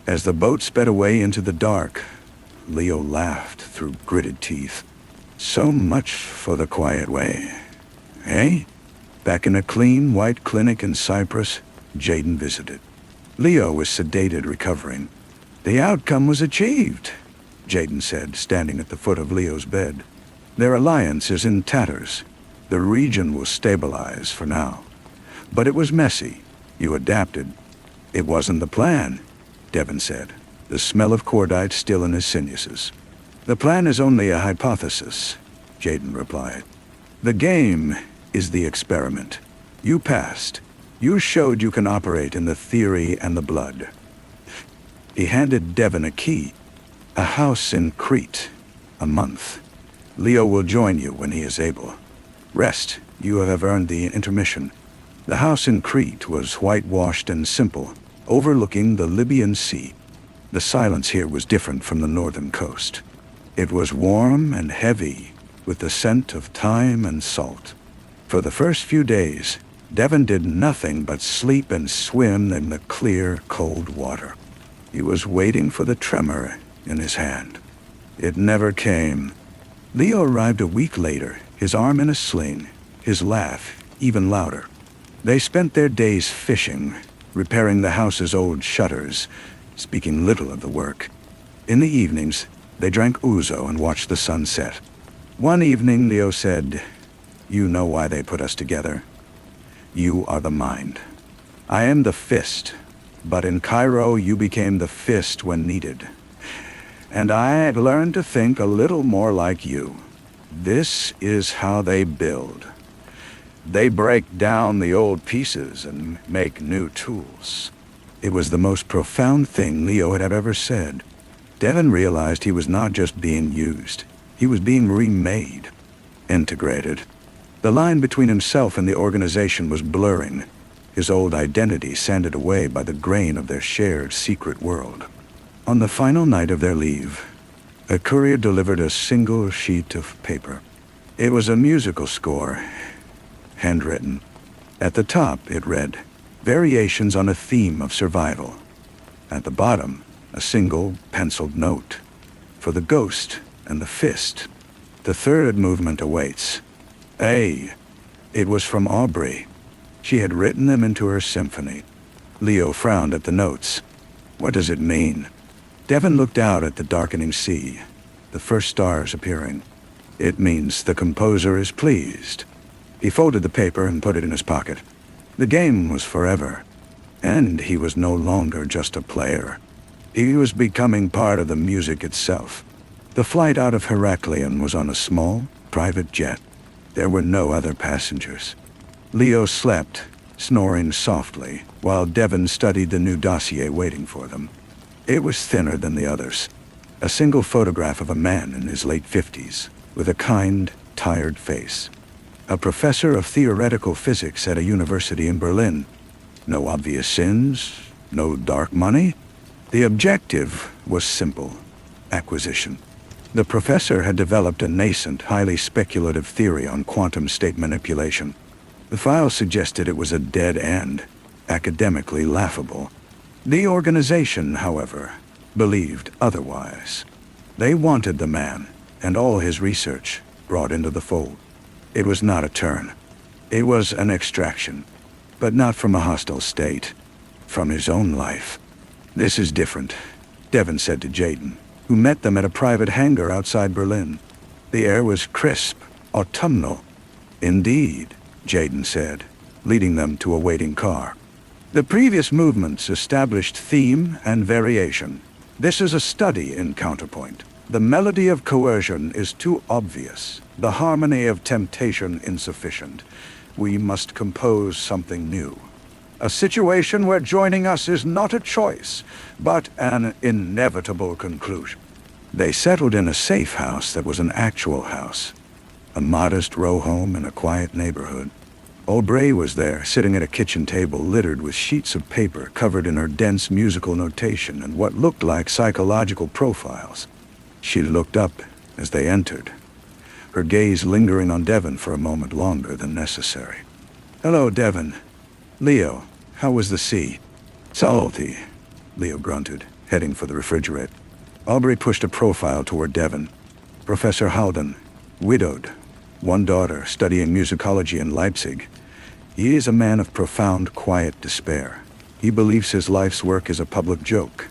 As the boat sped away into the dark, Leo laughed through gritted teeth. "So much for the quiet way, eh?" Back in a clean, white clinic in Cyprus, Jaden visited. Leo was sedated, recovering. "The outcome was achieved," Jaden said, standing at the foot of Leo's bed. "Their alliance is in tatters. The region will stabilize for now. But it was messy. You adapted." "It wasn't the plan," Devon said, the smell of cordite still in his sinuses. "The plan is only a hypothesis," Jaden replied. "The game is the experiment. You passed. You showed you can operate in the theory and the blood. He handed Devon a key. A house in Crete. A month. Leo will join you when he is able. Rest. You have earned the intermission. The house in Crete was whitewashed and simple, overlooking the Libyan Sea. The silence here was different from the northern coast. It was warm and heavy, with the scent of thyme and salt. For the first few days, Devon did nothing but sleep and swim in the clear, cold water. He was waiting for the tremor in his hand. It never came. Leo arrived a week later, his arm in a sling, his laugh even louder. They spent their days fishing, repairing the house's old shutters, speaking little of the work. In the evenings, they drank ouzo and watched the sun set. One evening, Leo said, "You know why they put us together. You are the mind. I am the fist, but in Cairo you became the fist when needed. And I had learned to think a little more like you. This is how they build. They break down the old pieces and make new tools." It was the most profound thing Leo had ever said. Devon realized he was not just being used. He was being remade, integrated. The line between himself and the organization was blurring, his old identity sanded away by the grain of their shared secret world. On the final night of their leave, a courier delivered a single sheet of paper. It was a musical score, handwritten. At the top, it read, "Variations on a theme of survival." At the bottom, a single penciled note. "For the ghost and the fist. The third movement awaits." It was from Aubrey. She had written them into her symphony. Leo frowned at the notes. What does it mean? Devon looked out at the darkening sea, the first stars appearing. It means the composer is pleased. He folded the paper and put it in his pocket. The game was forever, and he was no longer just a player. He was becoming part of the music itself. The flight out of Heraklion was on a small, private jet. There were no other passengers. Leo slept, snoring softly, while Devon studied the new dossier waiting for them. It was thinner than the others. A single photograph of a man in his late 50s, with a kind, tired face. A professor of theoretical physics at a university in Berlin. No obvious sins, no dark money. The objective was simple: acquisition. The professor had developed a nascent, highly speculative theory on quantum state manipulation. The file suggested it was a dead end, academically laughable. The organization, however, believed otherwise. They wanted the man, and all his research, brought into the fold. It was not a turn. It was an extraction, but not from a hostile state, from his own life. "This is different," Devon said to Jaden, who met them at a private hangar outside Berlin. The air was crisp, autumnal. "Indeed," Jaden said, leading them to a waiting car. "The previous movements established theme and variation. This is a study in counterpoint. The melody of coercion is too obvious, the harmony of temptation insufficient. We must compose something new. A situation where joining us is not a choice, but an inevitable conclusion." They settled in a safe house that was an actual house, a modest row home in a quiet neighborhood. Aubrey was there, sitting at a kitchen table littered with sheets of paper covered in her dense musical notation and what looked like psychological profiles. She looked up as they entered, her gaze lingering on Devon for a moment longer than necessary. "Hello, Devon. Leo, how was the sea?" "Salty," Leo grunted, heading for the refrigerator. Aubrey pushed a profile toward Devon. Professor Halden, widowed, one daughter, studying musicology in Leipzig. He is a man of profound, quiet despair. He believes his life's work is a public joke.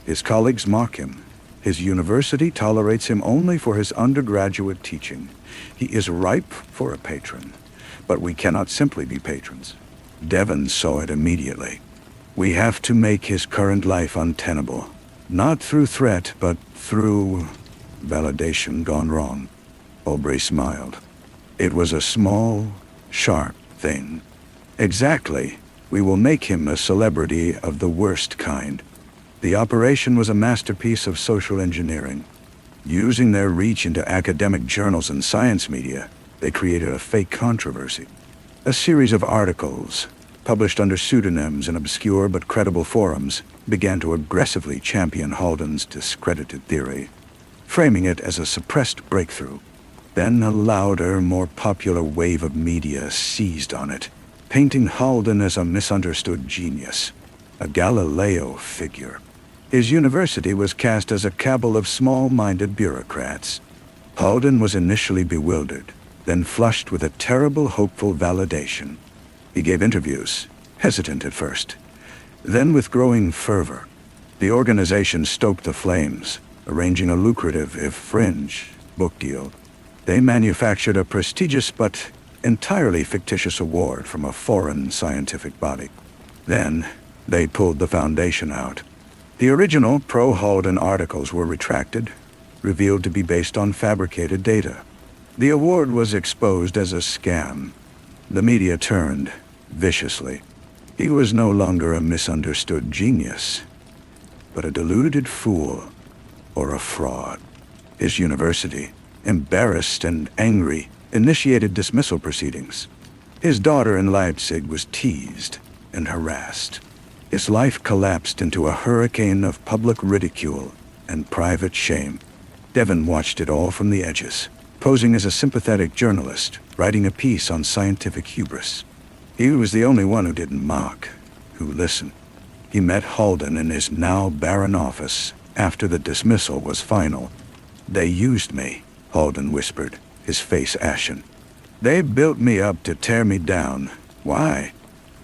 His colleagues mock him. His university tolerates him only for his undergraduate teaching. He is ripe for a patron, but we cannot simply be patrons. Devon saw it immediately. We have to make his current life untenable, not through threat, but through validation gone wrong. Aubrey smiled. It was a small, sharp thing. Exactly, We will make him a celebrity of the worst kind. The operation was a masterpiece of social engineering. Using their reach into academic journals and science media, they created a fake controversy. A series of articles, published under pseudonyms in obscure but credible forums, began to aggressively champion Halden's discredited theory, framing it as a suppressed breakthrough. Then a louder, more popular wave of media seized on it, painting Halden as a misunderstood genius, a Galileo figure. His university was cast as a cabal of small-minded bureaucrats. Halden was initially bewildered, then flushed with a terrible, hopeful validation. He gave interviews, hesitant at first, then with growing fervor. The organization stoked the flames, arranging a lucrative, if fringe, book deal. They manufactured a prestigious but entirely fictitious award from a foreign scientific body. Then, they pulled the foundation out. The original pro-Halden articles were retracted, revealed to be based on fabricated data. The award was exposed as a scam. The media turned, viciously. He was no longer a misunderstood genius, but a deluded fool, or a fraud. His university, embarrassed and angry, initiated dismissal proceedings. His daughter in Leipzig was teased and harassed. His life collapsed into a hurricane of public ridicule and private shame. Devon watched it all from the edges, posing as a sympathetic journalist, writing a piece on scientific hubris. He was the only one who didn't mock, who listened. He met Halden in his now barren office after the dismissal was final. "They used me," Halden whispered, his face ashen. "They built me up to tear me down. Why?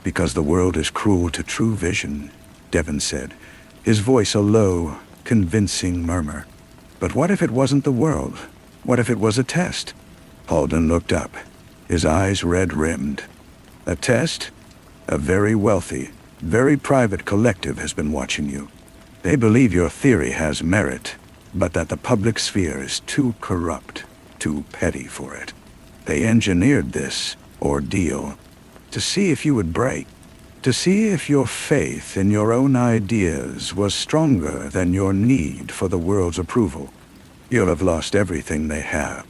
Because the world is cruel to true vision," Devon said, his voice a low, convincing murmur. "But what if it wasn't the world? What if it was a test?" Halden looked up, his eyes red-rimmed. "A test? A very wealthy, very private collective has been watching you. They believe your theory has merit, but that the public sphere is too corrupt, too petty for it. They engineered this ordeal to see if you would break, to see if your faith in your own ideas was stronger than your need for the world's approval. You'll have lost everything they have.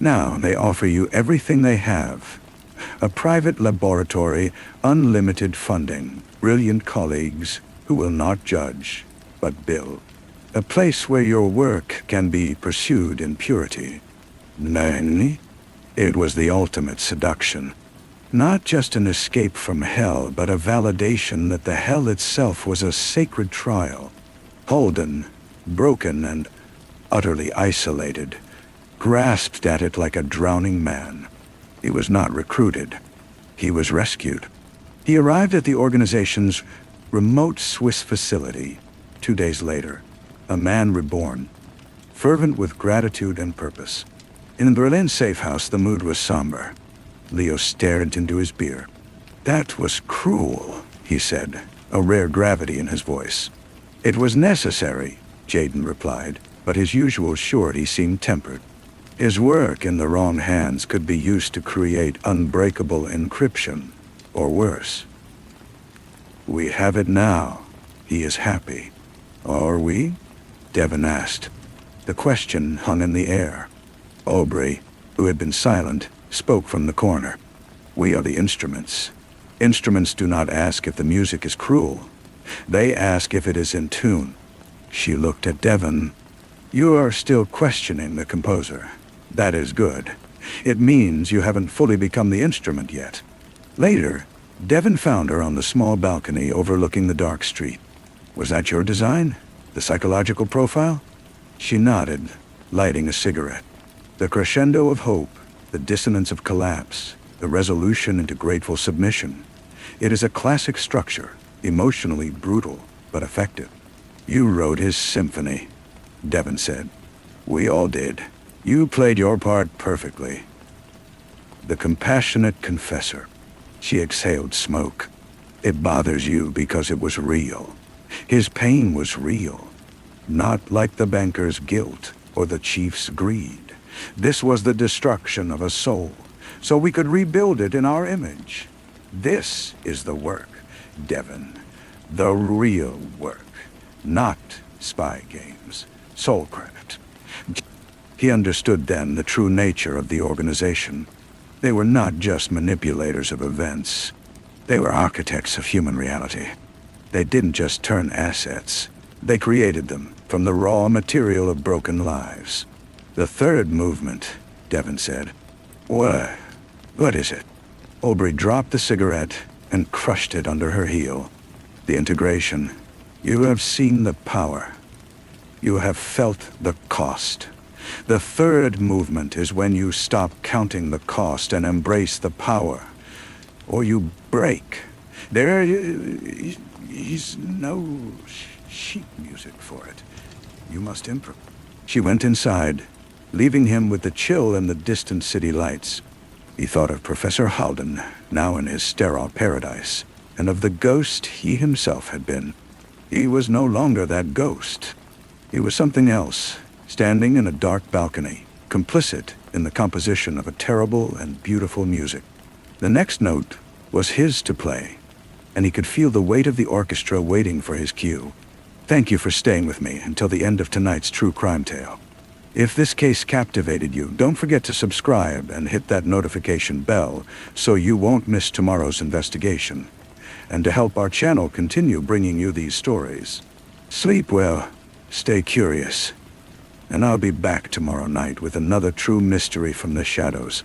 Now they offer you everything they have. A private laboratory, unlimited funding, brilliant colleagues who will not judge, but build. A place where your work can be pursued in purity." Nani? It was the ultimate seduction. Not just an escape from hell, but a validation that the hell itself was a sacred trial. Halden, broken and utterly isolated, grasped at it like a drowning man. He was not recruited. He was rescued. He arrived at the organization's remote Swiss facility 2 days later, a man reborn, fervent with gratitude and purpose. In the Berlin safe house, the mood was somber. Leo stared into his beer. "That was cruel," he said, a rare gravity in his voice. "It was necessary," Jaden replied, but his usual surety seemed tempered. His work in the wrong hands could be used to create unbreakable encryption, or worse. "We have it now. He is happy. Are we?" Devon asked. The question hung in the air. Aubrey, who had been silent, spoke from the corner. "We are the instruments. Instruments do not ask if the music is cruel. They ask if it is in tune." She looked at Devon. "You are still questioning the composer. That is good. It means you haven't fully become the instrument yet." Later, Devon found her on the small balcony overlooking the dark street. "Was that your design? The psychological profile?" She nodded, lighting a cigarette. The crescendo of hope, the dissonance of collapse, the resolution into grateful submission. It is a classic structure, emotionally brutal, but effective. "You wrote his symphony," Devon said. "We all did. You played your part perfectly." The compassionate confessor. She exhaled smoke. "It bothers you because it was real. His pain was real. Not like the banker's guilt or the chief's greed. This was the destruction of a soul, so we could rebuild it in our image. This is the work. Devon. The real work, not spy games, soulcraft. He understood then the true nature of the organization. They were not just manipulators of events. They were architects of human reality. They didn't just turn assets. They created them from the raw material of broken lives. The third movement, Devon said. What is it? Aubrey dropped the cigarette and crushed it under her heel. The integration. You have seen the power. You have felt the cost. The third movement is when you stop counting the cost and embrace the power. Or you break. There is no sheet music for it. You must improv. She went inside, leaving him with the chill and the distant city lights. He thought of Professor Halden, now in his sterile paradise, and of the ghost he himself had been. He was no longer that ghost. He was something else, standing in a dark balcony, complicit in the composition of a terrible and beautiful music. The next note was his to play, and he could feel the weight of the orchestra waiting for his cue. Thank you for staying with me until the end of tonight's true crime tale. If this case captivated you, don't forget to subscribe and hit that notification bell so you won't miss tomorrow's investigation. And to help our channel continue bringing you these stories, sleep well, stay curious, and I'll be back tomorrow night with another true mystery from the shadows.